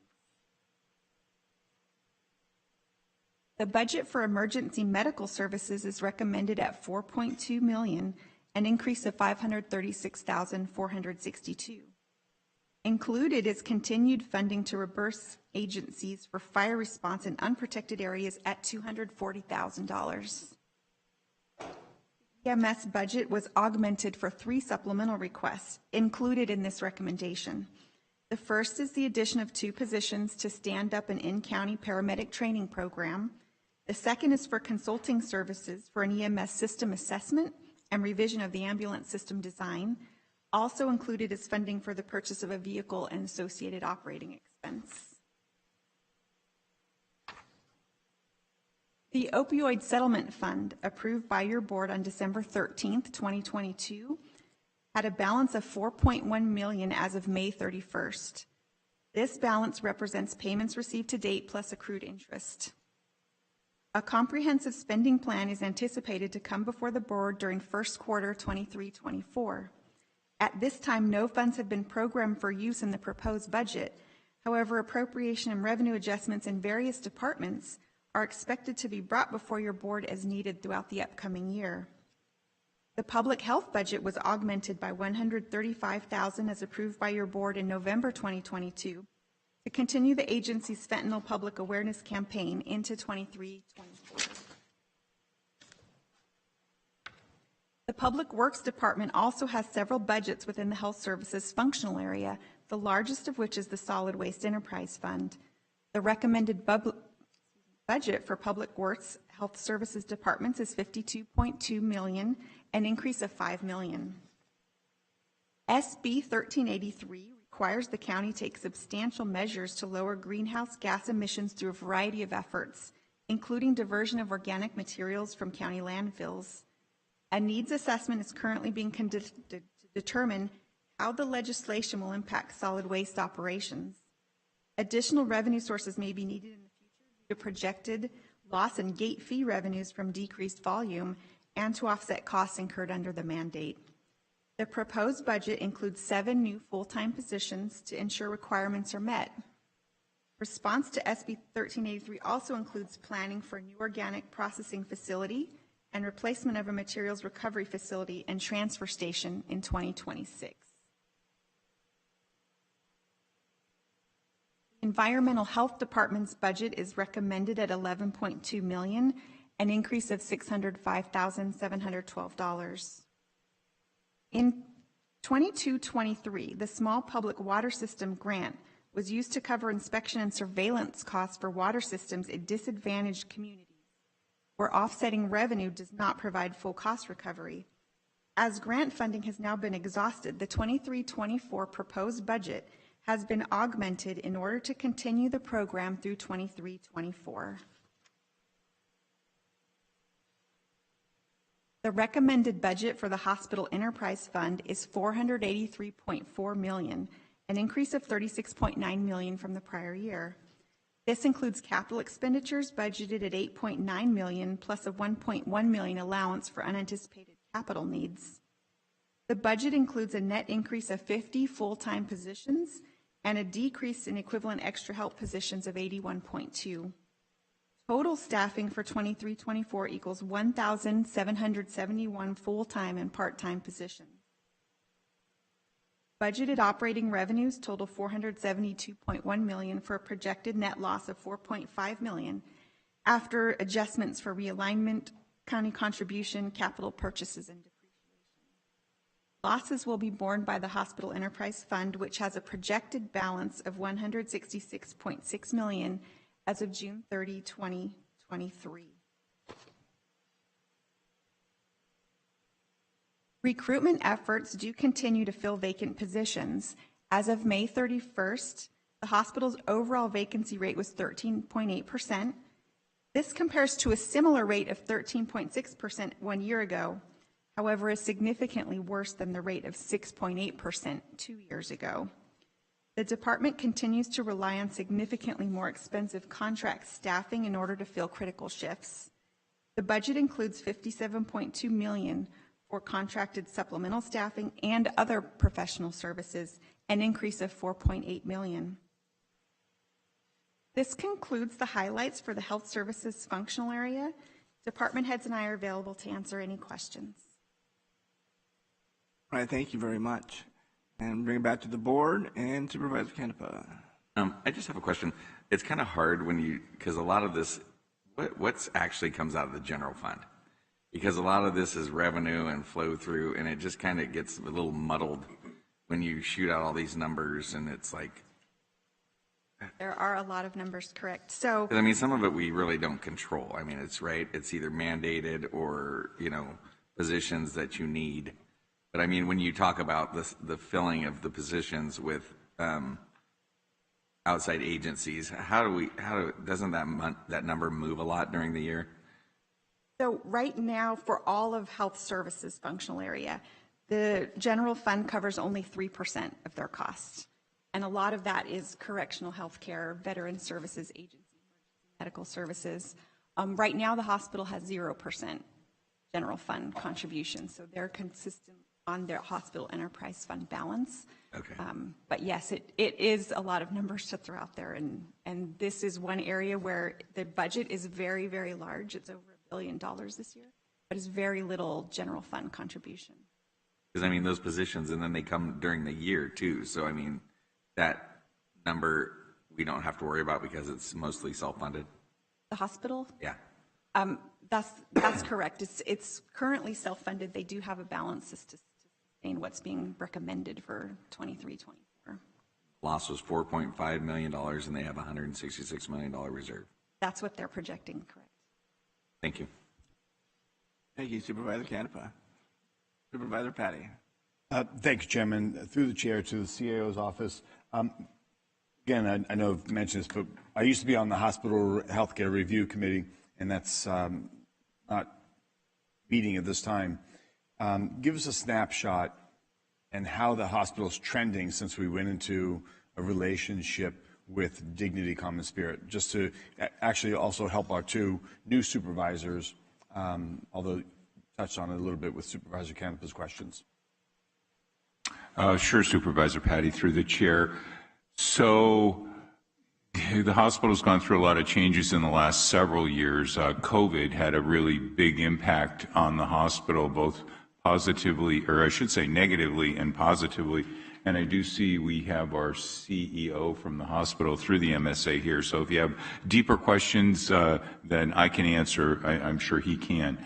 The budget for emergency medical services is recommended at $4.2 million, an increase of $536,462. Included is continued funding to reimburse agencies for fire response in unprotected areas at $240,000. EMS budget was augmented for 3 supplemental requests included in this recommendation. The first is the addition of 2 positions to stand up an in-county paramedic training program. The second is for consulting services for an EMS system assessment and revision of the ambulance system design. Also included is funding for the purchase of a vehicle and associated operating expense. The Opioid Settlement Fund, approved by your board on December 13th, 2022, had a balance of $4.1 million as of May 31st. This balance represents payments received to date plus accrued interest. A comprehensive spending plan is anticipated to come before the board during first quarter 23-24. At this time, no funds have been programmed for use in the proposed budget. However, appropriation and revenue adjustments in various departments are expected to be brought before your board as needed throughout the upcoming year. The public health budget was augmented by $135,000 as approved by your board in November 2022 to continue the agency's fentanyl public awareness campaign into 23-24. The Public Works Department also has several budgets within the health services functional area, the largest of which is the Solid Waste Enterprise Fund. The recommended budget for Public Works Health Services Departments is $52.2 million, an increase of $5 million. SB 1383 requires the county take substantial measures to lower greenhouse gas emissions through a variety of efforts, including diversion of organic materials from county landfills. A needs assessment is currently being conducted to determine how the legislation will impact solid waste operations. Additional revenue sources may be needed in the future due to projected loss in gate fee revenues from decreased volume and to offset costs incurred under the mandate. The proposed budget includes 7 new full-time positions to ensure requirements are met. Response to SB 1383 also includes planning for a new organic processing facility and replacement of a materials recovery facility and transfer station in 2026. Environmental Health Department's budget is recommended at $11.2 million, an increase of $605,712. In 22-23, the Small Public Water System grant was used to cover inspection and surveillance costs for water systems in disadvantaged communities, where offsetting revenue does not provide full cost recovery. As grant funding has now been exhausted, the 23-24 proposed budget has been augmented in order to continue the program through 23-24. The recommended budget for the Hospital Enterprise Fund is $483.4 million, an increase of $36.9 million from the prior year. This includes capital expenditures budgeted at $8.9 million plus a $1.1 million allowance for unanticipated capital needs. The budget includes a net increase of 50 full-time positions and a decrease in equivalent extra help positions of 81.2. Total staffing for 23-24 equals 1,771 full-time and part-time positions. Budgeted operating revenues total $472.1 million for a projected net loss of $4.5 million after adjustments for realignment, county contribution, capital purchases, and depreciation. Losses will be borne by the Hospital Enterprise Fund, which has a projected balance of $166.6 million as of June 30, 2023. Recruitment efforts do continue to fill vacant positions. As of May 31st, The hospital's overall vacancy rate was 13.8%. This compares to a similar rate of 13.6% 1 year ago, however, is significantly worse than the rate of 6.8% 2 years ago. The department continues to rely on significantly more expensive contract staffing in order to fill critical shifts. The budget includes $57.2 million for contracted supplemental staffing and other professional services, an increase of $4.8 million. This concludes the highlights for the health services functional area. Department heads and I are available to answer any questions. All right, thank you very much. And bring it back to the board and Supervisor Canepa. I just have a question. It's kind of hard when you, because a lot of this, what's actually comes out of the general fund? Because a lot of this is revenue and flow through, and it just kind of gets a little muddled when you shoot out all these numbers, and it's like. There are a lot of numbers, correct. So, I mean, some of it we really don't control. I mean, it's right. It's either mandated or, positions that you need. But I mean, when you talk about the filling of the positions with outside agencies, doesn't that number move a lot during the year? So right now, for all of health services functional area, the general fund covers only 3% of their costs. And a lot of that is correctional health care, veteran services agency, medical services. Right now, the hospital has 0% general fund contribution. So they're consistent on their hospital enterprise fund balance. Okay. But yes, it is a lot of numbers to throw out there. And this is one area where the budget is very, very large. It's over $1 billion this year, but it's very little general fund contribution. Because I mean, those positions, and then they come during the year too. So I mean, that number we don't have to worry about because it's mostly self-funded. The hospital? Yeah. That's correct. It's currently self-funded. They do have a balance to sustain what's being recommended for 23-24. Loss was $4.5 million, and they have a $166 million reserve. That's what they're projecting, correct. Thank you. Thank you, Supervisor Canepa. Supervisor Patty. Thank you, Chairman. Through the chair to the CAO's office. Again, I know I've mentioned this, but I used to be on the Hospital Healthcare Review Committee, and that's not meeting at this time. Give us a snapshot and how the hospital's trending since we went into a relationship with Dignity Common Spirit, just to actually also help our two new supervisors, although touched on it a little bit with Supervisor Canepa's questions. Sure, Supervisor Patty, through the chair. So the hospital's gone through a lot of changes in the last several years. COVID had a really big impact on the hospital, both positively, or I should say negatively and positively. And I do see we have our CEO from the hospital through the MSA here. So if you have deeper questions, then I can answer. I'm sure he can.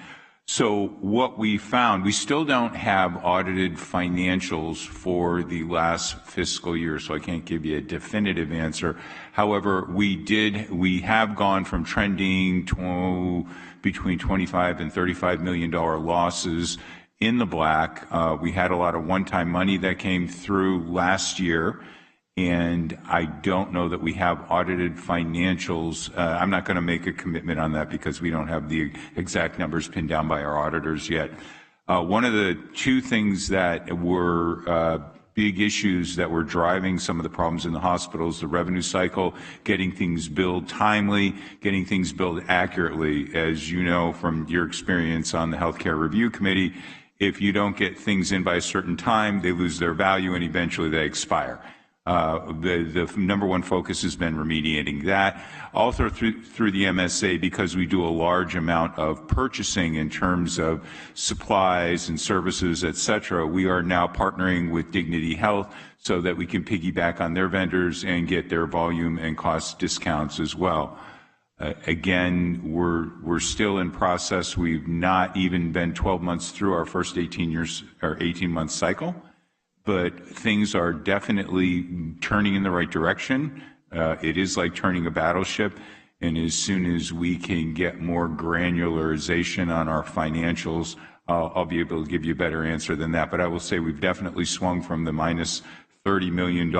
So what we found, we still don't have audited financials for the last fiscal year, so I can't give you a definitive answer. However, we have gone from trending to between $25 and $35 million losses in the black. We had a lot of one-time money that came through last year, and I don't know that we have audited financials. I'm not going to make a commitment on that because we don't have the exact numbers pinned down by our auditors yet. One of the two things that were big issues that were driving some of the problems in the hospitals, the revenue cycle, getting things billed timely, getting things billed accurately. As you know from your experience on the Healthcare Review Committee, if you don't get things in by a certain time, they lose their value and eventually they expire. The number one focus has been remediating that. Also through the MSA, because we do a large amount of purchasing in terms of supplies and services, et cetera, we are now partnering with Dignity Health so that we can piggyback on their vendors and get their volume and cost discounts as well. Again, we're still in process. We've not even been 12 months through our first 18-month cycle. But things are definitely turning in the right direction. It is like turning a battleship, and as soon as we can get more granularization on our financials, I'll be able to give you a better answer than that. But I will say we've definitely swung from the minus $30 million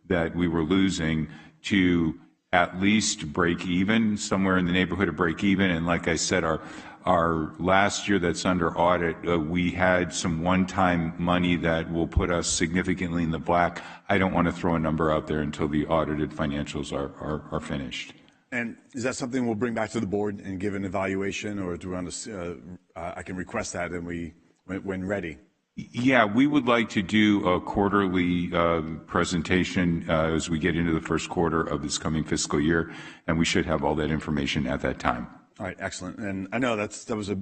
that we were losing to at least break even, somewhere in the neighborhood of break even. And like I said, our last year that's under audit, we had some one-time money that will put us significantly in the black. I don't want to throw a number out there until the audited financials are finished. And is that something we'll bring back to the board and give an evaluation, or do we want to, I can request that and when ready? Yeah, we would like to do a quarterly presentation as we get into the first quarter of this coming fiscal year, and we should have all that information at that time. All right, excellent. And I know that was a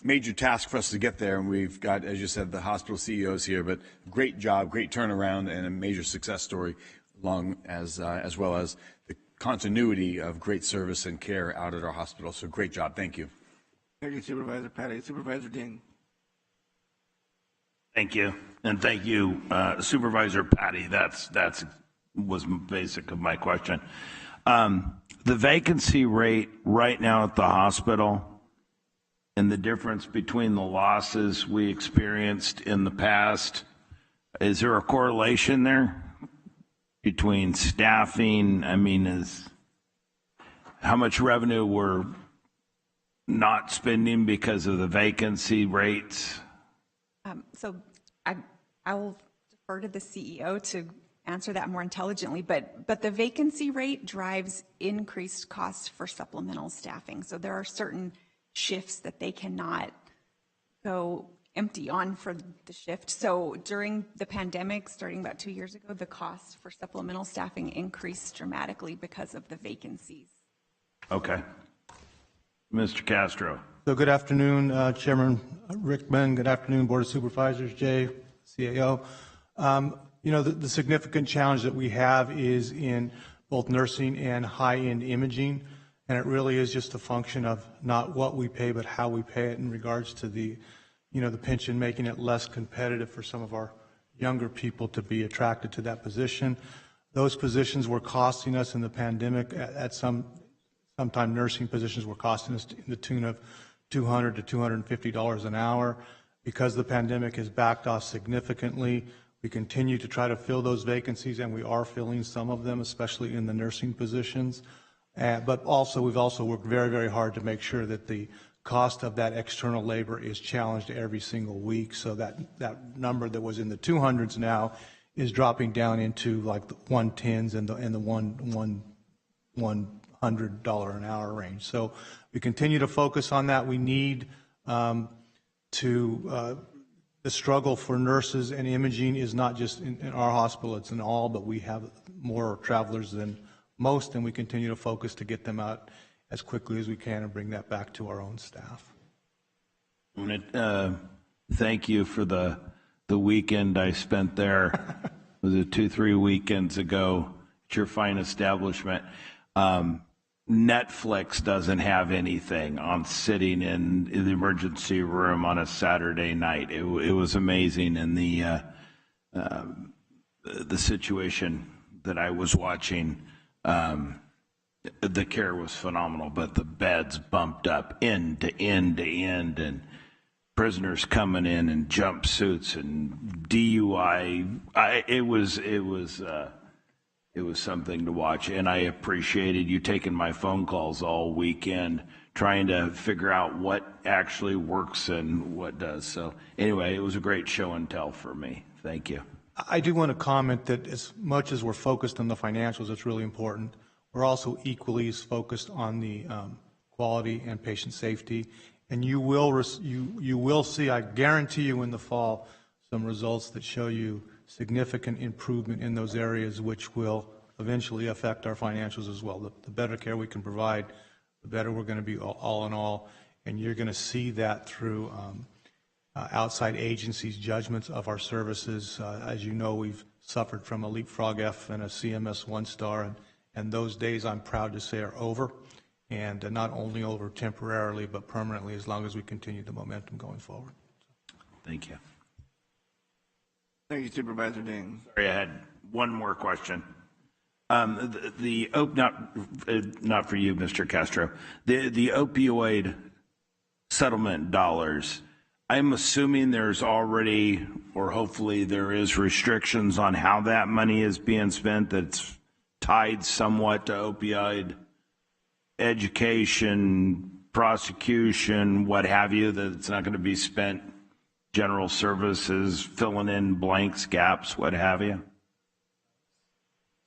major task for us to get there, and we've got, as you said, the hospital CEOs here, but great job, great turnaround, and a major success story, along as well as the continuity of great service and care out at our hospital. So great job. Thank you. Thank you, Supervisor Patty. Supervisor Dean. Thank you, and thank you, Supervisor Patty. That's was basic of my question. The vacancy rate right now at the hospital and the difference between the losses we experienced in the past, is there a correlation there between staffing? I mean, how much revenue we're not spending because of the vacancy rates? So I will defer to the CEO to answer that more intelligently, but the vacancy rate drives increased costs for supplemental staffing. So there are certain shifts that they cannot go empty on for the shift. So during the pandemic, starting about 2 years ago, the costs for supplemental staffing increased dramatically because of the vacancies. Okay. Mr. Castro. So good afternoon, Chairman Rickman. Good afternoon, Board of Supervisors, Jay, CAO. You know, the significant challenge that we have is in both nursing and high-end imaging, and it really is just a function of not what we pay, but how we pay it in regards to the, you know, the pension, making it less competitive for some of our younger people to be attracted to that position. Those positions were costing us in the pandemic at sometime nursing positions were costing us in the tune of $200 to $250 an hour. Because the pandemic has backed off significantly, we continue to try to fill those vacancies, and we are filling some of them, especially in the nursing positions. But also, we've also worked very, very hard to make sure that the cost of that external labor is challenged every single week, so that number that was in the 200s now is dropping down into like the 110s and the $100 an hour range. So we continue to focus on that. We need the struggle for nurses and imaging is not just in our hospital, it's in all, but we have more travelers than most, and we continue to focus to get them out as quickly as we can and bring that back to our own staff. Thank you for the weekend I spent there. Was it 2-3 weekends ago at your fine establishment? Netflix doesn't have anything on sitting in the emergency room on a Saturday night. It was amazing, and the situation that I was watching, the care was phenomenal, but the beds bumped up end to end to end, and prisoners coming in jumpsuits and DUI. It was something to watch, and I appreciated you taking my phone calls all weekend, trying to figure out what actually works and what does. So anyway, it was a great show and tell for me. Thank you. I do want to comment that as much as we're focused on the financials, it's really important, we're also equally as focused on the quality and patient safety. And you will see, I guarantee you in the fall, some results that show you significant improvement in those areas, which will eventually affect our financials as well. The better care we can provide, the better we're going to be all in all. And you're going to see that through outside agencies' judgments of our services. As you know, we've suffered from a Leapfrog F and a CMS 1-star, and those days, I'm proud to say, are over. And not only over temporarily, but permanently, as long as we continue the momentum going forward. Thank you. Thank you, Supervisor Dean. Sorry, I had one more question. Not for you, Mr. Castro. The opioid settlement dollars, I'm assuming there's already, or hopefully there is restrictions on how that money is being spent that's tied somewhat to opioid education, prosecution, what have you, that it's not going to be spent general services, filling in blanks, gaps, what have you?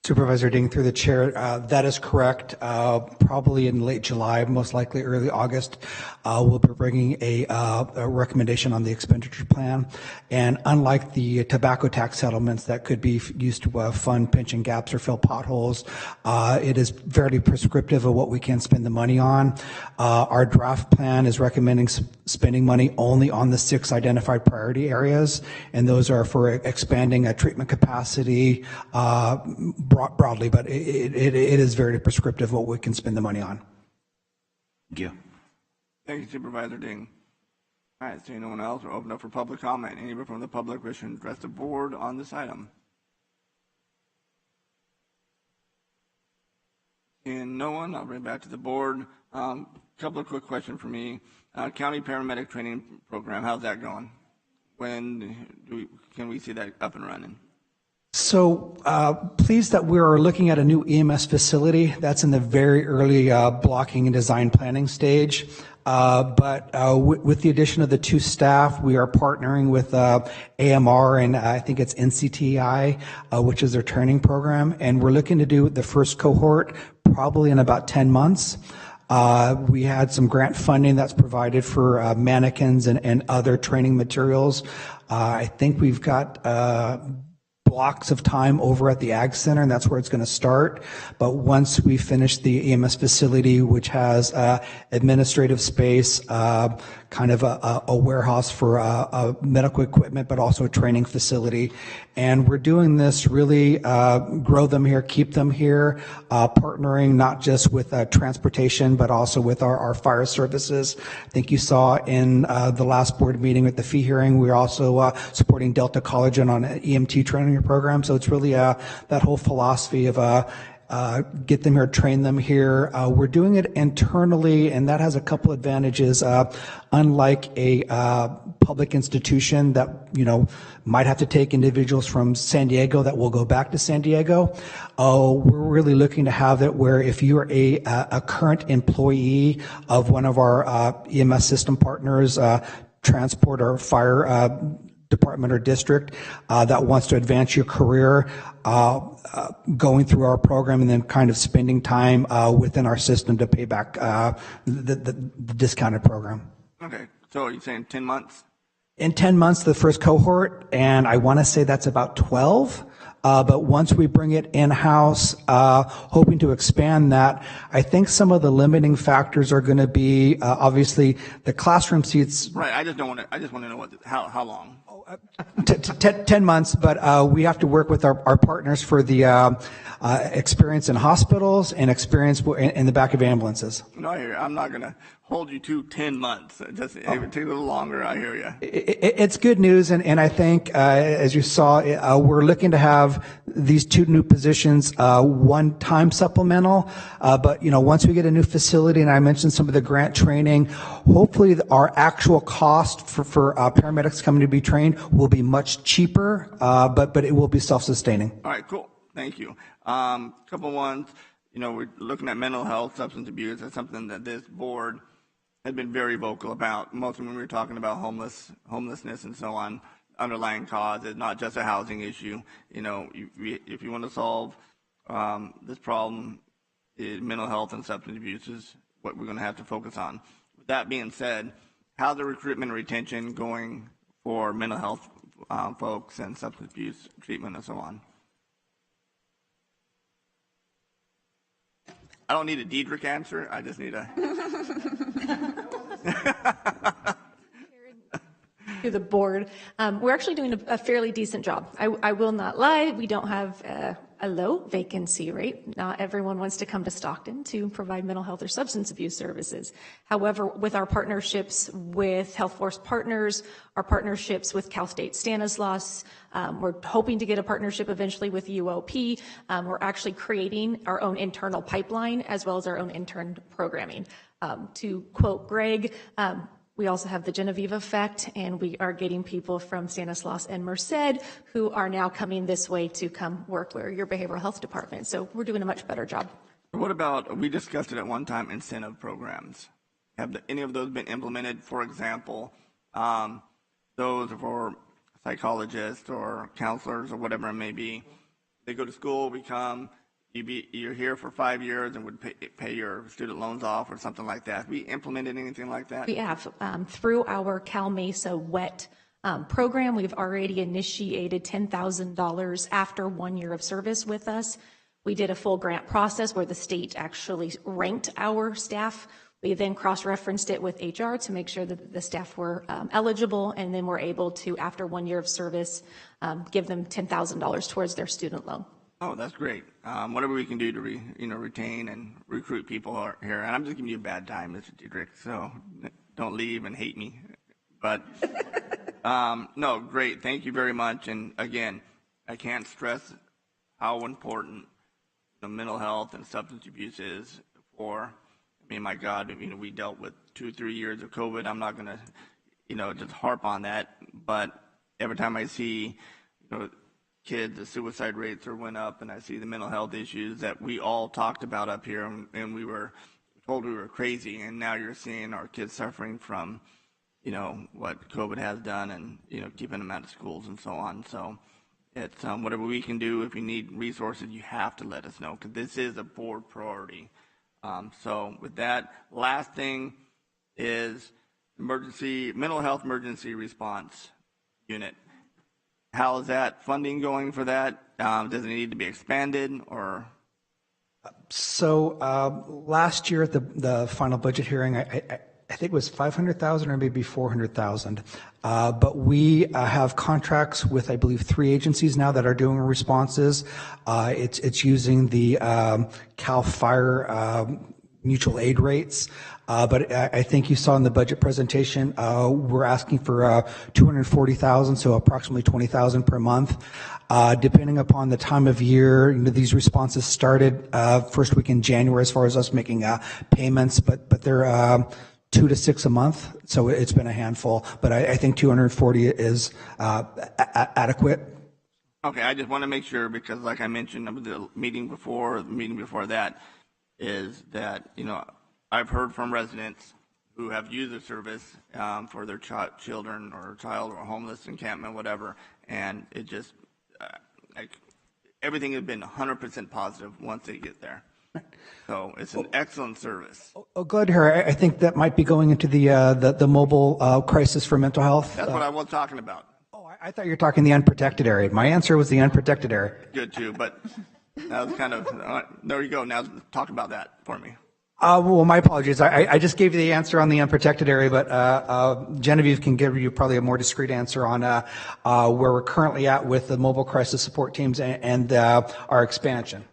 Supervisor Ding, through the chair, that is correct. Probably in late July, most likely early August, we'll be bringing a recommendation on the expenditure plan. And unlike the tobacco tax settlements that could be used to fund pension gaps or fill potholes, it is fairly prescriptive of what we can spend the money on. Our draft plan is recommending spending money only on the 6 identified priority areas, and those are for expanding a treatment capacity, broadly, but it is very prescriptive what we can spend the money on. Thank you. Thank you, Supervisor Ding. All right, seeing no one else, we'll open up for public comment. Anyone from the public wishing to address the board on this item? Seeing no one, I'll bring it back to the board. Couple of quick questions for me. County paramedic training program, how's that going? When can we see that up and running? So pleased that we're looking at a new EMS facility. That's in the very early blocking and design planning stage. But with the addition of the 2 staff, we are partnering with AMR and I think it's NCTI, which is their training program. And we're looking to do the first cohort probably in about 10 months. We had some grant funding that's provided for mannequins and other training materials. I think we've got blocks of time over at the Ag Center, and that's where it's going to start. But once we finish the EMS facility, which has administrative space, kind of a warehouse for medical equipment, but also a training facility. And we're doing this really grow them here, keep them here, partnering not just with transportation, but also with our fire services. I think you saw in the last board meeting with the fee hearing, we're also supporting Delta College and on an EMT training program. So it's really that whole philosophy of get them here, train them here. We're doing it internally, and that has a couple advantages. Unlike a public institution that, might have to take individuals from San Diego that will go back to San Diego, we're really looking to have it where if you're a current employee of one of our EMS system partners, transport or fire department or district that wants to advance your career, going through our program and then kind of spending time within our system to pay back the discounted program. Okay, so you're saying 10 months? In 10 months, the first cohort, and I want to say that's about 12. But once we bring it in-house, hoping to expand that, I think some of the limiting factors are going to be obviously the classroom seats. Right. I just want to know how long. 10 months, but we have to work with our partners for the experience in hospitals and experience in the back of ambulances. No, I hear you. I'm not going to hold you to 10 months. Just it would take a little longer. I hear you. It's good news, and I think as you saw, we're looking to have these 2 new positions one-time supplemental. But once we get a new facility, and I mentioned some of the grant training, hopefully our actual cost for paramedics coming to be trained will be much cheaper, but it will be self-sustaining. All right, cool. Thank you. Couple ones. We're looking at mental health, substance abuse. That's something that this board has been very vocal about, mostly when we were talking about homelessness and so on. Underlying cause is not just a housing issue. If you want to solve this problem, mental health and substance abuse is what we're going to have to focus on. With that being said, how's the recruitment and retention going for mental health folks and substance abuse treatment and so on? I don't need a Diedrich answer. I just need a. To the board, we're actually doing a fairly decent job. I will not lie. We don't have a low vacancy rate. Not everyone wants to come to Stockton to provide mental health or substance abuse services. However, with our partnerships with Health Force Partners, our partnerships with Cal State Stanislaus, we're hoping to get a partnership eventually with UOP. We're actually creating our own internal pipeline as well as our own intern programming. To quote Greg, We also have the Genevieve effect, and we are getting people from Stanislaus and Merced who are now coming this way to come work where your behavioral health department. So we're doing a much better job. What about, we discussed it at one time, incentive programs. Have any of those been implemented? For example, those for psychologists or counselors or whatever it may be. They go to school, you're here for 5 years and would pay your student loans off or something like that. Have we implemented anything like that? We have. Through our Cal Mesa WET program, we've already initiated $10,000 after 1 year of service with us. We did a full grant process where the state actually ranked our staff. We then cross-referenced it with HR to make sure that the staff were eligible, and then we're able to, after 1 year of service, give them $10,000 towards their student loan. Oh, that's great. Whatever we can do to retain and recruit people here. And I'm just giving you a bad time, Mr. Diedrich, so don't leave and hate me. But no, great. Thank you very much. And again, I can't stress how important mental health and substance abuse is for. I mean, my God, we dealt with 2-3 years of COVID. I'm not going to, just harp on that. But every time I see, kids, the suicide rates went up, and I see the mental health issues that we all talked about up here, and we were told we were crazy. And now you're seeing our kids suffering from, what COVID has done, and keeping them out of schools and so on. So it's whatever we can do. If you need resources, you have to let us know, because this is a board priority. So with that, last thing is mental health emergency response unit. How is that funding going for that? Does it need to be expanded or? So last year at the final budget hearing, I think it was 500,000 or maybe 400,000. But we have contracts with, I believe, 3 agencies now that are doing responses. It's using the CAL FIRE mutual aid rates. But I think you saw in the budget presentation, we're asking for 240,000, so approximately 20,000 per month. Depending upon the time of year, these responses started first week in January as far as us making payments, but they're 2 to 6 a month, so it's been a handful. But I think 240 is adequate. Okay, I just want to make sure, because like I mentioned, the meeting before that, is that, I've heard from residents who have used the service for their children or child or homeless encampment, whatever, and it just, everything has been 100% positive once they get there. So it's an excellent service. Oh, glad to hear. I think that might be going into the mobile crisis for mental health. That's what I was talking about. Oh, I thought you were talking the unprotected area. My answer was the unprotected area. Good too, but that was kind of, there you go. Now talk about that for me. Well, my apologies. I just gave you the answer on the unprotected area, but Genevieve can give you probably a more discrete answer on where we're currently at with the mobile crisis support teams and our expansion.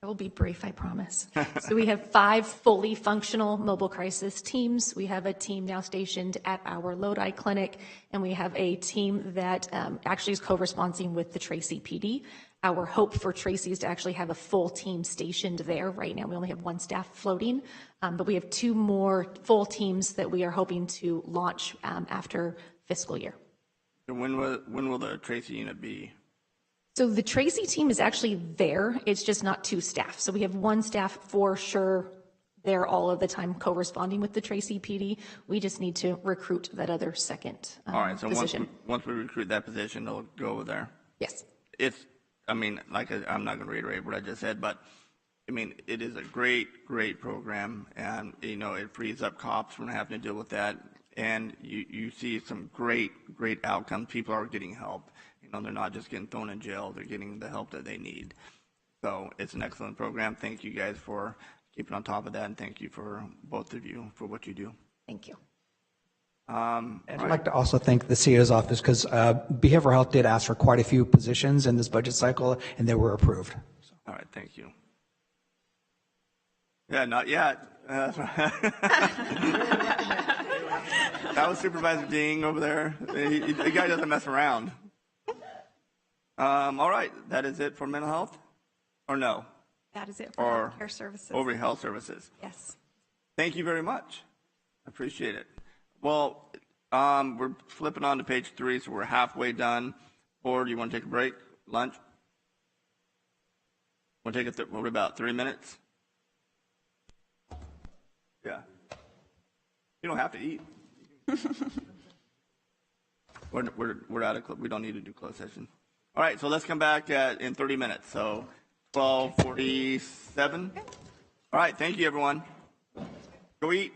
I will be brief, I promise. So we have 5 fully functional mobile crisis teams. We have a team now stationed at our Lodi clinic, and we have a team that actually is co-responding with the Tracy PD. Our hope for Tracy is to actually have a full team stationed there. Right now, we only have 1 staff floating, but we have 2 more full teams that we are hoping to launch after fiscal year. So when will the Tracy unit be? So the Tracy team is actually there. It's just not 2 staff. So we have 1 staff for sure there all of the time co-responding with the Tracy PD. We just need to recruit that other second all right, so position. Once we recruit that position, they'll go over there. Yes. I'm not going to reiterate what I just said, but it is a great program, and it frees up cops from having to deal with that, and you see some great outcomes. People are getting help. They're not just getting thrown in jail; they're getting the help that they need. So it's an excellent program. Thank you guys for keeping on top of that, and thank you for both of you for what you do. Thank you. And I'd like to also thank the CEO's office, because behavioral health did ask for quite a few positions in this budget cycle, and they were approved. So. All right, thank you. Yeah, not yet. That was Supervisor Ding over there. The guy doesn't mess around. All right, that is it for mental health, or no? That is it for healthcare services. Over health services. Yes. Thank you very much. Appreciate it. Well, we're flipping on to page 3, so we're halfway done. Or do you want to take a break? Lunch? Want to take what about 3 minutes? Yeah. You don't have to eat. we're out of. We don't need to do closed session. All right, so let's come back in 30 minutes. So 12:47. All right, thank you, everyone. Go eat.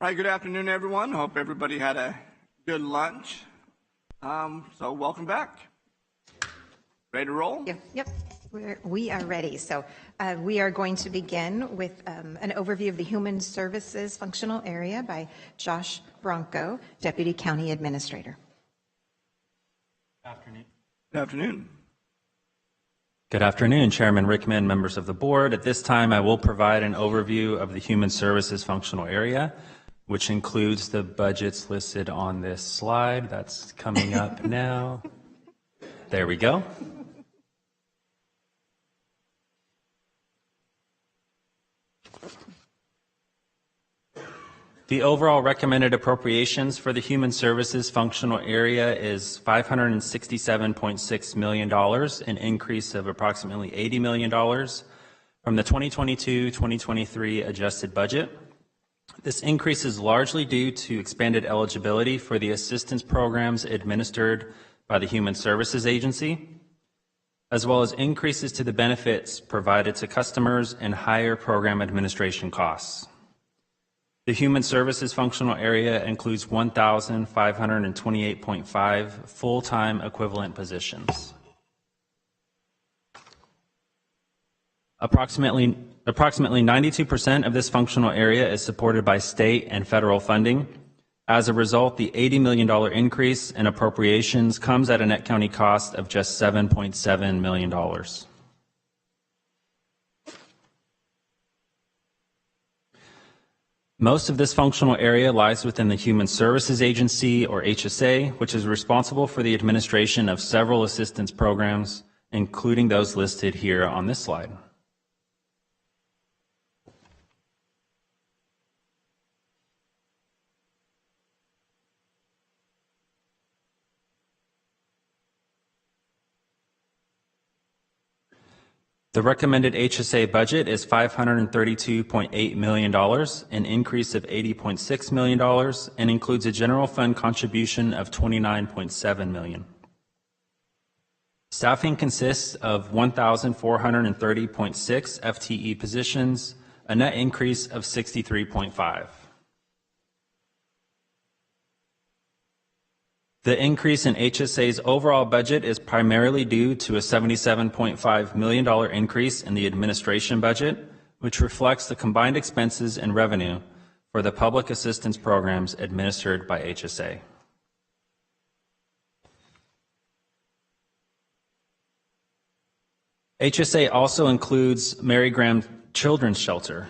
All right, good afternoon, everyone. Hope everybody had a good lunch. So welcome back. Ready to roll? Yep. We are ready. So we are going to begin with an overview of the Human Services Functional Area by Josh Bronco, Deputy County Administrator. Good afternoon. Good afternoon, Chairman Rickman, members of the board. At this time, I will provide an overview of the Human Services Functional Area, which includes the budgets listed on this slide. That's coming up now. There we go. The overall recommended appropriations for the Human Services Functional Area is $567.6 million, an increase of approximately $80 million from the 2022-2023 adjusted budget. This increase is largely due to expanded eligibility for the assistance programs administered by the Human Services Agency, as well as increases to the benefits provided to customers and higher program administration costs. The Human Services Functional Area includes 1,528.5 full-time equivalent positions. Approximately 92% of this functional area is supported by state and federal funding. As a result, the $80 million increase in appropriations comes at a net county cost of just $7.7 million. Most of this functional area lies within the Human Services Agency, or HSA, which is responsible for the administration of several assistance programs, including those listed here on this slide. The recommended HSA budget is $532.8 million, an increase of $80.6 million, and includes a general fund contribution of $29.7 million. Staffing consists of 1,430.6 FTE positions, a net increase of 63.5. The increase in HSA's overall budget is primarily due to a $77.5 million increase in the administration budget, which reflects the combined expenses and revenue for the public assistance programs administered by HSA. HSA also includes Mary Graham Children's Shelter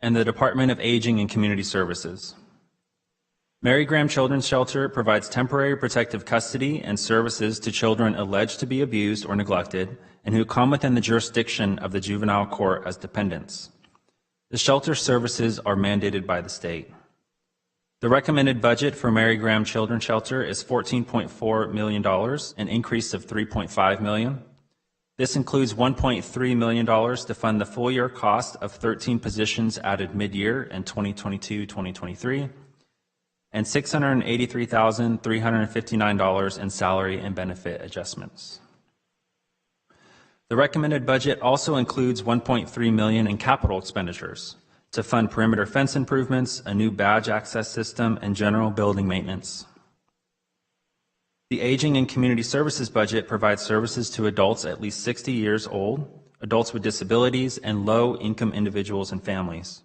and the Department of Aging and Community Services. Mary Graham Children's Shelter provides temporary protective custody and services to children alleged to be abused or neglected and who come within the jurisdiction of the juvenile court as dependents. The shelter services are mandated by the state. The recommended budget for Mary Graham Children's Shelter is $14.4 million, an increase of $3.5 million. This includes $1.3 million to fund the full year cost of 13 positions added mid-year in 2022-2023, and $683,359 in salary and benefit adjustments. The recommended budget also includes $1.3 million in capital expenditures to fund perimeter fence improvements, a new badge access system, and general building maintenance. The Aging and Community Services budget provides services to adults at least 60 years old, adults with disabilities, and low-income individuals and families.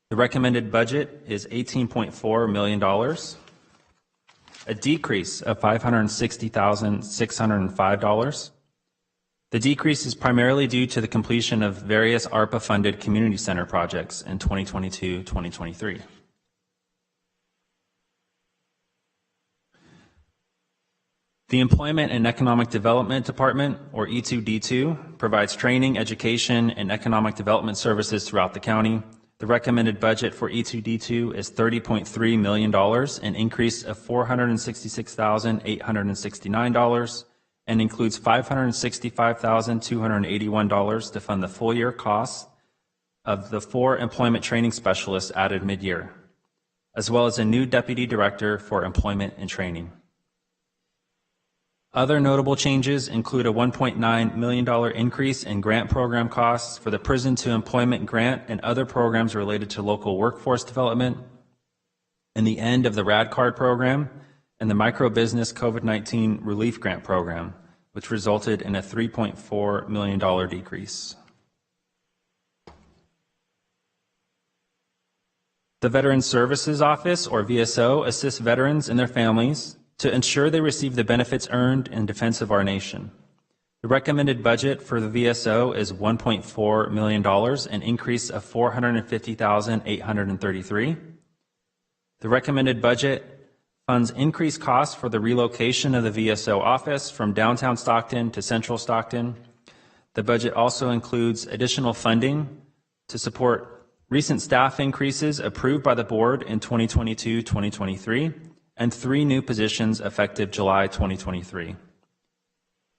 The recommended budget is $18.4 million, a decrease of $560,605. The decrease is primarily due to the completion of various ARPA-funded community center projects in 2022-2023. The Employment and Economic Development Department, or E2D2, provides training, education, and economic development services throughout the county. The recommended budget for E2D2 is $30.3 million, an increase of $466,869, and includes $565,281 to fund the full year costs of the 4 employment training specialists added mid-year, as well as a new deputy director for employment and training. Other notable changes include a $1.9 million increase in grant program costs for the Prison to Employment Grant and other programs related to local workforce development, and the end of the RAD Card program and the Microbusiness COVID-19 Relief Grant program, which resulted in a $3.4 million decrease. The Veteran Services Office, or VSO, assists veterans and their families to ensure they receive the benefits earned in defense of our nation. The recommended budget for the VSO is $1.4 million, an increase of $450,833. The recommended budget funds increased costs for the relocation of the VSO office from downtown Stockton to central Stockton. The budget also includes additional funding to support recent staff increases approved by the board in 2022-2023, and 3 new positions effective July 2023.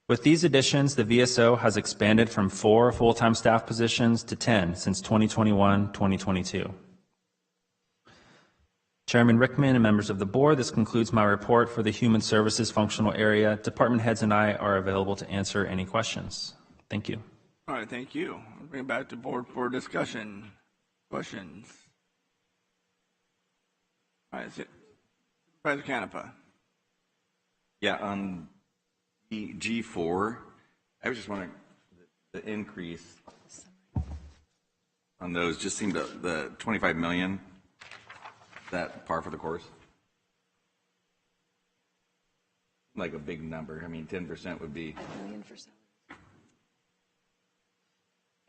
With these additions, the VSO has expanded from 4 full-time staff positions to 10 since 2021-2022. Chairman Rickman and members of the board, this concludes my report for the Human Services functional area. Department heads and I are available to answer any questions. Thank you. All right, thank you. I'll bring it back to board for discussion. Questions? All right, Supervisor Canepa. Yeah, on the G4, I was just wondering, the increase on those just seemed the 25 million, that par for the course? Like a big number. I mean, 10% would be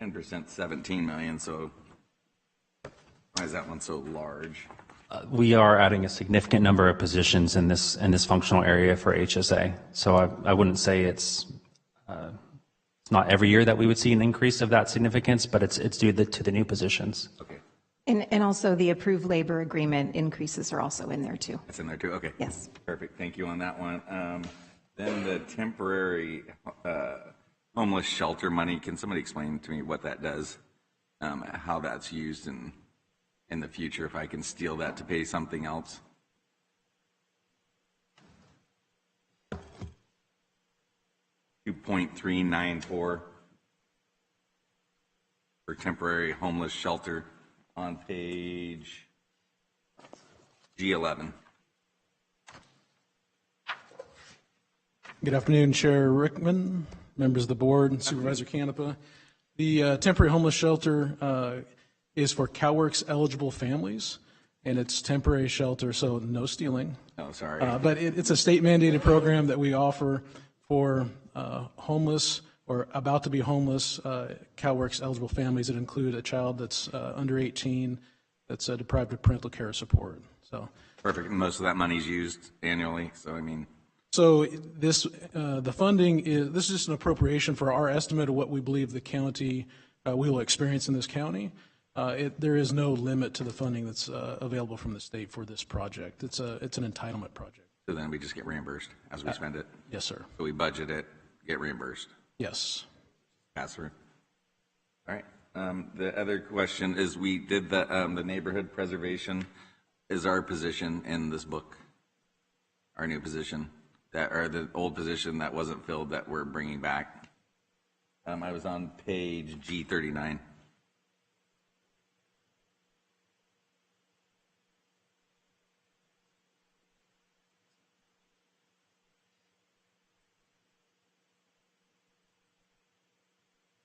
10%, 17 million, so why is that one so large? We are adding a significant number of positions in this functional area for HSA. So I wouldn't say it's not every year that we would see an increase of that significance, but it's due to the new positions. Okay. And also the approved labor agreement increases are also in there too. It's in there too? Okay. Yes. Perfect. Thank you on that one. Then the temporary homeless shelter money, can somebody explain to me what that does, how that's used in the future, if I can steal that to pay something else? $2.394 for temporary homeless shelter on page G11. Good afternoon, Chair Rickman, members of the board, and Supervisor Canepa. The temporary homeless shelter is for CalWorks eligible families, and it's temporary shelter, so no stealing. Oh, sorry. But it's a state mandated program that we offer for homeless or about to be homeless CalWorks eligible families that include a child that's under 18 that's deprived of parental care support. So perfect. Most of that money is used annually, so I mean. So this the funding this is just an appropriation for our estimate of what we believe the county we will experience in this county. There is no limit to the funding that's available from the state for this project. It's an entitlement project. So then we just get reimbursed as we spend it? Yes, sir. So we budget it, get reimbursed? Yes. Pass through. All right. The other question is, we did the neighborhood preservation is our position in this book, our new position, or the old position that wasn't filled that we're bringing back. I was on page G39.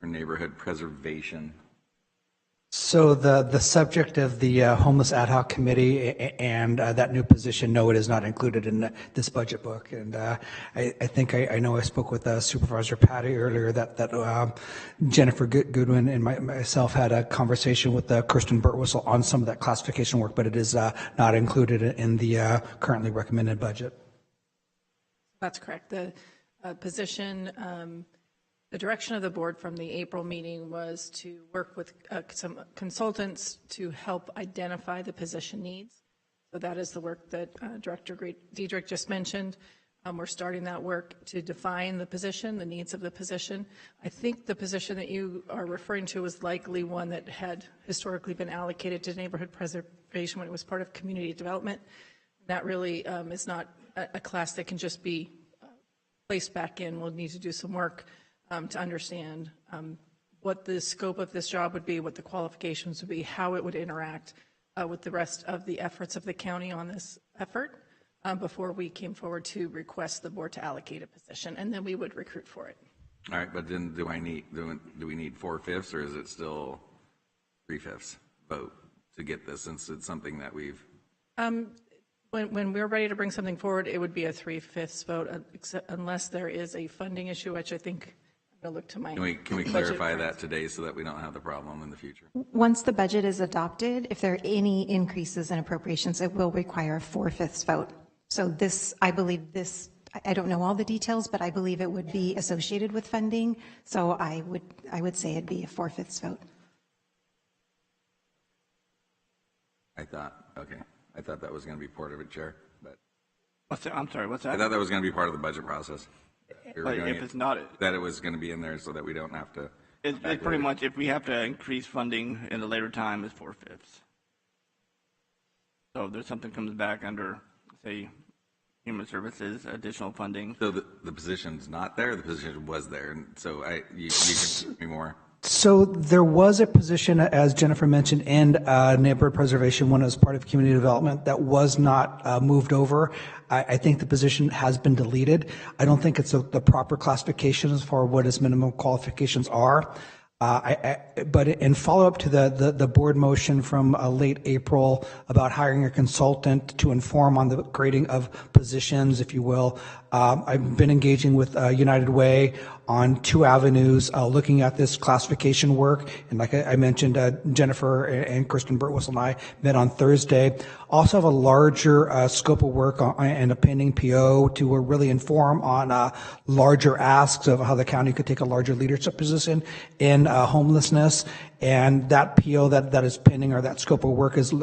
Neighborhood preservation. So the subject of the homeless ad hoc committee and that new position, no, it is not included in this budget book. And I think I know I spoke with Supervisor Patty earlier that Jennifer Goodwin and myself had a conversation with Kirsten Burtwhistle on some of that classification work, but it is not included in the currently recommended budget. That's correct. The position, the direction of the board from the April meeting was to work with some consultants to help identify the position needs. So that is the work that Director Diedrich just mentioned. We're starting that work to define the position, the needs of the position. I think the position that you are referring to was likely one that had historically been allocated to neighborhood preservation when it was part of community development. That really is not a class that can just be placed back in, we'll need to do some work to understand what the scope of this job would be, what the qualifications would be, how it would interact with the rest of the efforts of the county on this effort before we came forward to request the board to allocate a position, and then we would recruit for it. All right, but then do we need 4/5 or is it still 3/5 vote to get this, since it's something that we've? When we're ready to bring something forward, it would be a 3/5 vote, unless there is a funding issue, which I think I'm going to look to my. Can we clarify that today so that we don't have the problem in the future? Once the budget is adopted, if there are any increases in appropriations, it will require a 4/5 vote. So this, I believe this, I don't know all the details, but I believe it would be associated with funding. So I would say it'd be a 4/5 vote. I thought that was going to be part of it, Chair. But I'm sorry, what's that? I thought that was going to be part of the budget process. But if it's not, that it was going to be in there so that we don't have to. It's pretty much, if we have to increase funding in a later time, it's 4/5. So if there's something comes back under, say, Human Services, additional funding. So the position's not there, the position was there, and so you can give me more. So there was a position, as Jennifer mentioned, in neighborhood preservation when it was part of community development that was not moved over. I think the position has been deleted. I don't think it's the proper classifications for what its minimum qualifications are. But in follow-up to the board motion from late April about hiring a consultant to inform on the grading of positions, if you will, I've been engaging with United Way on 2 avenues, looking at this classification work. And like I mentioned, Jennifer and Kristen Burtwhistle and I met on Thursday. Also have a larger scope of work and a pending PO to really inform on larger asks of how the county could take a larger leadership position in homelessness. And that PO that is pending, or that scope of work, is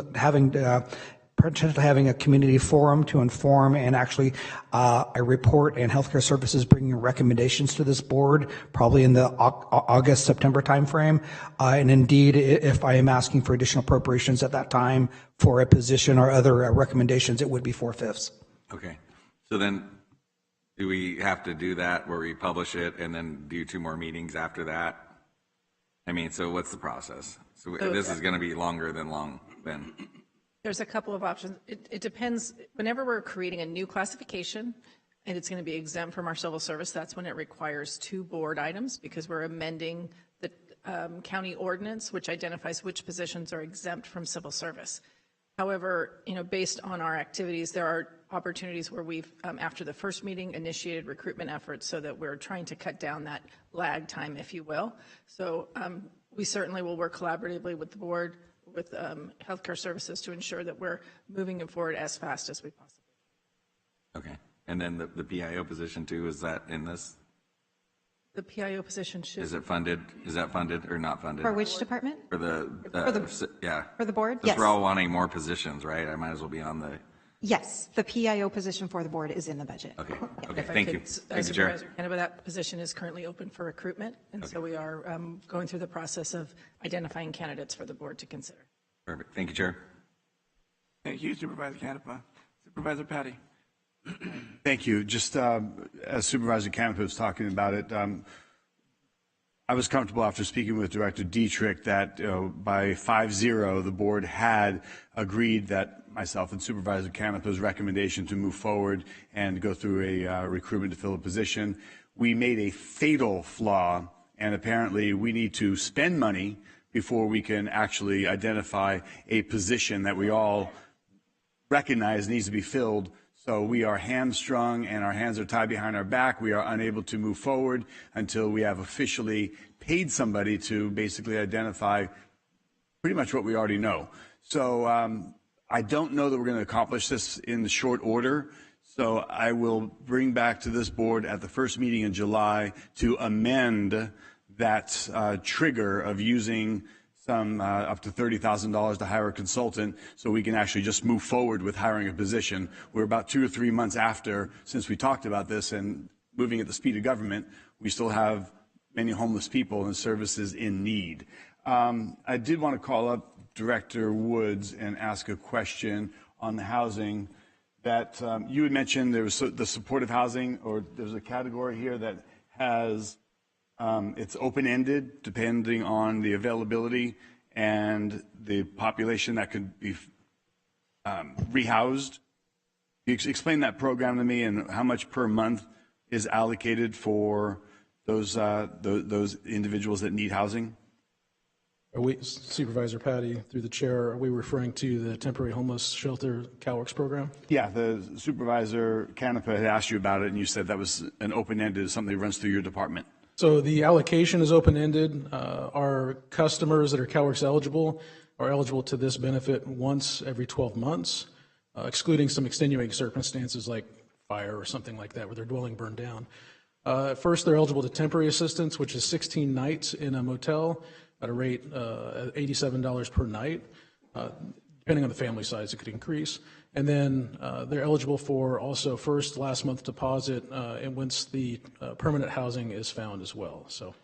potentially having a community forum to inform and actually a report and healthcare services bringing recommendations to this board, probably in the August, September timeframe. And indeed, if I am asking for additional appropriations at that time for a position or other recommendations, it would be 4/5. Okay. So then do we have to do that where we publish it and then do 2 more meetings after that? I mean, so what's the process? So this is going to be longer than then. There's a couple of options. It depends. Whenever we're creating a new classification and it's going to be exempt from our civil service, that's when it requires 2 board items, because we're amending the county ordinance, which identifies which positions are exempt from civil service. However, based on our activities, there are opportunities where we've, after the first meeting, initiated recruitment efforts so that we're trying to cut down that lag time, if you will. So we certainly will work collaboratively with the board, with healthcare services, to ensure that we're moving it forward as fast as we possibly can. Okay. And then the PIO position too, is that in this? The PIO position should. Is it funded? Is that funded or not funded? For which department? For the yeah. For the board? Because Yes. we're all wanting more positions, right? I might as well be on the. Yes, the PIO position for the board is in the budget. Okay. Yeah. Okay. If I Thank could, you. Thank you, Chair. Supervisor, that position is currently open for recruitment, and so we are going through the process of identifying candidates for the board to consider. Perfect. Thank you, Chair. Thank you, Supervisor Canepa. Supervisor Patty. Thank you. Just as Supervisor Canepa was talking about it, I was comfortable after speaking with Director Dietrich that by 5-0, the board had agreed that myself and Supervisor Canepa's recommendation to move forward and go through a recruitment to fill a position. We made a fatal flaw, and apparently we need to spend money before we can actually identify a position that we all recognize needs to be filled. So we are hamstrung and our hands are tied behind our back. We are unable to move forward until we have officially paid somebody to basically identify pretty much what we already know. So I don't know that we're going to accomplish this in the short order. So I will bring back to this board at the first meeting in July to amend that trigger of using some up to $30,000 to hire a consultant so we can actually just move forward with hiring a position. We're about 2 or 3 months after since we talked about this, and moving at the speed of government, we still have many homeless people and services in need. I did want to call up Director Woods and ask a question on the housing that you had mentioned there was the supportive housing, or there's a category here that has, it's open-ended depending on the availability and the population that could be rehoused. Can you explain that program to me and how much per month is allocated for those individuals that need housing? Supervisor Patty, through the chair, are we referring to the temporary homeless shelter CalWorks program? Yeah, the Supervisor Canepa had asked you about it, and you said that was an open-ended, something that runs through your department. So the allocation is open-ended. Our customers that are CalWorks eligible are eligible to this benefit once every 12 months, excluding some extenuating circumstances like fire or something like that where their dwelling burned down. First, they're eligible to temporary assistance, which is 16 nights in a motel at a rate at $87 per night. Depending on the family size, it could increase. And then they're eligible for also first, last month deposit, and once the permanent housing is found as well. So,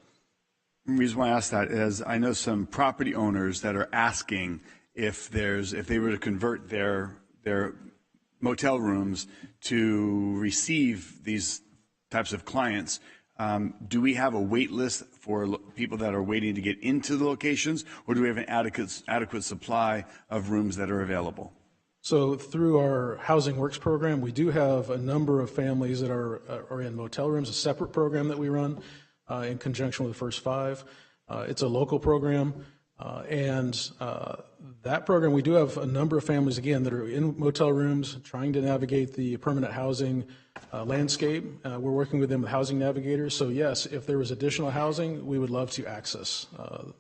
the reason why I ask that is I know some property owners that are asking if they were to convert their motel rooms to receive these types of clients. Do we have a wait list for people that are waiting to get into the locations, or do we have an adequate supply of rooms that are available? So through our Housing Works program, we do have a number of families that are in motel rooms, a separate program that we run in conjunction with the First Five. It's a local program, and that program, we do have a number of families, again, that are in motel rooms trying to navigate the permanent housing landscape. We're working with them with housing navigators. So yes, if there was additional housing, we would love to access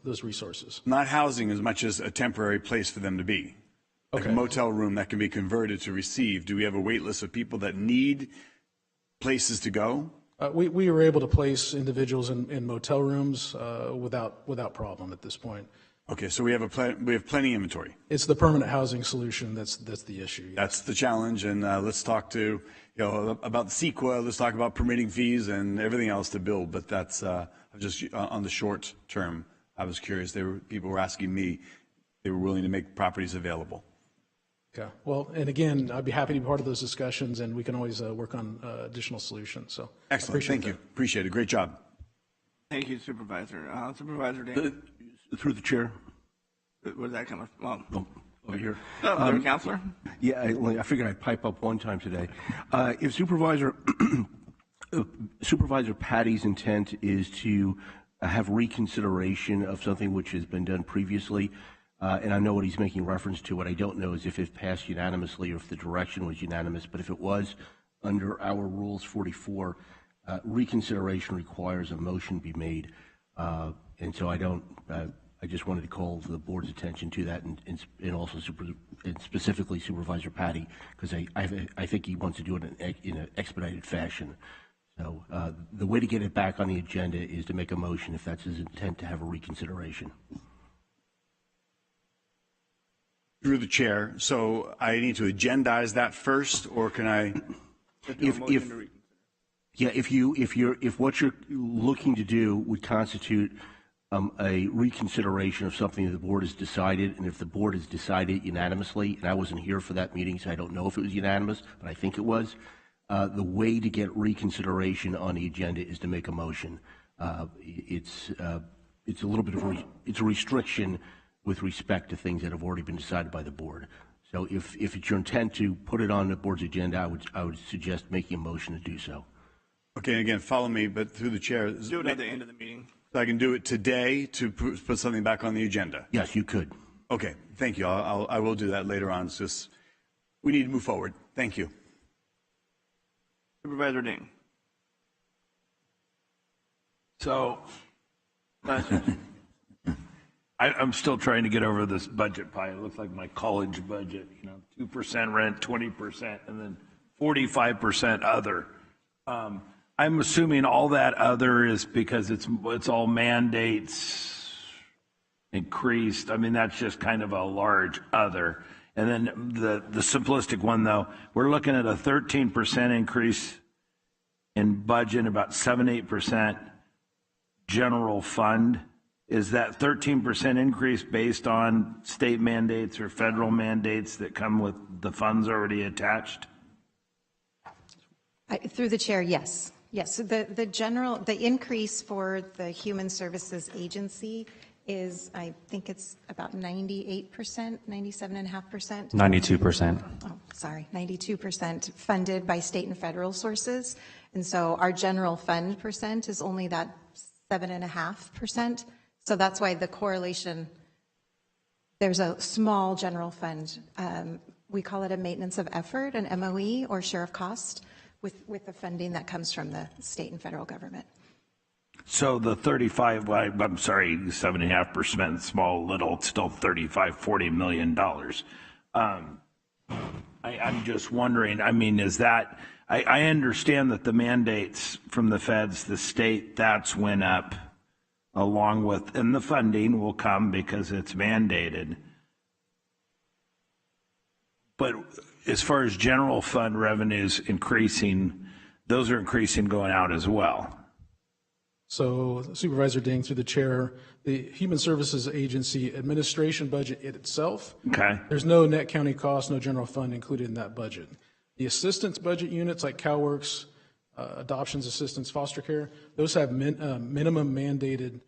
those resources. Not housing as much as a temporary place for them to be. Like a motel room that can be converted to receive. Do we have a wait list of people that need places to go? We were able to place individuals in motel rooms without problem at this point. Okay, so we have plenty of inventory. It's the permanent housing solution that's the issue. Yes. That's the challenge, and let's talk to about the CEQA. Let's talk about permitting fees and everything else to build. But that's just on the short term. I was curious. People were asking me. They were willing to make properties available. Okay. Well, and again, I'd be happy to be part of those discussions, and we can always work on additional solutions. So excellent. Thank you. Appreciate it. Great job. Thank you, Supervisor. Supervisor Dan. Through the chair. Where's that coming from? Oh, over here. Counselor? Yeah, I figured I'd pipe up one time today. If Supervisor Patty's intent is to have reconsideration of something which has been done previously, and I know what he's making reference to. What I don't know is if it passed unanimously or if the direction was unanimous. But if it was, under our Rules 44, reconsideration requires a motion be made. And so I just wanted to call the board's attention to that, and also and specifically Supervisor Patty, because I think he wants to do it in an expedited fashion. So the way to get it back on the agenda is to make a motion if that's his intent to have a reconsideration. Through the chair, so I need to agendize that first, or can I? If what you're looking to do would constitute a reconsideration of something that the board has decided, and if the board has decided unanimously, and I wasn't here for that meeting, so I don't know if it was unanimous, but I think it was, the way to get reconsideration on the agenda is to make a motion. It's a little bit of it's a restriction with respect to things that have already been decided by the board. So if it's your intent to put it on the board's agenda, I would suggest making a motion to do so. Okay, again, follow me, but through the chair. Do it at the end of the meeting. So I can do it today to put something back on the agenda? Yes, you could. Okay, thank you. I will do that later on. It's just, we need to move forward. Thank you. Supervisor Ding. So, I'm still trying to get over this budget pie. It looks like my college budget, 2% rent, 20%, and then 45% other. I'm assuming all that other is because it's all mandates increased. I mean, that's just kind of a large other. And then the simplistic one, though, we're looking at a 13% increase in budget, about 7-8% general fund. Is that 13% increase based on state mandates or federal mandates that come with the funds already attached? Through the chair, yes. Yes, so the increase for the Human Services Agency is, I think it's about 98%, 97.5%. 92%. Oh, sorry, 92% funded by state and federal sources. And so our general fund percent is only that 7.5%. So that's why the correlation, there's a small general fund. We call it a maintenance of effort, an MOE, or share of cost, with the funding that comes from the state and federal government. So the 7.5%, small, little, it's still $40 million. I'm just wondering, I mean, is that, I understand that the mandates from the feds, the state, that's went up along with, and the funding will come because it's mandated. But as far as general fund revenues increasing, those are increasing going out as well. So Supervisor Ding, through the chair, the Human Services Agency administration budget itself, okay, there's no net county cost, no general fund included in that budget. The assistance budget units like CalWorks, adoptions assistance, foster care, those have minimum mandated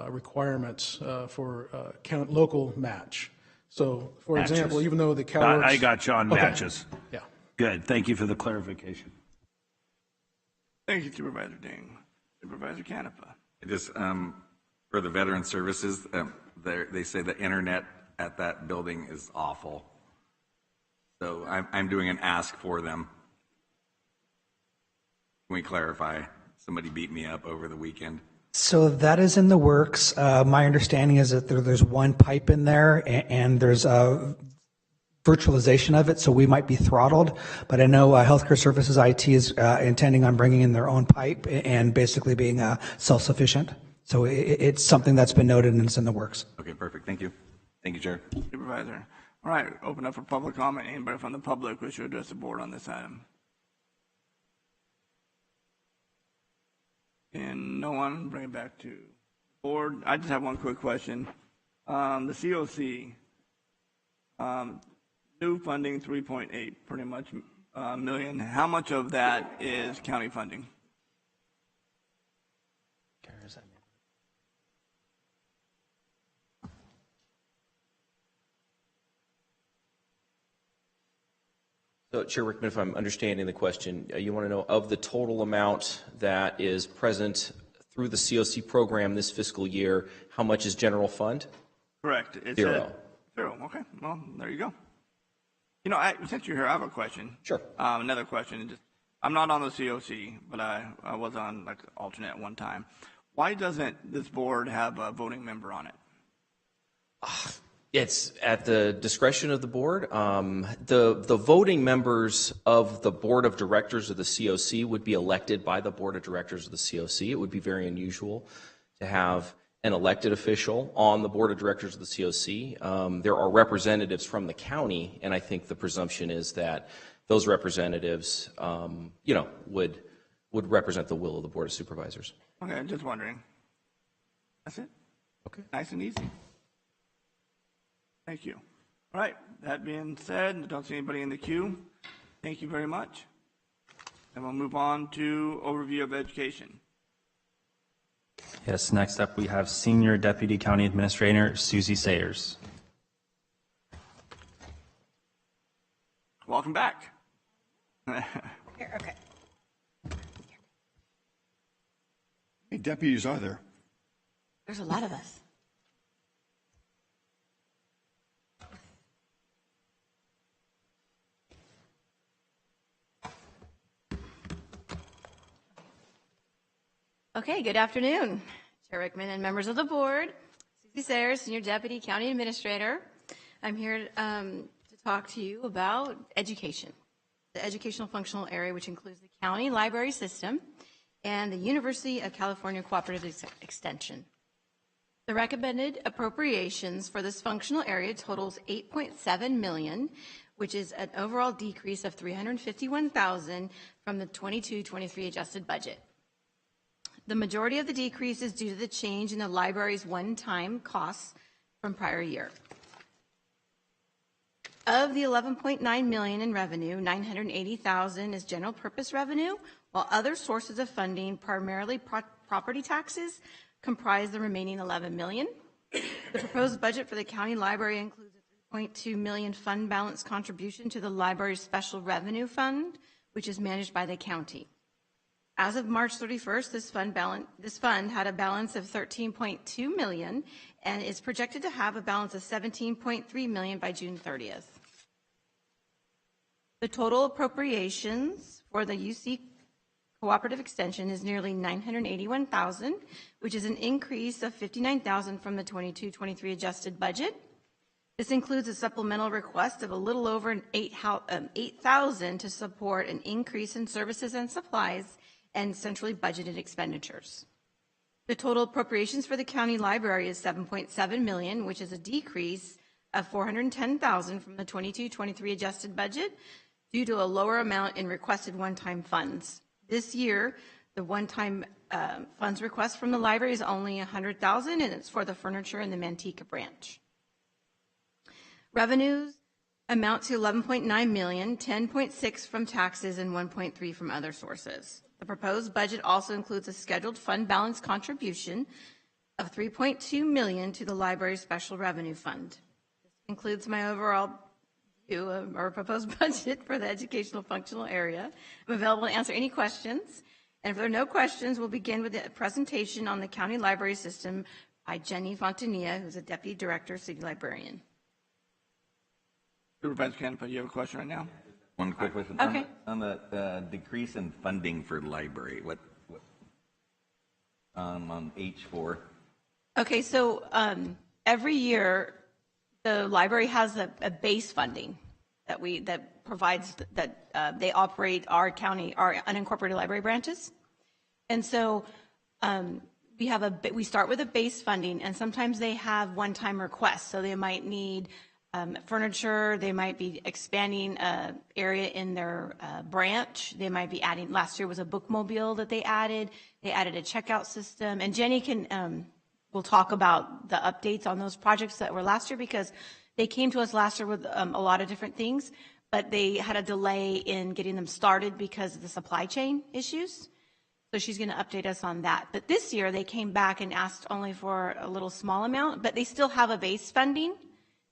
requirements for local match. So, for Matches. example, even though the CalWorks... I got you on okay. matches. Yeah. Good. Thank you for the clarification. Thank you, Supervisor Ding. Supervisor Canepa. Just for the veteran services, they say the internet at that building is awful. So I'm doing an ask for them. Can we clarify? Somebody beat me up over the weekend. So that is in the works. My understanding is that there's one pipe in there and there's a virtualization of it, so we might be throttled. But I know Healthcare Services IT is intending on bringing in their own pipe and basically being self-sufficient. So it's something that's been noted and it's in the works. Okay, perfect. Thank you. Thank you, Chair. Supervisor. All right, open up for public comment. Anybody from the public wish to address the board on this item? And no one, bring it back to board. I just have one quick question. The COC, new funding 3.8 pretty much million. How much of that is county funding? So, Chair Rickman, if I'm understanding the question, you want to know of the total amount that is present through the COC program this fiscal year, how much is general fund? Correct. It's Zero. Zero. Okay. Well, there you go. You know, since you're here, I have a question. Sure. Another question. I'm not on the COC, but I was on like alternate at one time. Why doesn't this board have a voting member on it? It's at the discretion of the board. The voting members of the board of directors of the COC would be elected by the board of directors of the COC. It would be very unusual to have an elected official on the board of directors of the COC. There are representatives from the county, and I think the presumption is that those representatives, would represent the will of the board of supervisors. Okay, just wondering. That's it. Okay. Nice and easy. Thank you. All right, that being said, I don't see anybody in the queue. Thank you very much. And we'll move on to overview of education. Yes, next up we have Senior Deputy County Administrator Susie Sayers. Welcome back. Here, okay. How many deputies are there? There's a lot of us. Okay, good afternoon, Chair Rickman and members of the board. Susie Sayers, Senior Deputy County Administrator. I'm here to talk to you about education, the educational functional area, which includes the county library system and the University of California Cooperative Extension. The recommended appropriations for this functional area totals $8.7 million, which is an overall decrease of $351,000 from the 22-23 adjusted budget. The majority of the decrease is due to the change in the library's one-time costs from prior year. Of the 11.9 million in revenue, 980,000 is general purpose revenue, while other sources of funding, primarily property taxes, comprise the remaining 11 million. The proposed budget for the county library includes a 3.2 million fund balance contribution to the library's special revenue fund, which is managed by the county. As of March 31st, this fund had a balance of 13.2 million and is projected to have a balance of 17.3 million by June 30th. The total appropriations for the UC Cooperative Extension is nearly 981,000, which is an increase of 59,000 from the 22-23 adjusted budget. This includes a supplemental request of a little over 8,000 to support an increase in services and supplies and centrally budgeted expenditures. The total appropriations for the county library is 7.7 million, which is a decrease of 410,000 from the 22-23 adjusted budget due to a lower amount in requested one-time funds. This year, the one-time funds request from the library is only 100,000, and it's for the furniture in the Manteca branch. Revenues amount to 11.9 million, 10.6 from taxes, and 1.3 from other sources. The proposed budget also includes a scheduled fund balance contribution of 3.2 million to the library's special revenue fund. This includes my overall view of our proposed budget for the educational functional area. I'm available to answer any questions. And if there are no questions, we'll begin with a presentation on the county library system by Jenny Fontanilla, who's a Deputy Director, City Librarian. Supervisor Canepa, you have a question right now? One quick question. Okay. On the decrease in funding for library, what on H4? Okay, so every year the library has a base funding that provides that they operate our unincorporated library branches, and so we start with a base funding, and sometimes they have one-time requests, so they might need furniture, they might be expanding an area in their branch, they might be adding, last year was a bookmobile that they added a checkout system, and Jenny will talk about the updates on those projects that were last year, because they came to us last year with a lot of different things, but they had a delay in getting them started because of the supply chain issues. So she's going to update us on that. But this year they came back and asked only for a little small amount, but they still have a base funding.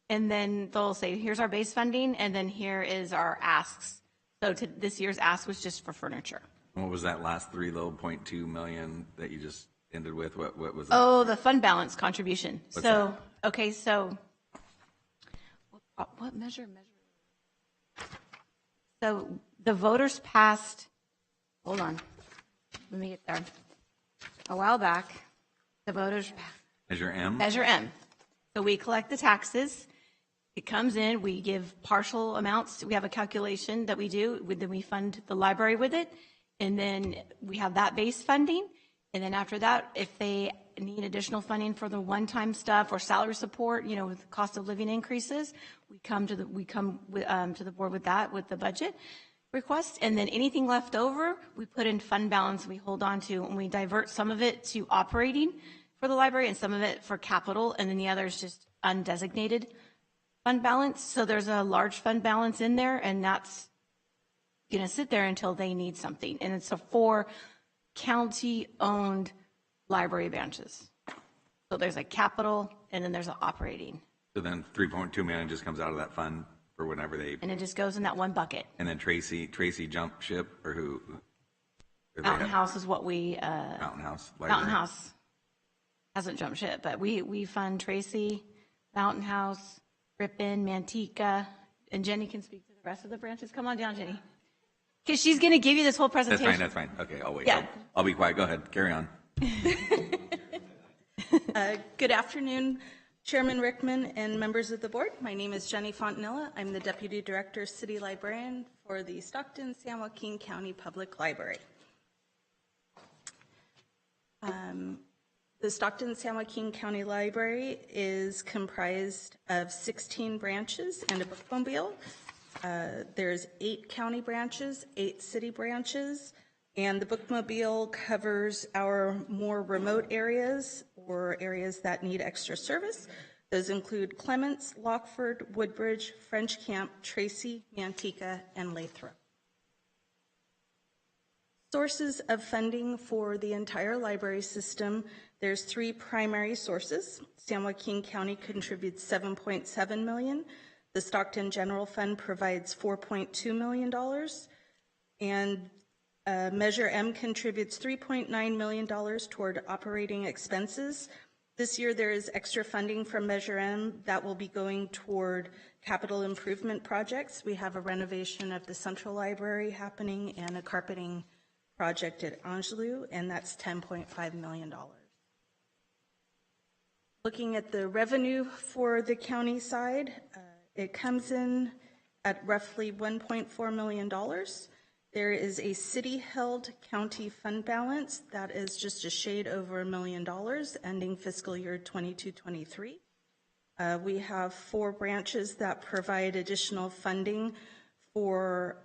And then they'll say, here's our base funding, and then here is our asks. So this year's ask was just for furniture. What was that last 3.2 million that you just ended with? What was that? Oh, the fund balance contribution. What's that? Okay, so what measure? So the voters passed, hold on, let me get there. A while back, the voters. Measure M? Measure M. So we collect the taxes. It comes in, we give partial amounts. We have a calculation that we do, then we fund the library with it. And then we have that base funding. And then after that, if they need additional funding for the one-time stuff or salary support, with cost of living increases, we come to the board with that, with the budget request. And then anything left over, we put in fund balance, we hold on to, and we divert some of it to operating for the library and some of it for capital, and then the other is just undesignated fund balance. So there's a large fund balance in there, and that's going to sit there until they need something. And it's for county-owned library branches. So there's a capital, and then there's an operating. So then 3.2 million just comes out of that fund for whenever they. And it just goes in that one bucket. And then Tracy jumped ship, or who? Mountain House is what we. Mountain House. Library. Mountain House hasn't jumped ship, but we fund Tracy, Mountain House, Ripon, Manteca, and Jenny can speak to the rest of the branches. Come on down, Jenny. Because she's going to give you this whole presentation. That's fine. Okay, I'll wait. Yeah. I'll be quiet. Go ahead. Carry on. Good afternoon, Chairman Rickman and members of the board. My name is Jenny Fontanilla. I'm the Deputy Director, City Librarian for the Stockton-San Joaquin County Public Library. The Stockton-San Joaquin County Library is comprised of 16 branches and a bookmobile. There's 8 county branches, 8 city branches, and the bookmobile covers our more remote areas or areas that need extra service. Those include Clements, Lockford, Woodbridge, French Camp, Tracy, Manteca, and Lathrop. Sources of funding for the entire library system, there's 3 primary sources. San Joaquin County contributes $7.7 million. The Stockton General Fund provides $4.2 million. And Measure M contributes $3.9 million toward operating expenses. This year there is extra funding from Measure M that will be going toward capital improvement projects. We have a renovation of the Central Library happening and a carpeting project at Angelou, and that's $10.5 million. Looking at the revenue for the county side, it comes in at roughly $1.4 million. There is a city-held county fund balance that is just a shade over $1 million, ending fiscal year 22-23. We have 4 branches that provide additional funding for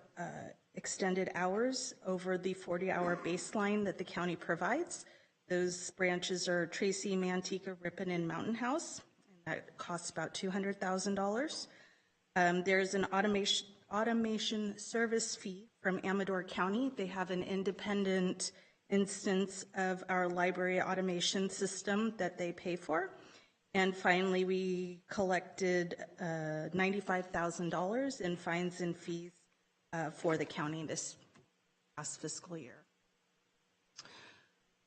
extended hours over the 40-hour baseline that the county provides. Those branches are Tracy, Manteca, Ripon, and Mountain House, and that costs about $200,000. There's an automation service fee from Amador County. They have an independent instance of our library automation system that they pay for. And finally, we collected $95,000 in fines and fees for the county this past fiscal year.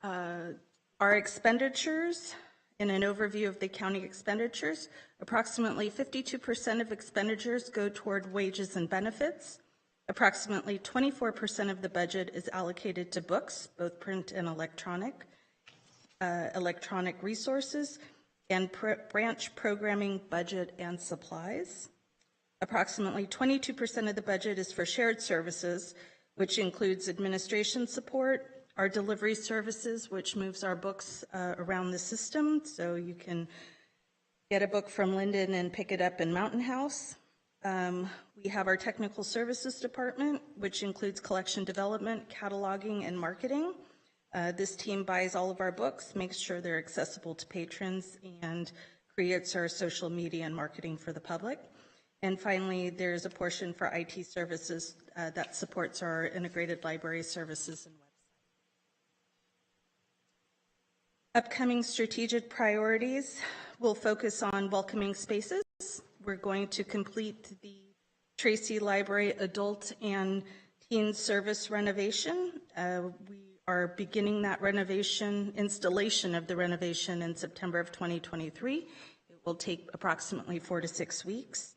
Our expenditures, in an overview of the county expenditures, approximately 52% of expenditures go toward wages and benefits. Approximately 24% of the budget is allocated to books, both print and electronic resources, and branch programming, budget, and supplies. Approximately 22% of the budget is for shared services, which includes administration support, our delivery services, which moves our books around the system, so you can get a book from Linden and pick it up in Mountain House. We have our technical services department, which includes collection development, cataloging, and marketing. This team buys all of our books, makes sure they're accessible to patrons, and creates our social media and marketing for the public. And finally, there's a portion for IT services that supports our integrated library services and website. Upcoming strategic priorities will focus on welcoming spaces. We're going to complete the Tracy Library adult and teen service renovation. We are beginning that installation of the renovation in September of 2023. It will take approximately 4 to 6 weeks.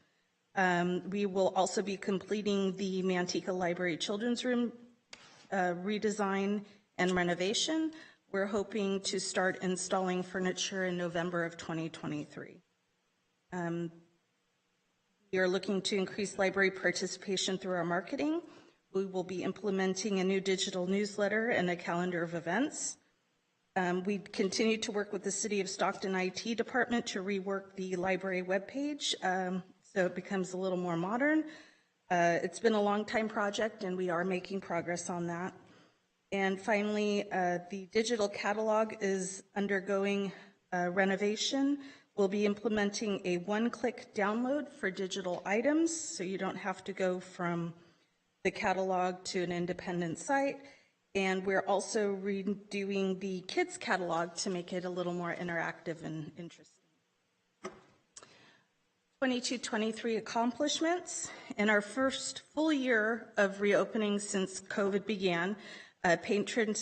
We will also be completing the Manteca Library Children's Room redesign and renovation. We're hoping to start installing furniture in November of 2023. We are looking to increase library participation through our marketing. We will be implementing a new digital newsletter and a calendar of events. We continue to work with the City of Stockton IT department to rework the library webpage so it becomes a little more modern. It's been a long time project and we are making progress on that. And finally, the digital catalog is undergoing renovation. We'll be implementing a one-click download for digital items, so you don't have to go from the catalog to an independent site. And we're also redoing the kids catalog to make it a little more interactive and interesting. 22-23 accomplishments. In our first full year of reopening since COVID began, patron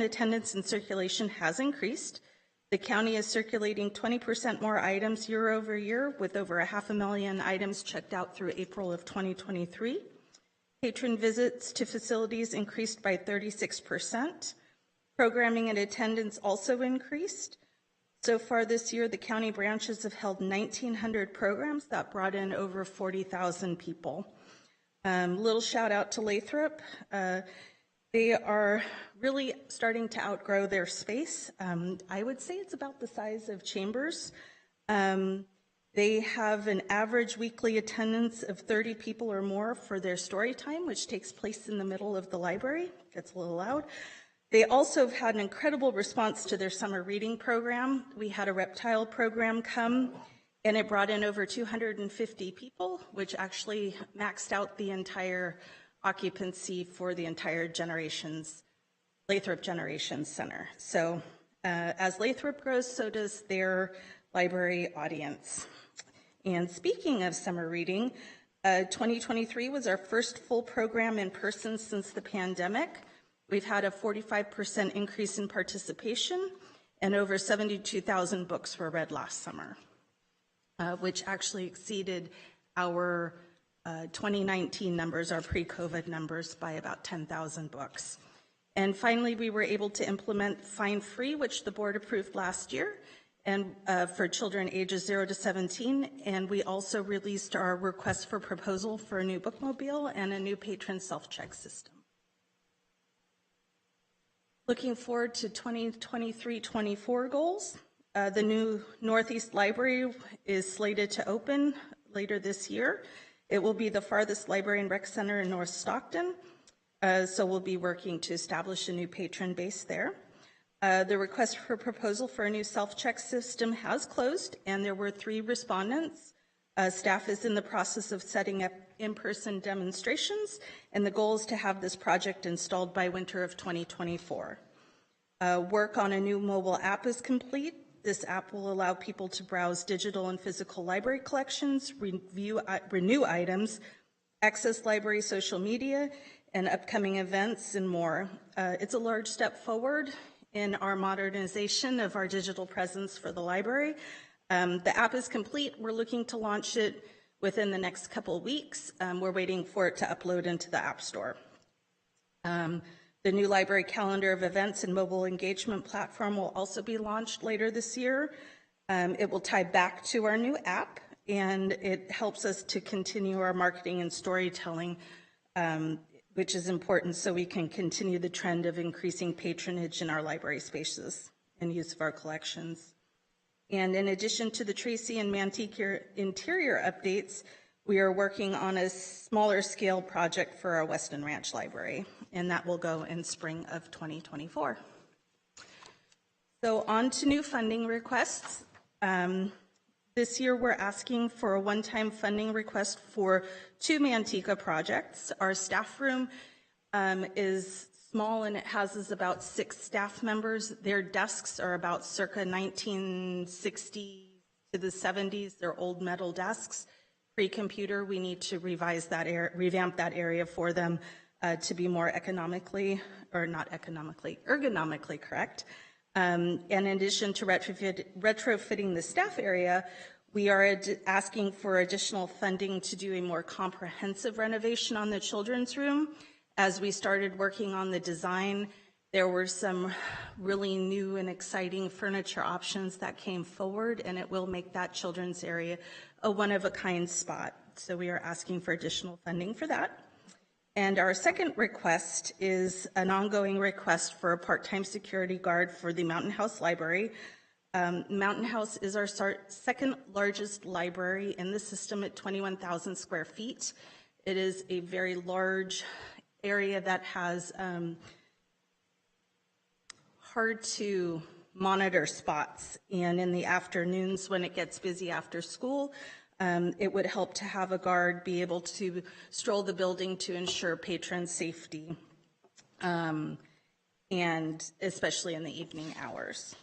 attendance and circulation has increased. The county is circulating 20% more items year over year, with over 500,000 items checked out through April of 2023. Patron visits to facilities increased by 36%. Programming and attendance also increased. So far this year, the county branches have held 1,900 programs that brought in over 40,000 people. Little shout out to Lathrop. They are really starting to outgrow their space. I would say it's about the size of Chambers. They have an average weekly attendance of 30 people or more for their story time, which takes place in the middle of the library. Gets a little loud. They also have had an incredible response to their summer reading program. We had a reptile program come, And it brought in over 250 people, which actually maxed out the entire occupancy for the entire Lathrop Generations Center. So as Lathrop grows, so does their library audience. And speaking of summer reading, 2023 was our first full program in person since the pandemic. We've had a 45% increase in participation, and over 72,000 books were read last summer, which actually exceeded our 2019 numbers, our pre-COVID numbers, by about 10,000 books. And finally, we were able to implement Fine Free, which the board approved last year, and for children ages 0 to 17. And we also released our request for proposal for a new bookmobile and a new patron self-check system. Looking forward to 2023-24 goals. The new Northeast Library is slated to open later this year. It will be the farthest library and rec center in North Stockton. So we'll be working to establish a new patron base there. The request for proposal for a new self-check system has closed, and there were 3 respondents. Staff is in the process of setting up in-person demonstrations, and the goal is to have this project installed by winter of 2024. Work on a new mobile app is complete. This app will allow people to browse digital and physical library collections, renew items, access library social media, and upcoming events, and more. It's a large step forward in our modernization of our digital presence for the library. The app is complete. We're looking to launch it within the next couple of weeks. We're waiting for it to upload into the App Store. The new library calendar of events and mobile engagement platform will also be launched later this year. It will tie back to our new app, and it helps us to continue our marketing and storytelling, which is important so we can continue the trend of increasing patronage in our library spaces and use of our collections. And in addition to the Tracy and Manteca interior updates, we are working on a smaller scale project for our Weston Ranch Library, and that will go in spring of 2024. So on to new funding requests. This year we're asking for a one-time funding request for 2 Manteca projects. Our staff room is small and it houses about 6 staff members. Their desks are about circa 1960s to the 70s. They're old metal desks. Pre-computer, we need to revamp that area for them to be more ergonomically correct. And in addition to retrofitting the staff area, we are asking for additional funding to do a more comprehensive renovation on the children's room. As we started working on the design, there were some really new and exciting furniture options that came forward, and it will make that children's area a one-of-a-kind spot. So we are asking for additional funding for that. And our second request is an ongoing request for a part-time security guard for the Mountain House Library. Mountain House is our second largest library in the system at 21,000 square feet. It is a very large area that has hard to monitor spots, and in the afternoons when it gets busy after school, it would help to have a guard be able to stroll the building to ensure patron safety, and especially in the evening hours.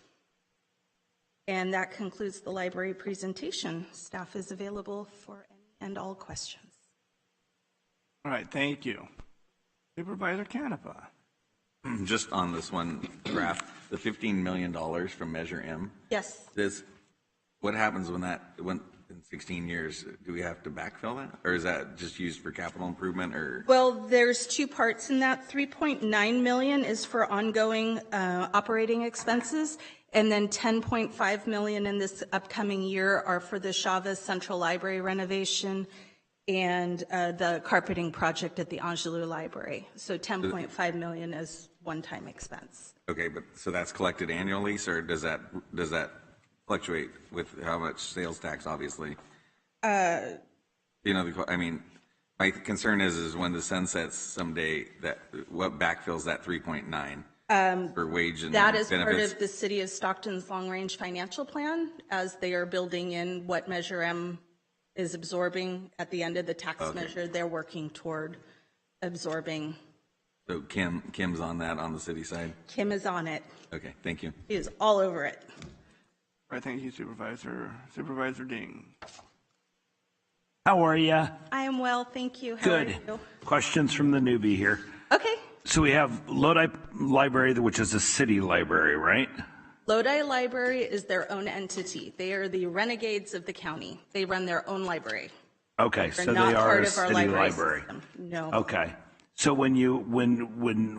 And that concludes the library presentation. Staff is available for any and all questions. All right, thank you. Supervisor Canepa. Just on this one graph, the $15 million from Measure M. Yes. What happens when in 16 years, do we have to backfill that? Or is that just used for capital improvement? Or? Well, there's 2 parts in that. $3.9 million is for ongoing operating expenses, and then $10.5 million in this upcoming year are for the Chavez Central Library renovation and the carpeting project at the Angelou Library. So $10.5 million is one-time expense. Okay, but so that's collected annually, or does that fluctuate with how much sales tax, obviously? I mean, my concern is when the sun sets someday, that what backfills that 3.9? For wage and That is benefits? part of the City of Stockton's long-range financial plan, as they are building in what Measure M is absorbing at the end of the tax measure. They're working toward absorbing. So Kim's on that on the city side? Kim is on it. Okay, thank you. He is all over it. All right, thank you, Supervisor. Supervisor Ding. How are you? I am well, thank you. How Good. are you? Questions from the newbie here. Okay. So we have Lodi Library, which is a city library, right? Lodi Library is their own entity. They are the renegades of the county. They run their own library. Okay, They're so not they are part a of our city library library. system. No. Okay. So when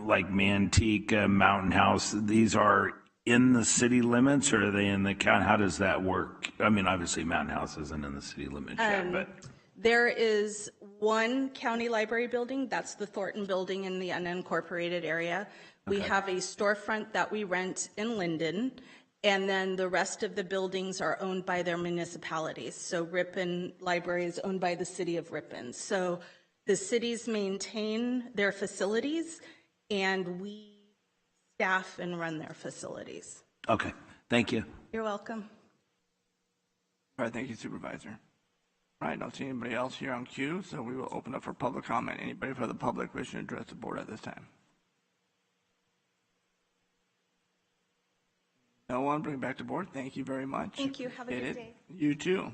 like Manteca, Mountain House, these are in the city limits, or are they in the county? How does that work? I mean, obviously Mountain House isn't in the city limits yet, but. There is one county library building, that's the Thornton building in the unincorporated area. We have a storefront that we rent in Linden, and then the rest of the buildings are owned by their municipalities. So Ripon Library is owned by the city of Ripon. So the cities maintain their facilities, and we staff and run their facilities. Okay, thank you. You're welcome. All right, thank you, Supervisor. All right, I don't see anybody else here on queue, so we will open up for public comment. Anybody from the public wishing to address the board at this time? No one, bring it back to board. Thank you very much. Thank you. Have a good day. You too.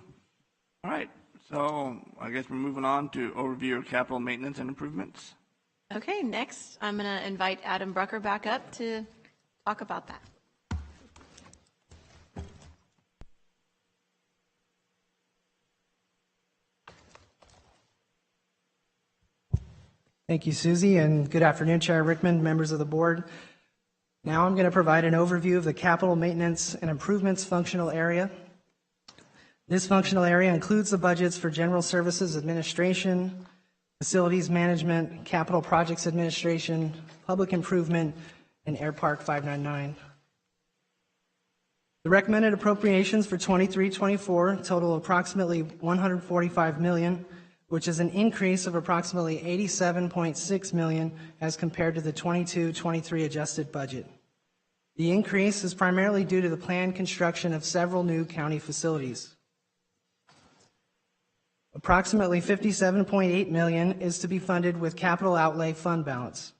All right, so I guess we're moving on to overview of capital maintenance and improvements. Okay, next, I'm going to invite Adam Brucker back up to talk about that. Thank you, Susie, and good afternoon, Chair Rickman, members of the board. Now I'm going to provide an overview of the capital maintenance and improvements functional area. This functional area includes the budgets for general services administration, facilities management, capital projects administration, public improvement, and Air Park 599. The recommended appropriations for 23-24 total approximately $145 million, which is an increase of approximately $87.6 million as compared to the 22-23 adjusted budget. The increase is primarily due to the planned construction of several new county facilities. Approximately $57.8 million is to be funded with capital outlay fund balance.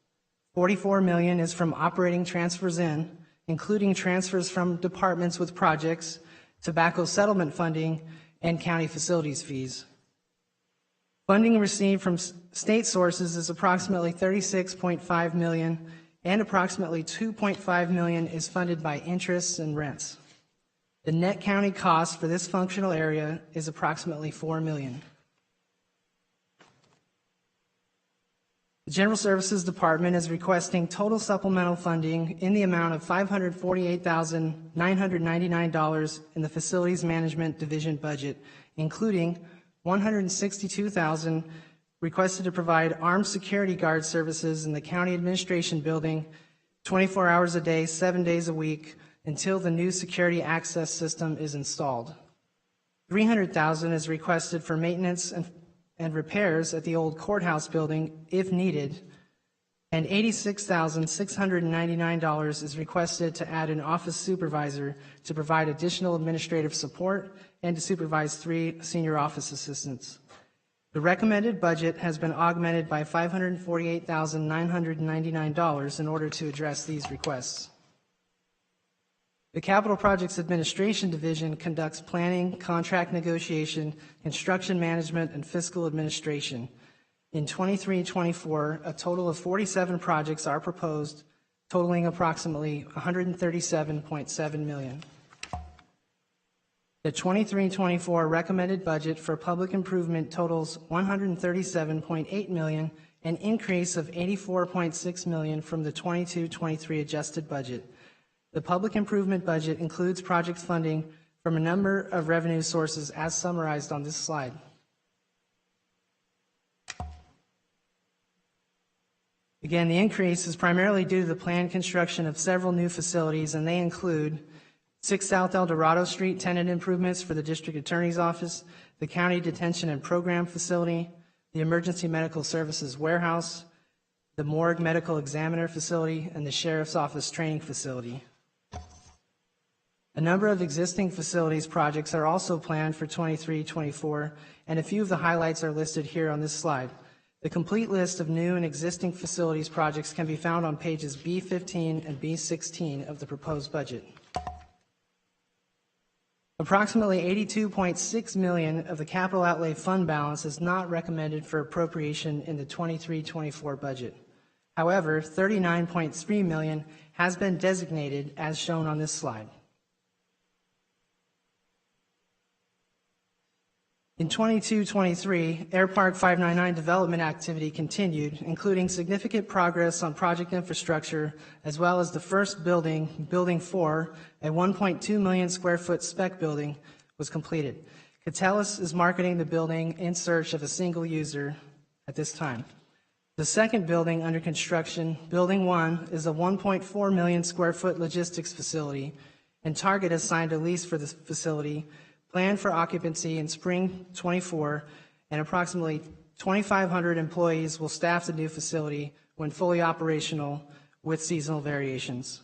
$44 million is from operating transfers in, including transfers from departments with projects, tobacco settlement funding, and county facilities fees. Funding received from state sources is approximately $36.5 million, and approximately $2.5 million is funded by interests and rents. The net county cost for this functional area is approximately $4 million. The General Services Department is requesting total supplemental funding in the amount of $548,999 in the Facilities Management Division budget, including $162,000 requested to provide armed security guard services in the county administration building 24 hours a day, 7 days a week until the new security access system is installed. $300,000 is requested for maintenance and repairs at the old courthouse building if needed, and $86,699 is requested to add an office supervisor to provide additional administrative support and to supervise 3 senior office assistants. The recommended budget has been augmented by $548,999 in order to address these requests. The Capital Projects Administration Division conducts planning, contract negotiation, construction management, and fiscal administration. In 23-24, a total of 47 projects are proposed, totaling approximately $137.7 million. The 23-24 recommended budget for public improvement totals $137.8 million, an increase of $84.6 million from the 22-23 adjusted budget. The public improvement budget includes project funding from a number of revenue sources as summarized on this slide. Again, the increase is primarily due to the planned construction of several new facilities, and they include 6 South El Dorado Street tenant improvements for the District Attorney's Office, the County Detention and Program Facility, the Emergency Medical Services Warehouse, the morgue medical examiner facility, and the sheriff's office training facility. A number of existing facilities projects are also planned for 23-24, and a few of the highlights are listed here on this slide. The complete list of new and existing facilities projects can be found on pages B15 and B16 of the proposed budget. Approximately $82.6 million of the capital outlay fund balance is not recommended for appropriation in the 23-24 budget. However, $39.3 million has been designated as shown on this slide. In 22-23, Air Park 599 development activity continued, including significant progress on project infrastructure, as well as the first building, Building 4, a 1.2 million square foot spec building, was completed. Catellus is marketing the building in search of a single user at this time. The second building under construction, Building 1, is a 1.4 million square foot logistics facility, and Target has signed a lease for this facility, planned for occupancy in spring 24, and approximately 2,500 employees will staff the new facility when fully operational with seasonal variations.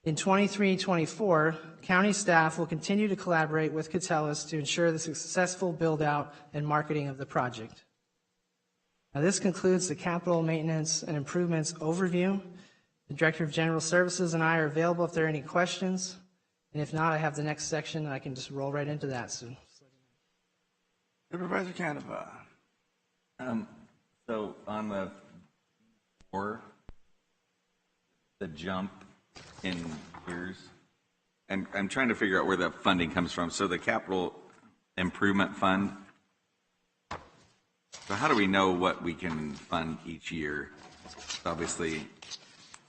In 23-24, county staff will continue to collaborate with Catellus to ensure the successful build-out and marketing of the project. Now, this concludes the capital maintenance and improvements overview. The Director of General Services and I are available if there are any questions. And if not, I have the next section, and I can just roll right into that soon. Supervisor Canova. So on the floor, the jump in years, I'm trying to figure out where the funding comes from. So the capital improvement fund, so how do we know what we can fund each year? Obviously,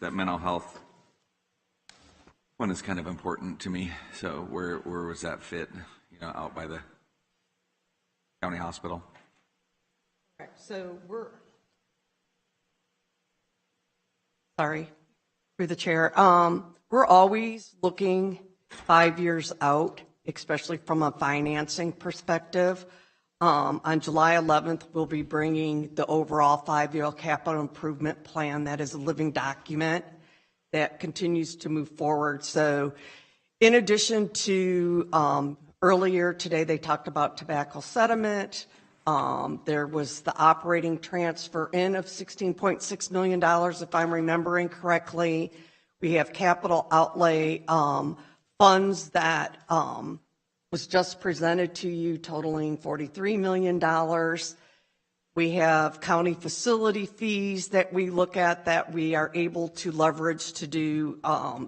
that mental health one is kind of important to me. So where was that fit? You know, out by the county hospital. So through the chair. We're always looking 5 years out, especially from a financing perspective. On July 11th, we'll be bringing the overall 5-year capital improvement plan. That is a living document that continues to move forward. So in addition to earlier today, they talked about tobacco settlement. There was the operating transfer in of $16.6 million, if I'm remembering correctly. We have capital outlay funds that was just presented to you totaling $43 million. We have county facility fees that we look at that we are able to leverage to do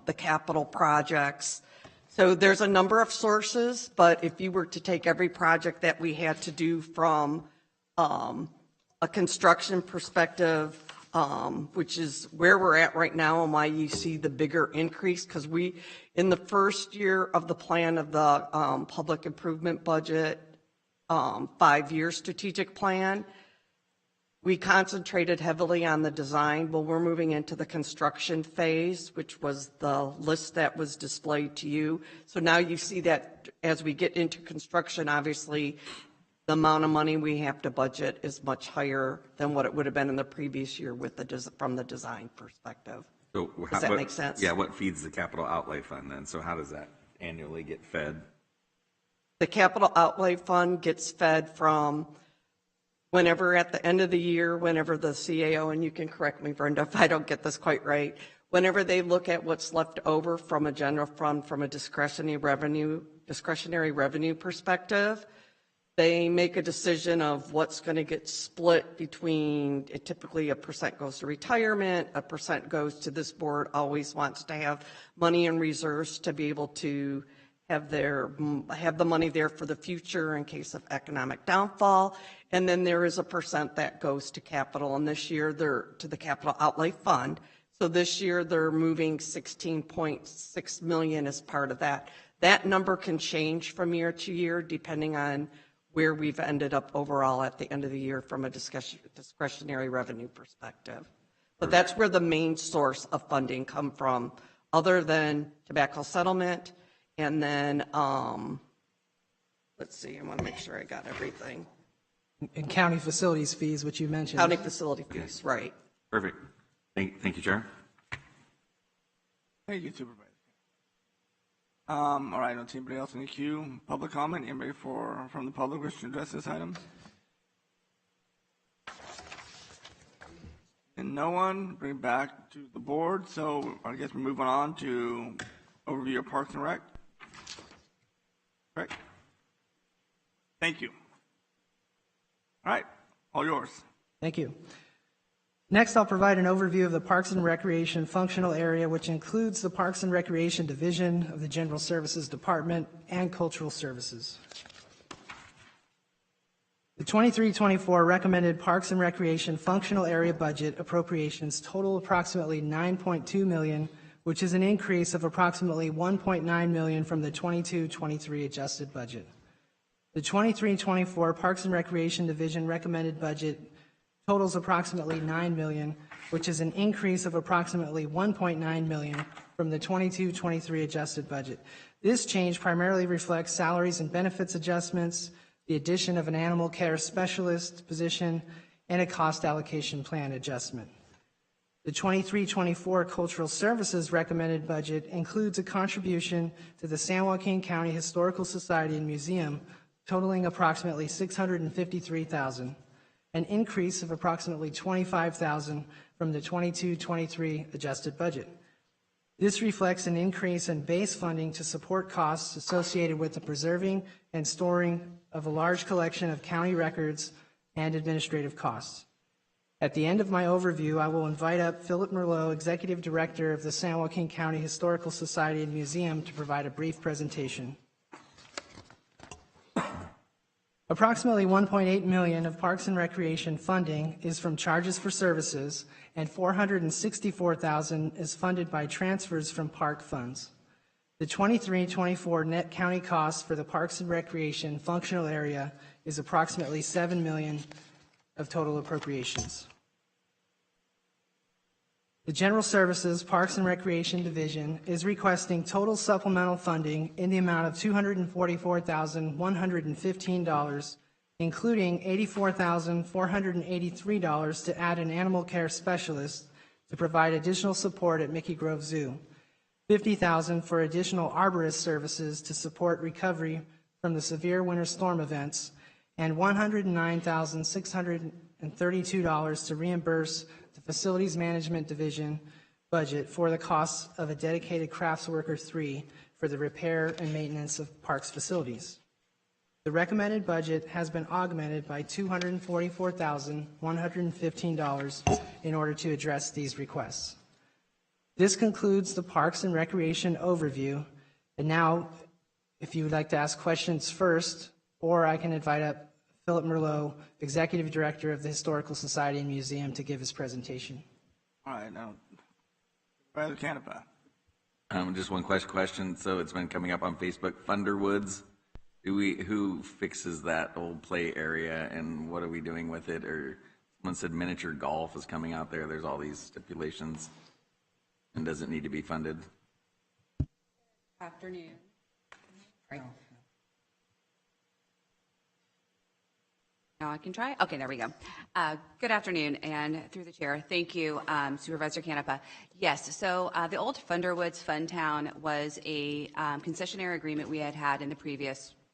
the capital projects. So there's a number of sources, but if you were to take every project that we had to do from a construction perspective, which is where we're at right now and why you see the bigger increase, because we, in the first year of the plan of the public improvement budget, 5-year strategic plan, we concentrated heavily on the design. Well, we're moving into the construction phase, which was the list that was displayed to you. So now you see that as we get into construction, obviously, the amount of money we have to budget is much higher than what it would have been in the previous year with from the design perspective. So does that make sense? Yeah, what feeds the capital outlay fund then? So how does that annually get fed? The capital outlay fund gets fed from whenever at the end of the year, whenever the CAO, and you can correct me, Brenda, if I don't get this quite right, whenever they look at what's left over from a general fund, from a discretionary revenue perspective, they make a decision of what's going to get split between, typically a percent goes to retirement, a percent goes to this board, always wants to have money in reserves to be able to have the money there for the future in case of economic downfall. And then there is a percent that goes to capital, and this year they're to the capital outlay fund. So this year they're moving $16.6 million as part of that. That number can change from year to year depending on where we've ended up overall at the end of the year from a discretionary revenue perspective. But that's where the main source of funding come from, other than tobacco settlement. And then, let's see, I want to make sure I got everything. And county facilities fees, which you mentioned. County facility fees, right. Perfect. Thank you, Chair. Thank you, Supervisor. All right, I don't see anybody else in the queue. Public comment, anybody from the public wish to address this item? And no one, bring it back to the board, so I guess we're moving on to overview of Parks and Rec. Right. Thank you. All right, all yours. Thank you. Next, I'll provide an overview of the Parks and Recreation functional area, which includes the Parks and Recreation Division of the General Services Department and Cultural Services. The 23-24 recommended Parks and Recreation functional area budget appropriations total approximately $9.2 million, which is an increase of approximately $1.9 million from the 22-23 adjusted budget. The 23-24 Parks and Recreation Division recommended budget totals approximately $9 million, which is an increase of approximately $1.9 million from the 22-23 adjusted budget. This change primarily reflects salaries and benefits adjustments, the addition of an animal care specialist position, and a cost allocation plan adjustment. The 23-24 Cultural Services recommended budget includes a contribution to the San Joaquin County Historical Society and Museum totaling approximately $653,000, an increase of approximately $25,000 from the 22-23 adjusted budget. This reflects an increase in base funding to support costs associated with the preserving and storing of a large collection of county records and administrative costs. At the end of my overview, I will invite up Philip Merlot, Executive Director of the San Joaquin County Historical Society and Museum, to provide a brief presentation. Approximately $1.8 million of Parks and Recreation funding is from charges for services, and $464,000 is funded by transfers from park funds. The 23-24 net county cost for the Parks and Recreation functional area is approximately $7 million of total appropriations. The General Services Parks and Recreation Division is requesting total supplemental funding in the amount of $244,115, including $84,483 to add an animal care specialist to provide additional support at Mickey Grove Zoo, $50,000 for additional arborist services to support recovery from the severe winter storm events, and $109,632 to reimburse the Facilities Management Division budget for the costs of a dedicated crafts worker 3 for the repair and maintenance of parks facilities. The recommended budget has been augmented by $244,115 in order to address these requests. This concludes the Parks and Recreation overview. And now, if you would like to ask questions first, or I can invite up Philip Merlot, Executive Director of the Historical Society and Museum, to give his presentation. All right, now, Supervisor Canepa. Just one question. So it's been coming up on Facebook. Thunderwoods. Who fixes that old play area, and what are we doing with it? Or someone said miniature golf is coming out there. There's all these stipulations, and does it need to be funded? Afternoon. Right. Now I can try. Okay, there we go. Good afternoon, and through the chair, thank you, Supervisor Canepa. Yes, so the old Thunderwoods Funtown was a concessionaire agreement we had in the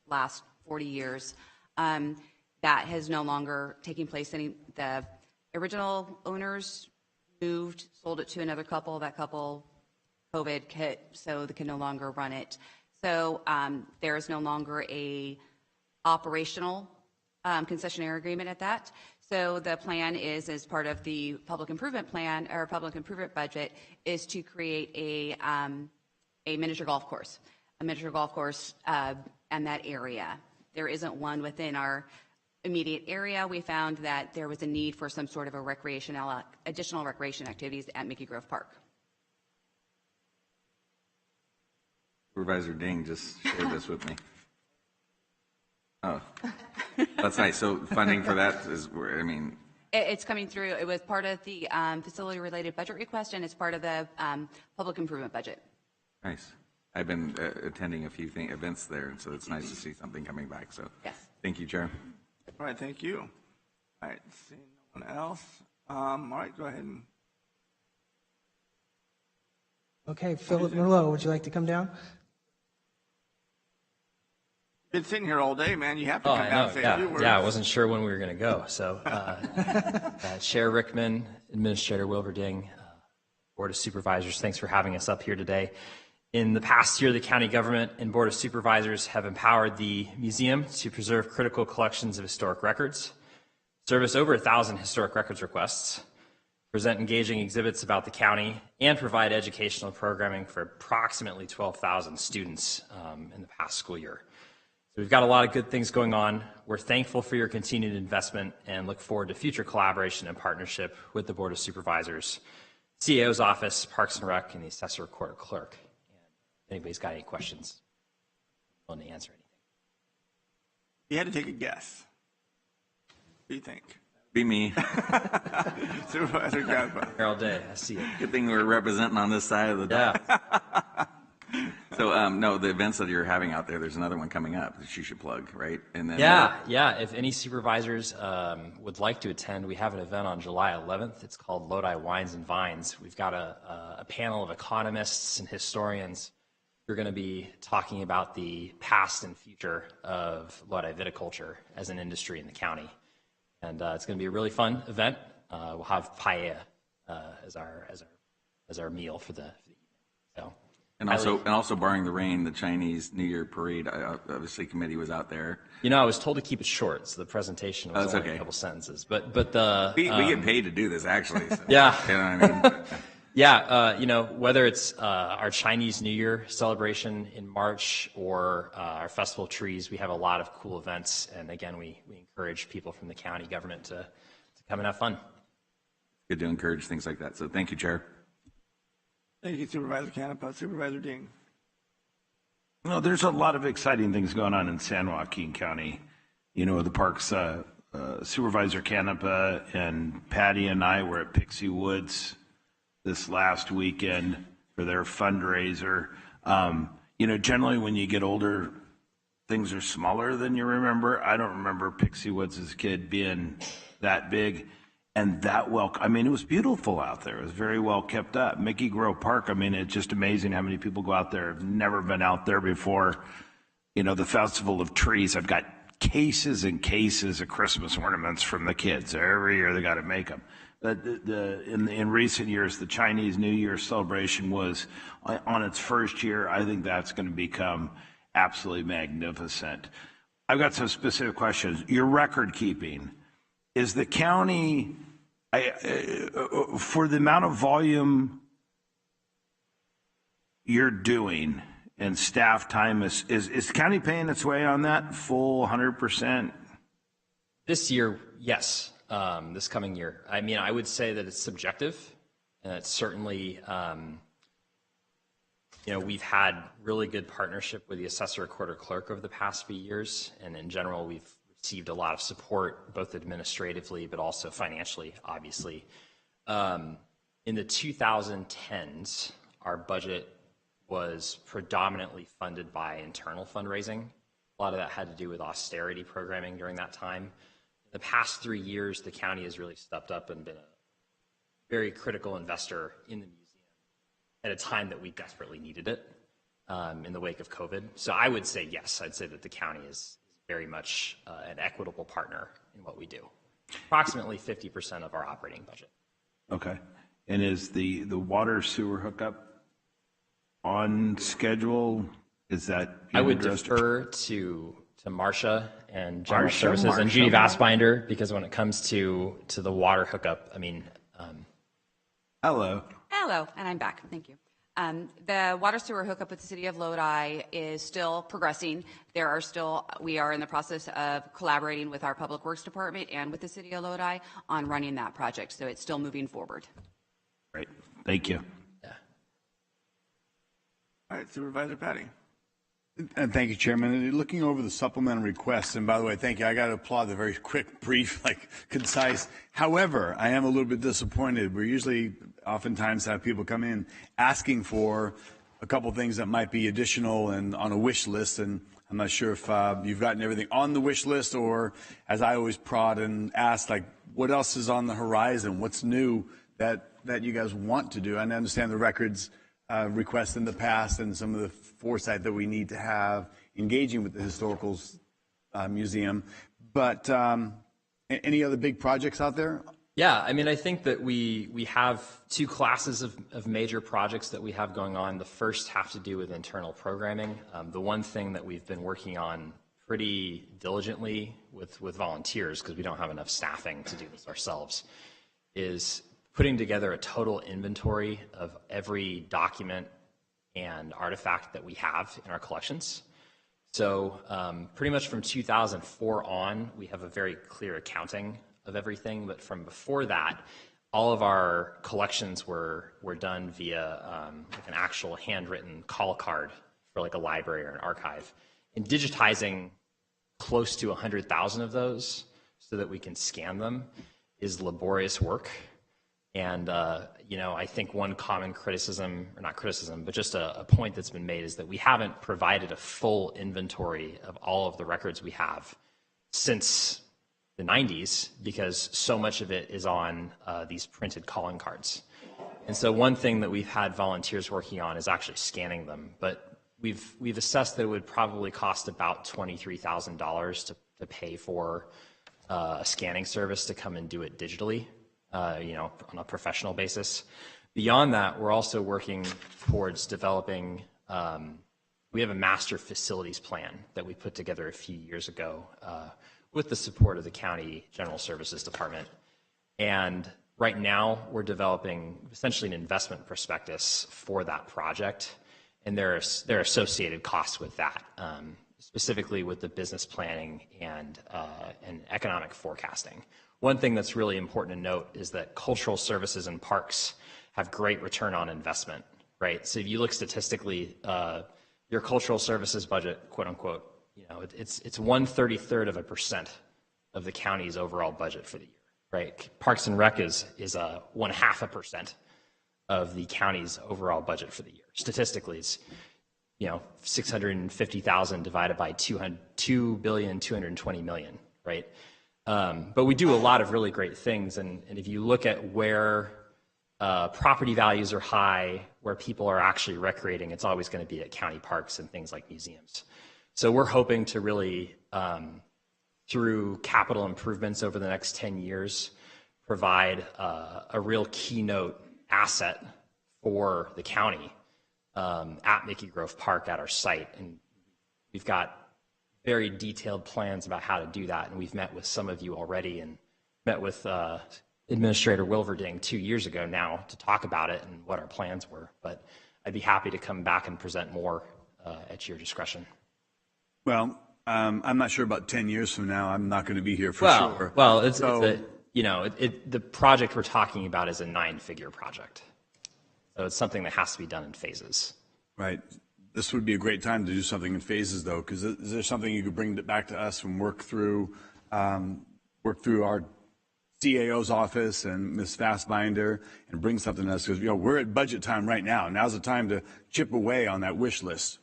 last 40 years. That has no longer taken place. The original owners moved, sold it to another couple. That couple, COVID hit, so they can no longer run it. So there is no longer a operational concessionaire agreement at that. So the plan is, as part of the public improvement plan or public improvement budget, is to create a miniature golf course, and that area. There isn't one within our immediate area. We found that there was a need for some sort of a additional recreation activities at Mickey Grove Park. Supervisor Ding just shared this with me. Oh, that's nice. So funding for that is, It's coming through. It was part of the facility-related budget request, and it's part of the public improvement budget. Nice. I've been attending a few events there, and so it's nice to see something coming back. So, yes. Thank you, Chair. All right, thank you. All right, seeing no one else. All right, go ahead. Okay, Philip Merlot, would you like to come down? Been sitting here all day, man. You have to Oh, come I down know. and say Yeah, a few words. yeah. I wasn't sure when we were going to go. So, Chair Rickman, Administrator Wilverding, Board of Supervisors, thanks for having us up here today. In the past year, the county government and Board of Supervisors have empowered the museum to preserve critical collections of historic records, service over 1,000 historic records requests, present engaging exhibits about the county, and provide educational programming for approximately 12,000 students in the past school year. So we've got a lot of good things going on. We're thankful for your continued investment and look forward to future collaboration and partnership with the Board of Supervisors, CAO's office, Parks and Rec, and the Assessor-recorder clerk. And if anybody's got any questions, I'm willing to answer anything. You had to take a guess. What do you think? Be me. Supervisor Canepa. Here all day. I see it. Good thing we're representing on this side of the desk. Yeah. So, no, the events that you're having out there, there's another one coming up that you should plug, right? And then Yeah. If any supervisors would like to attend, we have an event on July 11th. It's called Lodi Wines and Vines. We've got a panel of economists and historians who are going to be talking about the past and future of Lodi viticulture as an industry in the county. And it's going to be a really fun event. We'll have paella as our meal for the evening. So. And also, barring the rain, the Chinese New Year parade, obviously, committee was out there. You know, I was told to keep it short, so the presentation was only a couple sentences. But the we get paid to do this, actually. So, yeah. You know what I mean? Yeah, whether it's our Chinese New Year celebration in March or our Festival of Trees, we have a lot of cool events. And again, we encourage people from the county government to come and have fun. Good to encourage things like that. So thank you, Chair. Thank you, Supervisor Canepa. Supervisor Ding. Well, there's a lot of exciting things going on in San Joaquin County. You know, the parks, Supervisor Canepa and Patty and I were at Pixie Woods this last weekend for their fundraiser. Generally when you get older, things are smaller than you remember. I don't remember Pixie Woods as a kid being that big and that well. I mean, it was beautiful out there. It was very well kept up. Mickey Grove Park, I mean, it's just amazing how many people go out there. I've never been out there before. The Festival of Trees, I've got cases and cases of Christmas ornaments from the kids. Every year they got to make them. But in recent years, the Chinese New Year celebration was on its first year. I think that's going to become absolutely magnificent. I've got some specific questions. Your record keeping, is the county, for the amount of volume you're doing and staff time, is the county paying its way on that full 100%? This year, yes. This coming year. I mean, I would say that it's subjective, and it's certainly, we've had really good partnership with the Assessor-recorder clerk over the past few years, and in general, we've received a lot of support, both administratively, but also financially, obviously. In the 2010s, our budget was predominantly funded by internal fundraising. A lot of that had to do with austerity programming during that time. The past 3 years, the county has really stepped up and been a very critical investor in the museum at a time that we desperately needed it in the wake of COVID. So I would say yes. I'd say that the county is very much an equitable partner in what we do. Approximately 50% of our operating budget. Okay. And is the water sewer hookup on schedule? Is that I would defer to Marcia and General Services and Judy Vassbinder, because when it comes to the water hookup, I mean. Hello. Hello, and I'm back. Thank you. The water sewer hookup with the city of Lodi is still progressing. We are in the process of collaborating with our Public Works Department and with the city of Lodi on running that project. So it's still moving forward. Great. Thank you. Yeah. All right, Supervisor Patty. And thank you, Chairman. Looking over the supplemental requests, and by the way, thank you. I got to applaud the very quick, brief, concise. However, I am a little bit disappointed. We usually oftentimes have people come in asking for a couple things that might be additional and on a wish list, and I'm not sure if you've gotten everything on the wish list, or as I always prod and ask, what else is on the horizon? What's new that you guys want to do? And I understand the records requests in the past and some of the foresight that we need to have engaging with the Historical Museum. But any other big projects out there? Yeah, I mean, I think that we have two classes of major projects that we have going on. The first have to do with internal programming. The one thing that we've been working on pretty diligently with volunteers, because we don't have enough staffing to do this ourselves, is putting together a total inventory of every document and artifact that we have in our collections. So pretty much from 2004 on, we have a very clear accounting of everything, but from before that, all of our collections were done via like an actual handwritten call card for like a library or an archive. And digitizing close to 100,000 of those so that we can scan them is laborious work. And, you know, I think one common criticism, or not criticism, but just a point that's been made is that we haven't provided a full inventory of all of the records we have since the 90s, because so much of it is on these printed calling cards. And so one thing that we've had volunteers working on is actually scanning them, but we've assessed that it would probably cost about $23,000 to pay for a scanning service to come and do it digitally, you know, on a professional basis. Beyond that, we're also working towards developing, we have a master facilities plan that we put together a few years ago with the support of the County General Services Department. And right now, we're developing essentially an investment prospectus for that project. And there are associated costs with that, specifically with the business planning and economic forecasting. One thing that's really important to note is that cultural services and parks have great return on investment, right? So if you look statistically, your cultural services budget, quote unquote, you know, it's 1/33% of the county's overall budget for the year, right? Parks and Rec is 0.5% of the county's overall budget for the year. Statistically, it's, you know, 650,000 divided by 2,220 million, right? But we do a lot of really great things, and if you look at where property values are high, where people are actually recreating, it's always going to be at county parks and things like museums. So we're hoping to really, through capital improvements over the next 10 years, provide a real keynote asset for the county at Mickey Grove Park at our site. And we've got very detailed plans about how to do that. And we've met with some of you already and met with Administrator Wilverding 2 years ago now to talk about it and what our plans were. But I'd be happy to come back and present more at your discretion. Well, I'm not sure about 10 years from now. I'm not going to be here for sure. Well, it's you know, the project we're talking about is a 9-figure project. So it's something that has to be done in phases. Right. This would be a great time to do something in phases, though, because is there something you could bring back to us and work through our CAO's office and Ms. Fassbinder and bring something to us? Because, you know, we're at budget time right now. Now's the time to chip away on that wish list.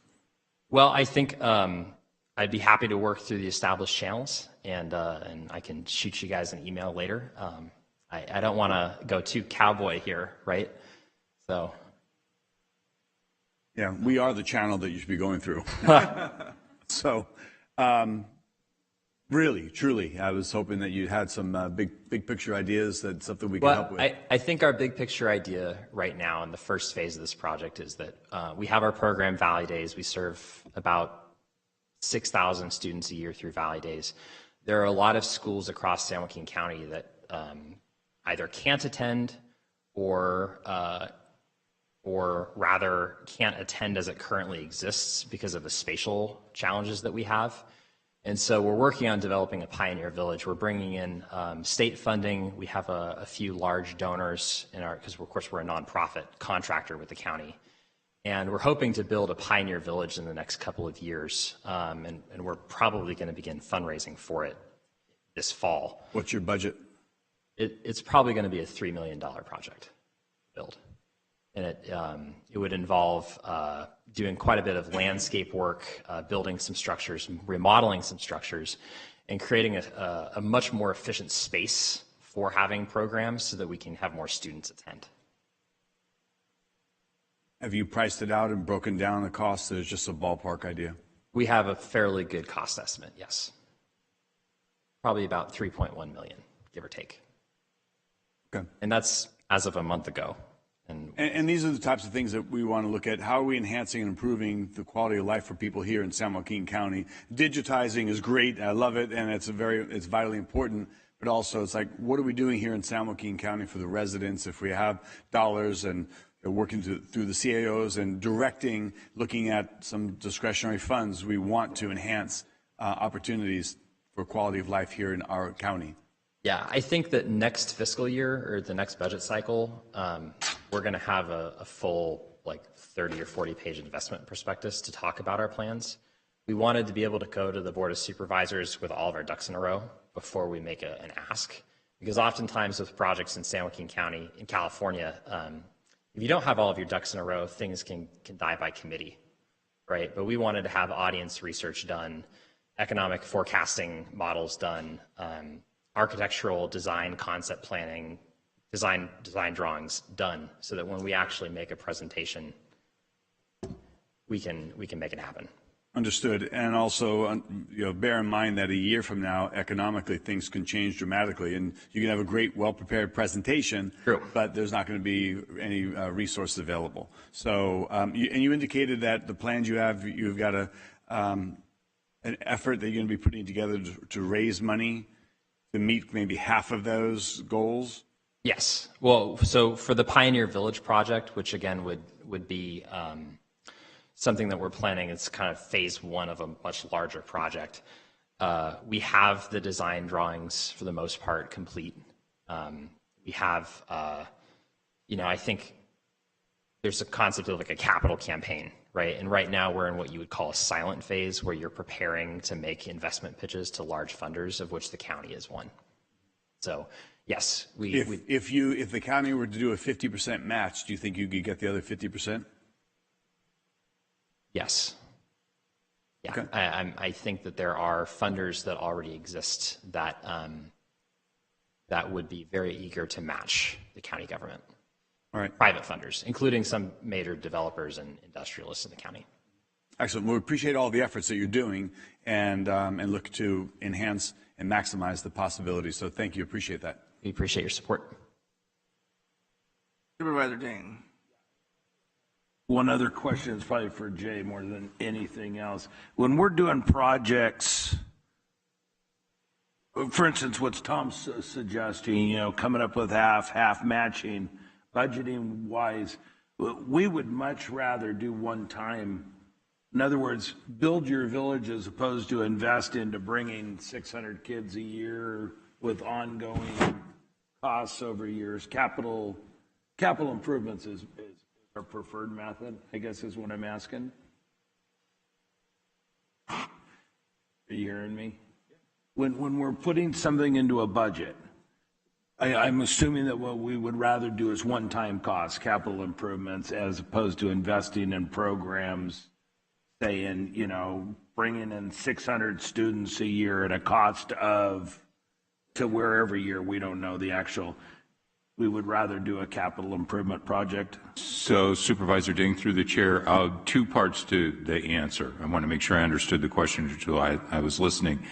Well, I think I'd be happy to work through the established channels, and I can shoot you guys an email later. I don't want to go too cowboy here, right? So. Yeah, we are the channel that you should be going through. So, really, truly, I was hoping that you had some big picture ideas, that something we could help with. I think our big picture idea right now in the first phase of this project is that we have our program Valley Days. We serve about 6,000 students a year through Valley Days. There are a lot of schools across San Joaquin County that either can't attend or rather can't attend as it currently exists because of the spatial challenges that we have. And so we're working on developing a Pioneer Village. We're bringing in state funding. We have a few large donors in our, because of course we're a nonprofit contractor with the county. And we're hoping to build a Pioneer Village in the next couple of years. And we're probably going to begin fundraising for it this fall. What's your budget? It's probably going to be a $3 million project to build. And it would involve doing quite a bit of landscape work, building some structures, remodeling some structures, and creating a much more efficient space for having programs so that we can have more students attend. Have you priced it out and broken down the cost? There's just a ballpark idea. We have a fairly good cost estimate, yes. Probably about 3.1 million, give or take. Okay. And that's as of a month ago. And these are the types of things that we want to look at. How are we enhancing and improving the quality of life for people here in San Joaquin County? Digitizing is great. I love it, and it's vitally important. But also, it's like, what are we doing here in San Joaquin County for the residents? If we have dollars and working through the CAOs and directing, looking at some discretionary funds, we want to enhance opportunities for quality of life here in our county. Yeah, I think that next fiscal year or the next budget cycle, we're going to have a full 30 or 40 page investment prospectus to talk about our plans. We wanted to be able to go to the Board of Supervisors with all of our ducks in a row before we make an ask, because oftentimes with projects in San Joaquin County in California, if you don't have all of your ducks in a row, things can die by committee, right? But we wanted to have audience research done, economic forecasting models done, architectural design, concept planning, design drawings done, so that when we actually make a presentation, we can make it happen. Understood. And also, bear in mind that a year from now, economically, things can change dramatically, and you can have a great, well-prepared presentation, True. But there's not going to be any resources available. So, you indicated that the plans you've got an effort that you're going to be putting together to raise money to meet maybe half of those goals? Yes. Well, so for the Pioneer Village project, which again would be something that we're planning, it's kind of phase one of a much larger project. We have the design drawings for the most part complete. We have, I think there's a concept of like a capital campaign, right? And right now we're in what you would call a silent phase, where you're preparing to make investment pitches to large funders, of which the county is one. So yes, if the county were to do a 50% match, do you think you could get the other 50%? Yes. Yeah, okay. I think that there are funders that already exist that that would be very eager to match the county government. All right. Private funders, including some major developers and industrialists in the county. Excellent. Well, we appreciate all the efforts that you're doing and look to enhance and maximize the possibilities. So thank you. Appreciate that. We appreciate your support. Supervisor Dane. One other question is probably for Jay more than anything else. When we're doing projects, for instance, what's Tom suggesting, coming up with half matching, budgeting wise, we would much rather do one time. In other words, build your village as opposed to invest into bringing 600 kids a year with ongoing costs over years. Capital improvements is our preferred method, I guess is what I'm asking. Are you hearing me? When we're putting something into a budget, I'm assuming that what we would rather do is one-time costs, capital improvements, as opposed to investing in programs, saying, bringing in 600 students a year at a cost of, to where every year we don't know the actual. We would rather do a capital improvement project. So Supervisor Ding, through the chair, two parts to the answer. I want to make sure I understood the question until I was listening.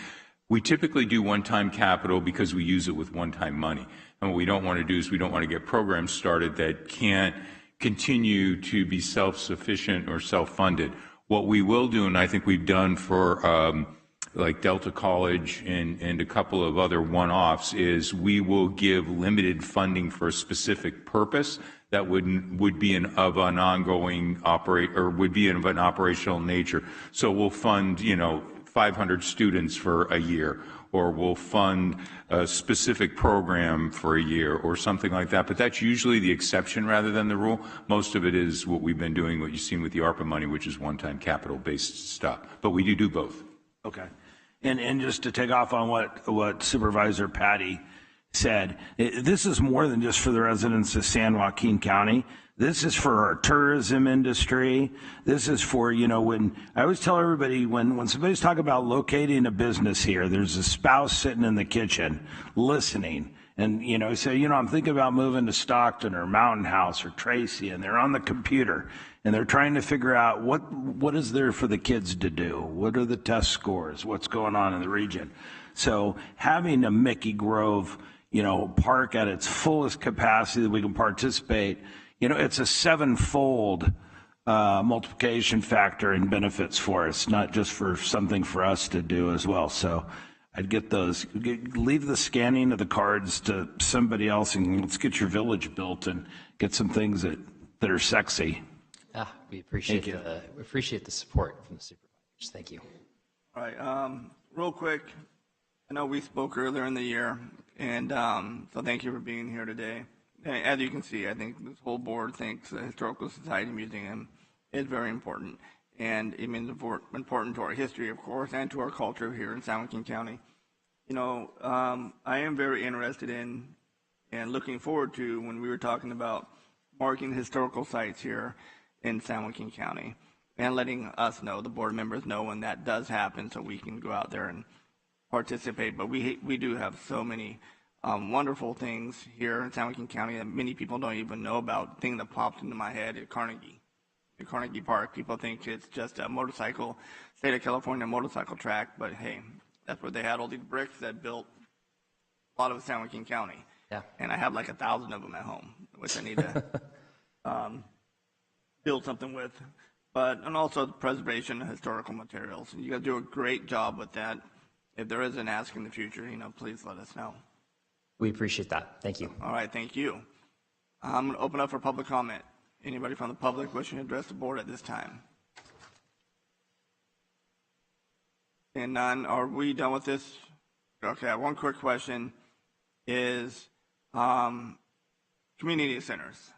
We typically do one-time capital because we use it with one-time money. And what we don't want to do is we don't want to get programs started that can't continue to be self-sufficient or self-funded. What we will do, and I think we've done for like Delta College and a couple of other one-offs, is we will give limited funding for a specific purpose that would be of an ongoing would be of an operational nature. So we'll fund 500 students for a year, or we'll fund a specific program for a year or something like that. But that's usually the exception rather than the rule. Most of it is what we've been doing, what you've seen with the ARPA money, which is one-time capital-based stuff. But we do both. Okay. And just to take off on what Supervisor Patty said, this is more than just for the residents of San Joaquin County. This is for our tourism industry. This is for, when I always tell everybody, when somebody's talking about locating a business here, there's a spouse sitting in the kitchen listening. And, say, I'm thinking about moving to Stockton or Mountain House or Tracy, and they're on the computer and they're trying to figure out what is there for the kids to do? What are the test scores? What's going on in the region? So having a Mickey Grove, park at its fullest capacity that we can participate, it's a sevenfold multiplication factor in benefits for us, not just for something for us to do as well. So I'd leave the scanning of the cards to somebody else, and let's get your village built and get some things that are sexy. We appreciate the support from the supervisors. Thank you. All right, real quick, I know we spoke earlier in the year, and so thank you for being here today. As you can see, I think this whole board thinks the Historical Society Museum is very important, and it means important to our history, of course, and to our culture here in San Joaquin County. I am very interested in and looking forward to when we were talking about marking historical sites here in San Joaquin County and letting us know, the board members know, when that does happen so we can go out there and participate. But we do have so many wonderful things here in San Joaquin County that many people don't even know about. The thing that popped into my head at Carnegie Park. People think it's just a state of California motorcycle track, but hey, that's where they had all these bricks that built a lot of San Joaquin County. Yeah. And I have like 1,000 of them at home, which I need to build something with. And also the preservation of historical materials. You guys do a great job with that. If there is an ask in the future, please let us know. We appreciate that. Thank you. All right, thank you. I'm going to open up for public comment. Anybody from the public wishing to address the board at this time? And none. Are we done with this? Okay, one quick question is community centers.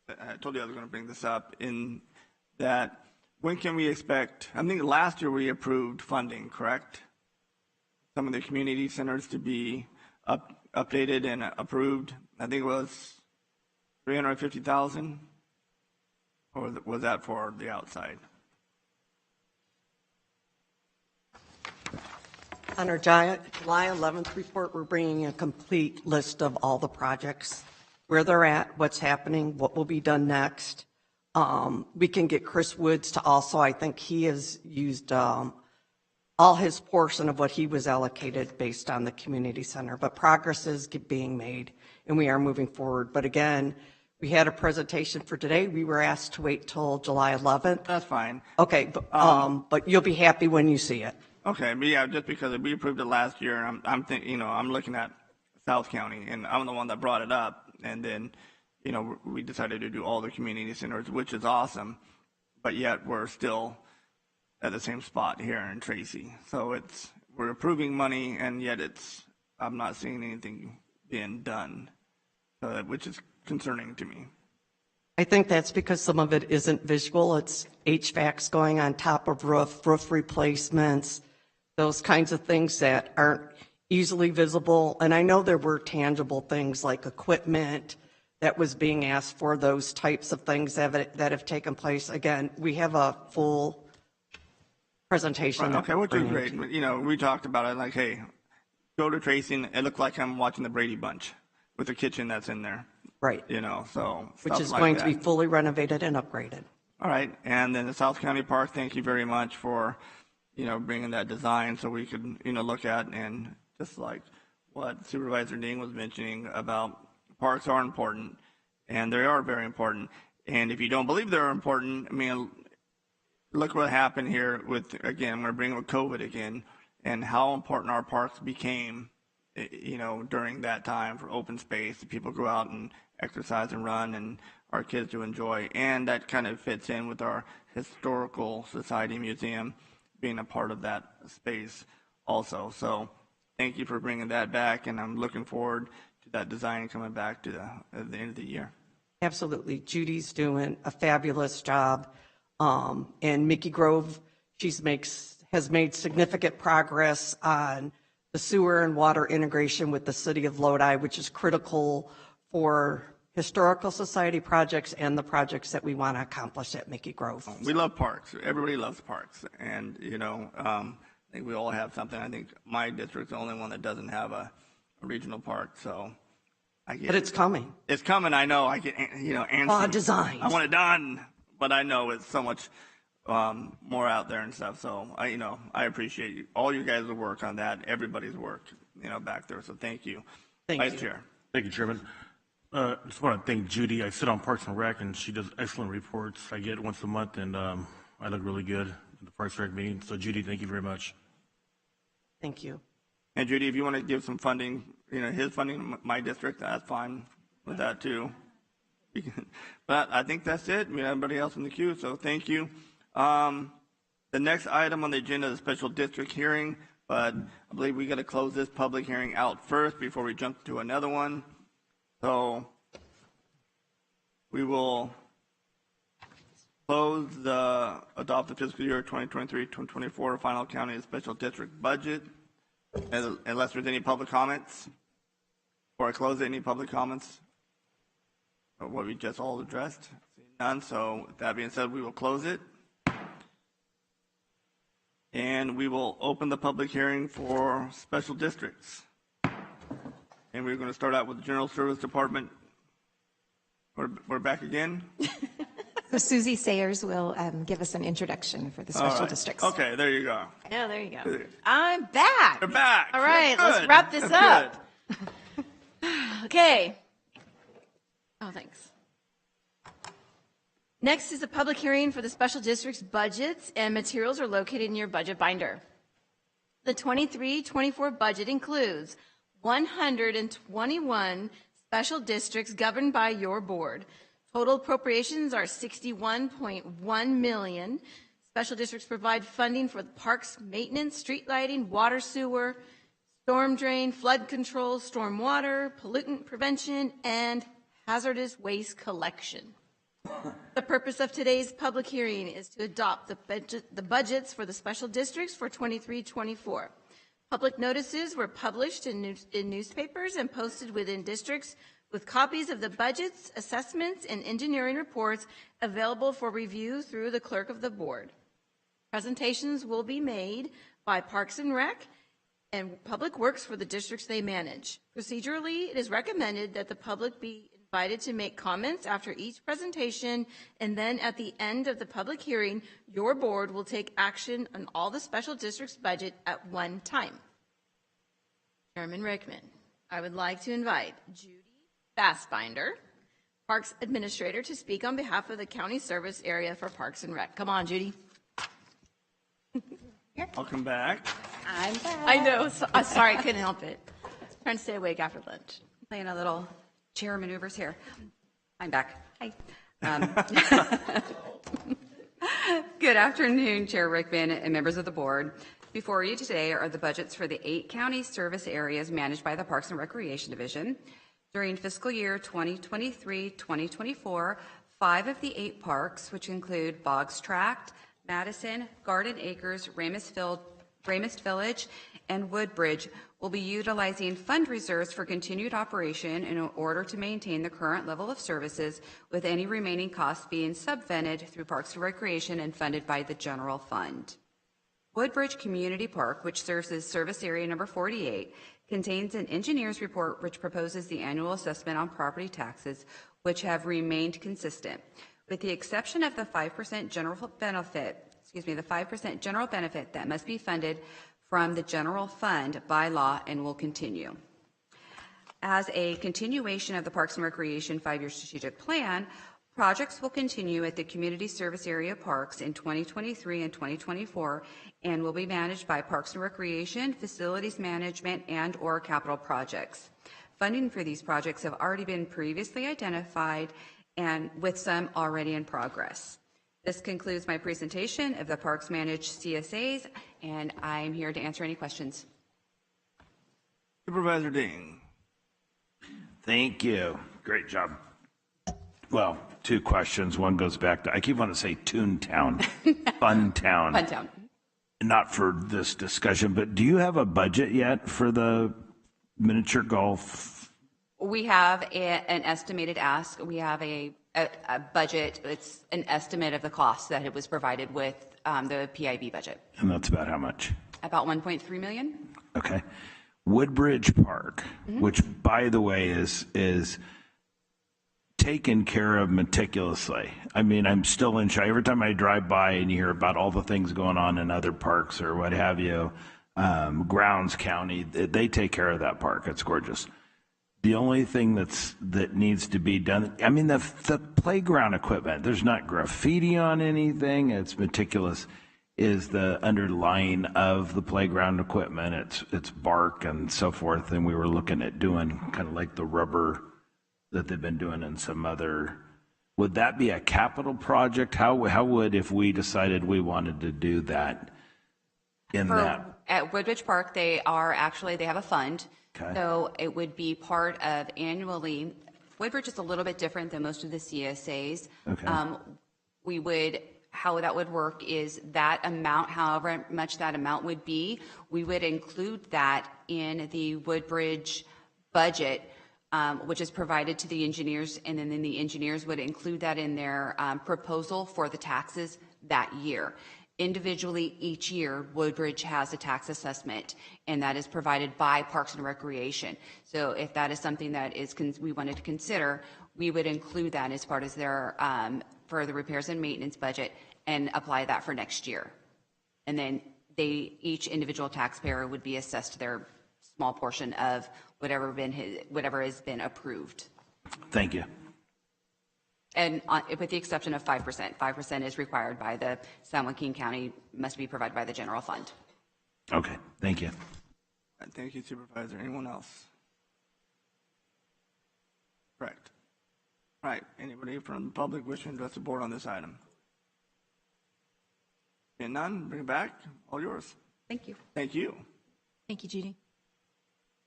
I told you I was going to bring this up in that. When can we expect, I think last year we approved funding, correct? Some of the community centers to be updated and approved. I think it was $350,000, or was that for the outside? On our July 11th report, we're bringing a complete list of all the projects, where they're at, what's happening, what will be done next. We can get Chris Woods to also, I think he has used all his portion of what he was allocated based on the community center, but progress is being made and we are moving forward. But again, we had a presentation for today. We were asked to wait till July 11th. That's fine. Okay, but you'll be happy when you see it. Okay, but yeah, just because we approved it last year, and I'm thinking, I'm looking at South County, and I'm the one that brought it up, and then, we decided to do all the community centers, which is awesome, but yet we're still at the same spot here in Tracy. So we're approving money, and yet I'm not seeing anything being done, which is concerning to me. I think that's because some of it isn't visual. It's HVACs going on top of roof replacements, those kinds of things that aren't easily visible. And I know there were tangible things like equipment that was being asked for, those types of things that have taken place. Again, we have a full presentation. Right, okay, which is great. We talked about it like, hey, go to Tracy, and it looked like I'm watching the Brady Bunch with the kitchen that's in there. Right. So which is going to be fully renovated and upgraded. All right. And then the South County Park, thank you very much for, bringing that design so we could, look at, and just like what Supervisor Ding was mentioning about parks are important, and they are very important. And if you don't believe they're important, look what happened here with, again, I'm going to bring up COVID again, and how important our parks became, during that time for open space. People go out and exercise and run, and our kids to enjoy. And that kind of fits in with our Historical Society Museum being a part of that space also. So thank you for bringing that back, and I'm looking forward to that design coming back at the end of the year. Absolutely. Judy's doing a fabulous job. And Mickey Grove, has made significant progress on the sewer and water integration with the city of Lodi, which is critical for Historical Society projects and the projects that we want to accomplish at Mickey Grove. We love parks. Everybody loves parks. And, I think we all have something. I think my district's the only one that doesn't have a regional park. So But it's coming. It's coming. I know. I can, answer. Designs. I want it done, but I know it's so much more out there and stuff. So I appreciate all you guys' work on that. Everybody's work, back there. So thank you, Vice Chair. Thank you, Chairman. I just want to thank Judy. I sit on Parks and Rec, and she does excellent reports. I get it once a month, and I look really good at the Parks and Rec meeting. So, Judy, thank you very much. Thank you. And Judy, if you want to give some funding, his funding in my district, that's fine with that too. But I think that's it. We have everybody else in the queue, so thank you. The next item on the agenda is a special district hearing, but I believe we got to close this public hearing out first before we jump to another one. So we will close the adopt the fiscal year 2023-2024 final county and special district budget, unless there's any public comments. Before I close it, any public comments? Or what we just all addressed? None. So with that being said, we will close it. And we will open the public hearing for special districts. And we're going to start out with the General Service Department. We're back again. So Susie Sayers will give us an introduction for the special districts. Okay, there you go. Yeah, there you go. I'm back. You're back. All right, That's let's good. wrap this That's up. Okay. Oh, thanks. Next is a public hearing for the special districts budgets, and materials are located in your budget binder. The 23-24 budget includes 121 special districts governed by your board. Total appropriations are $61.1 million. Special districts provide funding for the parks maintenance, street lighting, water sewer, storm drain, flood control, storm water, pollutant prevention, and hazardous waste collection. The purpose of today's public hearing is to adopt the budgets for the special districts for 23-24. Public notices were published in newspapers and posted within districts with copies of the budgets, assessments, and engineering reports available for review through the clerk of the board. Presentations will be made by Parks and Rec and Public Works for the districts they manage. Procedurally, it is recommended that the public be invited to make comments after each presentation, and then at the end of the public hearing, your board will take action on all the special districts budget at one time. Chairman Rickman, I would like to invite Judy Bassbinder, Parks Administrator, to speak on behalf of the county service area for Parks and Rec. Come on, Judy. Welcome back. I'm back. I know. Sorry, I couldn't help it. Trying to stay awake after lunch. Playing a little chair maneuvers here. I'm back. Hi. Good afternoon, Chair Rickman and members of the board. Before you today are the budgets for the 8 county service areas managed by the Parks and Recreation Division. During fiscal year 2023-2024, 5 of the 8 parks, which include Boggs Tract, Madison, Garden Acres, Ramus Village, and Woodbridge, will be utilizing fund reserves for continued operation in order to maintain the current level of services, with any remaining costs being subvented through Parks and Recreation and funded by the general fund. Woodbridge Community Park, which serves as service area number 48, contains an engineer's report which proposes the annual assessment on property taxes, which have remained consistent, with the exception of the 5% general benefit that must be funded from the general fund by law and will continue. As a continuation of the Parks and Recreation 5-year strategic plan, projects will continue at the community service area parks in 2023 and 2024 and will be managed by Parks and Recreation, Facilities Management, and/or capital projects. Funding for these projects have already been previously identified, and with some already in progress. This concludes my presentation of the Parks Managed CSAs, and I'm here to answer any questions. Supervisor Ding. Thank you. Great job. Well, 2 questions. One goes back to, I keep wanting to say Toontown, Fun Town. Fun Town. Not for this discussion, but do you have a budget yet for the miniature golf? We have an estimated ask. We have a budget. It's an estimate of the cost that it was provided with the PIB budget. And that's about how much? About $1.3 million. Okay. Woodbridge Park, which, by the way, is taken care of meticulously. I mean, I'm still in shock. Every time I drive by and you hear about all the things going on in other parks or what have you, Grounds County, they take care of that park. It's gorgeous. The only thing that needs to be done, I mean, the playground equipment, there's not graffiti on anything. It's meticulous. Is the underlying of the playground equipment. It's bark and so forth. And we were looking at doing kind of like the rubber that they've been doing in some other. Would that be a capital project? How would, if we decided we wanted to do that At Woodbridge Park, they have a fund. Okay. So it would be part of annually. Woodbridge is a little bit different than most of the CSAs. Okay. How that would work is that amount, however much that amount would be, we would include that in the Woodbridge budget, which is provided to the engineers, and then the engineers would include that in their proposal for the taxes that year. Individually, each year, Woodbridge has a tax assessment, and that is provided by Parks and Recreation. So if that is something that we wanted to consider, we would include that as part of their for the repairs and maintenance budget and apply that for next year. And then each individual taxpayer would be assessed their small portion of whatever has been approved. Thank you. And with the exception of 5%. 5% is required by the San Joaquin County, must be provided by the general fund. Okay, thank you. Thank you, Supervisor. Anyone else? Correct. All right, anybody from the public wishing to address the board on this item? Seeing none, bring it back. All yours. Thank you. Thank you. Thank you, Judy.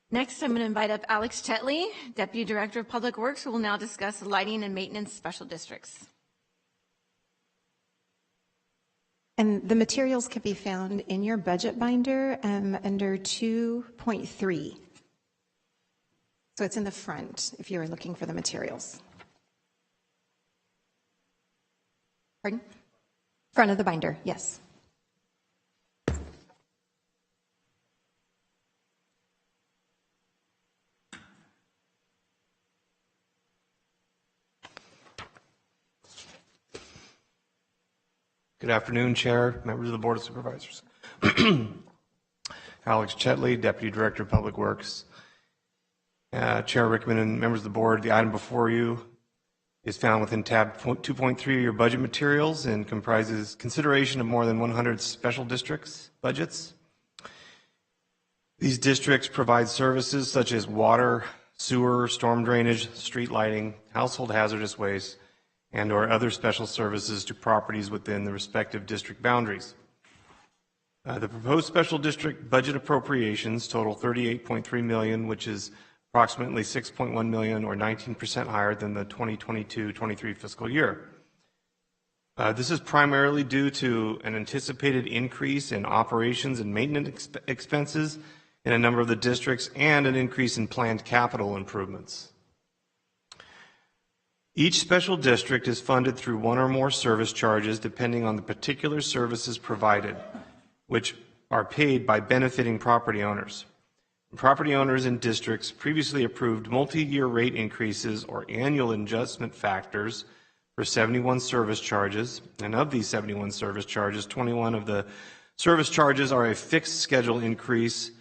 Next, I'm going to invite up Alex Tetley, Deputy Director of Public Works, who will now discuss lighting and maintenance special districts. And the materials can be found in your budget binder under 2.3. So it's in the front if you're looking for the materials. Pardon? Front of the binder, yes. Good afternoon, Chair, members of the Board of Supervisors. Alex Chetley, Deputy Director of Public Works. Chair Rickman and members of the board, the item before you is found within tab 2.3 of your budget materials and comprises consideration of more than 100 special districts budgets. These districts provide services such as water, sewer, storm drainage, street lighting, household hazardous waste, and or other special services to properties within the respective district boundaries. The proposed special district budget appropriations total $38.3 million, which is approximately $6.1 million or 19% higher than the 2022-23 fiscal year. This is primarily due to an anticipated increase in operations and maintenance expenses in a number of the districts and an increase in planned capital improvements. Each special district is funded through one or more service charges depending on the particular services provided, which are paid by benefiting property owners. Property owners in districts previously approved multi-year rate increases or annual adjustment factors for 71 service charges, and of these 71 service charges, 21 of the service charges are a fixed schedule increase,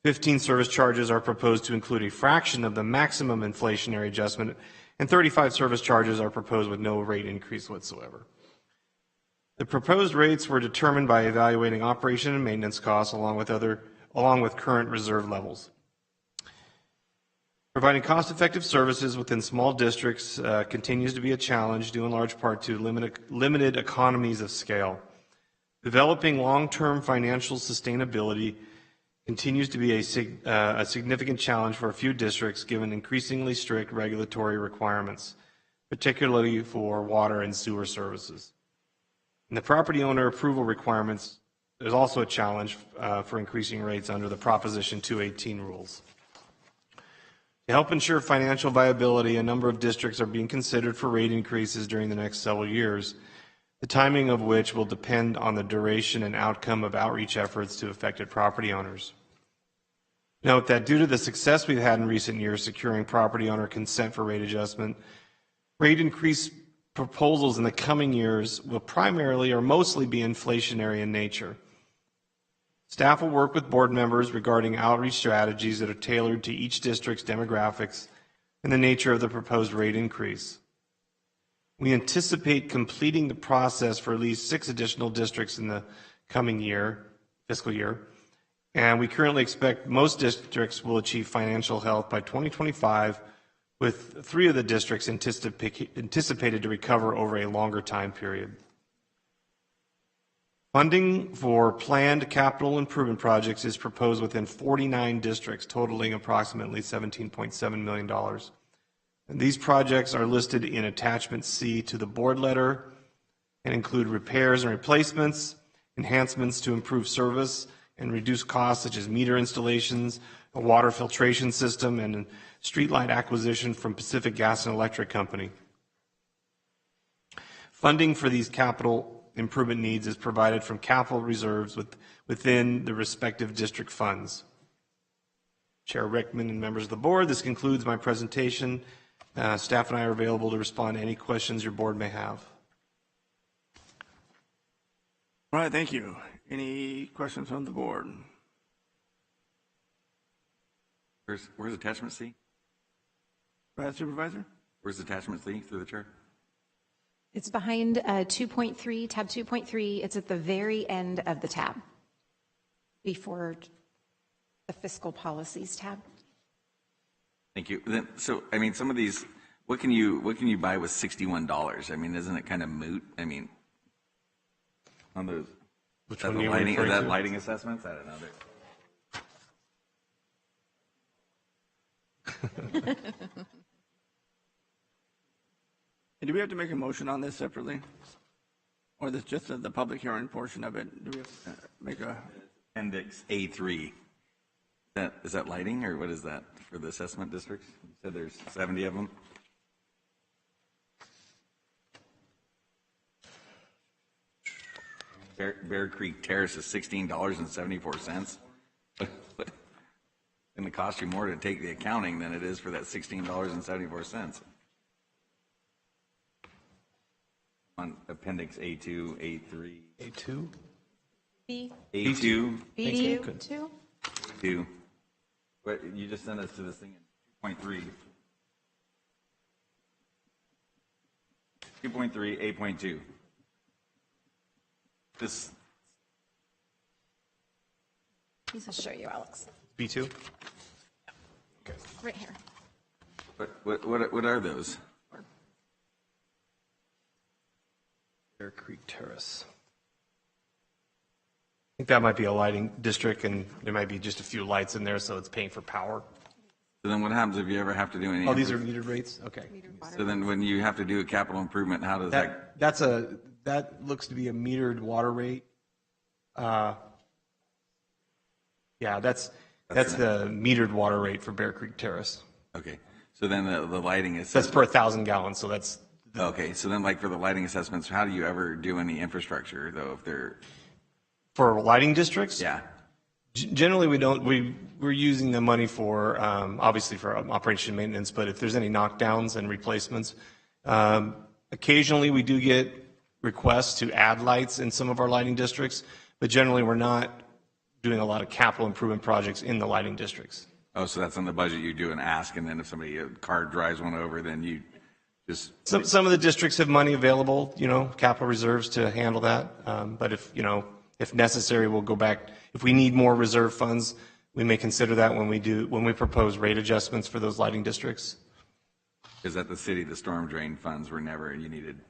15 service charges are proposed to include a fraction of the maximum inflationary adjustment, and 35 service charges are proposed with no rate increase whatsoever. The proposed rates were determined by evaluating operation and maintenance costs along with current reserve levels. Providing cost-effective services within small districts continues to be a challenge due in large part to limited economies of scale. Developing long-term financial sustainability continues to be a significant challenge for a few districts given increasingly strict regulatory requirements, particularly for water and sewer services. And the property owner approval requirements is also a challenge for increasing rates under the Proposition 218 rules. To help ensure financial viability, a number of districts are being considered for rate increases during the next several years, the timing of which will depend on the duration and outcome of outreach efforts to affected property owners. Note that due to the success we've had in recent years securing property owner consent for rate adjustment, rate increase proposals in the coming years will primarily or mostly be inflationary in nature. Staff will work with board members regarding outreach strategies that are tailored to each district's demographics and the nature of the proposed rate increase. We anticipate completing the process for at least 6 additional districts in the coming fiscal year, and we currently expect most districts will achieve financial health by 2025, with 3 of the districts anticipated to recover over a longer time period. Funding for planned capital improvement projects is proposed within 49 districts, totaling approximately $17.7 million. And these projects are listed in Attachment C to the board letter and include repairs and replacements, enhancements to improve service and reduce costs such as meter installations, a water filtration system, and a streetlight acquisition from Pacific Gas and Electric Company. Funding for these capital improvement needs is provided from capital reserves within the respective district funds. Chair Rickman and members of the board, this concludes my presentation. Staff and I are available to respond to any questions your board may have. All right, thank you. Any questions from the board? Where's attachment C? Go ahead, Supervisor. Where's attachment C through the chair? It's behind 2.3, tab 2.3. It's at the very end of the tab before the fiscal policies tab. Thank you. Then, so, I mean, some of these, what can you buy with $61? I mean, isn't it kind of moot? I mean, on those, which one one lighting, or that lighting assessments? I don't know. Do we have to make a motion on this separately? Or this just the public hearing portion of it? Do we have to make a... Appendix A3. Is that lighting, or what is that for the assessment districts? You said there's 70 of them? Bear Creek Terrace is $16.74. And it costs you more to take the accounting than it is for that $16.74. On Appendix A2, A3. A2? B. A2. B2. A2. But you just sent us to this thing in 2.3. 2.3, 8.2. This. I'll show you, Alex. B2? Okay. Right here. What are those? Bear Creek Terrace. I think that might be a lighting district, and there might be just a few lights in there, so it's paying for power. So then what happens if you ever have to do any... Oh, these are metered rates? Okay. So then when you have to do a capital improvement, how does that... That looks to be a metered water rate. Yeah, that's the metered water rate for Bear Creek Terrace. Okay. So then the lighting is... That's per 1,000 gallons, so that's... Okay, so then like for the lighting assessments, how do you ever do any infrastructure, though, if they're... For lighting districts? Yeah. Generally, we don't. We're using the money for, obviously, for operation and maintenance, but if there's any knockdowns and replacements, occasionally we do get requests to add lights in some of our lighting districts, but generally we're not doing a lot of capital improvement projects in the lighting districts. Oh, so that's on the budget, you do an ask, and then if somebody, a car drives one over, then you just... Some of the districts have money available, capital reserves to handle that, but if necessary, we'll go back. If we need more reserve funds, we may consider that when we propose rate adjustments for those lighting districts. Because at the city, the storm drain funds were never, you needed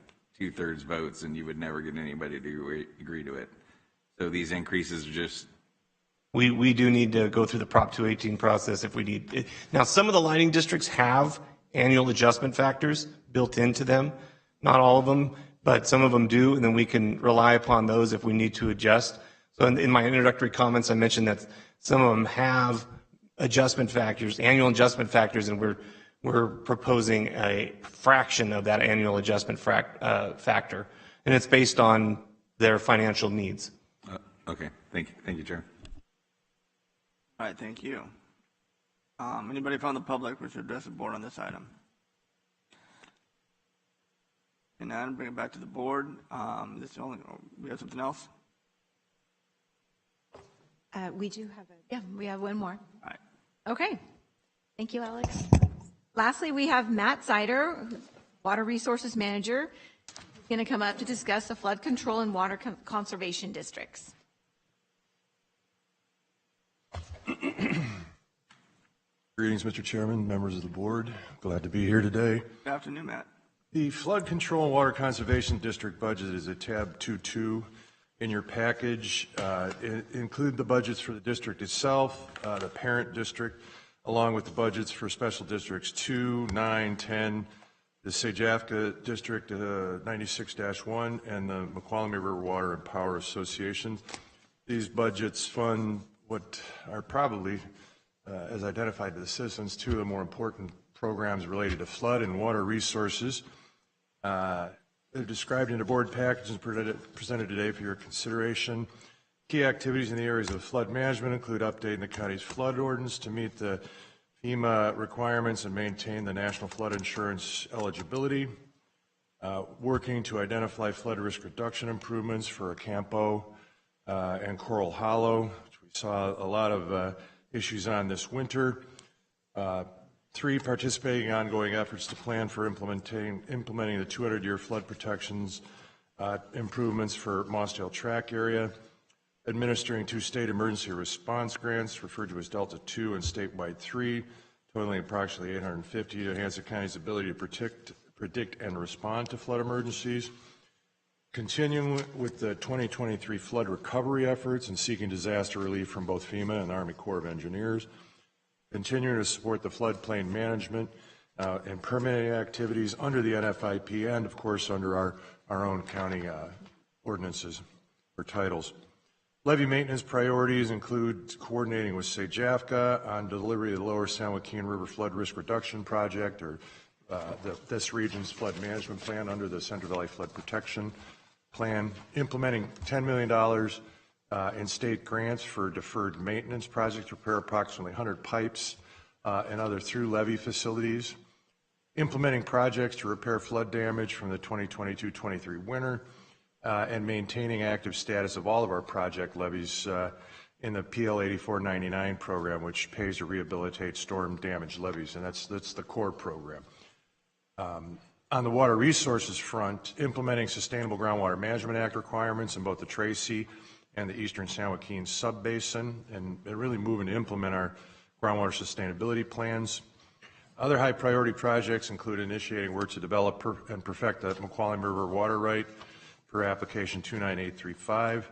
2/3 votes, and you would never get anybody to agree to it. So these increases are just... We do need to go through the Prop 218 process if we need it. Now, some of the lighting districts have annual adjustment factors built into them. Not all of them, but some of them do, and then we can rely upon those if we need to adjust. So in my introductory comments, I mentioned that some of them have adjustment factors, annual adjustment factors, and we're proposing a fraction of that annual adjustment factor, and it's based on their financial needs. Okay, thank you, Chair. All right, thank you. Anybody from the public wish to address the board on this item? And now bring it back to the board. This is only, we have something else? We do have Yeah, we have one more. All right. Okay. Thank you, Alex. Lastly, we have Matt Sider, Water Resources Manager, going to come up to discuss the flood control and water conservation districts. Greetings, Mr. Chairman, members of the board. Glad to be here today. Good afternoon, Matt. The Flood Control and Water Conservation District budget is at tab 2.2 in your package. It include the budgets for the district itself, the parent district, along with the budgets for special districts 2, 9, 10, the Sejavka District 96-1, and the Mokelumne River Water and Power Association. These budgets fund what are probably, as identified to the citizens, two of the more important programs related to flood and water resources. They're described in the board package and presented today for your consideration. Key activities in the areas of flood management include updating the county's flood ordinance to meet the FEMA requirements and maintain the national flood insurance eligibility, working to identify flood risk reduction improvements for Acampo and Coral Hollow, which we saw a lot of issues on this winter. 3, participating in ongoing efforts to plan for implementing the 200-year flood protections improvements for Mossdale Track area, administering 2 state emergency response grants referred to as Delta 2 and statewide 3, totaling approximately $850 to enhance the county's ability to predict and respond to flood emergencies, continuing with the 2023 flood recovery efforts and seeking disaster relief from both FEMA and Army Corps of Engineers, continuing to support the floodplain management and permitting activities under the NFIP and, of course, under our own county ordinances or titles. Levee maintenance priorities include coordinating with Sejavka on delivery of the Lower San Joaquin River Flood Risk Reduction Project, or this region's flood management plan under the Central Valley Flood Protection Plan, implementing $10 million in state grants for deferred maintenance projects to repair approximately 100 pipes and other through levee facilities, implementing projects to repair flood damage from the 2022-23 winter, and maintaining active status of all of our project levies in the PL 8499 program, which pays to rehabilitate storm damaged levees, and that's the core program. On the water resources front, implementing Sustainable Groundwater Management Act requirements in both the Tracy and the Eastern San Joaquin Subbasin, and really moving to implement our groundwater sustainability plans. Other high priority projects include initiating work to develop and perfect the Mokelumne River water right for application 29835,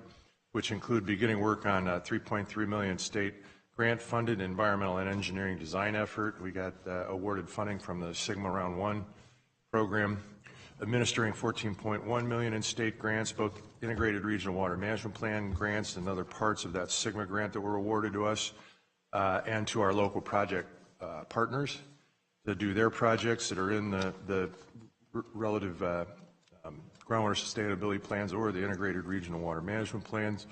which include beginning work on a $3.3 million state grant-funded environmental and engineering design effort. We got awarded funding from the Sigma Round 1 program, administering $14.1 million in state grants, both integrated regional water management plan grants and other parts of that Sigma grant that were awarded to us, and to our local project partners to do their projects that are in the relative groundwater sustainability plans or the integrated regional water management plans.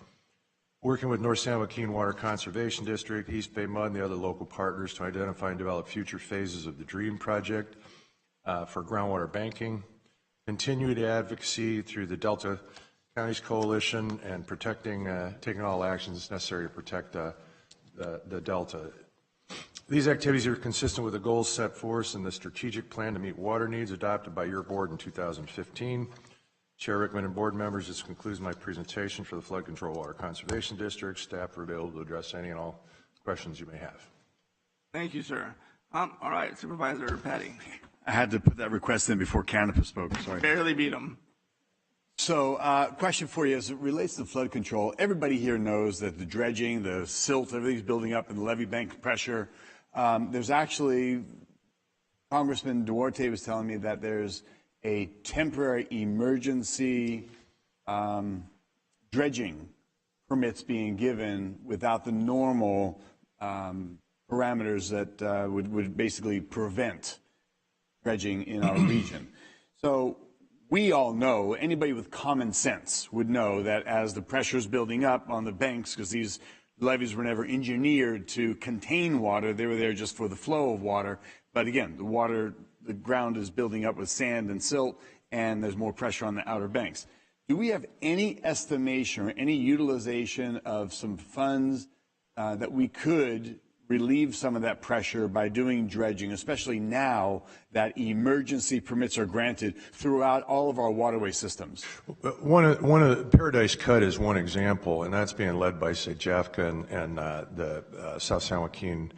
Working with North San Joaquin Water Conservation District, East Bay Mud, and the other local partners to identify and develop future phases of the DREAM project for groundwater banking. Continued advocacy through the Delta Counties Coalition and taking all actions necessary to protect the Delta. These activities are consistent with the goals set forth in the strategic plan to meet water needs adopted by your board in 2015. Chair Rickman and board members, this concludes my presentation for the Flood Control Water Conservation District. Staff are available to address any and all questions you may have. Thank you, sir. All right, Supervisor Patty. I had to put that request in before Canapa spoke, sorry. Barely beat him. So, question for you as it relates to flood control. Everybody here knows that the dredging, the silt, everything's building up in the levee bank pressure. There's actually, Congressman Duarte was telling me that there's a temporary emergency dredging permits being given without the normal parameters that would basically prevent dredging in our region. So we all know, anybody with common sense would know that as the pressure is building up on the banks, because these levees were never engineered to contain water. They were there just for the flow of water. But again, the ground is building up with sand and silt, and there's more pressure on the outer banks. Do we have any estimation or any utilization of some funds that we could relieve some of that pressure by doing dredging, especially now that emergency permits are granted throughout all of our waterway systems? One of the Paradise Cut is one example, and that's being led by, say, JAFCA and the South San Joaquin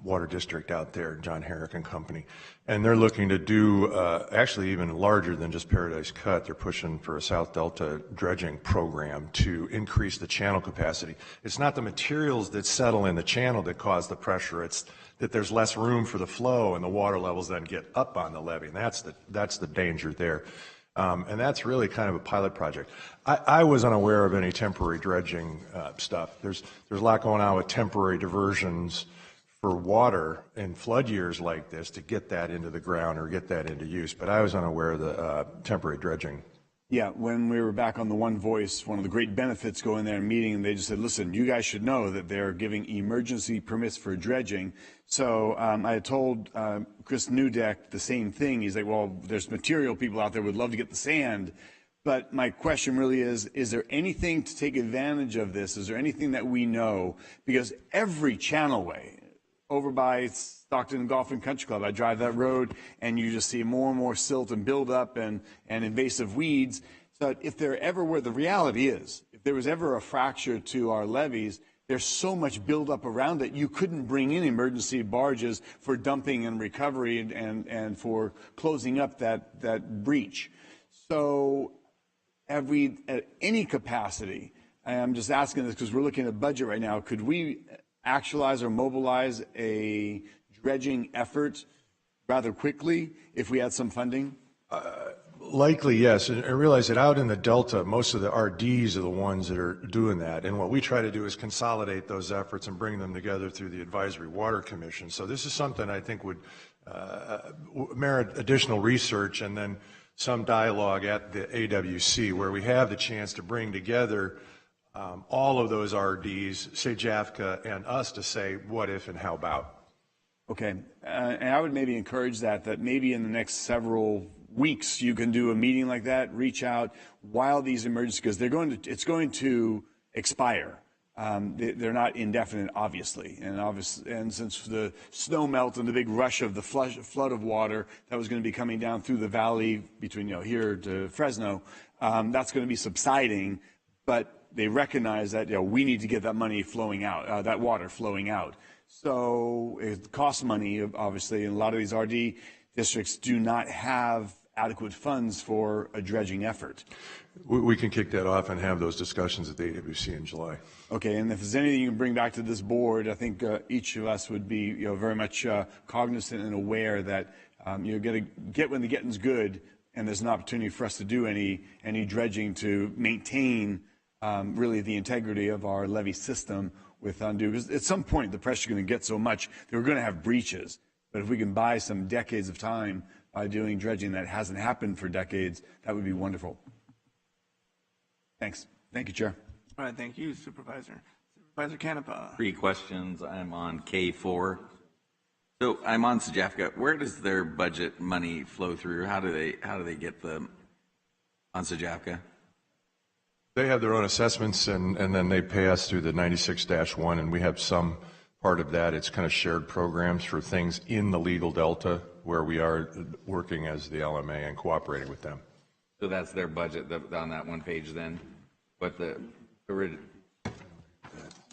Water District out there, John Herrick and company. And they're looking to do actually even larger than just Paradise Cut. They're pushing for a South Delta dredging program to increase the channel capacity. It's not the materials that settle in the channel that cause the pressure. It's that there's less room for the flow and the water levels then get up on the levee. And that's the danger there. And that's really kind of a pilot project. I was unaware of any temporary dredging stuff. There's a lot going on with temporary diversions for water in flood years like this to get that into the ground or get that into use. But I was unaware of the temporary dredging. Yeah, when we were back on the One Voice, one of the great benefits going there and meeting, and they just said, listen, you guys should know that they're giving emergency permits for dredging. So I had told Chris Newdeck the same thing. He's like, well, there's material people out there would love to get the sand. But my question really is there anything to take advantage of this? Is there anything that we know? Because every channelway, over by Stockton Golf and Country Club, I drive that road and you just see more and more silt and buildup and invasive weeds. So if there ever were, the reality is, if there was ever a fracture to our levees, there's so much buildup around it, you couldn't bring in emergency barges for dumping and recovery and for closing up that breach. So have we, at any capacity, I'm just asking this because we're looking at budget right now, could we actualize or mobilize a dredging effort rather quickly if we had some funding? Likely, yes. And I realize that out in the Delta, most of the RDs are the ones that are doing that. And what we try to do is consolidate those efforts and bring them together through the Advisory Water Commission. So this is something I think would merit additional research and then some dialogue at the AWC where we have the chance to bring together all of those RDs, say JAFCA and us, to say what if and how about. Okay, and I would maybe encourage that maybe in the next several weeks you can do a meeting like that, reach out while these emergencies, because it's going to expire. They're not indefinite, obviously, and since the snow melt and the big rush of the flood of water that was going to be coming down through the valley between here to Fresno, that's going to be subsiding, but they recognize that we need to get that money flowing out, that water flowing out. So it costs money, obviously, and a lot of these RD districts do not have adequate funds for a dredging effort. We can kick that off and have those discussions at the AWC in July. Okay, and if there's anything you can bring back to this board, I think each of us would be very much cognizant and aware that you're going to get when the getting's good, and there's an opportunity for us to do any dredging to maintain really the integrity of our levee system with undue, because at some point the pressure is going to get so much that we're going to have breaches. But if we can buy some decades of time by doing dredging that hasn't happened for decades, that would be wonderful. Thanks. Thank you, Chair. All right, thank you, Supervisor. Supervisor Canepa. 3 questions. I'm on K4. So I'm on SJAFCA. Where does their budget money flow through? How do they get them on SJAFCA? They have their own assessments, and then they pay us through the 96-1, and we have some part of that. It's kind of shared programs for things in the legal delta where we are working as the LMA and cooperating with them. So that's their budget on that one page then?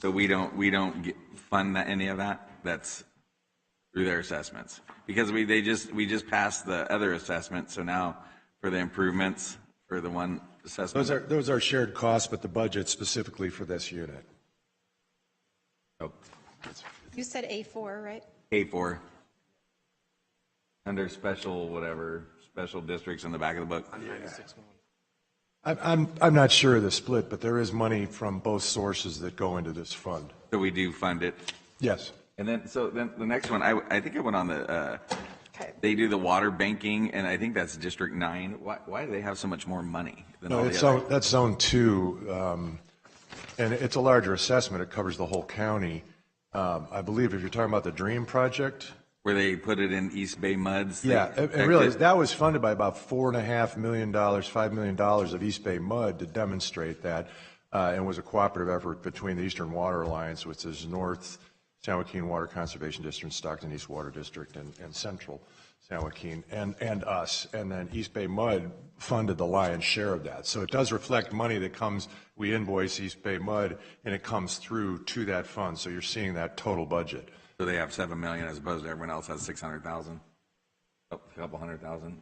So we don't fund any of that? That's through their assessments? Because we just passed the other assessment, so now for the improvements for the one assessment. Those are shared costs, but the budget specifically for this unit. Oh. You said A4, right? A4. Under special districts in the back of the book. I'm not sure of the split, but there is money from both sources that go into this fund. So we do fund it? Yes. And then the next one, I think I went on the, they do the water banking, and I think that's District 9. Why do they have so much more money than all the others? That's Zone 2. And it's a larger assessment. It covers the whole county. I believe if you're talking about the DREAM project. Where they put it in East Bay muds? Yeah, and really, that was funded by about $4.5 million, $5 million of East Bay mud to demonstrate that, and was a cooperative effort between the Eastern Water Alliance, which is North San Joaquin Water Conservation District, Stockton East Water District, and Central San Joaquin, and us. And then East Bay Mud funded the lion's share of that. So it does reflect money that comes, we invoice East Bay Mud, and it comes through to that fund. So you're seeing that total budget. So they have 7 million as opposed to everyone else has 600,000, a couple 100,000.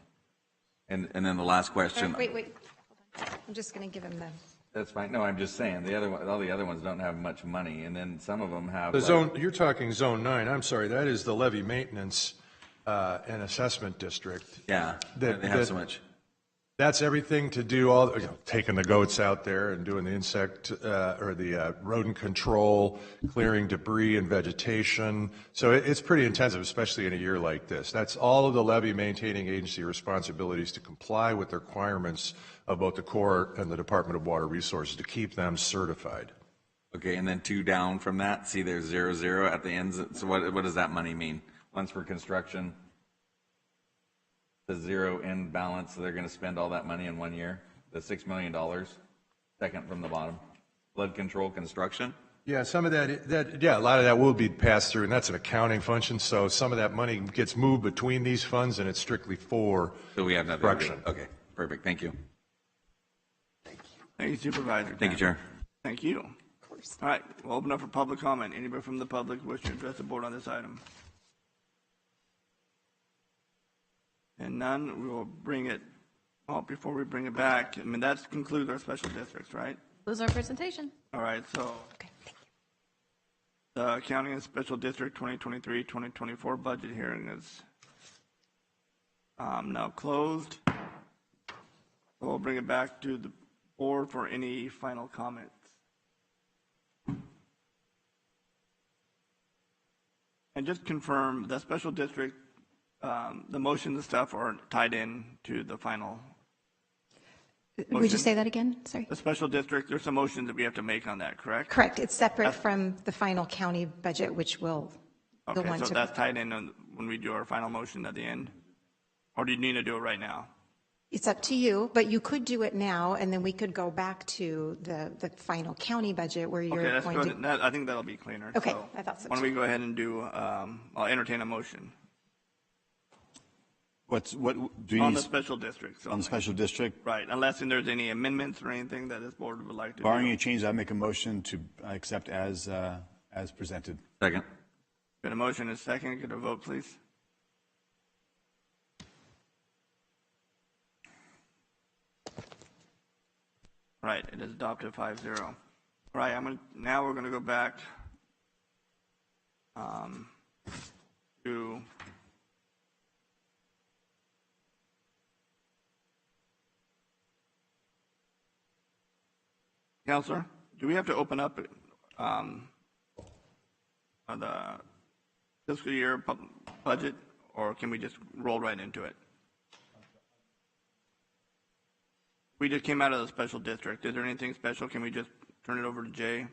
And then the last question. Wait. Hold on. I'm just going to give him the. That's fine. No, I'm just saying the other one, all the other ones don't have much money, and then some of them have. The zone, you're talking Zone 9. I'm sorry, that is the levy maintenance and assessment district. Yeah, they have so much. That's everything to do all, taking the goats out there and doing the insect or the rodent control, clearing debris and vegetation. So it's pretty intensive, especially in a year like this. That's all of the levy maintaining agency responsibilities to comply with the requirements of both the Corps and the Department of Water Resources to keep them certified. Okay, and then 2 down from that, see there's 0, 0 at the ends. So what does that money mean? One's for construction. The 0 in balance, so they're going to spend all that money in 1 year. The $6 million, second from the bottom. Flood control construction. Yeah, some of that, a lot of that will be passed through, and that's an accounting function. So some of that money gets moved between these funds, and it's strictly for so we have nothing construction. Okay, perfect. Thank you. Thank you, Supervisor. Thank you, Chair. Thank you. Of course. All right, we'll open up for public comment. Anybody from the public wish to address the board on this item? And none, we will bring it, before we bring it back, I mean, that concludes our special districts, right? Close our presentation. All right, so. Okay, thank you. The County and Special District 2023-2024 budget hearing is now closed. So we'll bring it back to the board for any final comments. And just confirm, the special district, the motions and stuff are tied in to the final. Would you say that again? Sorry. The special district, there's some motions that we have to make on that, correct? Correct. It's separate from the final county budget, which will go okay, on so to. That's tied in when we do our final motion at the end? Or do you need to do it right now? It's up to you, but you could do it now, and then we could go back to the final county budget where you're okay, going to. I think that'll be cleaner. Okay, so I thought so. Why don't we go ahead and do, I'll entertain a motion. What do you on need? The special district. On the special district? Right, unless there's any amendments or anything that this board would like to Barring do. any change, I make a motion to accept as presented. Second. Got a motion and a second. Get a vote, please. Right, it is adopted 5-0. All right, now we're going to go back to Counselor, do we have to open up the fiscal year budget, or can we just roll right into it? We just came out of the special district. Is there anything special? Can we just turn it over to Jay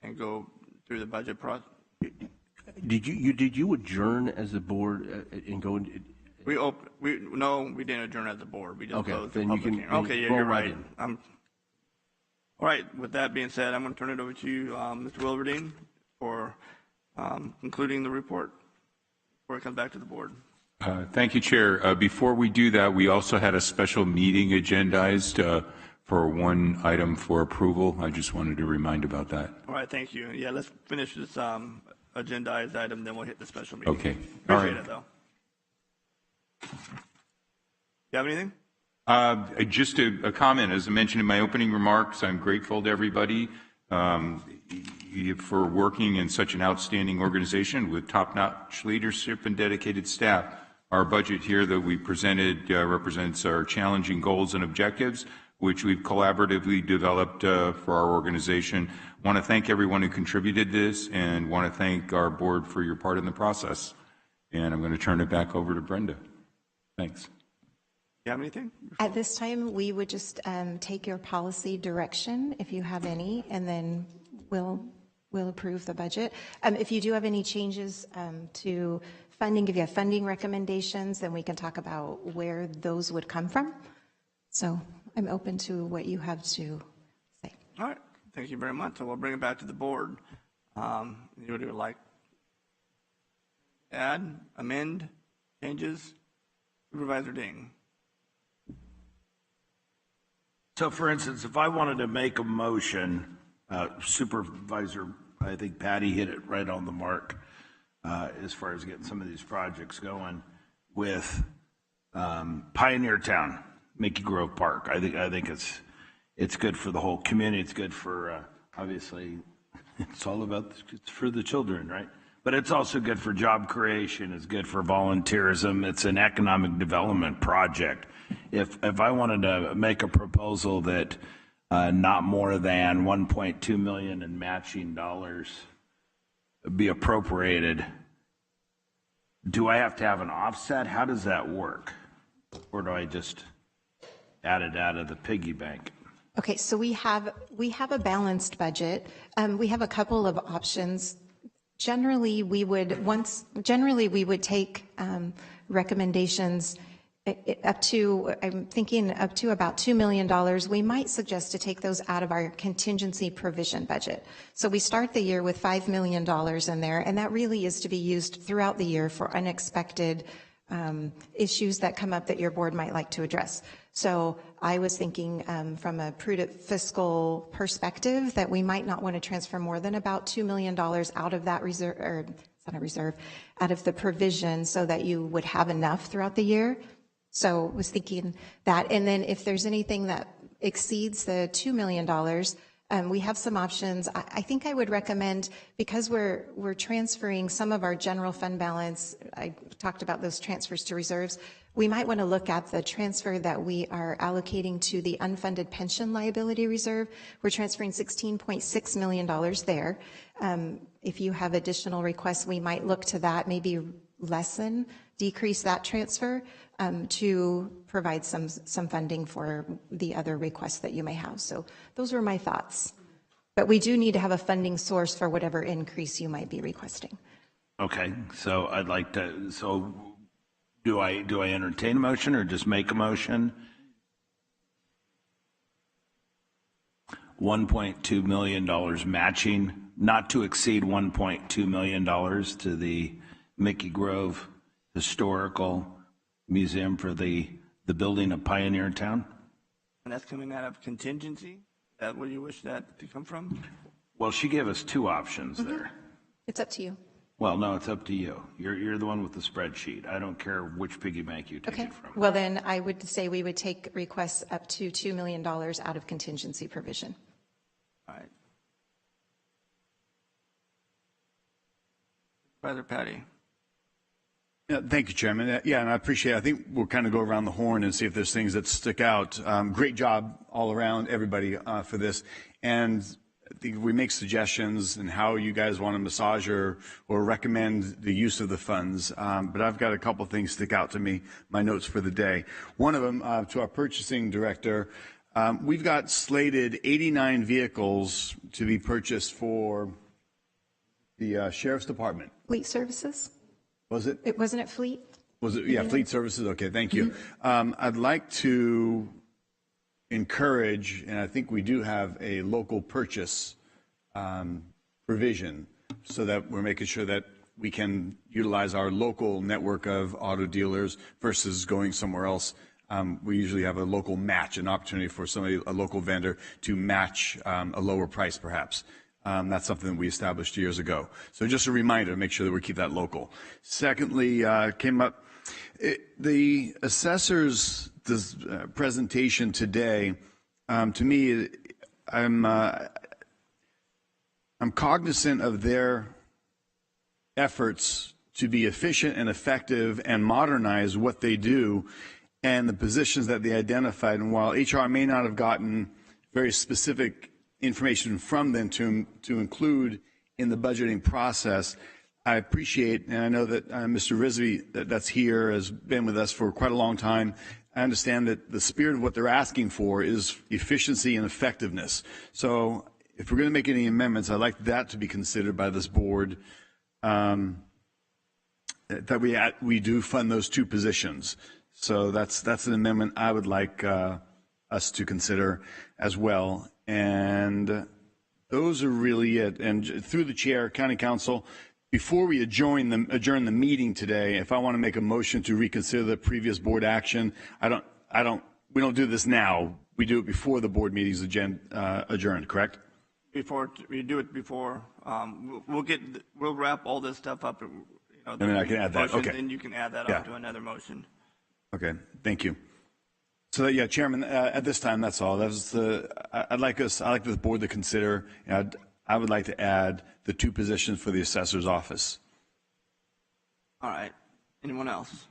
and go through the budget process? Did you adjourn as a board and go into? No, we didn't adjourn as a board. We just okay, closed the then public you can. hearing. Okay, yeah, you're right. All right. With that being said, I'm going to turn it over to you, Mr. Wilverding, for concluding the report before it comes back to the board. Thank you, Chair. Before we do that, we also had a special meeting agendized for one item for approval. I just wanted to remind about that. All right, thank you. Yeah, let's finish this agendized item, then we'll hit the special meeting. Okay. Appreciate it, though. You have anything? Just a comment. As I mentioned in my opening remarks, I'm grateful to everybody for working in such an outstanding organization with top-notch leadership and dedicated staff. Our budget here that we presented represents our challenging goals and objectives, which we've collaboratively developed for our organization. I want to thank everyone who contributed this and want to thank our board for your part in the process. And I'm going to turn it back over to Brenda. Thanks. You have anything? At this time, we would just take your policy direction, if you have any, and then we'll approve the budget. If you do have any changes to funding, if you have funding recommendations, then we can talk about where those would come from. So I'm open to what you have to say. All right. Thank you very much. So we'll bring it back to the board. Anybody would like to add, amend, changes? Supervisor Ding. So for instance, if I wanted to make a motion, Supervisor, I think Patty hit it right on the mark as far as getting some of these projects going with Pioneer Town, Mickey Grove Park. I think it's good for the whole community. It's good for, obviously, it's all about, it's for the children, right? But it's also good for job creation. It's good for volunteerism. It's an economic development project. If I wanted to make a proposal that not more than 1.2 million in matching dollars be appropriated, do I have to have an offset? How does that work? Or do I just add it out of the piggy bank? Okay, so we have a balanced budget. We have a couple of options. Generally, we would take recommendations up to, I'm thinking up to about $2 million. We might suggest to take those out of our contingency provision budget. So we start the year with $5 million in there, and that really is to be used throughout the year for unexpected issues that come up that your board might like to address. So I was thinking from a prudent fiscal perspective that we might not want to transfer more than about $2 million out of that reserve, or it's not a reserve, out of the provision so that you would have enough throughout the year. So I was thinking that. And then if there's anything that exceeds the $2 million, we have some options. I think I would recommend, because we're transferring some of our general fund balance, I talked about those transfers to reserves, we might want to look at the transfer that we are allocating to the unfunded pension liability reserve. We're transferring $16.6 million there. If you have additional requests, we might look to that, maybe decrease that transfer to provide some funding for the other requests that you may have. So those were my thoughts. But we do need to have a funding source for whatever increase you might be requesting. Okay, so I'd like to, so do I entertain a motion or just make a motion? $1.2 million matching, not to exceed $1.2 million to the Mickey Grove Historical Museum for the building of Pioneer Town? And that's coming out of contingency? Is that where you wish that to come from? Well, she gave us two options there. It's up to you. Well, no, it's up to you. You're the one with the spreadsheet. I don't care which piggy bank you take it from. Well, then I would say we would take requests up to $2 million out of contingency provision. All right. Brother Patty. Yeah, thank you, Chairman. Yeah, and I appreciate it. I think we'll kind of go around the horn and see if there's things that stick out. Great job all around, everybody, for this. And I think we make suggestions and how you guys want to massage or recommend the use of the funds. But I've got a couple things stick out to me, my notes for the day. One of them, to our purchasing director, we've got slated 89 vehicles to be purchased for the Sheriff's Department. Fleet services? Was it? Wasn't it fleet? Was it? Yeah, fleet services. Okay, thank you. I'd like to encourage, and I think we do have a local purchase provision so that we're making sure that we can utilize our local network of auto dealers versus going somewhere else. We usually have a local match, an opportunity for somebody, a local vendor, to match a lower price perhaps. That's something that we established years ago. So just a reminder to make sure that we keep that local. Secondly, came up, the assessor's presentation today, to me, I'm cognizant of their efforts to be efficient and effective and modernize what they do and the positions that they identified. And while HR may not have gotten very specific information from them to include in the budgeting process, I appreciate, and I know that Mr. Rizvi that's here has been with us for quite a long time, I understand that the spirit of what they're asking for is efficiency and effectiveness. So if we're going to make any amendments, I'd like that to be considered by this board, that we do fund those two positions. So that's an amendment I would like us to consider as well. And those are really it. And through the chair, County Council, before we adjourn the meeting today, if I want to make a motion to reconsider the previous board action, we don't do this now. We do it before the board meeting is adjourned, correct? Before we do it before, we'll wrap all this stuff up. And then I can add that. Okay. Then you can add that on to another motion. Okay. Thank you. So yeah, Chairman, at this time, that's all. I'd like the board to consider. I would like to add the two positions for the assessor's office. All right. Anyone else?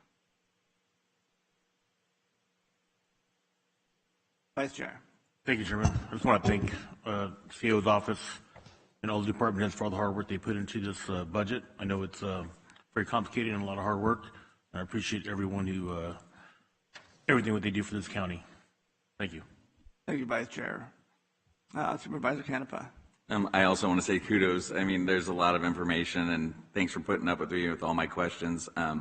Vice Chair. Thank you, Chairman. I just want to thank CEO's office and all the department heads for all the hard work they put into this budget. I know it's very complicated and a lot of hard work. And I appreciate everyone everything what they do for this county. Thank you. Thank you, Vice Chair. Supervisor Canepa. I also want to say kudos. I mean, there's a lot of information, and thanks for putting up with me with all my questions. There's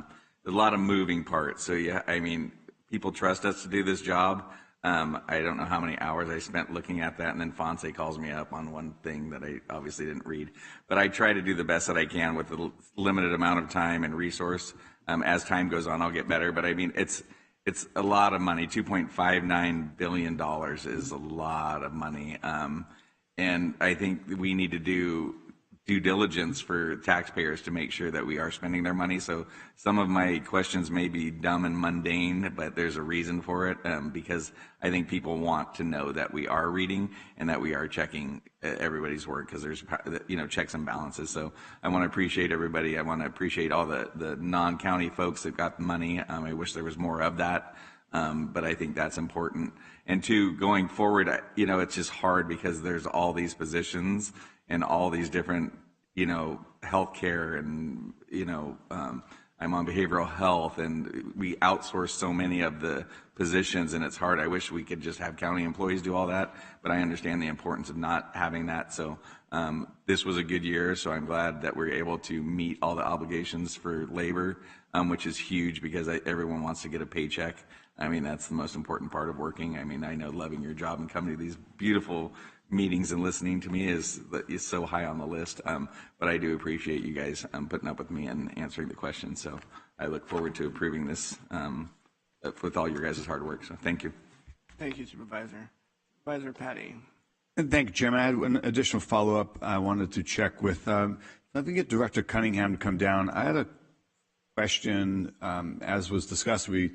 a lot of moving parts. So yeah, I mean, people trust us to do this job. I don't know how many hours I spent looking at that, and then Fonse calls me up on one thing that I obviously didn't read. But I try to do the best that I can with the limited amount of time and resource. As time goes on, I'll get better. But I mean, it's a lot of money. $2.59 billion is a lot of money. And I think we need to do due diligence for taxpayers to make sure that we are spending their money. So some of my questions may be dumb and mundane, but there's a reason for it, because I think people want to know that we are reading and that we are checking everybody's work, because there's checks and balances. So I want to appreciate everybody. I want to appreciate all the non-county folks that got the money. I wish there was more of that. But I think that's important. And two, going forward, it's just hard because there's all these positions and all these different, healthcare and, I'm on behavioral health, and we outsource so many of the positions, and it's hard. I wish we could just have county employees do all that, but I understand the importance of not having that. So this was a good year, so I'm glad that we're able to meet all the obligations for labor, which is huge because everyone wants to get a paycheck. I mean, that's the most important part of working. I mean, I know loving your job and coming to these beautiful meetings and listening to me is so high on the list. But I do appreciate you guys putting up with me and answering the questions. So I look forward to approving this with all your guys' hard work. So thank you. Thank you, Supervisor. Supervisor Patty. And thank you, Chairman. I had one additional follow-up I wanted to check with. If I can get Director Cunningham to come down. I had a question, as was discussed, we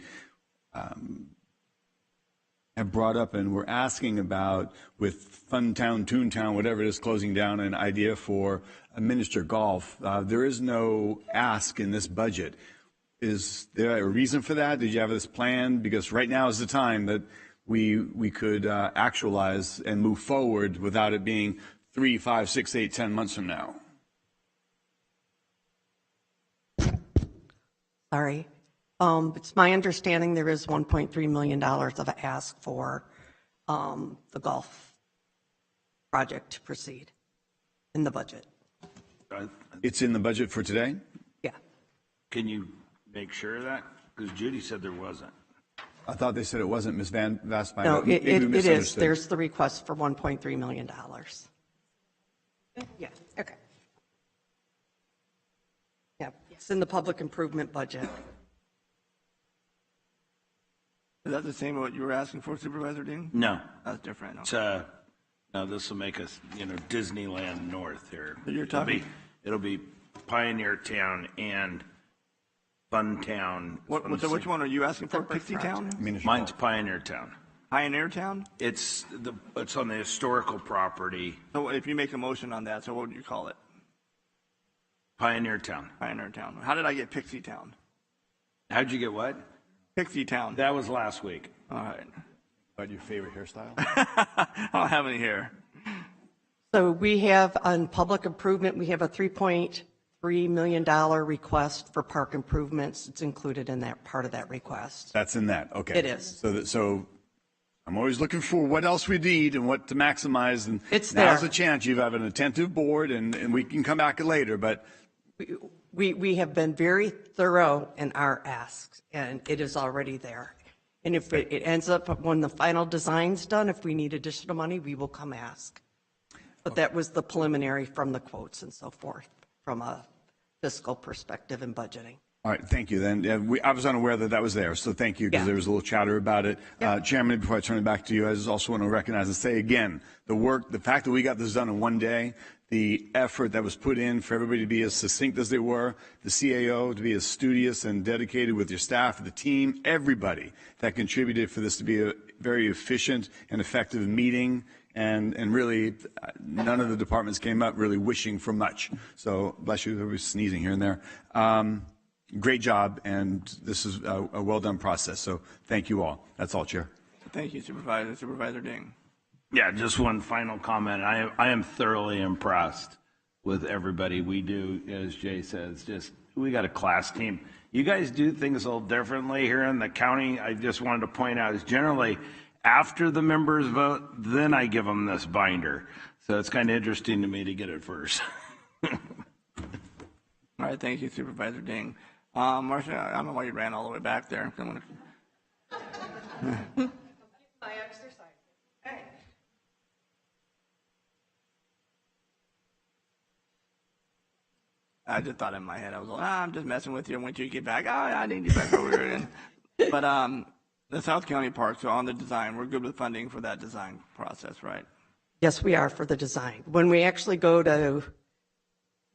have brought up, and we're asking about, with Funtown, Toontown, whatever it is, closing down, an idea for a miniature golf. There is no ask in this budget. Is there a reason for that? Did you have this planned? Because right now is the time that we could actualize and move forward without it being 3, 5, 6, 8, 10 months from now. Sorry. It's my understanding there is $1.3 million of ask for the golf project to proceed in the budget. It's in the budget for today? Yeah. Can you make sure of that? Because Judy said there wasn't. I thought they said it wasn't, Ms. Van Vassmeyer. No, it is. There's the request for $1.3 million. Yeah. Okay. Yeah. It's in the public improvement budget. Is that the same what you were asking for, Supervisor Dean? No. That's different. It's, no, this will make us, Disneyland North here. So you're talking. It'll be Pioneer Town and Fun Town. So which one are you asking for? Pixie Town? Mine's Pioneer Town. Pioneer Town? It's on the historical property. So if you make a motion on that, so what would you call it? Pioneer Town. Pioneer Town. How did I get Pixie Town? How'd you get what? Pixie Town. That was last week. All right. About your favorite hairstyle? I don't have any hair. So we have on public improvement, we have a $3.3 $3 million request for park improvements. It's included in that part of that request. That's in that, okay. It is. So I'm always looking for what else we need and what to maximize, and it's now's there. a chance. You have an attentive board, and we can come back later, but We have been very thorough in our asks, and it is already there. And if it ends up, when the final design's done, if we need additional money, we will come ask. But that was the preliminary from the quotes and so forth, from a fiscal perspective and budgeting. all right, thank you then. Yeah, I was unaware that that was there, so thank you, because there was a little chatter about it. Chairman, before I turn it back to you, I just also want to recognize and say again, the fact that we got this done in one day, the effort that was put in for everybody to be as succinct as they were, the CAO to be as studious and dedicated with your staff, the team, everybody that contributed for this to be a very efficient and effective meeting. And really, none of the departments came up really wishing for much. So, bless you, everybody's sneezing here and there. Great job, and this is a well-done process. So, thank you all. That's all, Chair. Thank you, Supervisor. Supervisor Ding. Yeah, just one final comment. I am thoroughly impressed with everybody we do, as Jay says. We got a class team. You guys do things a little differently here in the county. I just wanted to point out is generally after the members vote, then I give them this binder. So it's kind of interesting to me to get it first. All right, thank you, Supervisor Ding. Marcia, I don't know why you ran all the way back there. My exercise. Okay. I just thought in my head, I was like, I'm just messing with you. And once you get back, I need you back over here. But the South County Park, so on the design, we're good with funding for that design process, right? Yes, we are for the design. When we actually go to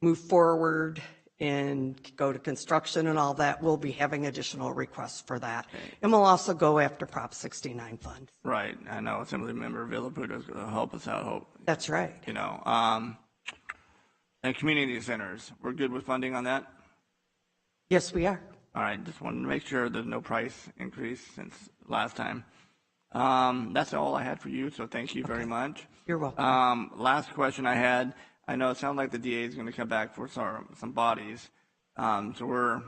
move forward and go to construction and all that, we'll be having additional requests for that. And we'll also go after Prop 69 funds. Right. I know Assemblymember Villaputa is going to help us out. That's right. You know, and community centers, we're good with funding on that? Yes, we are. All right. Just wanted to make sure there's no price increase since last time. That's all I had for you, so thank you very much. You're welcome. Last question I had, I know it sounds like the DA is going to come back for some bodies, so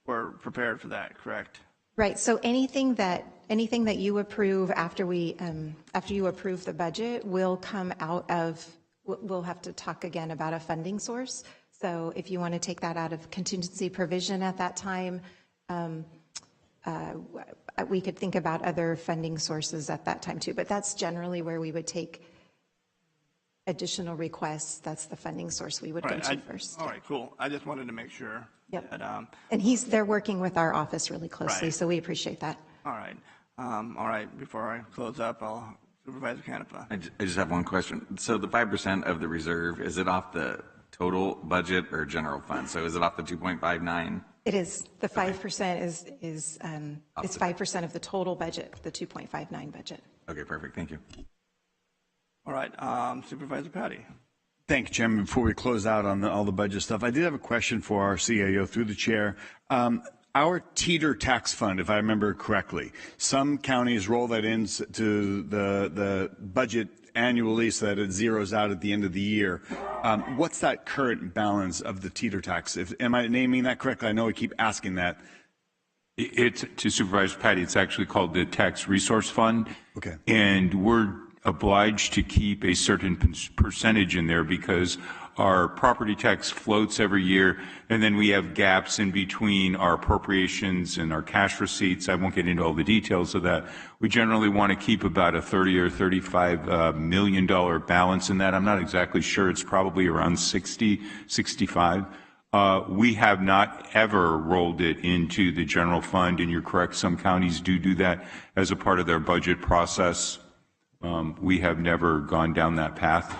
we're prepared for that, correct? Right. So anything that you approve after you approve the budget will come out of. We'll have to talk again about a funding source. So if you want to take that out of contingency provision at that time, we could think about other funding sources at that time too. But that's generally where we would take additional requests. That's the funding source we would go to first. All right, cool. I just wanted to make sure. Yep. That, and they're working with our office really closely, right. So we appreciate that. All right. All right. Before I close up, Supervisor Canepa. I just have one question. So the 5% of the reserve, is it off the total budget or general fund? So is it off the 2.59? It is. The 5% is 5% of the total budget, the 2.59 budget. Okay, perfect. Thank you. All right. Supervisor Patty. Thank you, Chairman. Before we close out on all the budget stuff, I did have a question for our CAO through the chair. Our teeter tax fund, if I remember correctly, some counties roll that into the budget annually so that it zeroes out at the end of the year. What's that current balance of the teeter tax? Am I naming that correctly? I know we keep asking that. It's to Supervisor Patty. It's actually called the Tax Resource Fund. Okay. And we're obliged to keep a certain percentage in there because our property tax floats every year, and then we have gaps in between our appropriations and our cash receipts. I won't get into all the details of that. We generally want to keep about a $30 or $35 million balance in that. I'm not exactly sure. It's probably around 60, 65. We have not ever rolled it into the general fund, and you're correct, some counties do that as a part of their budget process. We have never gone down that path.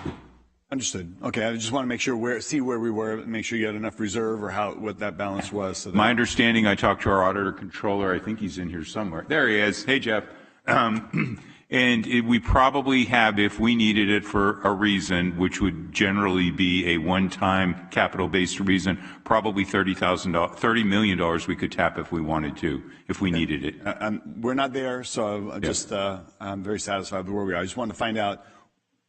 Understood. Okay, I just want to make sure see where we were, make sure you had enough reserve or what that balance was. So My understanding, I talked to our auditor controller, I think he's in here somewhere. There he is. Hey, Jeff. We probably have, if we needed it for a reason, which would generally be a one-time capital-based reason, probably $30 million we could tap if we wanted to, if we needed it. We're not there, so I'm very satisfied with where we are. I just wanted to find out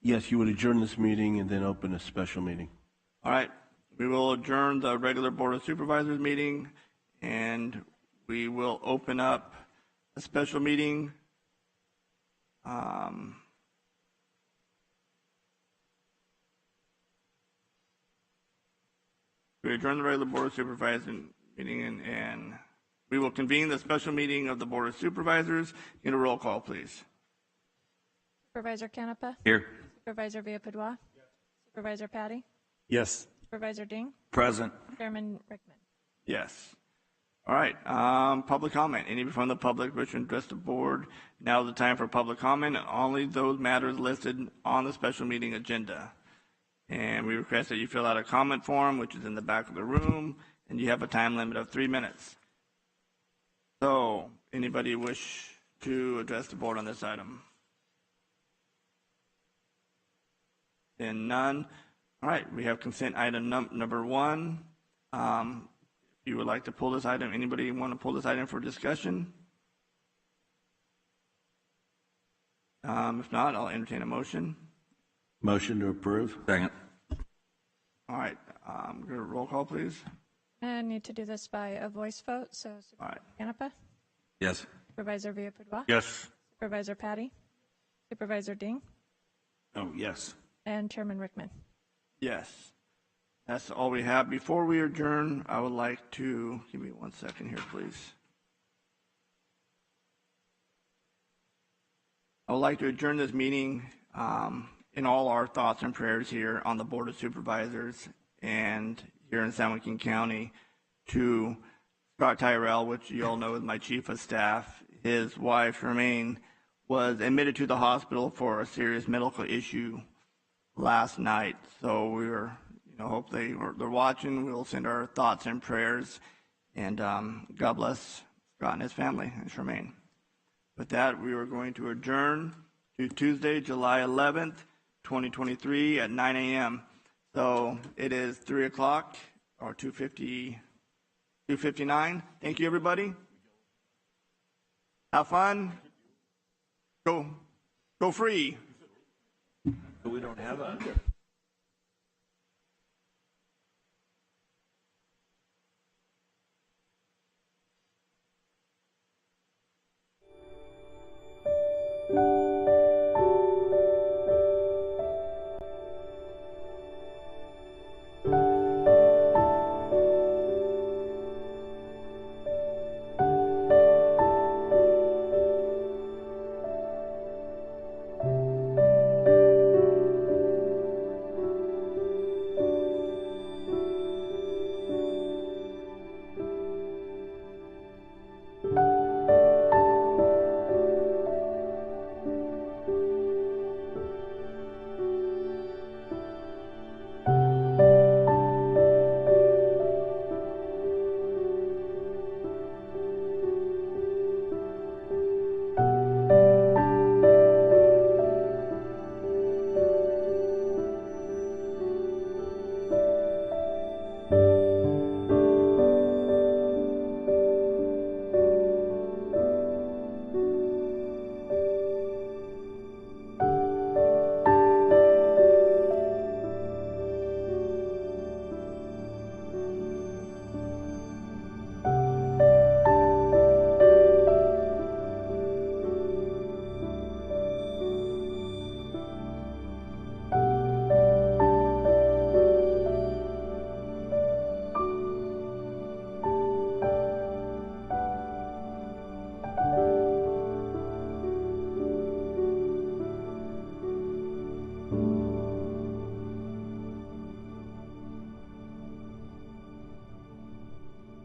Yes, you would adjourn this meeting and then open a special meeting. All right, we will adjourn the regular Board of Supervisors meeting, and we will open up a special meeting. We adjourn the regular Board of Supervisors meeting, and we will convene the special meeting of the Board of Supervisors. Get a roll call, please. Supervisor Canepa? Here. Supervisor Villapadua? Supervisor Patty? Yes. Supervisor Ding? Present. Chairman Rickman? Yes. All right, public comment. Any from the public wish to address the board? Now is the time for public comment, and only those matters listed on the special meeting agenda. And we request that you fill out a comment form, which is in the back of the room, and you have a time limit of 3 minutes. So, anybody wish to address the board on this item? And none. All right, we have consent item number 1. If you would like to pull this item, anybody want to pull this item for discussion? If not, I'll entertain a motion. Motion to approve. Second. All right, roll call, please. I need to do this by a voice vote, so Supervisor Canepa? Yes. Supervisor Villapadua? Yes. Supervisor Patty? Supervisor Ding? Oh, yes. And Chairman Rickman? Yes. That's all we have. Before we adjourn, I would like to, give me 1 second here, please. I would like to adjourn this meeting in all our thoughts and prayers here on the Board of Supervisors and here in San Joaquin County to Scott Tyrell, which you all know is my chief of staff. His wife, Charmaine, was admitted to the hospital for a serious medical issue last night. So we were, hope they're watching. We'll send our thoughts and prayers, and God bless Scott and his family and Charmaine. With that, we are going to adjourn to Tuesday, July 11th, 2023 at 9 a.m. So it is 3 o'clock or 2:59. Thank you, everybody. Have fun. Go free. We don't have a